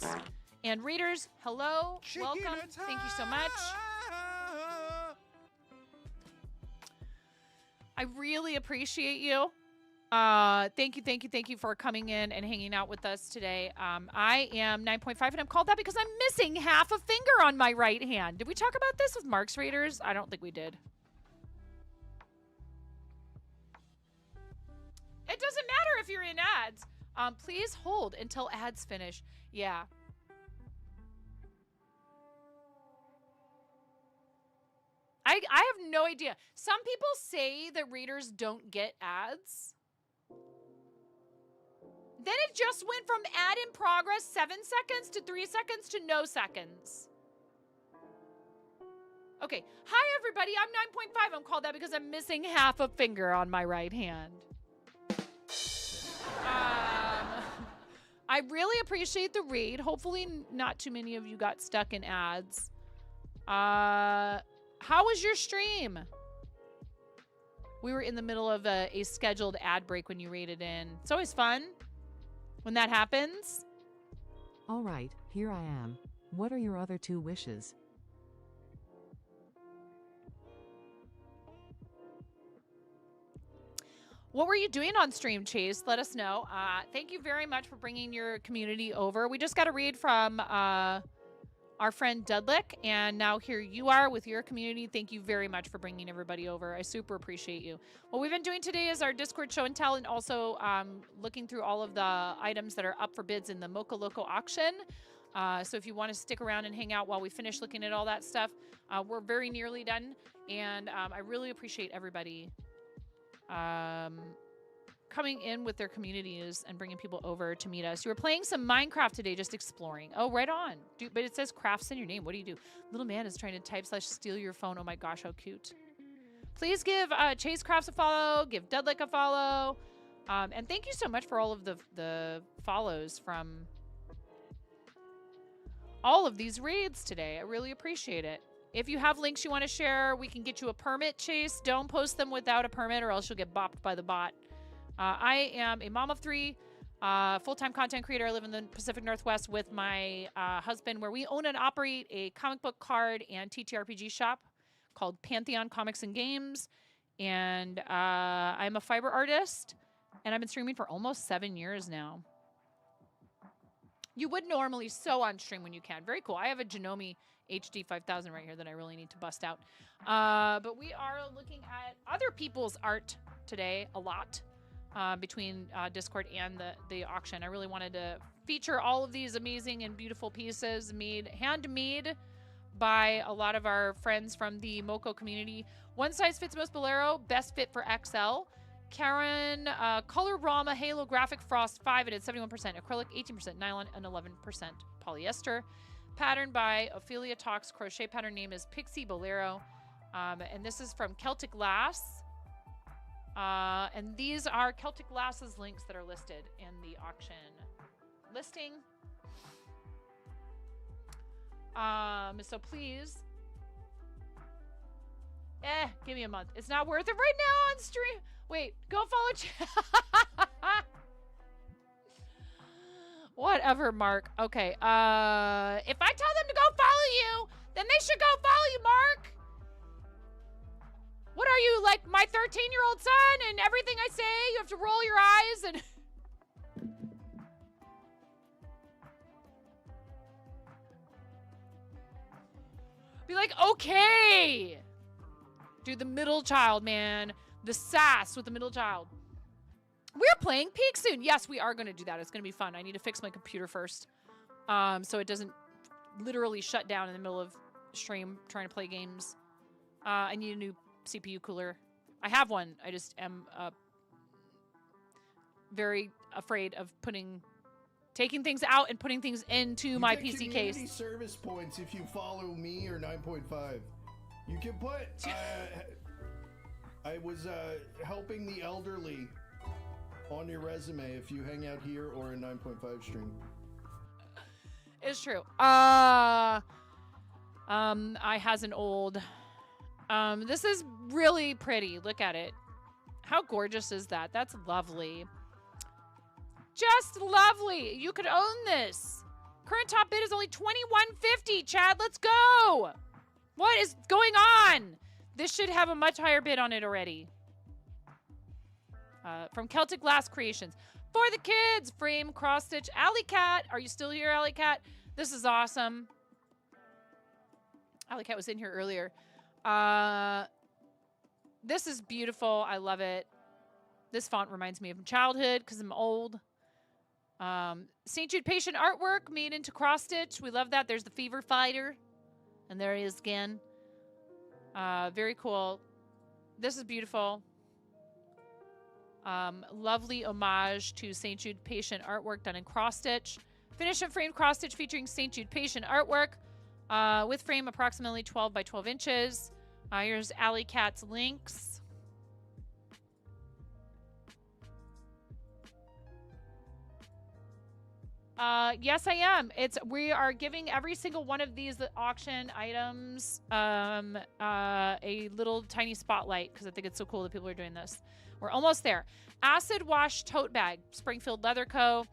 A: And readers, hello, welcome. Thank you so much. I really appreciate you. Thank you for coming in and hanging out with us today. I am 9.5 and I'm called that because I'm missing half a finger on my right hand. Did we talk about this with Mark's Raiders? I don't think we did. It doesn't matter if you're in ads. Please hold until ads finish. Yeah. I have no idea. Some people say that readers don't get ads. Then it just went from ad in progress 7 seconds to 3 seconds to no seconds. Okay. Hi, everybody. I'm 9.5. I'm called that because I'm missing half a finger on my right hand. I really appreciate the read. Hopefully not too many of you got stuck in ads. How was your stream? We were in the middle of a scheduled ad break when you raided in. It's always fun when that happens.
J: All right, here I am. What are your other 2 wishes?
A: What were you doing on stream, Chase? Let us know. Thank you very much for bringing your community over. We just got a read from our friend Dudlick, and now here you are with your community. Thank you very much for bringing everybody over. I super appreciate you. What we've been doing today is our Discord show and tell, and also looking through all of the items that are up for bids in the Mocha Loco auction. So if you want to stick around and hang out while we finish looking at all that stuff, we're very nearly done, and I really appreciate everybody coming in with their communities and bringing people over to meet us. You were playing some Minecraft today, just exploring. Oh, right on. But it says crafts in your name. What do you do? Little man is trying to type / steal your phone. Oh my gosh, how cute. Please give Chase Crafts a follow. Give Dudlick a follow. And thank you so much for all of the follows from all of these raids today. I really appreciate it. If you have links you want to share, we can get you a permit, Chase. Don't post them without a permit or else you'll get bopped by the bot. I am a mom of 3, full-time content creator. I live in the Pacific Northwest with my husband, where we own and operate a comic book card and TTRPG shop called Pantheon Comics and Games. And I'm a fiber artist, and I've been streaming for almost 7 years now. You would normally sew on stream when you can. Very cool. I have a Janome HD 5000 right here that I really need to bust out. But we are looking at other people's art today a lot. Between Discord and the auction. I really wanted to feature all of these amazing and beautiful pieces handmade by a lot of our friends from the Moco community. One size fits most bolero, best fit for XL. Karen, Color Rama Halo Graphic Frost 5, and it's 71% acrylic, 18% nylon, and 11% polyester. Pattern by Ophelia Talks. Crochet pattern name is Pixie Bolero. And this is from Celtic Glass. And these are Celtic Glass's links that are listed in the auction listing. So please, give me a month. It's not worth it right now on stream. Wait, go follow. Whatever, Mark. Okay. If I tell them to go follow you, then they should go follow you, Mark. What are you, like my 13-year-old son, and everything I say, you have to roll your eyes and... Be like, okay. Dude, the middle child, man. The sass with the middle child. We're playing Peak soon. Yes, we are going to do that. It's going to be fun. I need to fix my computer first. So it doesn't literally shut down in the middle of stream trying to play games. I need a new CPU cooler. I have one. I just am very afraid of taking things out and putting things into my PC case.
K: Community service points if you follow me or 9.5. You can put. I was helping the elderly on your resume if you hang out here or in 9.5 stream.
A: It's true. I has an old. This is really pretty. Look at it. How gorgeous is that? That's lovely. Just lovely. You could own this. Current top bid is only $21.50. Chad, let's go. What is going on? This should have a much higher bid on it already. From Celtic Glass Creations. For the kids, frame, cross stitch. Alley Cat, are you still here, Alley Cat? This is awesome. Alley Cat was in here earlier. This is beautiful. I love it. This font reminds me of childhood because I'm old. St. Jude patient artwork made into cross stitch. We love that. There's the Fever Fighter. And there he is again. Very cool. This is beautiful. Lovely homage to St. Jude patient artwork done in cross stitch. Finish and frame cross stitch featuring St. Jude patient artwork with frame approximately 12 by 12 inches. Here's Alley Cat's links. Yes, I am. We are giving every single one of these auction items a little tiny spotlight because I think it's so cool that people are doing this. We're almost there. Acid wash tote bag, Springfield Leather Co.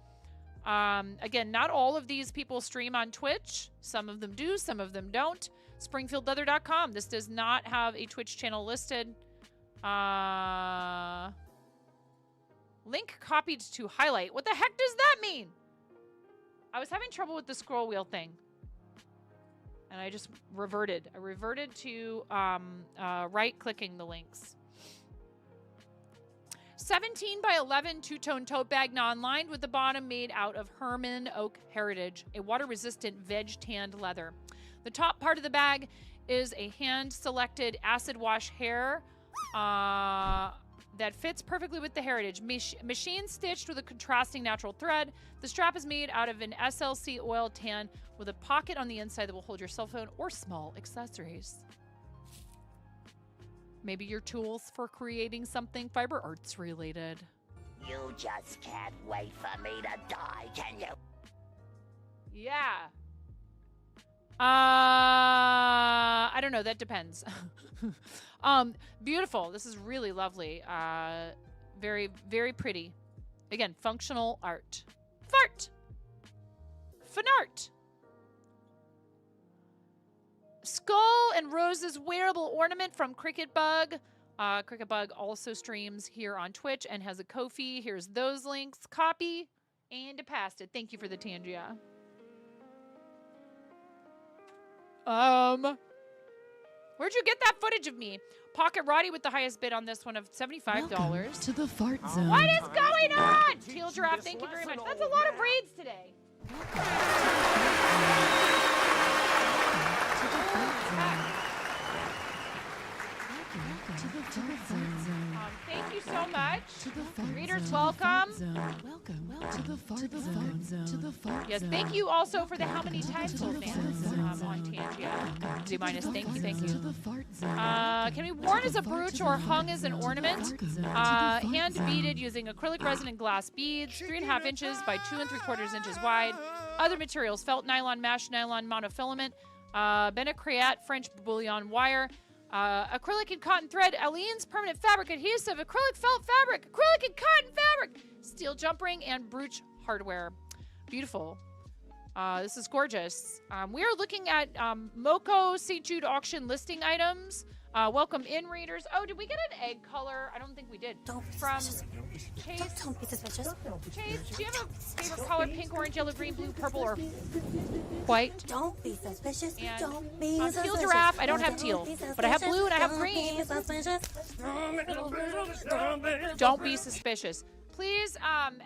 A: Again, not all of these people stream on Twitch. Some of them do, some of them don't. SpringfieldLeather.com. This does not have a Twitch channel listed. Link copied to highlight. What the heck does that mean? I was having trouble with the scroll wheel thing. And I just reverted. I reverted to right-clicking the links. 17 by 11 two-tone tote bag non-lined with the bottom made out of Herman Oak Heritage, a water-resistant veg-tanned leather. The top part of the bag is a hand-selected acid wash hair that fits perfectly with the Heritage. Machine stitched with a contrasting natural thread. The strap is made out of an SLC oil tan with a pocket on the inside that will hold your cell phone or small accessories. Maybe your tools for creating something fiber arts related.
L: You just can't wait for me to die, can you?
A: Yeah. I don't know. That depends. Beautiful. This is really lovely. Very, very pretty. Again, functional art. Fart. Fanart. Skull and Rose's wearable ornament from Cricket Bug. Cricket Bug also streams here on Twitch and has a Ko-fi. Here's those links. Copy and a past it. Thank you for the Tangia. Where'd you get that footage of me? Pocket Roddy with the highest bid on this one of $75.
I: Welcome to the fart zone.
A: What is going on? Teal Giraffe, thank you very much. That's a lot of raids today. Thank you so much. Readers, welcome. Yes, thank you also for the how many times fans on Tangia. Z minus, thank you, thank you. Can be worn as a brooch or hung as an ornament. Hand beaded using acrylic resin and glass beads, 3.5 inches by 2 3/4 inches wide. Other materials: felt, nylon, mesh, nylon monofilament, Benacreate, French bouillon wire. Acrylic and cotton thread, Aleene's permanent fabric adhesive, acrylic felt fabric, acrylic and cotton fabric, steel jump ring, and brooch hardware. Beautiful. This is gorgeous. We are looking at Moco St. Jude auction listing items. Welcome in, readers. Oh, did we get an egg color? I don't think we did. From Chase.
M: Don't be suspicious.
A: Chase, do you have a favorite color? Pink, orange, yellow, green, blue, purple, or white?
M: Don't be suspicious.
A: And
M: Don't be
A: teal giraffe. I don't have teal, but I have blue and I have green. Don't be suspicious. Please,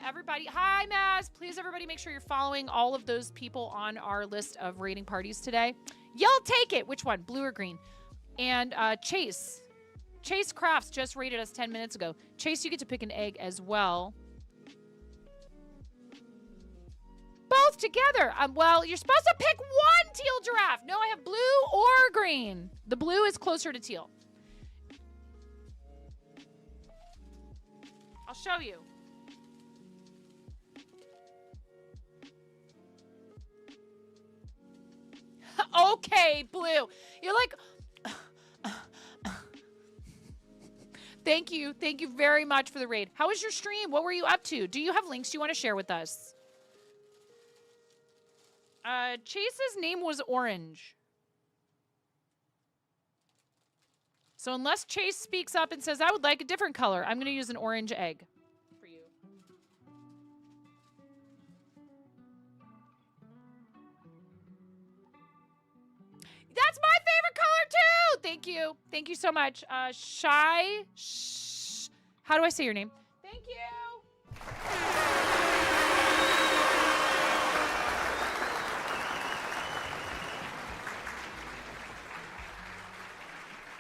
A: everybody. Hi, Maz. Please, everybody, make sure you're following all of those people on our list of rating parties today. Y'all take it. Which one? Blue or green? And Chase. Chase Crafts just rated us 10 minutes ago. Chase, you get to pick an egg as well. Both together. Well, you're supposed to pick one teal giraffe. No, I have blue or green. The blue is closer to teal. I'll show you. Okay, blue. You're like... Thank you. Thank you very much for the raid. How was your stream? What were you up to? Do you have links you want to share with us? Chase's name was Orange. So unless Chase speaks up and says, I would like a different color, I'm going to use an orange egg for you. That's my favorite color too. Thank you. Thank you so much. How do I say your name? Thank you.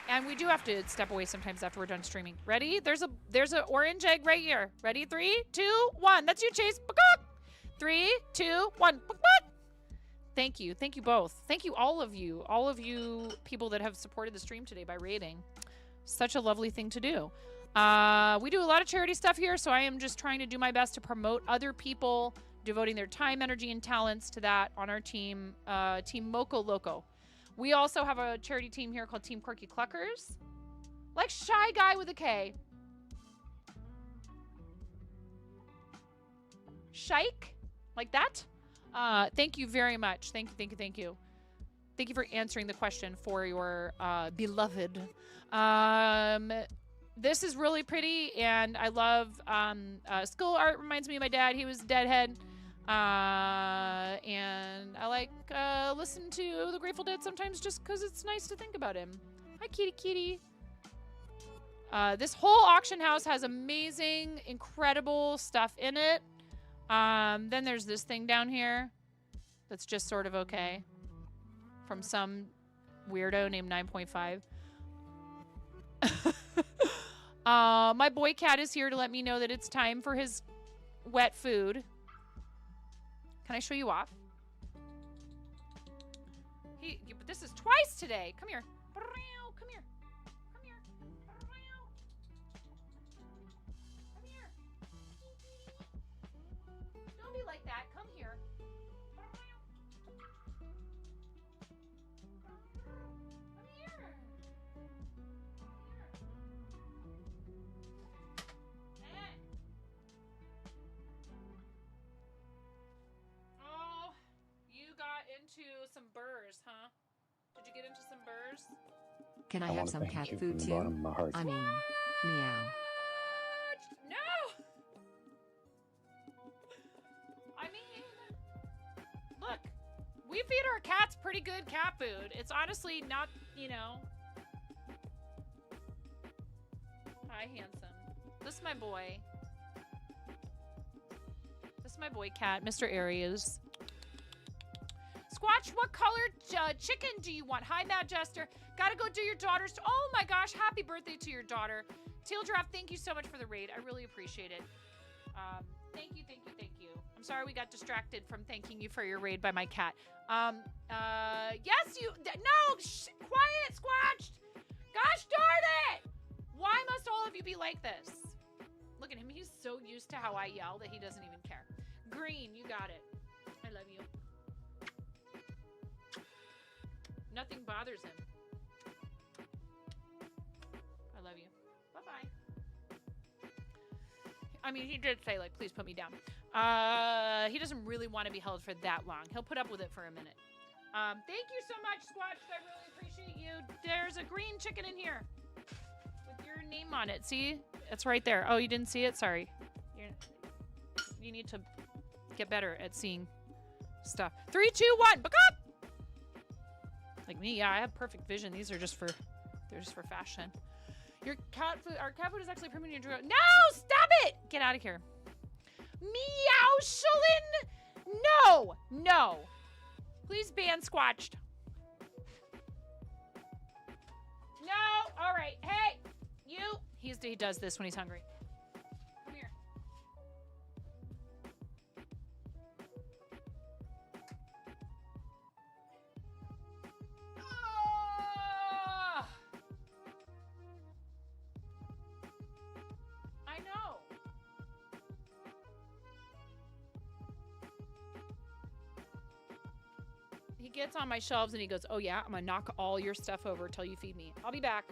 A: And we do have to step away sometimes after we're done streaming. Ready? There's a orange egg right here. Ready? 3, 2, 1. That's you, Chase. 3, 2, 1. Thank you. Thank you both. Thank you, all of you. All of you people that have supported the stream today by rating. Such a lovely thing to do. We do a lot of charity stuff here, so I am just trying to do my best to promote other people devoting their time, energy, and talents to that on our team, Team Moco Loco. We also have a charity team here called Team Quirky Cluckers. Like Shy Guy with a K. Shike? Like that? Thank you very much. Thank you, thank you, thank you. Thank you for answering the question for your beloved. This is really pretty, and I love skull art. Reminds me of my dad. He was a deadhead. And I like listen to the Grateful Dead sometimes just because it's nice to think about him. Hi, kitty kitty. This whole auction house has amazing, incredible stuff in it. Then there's this thing down here that's just sort of okay from some weirdo named 9.5. My boy cat is here to let me know that it's time for his wet food. Can I show you off? But this is twice today. Come here. Come here. Come here. Come here. Don't be like that. Come here. Come here. Oh, you got into some burrs, huh? Did you get into some burrs?
J: Can I
H: I
J: have
H: wanna
J: some
H: thank
J: cat
H: you
J: food
H: from the
J: too?
H: bottom of my heart.
J: I mean, meow.
A: No! I mean, look, we feed our cats pretty good cat food. It's honestly not, you know. Hi, handsome. This is my boy. This is my boy cat, Mr. Aries. Squatch, what color chicken do you want? Hi, Mad Jester. Gotta go do your daughter's. Oh my gosh, happy birthday to your daughter. Teal Giraffe, thank you so much for the raid. I really appreciate it. Thank you, thank you, thank you. I'm sorry we got distracted from thanking you for your raid by my cat. Yes, you. No, quiet, Squatched. Gosh darn it! Why must all of you be like this? Look at him. He's so used to how I yell that he doesn't even care. Green, you got it. I love you. Nothing bothers him. I love you. Bye-bye. I mean, he did say, like, please put me down. He doesn't really want to be held for that long. He'll put up with it for a minute. Thank you so much, Squatch. I really appreciate you. There's a green chicken in here with your name on it. See? It's right there. Oh, you didn't see it? Sorry. You need to get better at seeing stuff. 3, 2, 1. Back up! Like me, yeah, I have perfect vision. These are just for, they're just for fashion. Your cat food, our cat food is actually premium. No, stop it! Get out of here. Meowshalin! No, no. Please ban Squatched. No, all right. Hey, you. He does this when he's hungry. Come here. Ah! I know. He gets on my shelves and he goes, oh yeah, I'm gonna knock all your stuff over till you feed me. I'll be back.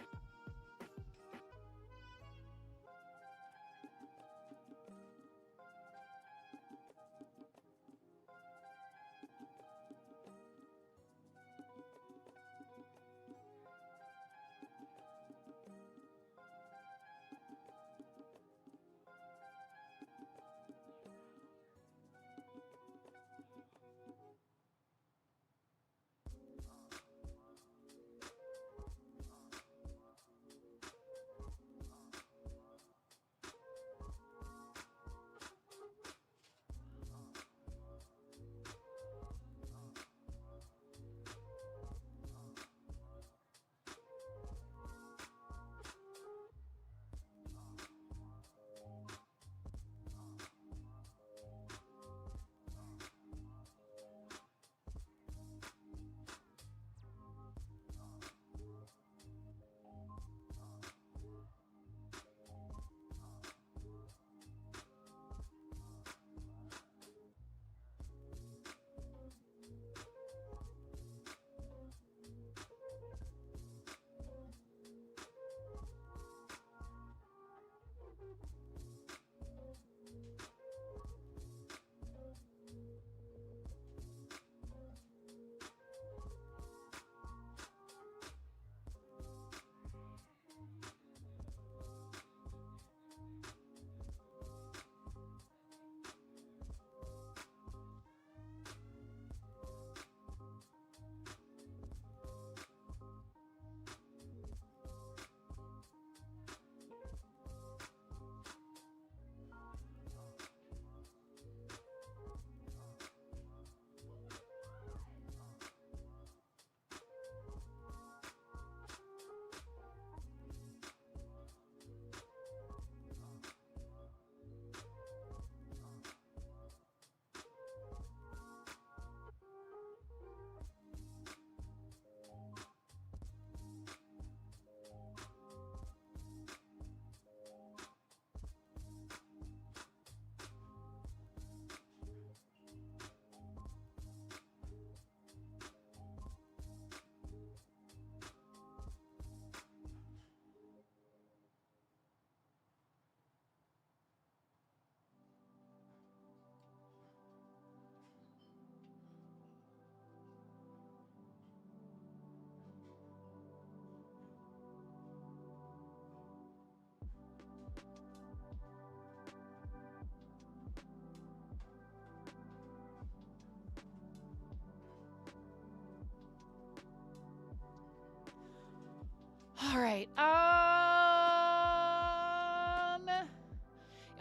A: All right.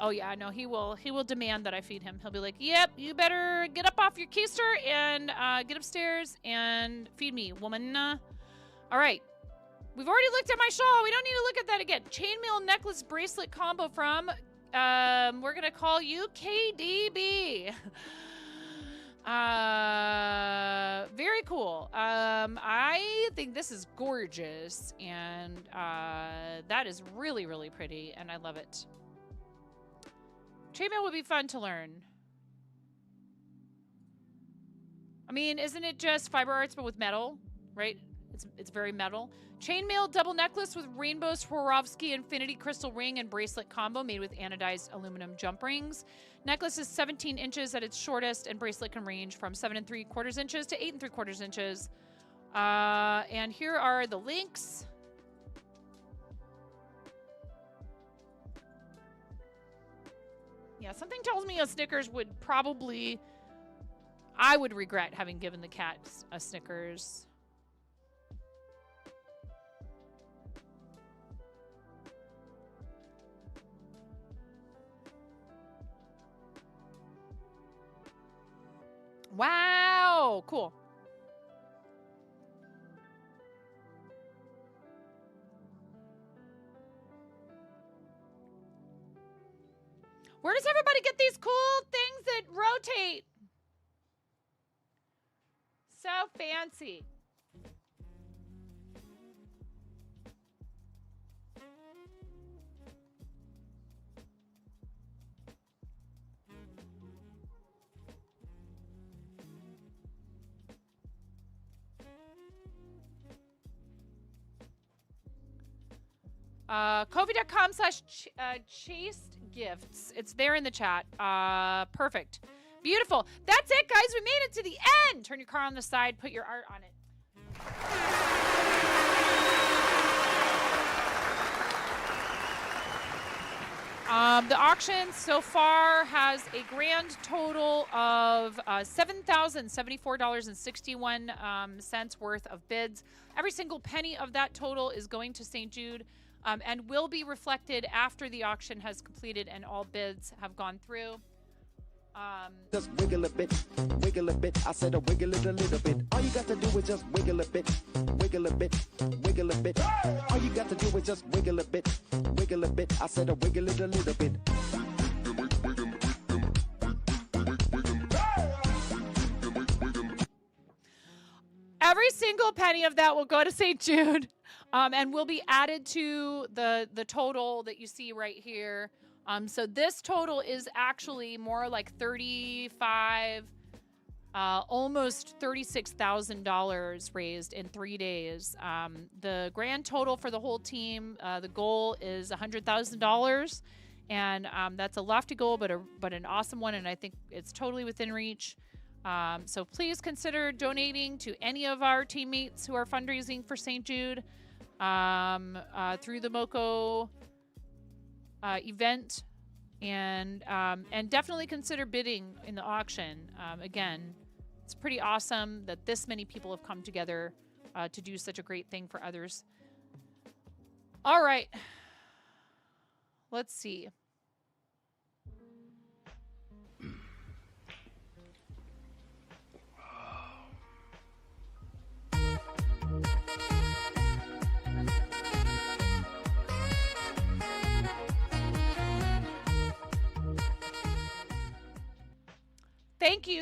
A: Oh yeah, no, he will demand that I feed him. He'll be like, "Yep, you better get up off your keister and get upstairs and feed me, woman." All right. We've already looked at my shawl. We don't need to look at that again. Chainmail necklace bracelet combo from we're going to call you KDB. Very cool. I think this is gorgeous, and that is really, really pretty, and I love it. Chainmail would be fun to learn. I mean, isn't it just fiber arts but with metal, right? It's very metal. Chainmail double necklace with rainbow Swarovski infinity crystal ring and bracelet combo made with anodized aluminum jump rings. Necklace is 17 inches at its shortest, and bracelet can range from 7 3/4 inches to 8 3/4 inches. And here are the links. Yeah, something tells me a Snickers would probably... I would regret having given the cat a Snickers. Wow, cool. Where does everybody get these cool things that rotate? So fancy. Kofi.com/chased gifts. It's there in the chat. Perfect. Beautiful. That's it, guys. We made it to the end. Turn your car on the side. Put your art on it. The auction so far has a grand total of $7,074.61 worth of bids. Every single penny of that total is going to St. Jude and will be reflected after the auction has completed and all bids have gone through.
E: Just wiggle a bit, wiggle a bit. I said a wiggle it a little bit. All you got to do is just wiggle a bit, wiggle a bit, wiggle a bit. All you got to do is just wiggle a bit, wiggle a bit. I said a wiggle it a little bit.
A: Every single penny of that will go to St. Jude and will be added to the total that you see right here. So this total is actually more like almost $36,000 raised in 3 days. The grand total for the whole team, the goal is $100,000, and that's a lofty goal, but an awesome one, and I think it's totally within reach. So please consider donating to any of our teammates who are fundraising for St. Jude through the MoCo event, and definitely consider bidding in the auction. Again, it's pretty awesome that this many people have come together to do such a great thing for others. All right, let's see.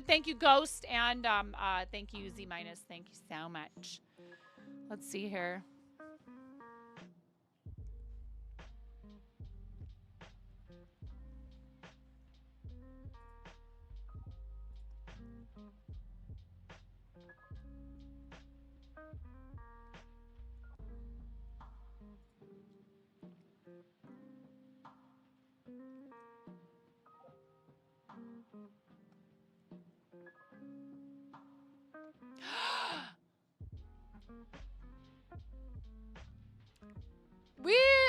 A: Thank you, Ghost, and thank you, Z-. Thank you so much. Let's see here.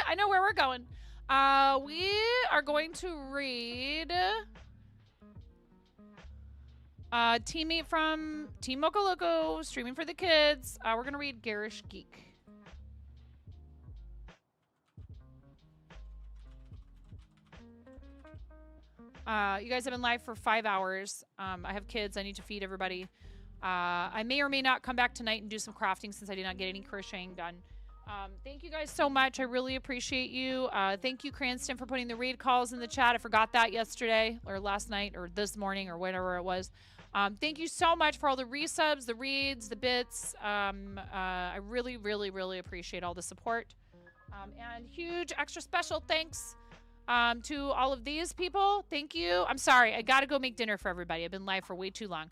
A: I know where we're going. We are going to read teammate from Team Moco Loco, streaming for the kids. We're going to read Garish Geek. You guys have been live for 5 hours. I have kids. I need to feed everybody. I may or may not come back tonight and do some crafting since I did not get any crocheting done. Thank you guys so much. I really appreciate you. Thank you, Cranston, for putting the raid calls in the chat. I forgot that yesterday or last night or this morning or whatever it was. Thank you so much for all the resubs, the reads, the bits. I really, really, really appreciate all the support. And huge extra special thanks to all of these people. Thank you. I'm sorry. I got to go make dinner for everybody. I've been live for way too long.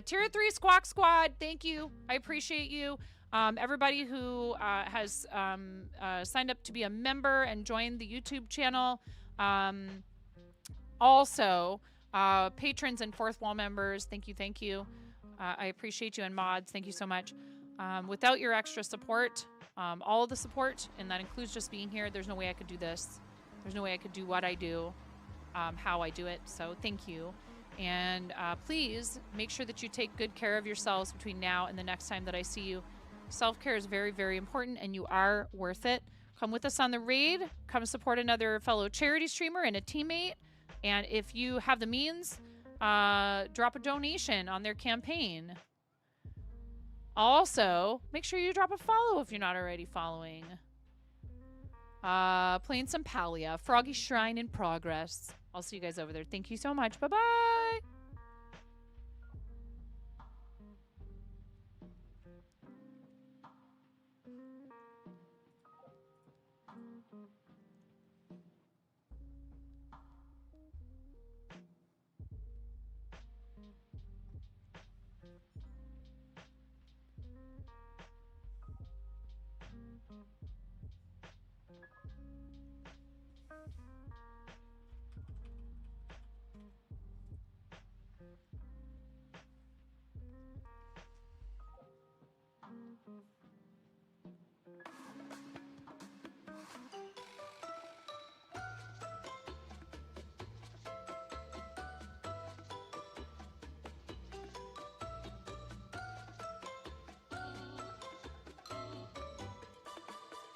A: Tier 3 Squawk Squad, thank you. I appreciate you. Everybody who has signed up to be a member and joined the YouTube channel. Also, patrons and fourth wall members, thank you, thank you. I appreciate you, and mods, thank you so much. Without your extra support, all of the support, and that includes just being here, there's no way I could do this. There's no way I could do what I do, how I do it. So thank you. And please make sure that you take good care of yourselves between now and the next time that I see you. Self-care is very, very important, and you are worth it. Come with us on the raid. Come support another fellow charity streamer and a teammate. And if you have the means, drop a donation on their campaign. Also, make sure you drop a follow if you're not already following. Playing some Palia. Froggy Shrine in progress. I'll see you guys over there. Thank you so much. Bye-bye.